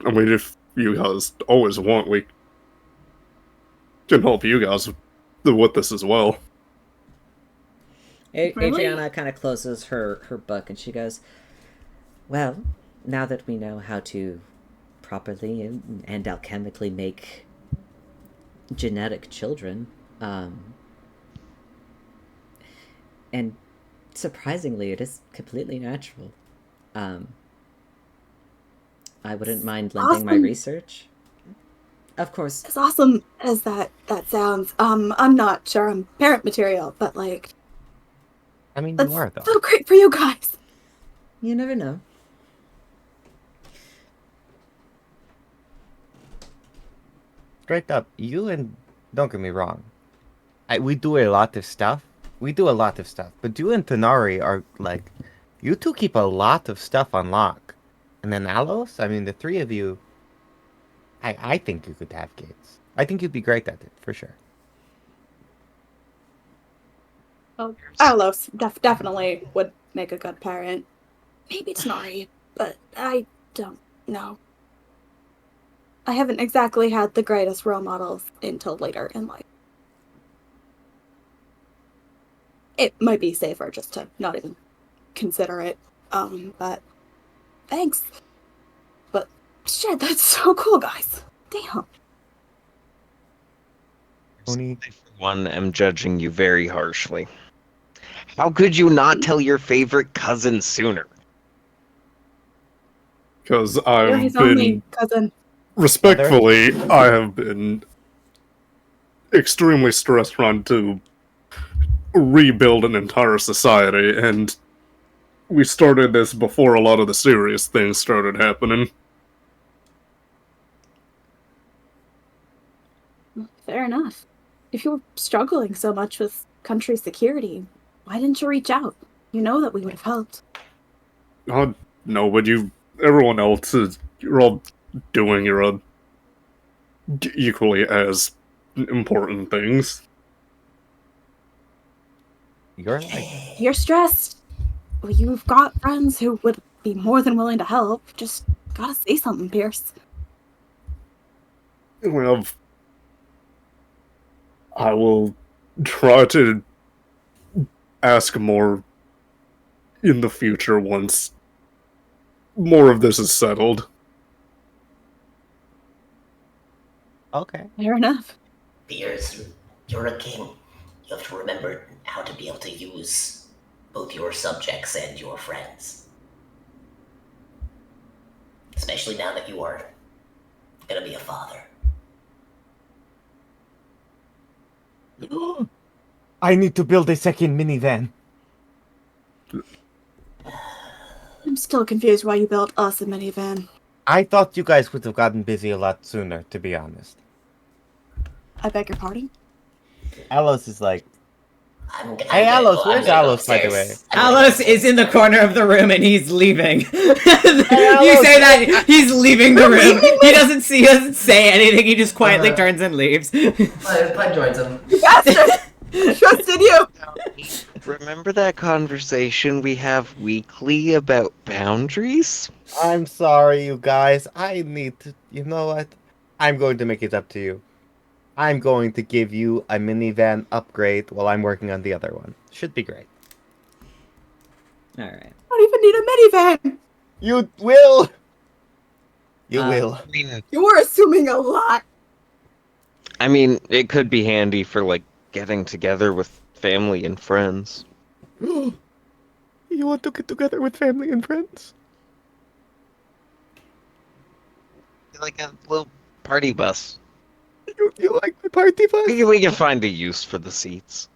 I mean, if you guys always want, we can help you guys with this as well. Really? Adriana kind of closes her book and she goes, well, now that we know how to properly and alchemically make genetic children, and surprisingly, it is completely natural. I wouldn't mind lending my research. Of course. As awesome as that sounds, I'm not sure I'm parent material, but like, I mean, that's you are, though. so great for you guys. You never know. Straight up, don't get me wrong, we do a lot of stuff. But you and Tanari are, like, you two keep a lot of stuff on lock. And then Alos, I mean, the three of you, I think you could have kids. I think you'd be great at it, for sure. Oh, Alos definitely would make a good parent. Maybe Tanari, but I don't know. I haven't exactly had the greatest role models until later in life. It might be safer just to not even consider it. But thanks. But shit, that's so cool, guys. Damn. Tony, I, for one, am judging you very harshly. How could you not tell your favorite cousin sooner? Because You're I've his been only cousin. respectfully, I have been extremely stressed trying to rebuild an entire society, and we started this before a lot of the serious things started happening. Fair enough. If you were struggling so much with country security, why didn't you reach out? You know that we would have helped. No, but everyone else you're all doing your own equally as important things. you're like, You're stressed. Well, you've got friends who would be more than willing to help. Just gotta say something, Pierce. Well, I will try to ask more in the future once more of this is settled. okay. Fair enough. Piers, you're a king. You have to remember how to be able to use both your subjects and your friends. Especially now that you are gonna be a father. I need to build a second minivan. I'm still confused why you built us a minivan. I thought you guys would have gotten busy a lot sooner, to be honest. I beg your pardon? Alos is like, Hey, Alos, where's Alos, by the way? Alos is in the corner of the room and he's leaving. You say Alos, that he's leaving the room. He doesn't say anything. He just quietly turns and leaves. Pud joins him. You bastard! Trusted you! Remember that conversation we have weekly about boundaries? I'm sorry, you guys. I need to... You know what? I'm going to make it up to you. I'm going to give you a minivan upgrade while I'm working on the other one. Should be great. Alright. I don't even need a minivan! You will! You will. I mean, You were assuming a lot. it could be handy for, like, getting together with family and friends. You want to get together with family and friends? Like a little party bus. You like the party bus? We can find a use for the seats.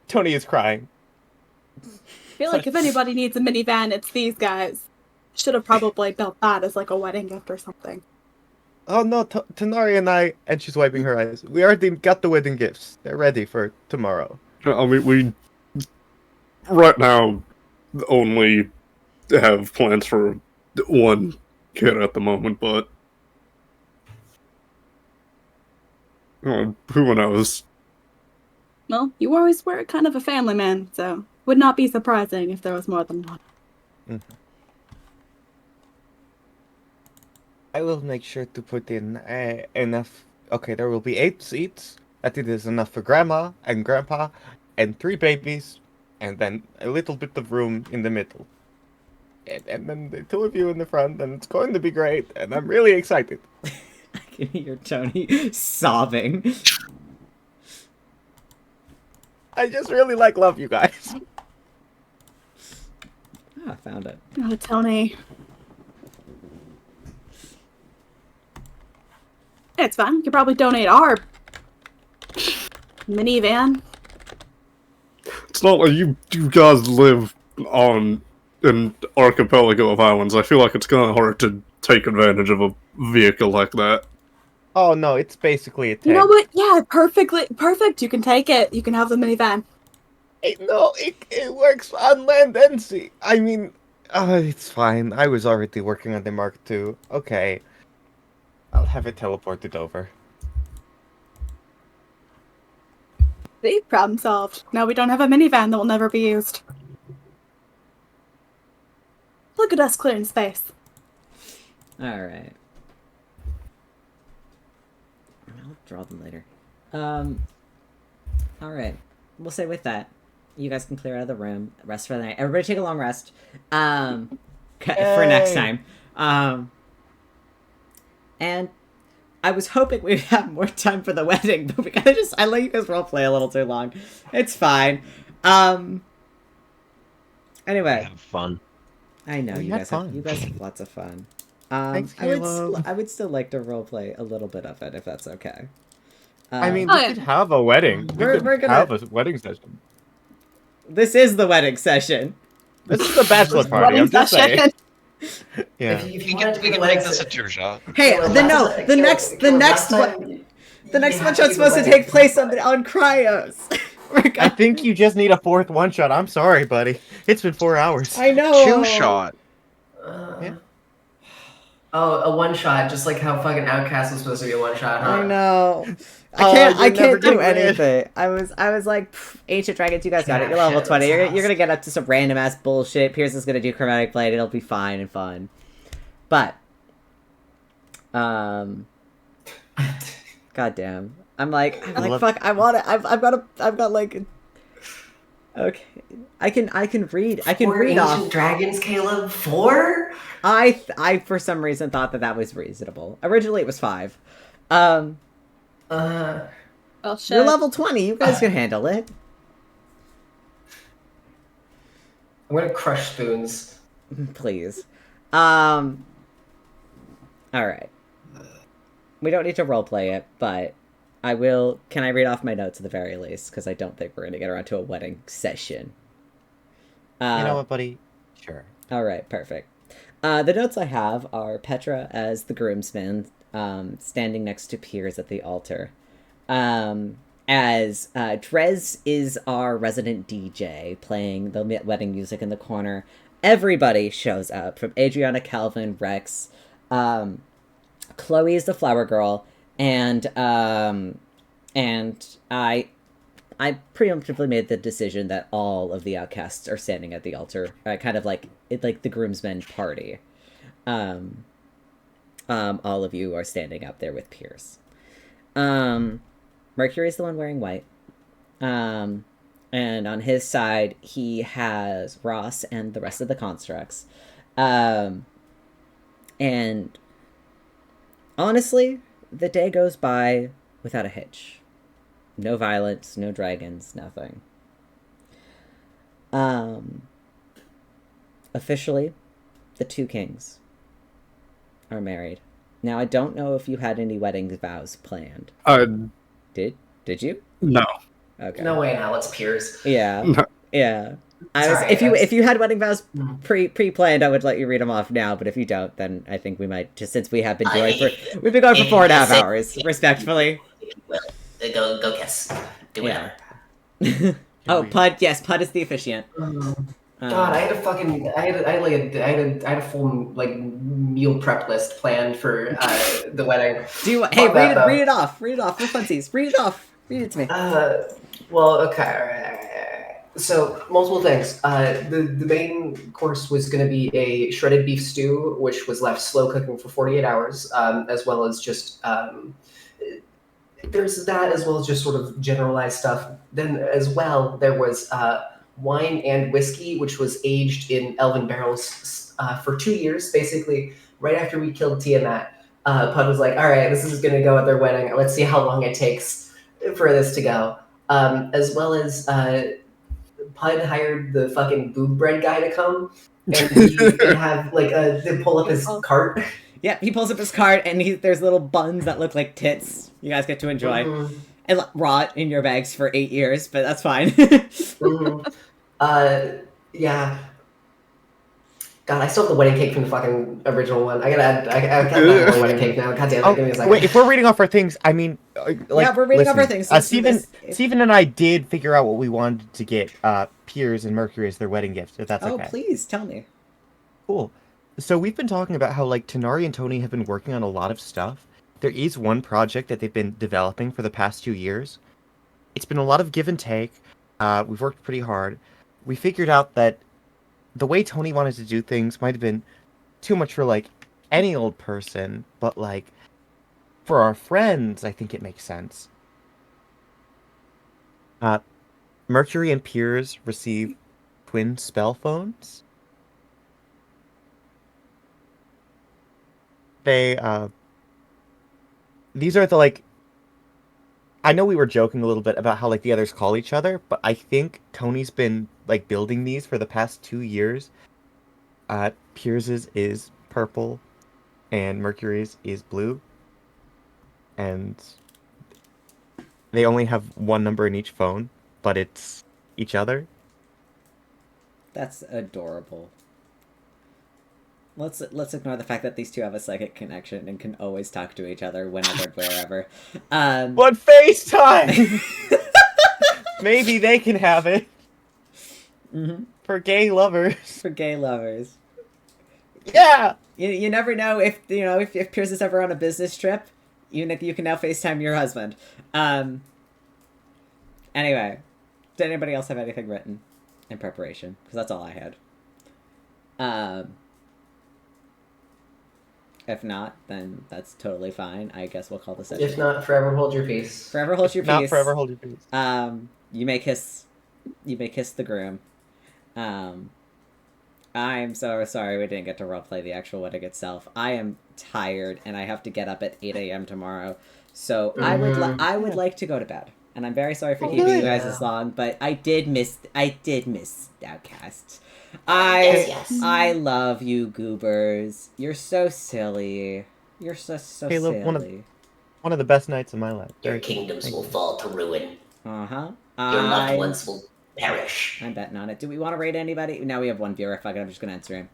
Tony is crying. I feel like if anybody needs a minivan, it's these guys. Should have probably built that as like a wedding gift or something. Oh no, Tanari and I, and she's wiping her eyes. We already got the wedding gifts. They're ready for tomorrow. I mean, we right now only have plans for one kid at the moment, but who knows? Well, you always were kind of a family man, so would not be surprising if there was more than one. Mm-hmm. I will make sure to put in enough. Okay, there will be 8 seats. I think there's enough for Grandma and Grandpa and 3 babies, and then a little bit of room in the middle. And then the 2 of you in the front, and it's going to be great, and I'm really excited. I can hear Tony sobbing. I just really love you guys. I found it. Oh, Tony. It's fine. You could probably donate our minivan. It's not like you guys live on an archipelago of islands. I feel like it's kind of hard to take advantage of a vehicle like that. Oh no, it's basically a tent. You know what? Yeah, perfect. You can take it. You can have the minivan. It works on land and sea. I mean, it's fine. I was already working on the Mark II. Okay. I'll have it teleported over. See? Problem solved. Now we don't have a minivan that will never be used. Look at us clearing space. Alright. I'll draw them later. Alright. We'll say with that, you guys can clear out of the room. Rest for the night. Everybody take a long rest. For next time. And I was hoping we'd have more time for the wedding, but we kinda I let you guys roleplay a little too long. It's fine. Anyway. Have fun. I know, you guys have lots of fun. Thanks, I would still like to roleplay a little bit of it, if that's okay. I mean, we could have a wedding. We're gonna have a wedding session. This is the wedding session. This is the bachelor party. I'm just saying. Yeah. If We you can want to do the make wedding this a se- two-shot. Hey, the next one shot's supposed to take place on Cryos. I think you just need a 4th one shot. I'm sorry, buddy. It's been 4 hours. I know. 2-shot. Yeah. Oh, a one shot, just like how fucking Outcast was supposed to be a one shot, huh? I know. you're I never can't do gonna win. anything. I was like, Ancient Dragons, you guys got it. You're level 20. You're gonna get up to some random ass bullshit. Pierce is gonna do Chromatic Blade. It'll be fine and fun. But, goddamn. I'm like, fuck. I want it. I've got like. Okay, I can read. I can read off. Ancient Dragons, Caleb? 4? I for some reason thought that was reasonable. Originally, it was 5. Oh shit. You're level 20. You guys can handle it. I'm gonna crush spoons. Please. All right. We don't need to roleplay it, but I will. Can I read off my notes at the very least? Because I don't think we're gonna get around to a wedding session. You know what, buddy? Sure. All right, perfect. The notes I have are Petra as the groomsman, standing next to Piers at the altar. And as Drez is our resident DJ playing the wedding music in the corner. Everybody shows up, from Adriana, Calvin, Rex, Chloe is the flower girl, and I preemptively made the decision that all of the outcasts are standing at the altar, kind of like the groomsmen party. All of you are standing up there with Pierce. Mercury's the one wearing white. And on his side, he has Ross and the rest of the constructs. And honestly, the day goes by without a hitch. No violence, no dragons, nothing. Officially, the two kings are married. Now, I don't know if you had any wedding vows planned. Did you? No. Okay. No way in hell, it's Piers. Yeah. No. Yeah. Sorry, If you had wedding vows pre-planned, I would let you read them off now. But if you don't, then I think we might, just since we have been going for 4.5 hours, respectfully. Well, go kiss. Do whatever. Oh, Pud. Yes, Pud is the officiant. God, I had a full like meal prep list planned for the wedding. Do you? Hey, read it off. Read it off for funsies. Read it off. Read it to me. Well, okay. So multiple things. The main course was going to be a shredded beef stew, which was left slow cooking for 48 hours, as well as just there's that, as well as just sort of generalized stuff. Then as well, there was wine and whiskey, which was aged in elven barrels for 2 years, basically. Right after we killed Tiamat, Pud was like, "All right, this is going to go at their wedding. Let's see how long it takes for this to go." As well as Pud hired the fucking boob bread guy to come and he can have like to pull up his cart. Yeah, he pulls up his cart and there's little buns that look like tits. You guys get to enjoy. Mm-hmm. And rot in your bags for 8 years, but that's fine. Yeah. God, I still have the wedding cake from the fucking original one. I got one wedding cake now. God damn it, give me a second. Wait, if we're reading off our things, I mean, yeah, we're reading off our things. Steven and I did figure out what we wanted to get Piers and Mercury as their wedding gift, if that's okay. Oh, please, tell me. Cool. So we've been talking about how, like, Tanari and Tony have been working on a lot of stuff. There is one project that they've been developing for the past 2 years. It's been a lot of give and take. We've worked pretty hard. We figured out that the way Tony wanted to do things might have been too much for, like, any old person, but, like, for our friends, I think it makes sense. Mercury and Piers receive twin spell phones. These are the, like, I know we were joking a little bit about how, like, the others call each other, but I think Tony's been, like, building these for the past 2 years. Piers's is purple, and Mercury's is blue. And they only have one number in each phone, but it's each other. That's adorable. Let's ignore the fact that these two have a psychic connection and can always talk to each other whenever, wherever. But FaceTime! Maybe they can have it. Mm-hmm. For gay lovers. For gay lovers. Yeah! You never know if Pierce is ever on a business trip, you can now FaceTime your husband. Anyway, did anybody else have anything written in preparation? Because that's all I had. If not, then that's totally fine. I guess we'll call this session. If not, forever hold your peace. Forever hold your peace. Not forever hold your peace. You may kiss the groom. I'm so sorry we didn't get to roleplay the actual wedding itself. I am tired and I have to get up at 8 a.m. tomorrow. So I would like to go to bed. And I'm very sorry for keeping you guys this long, but I did miss Outcasts. I love you, goobers. You're so silly. You're so Caleb, silly. One of the best nights of my life. Your kingdoms will fall to ruin. Uh-huh. Your loved ones will perish. I'm betting on it. Do we want to rate anybody? Now we have one viewer. Fuck it, I'm just going to answer him.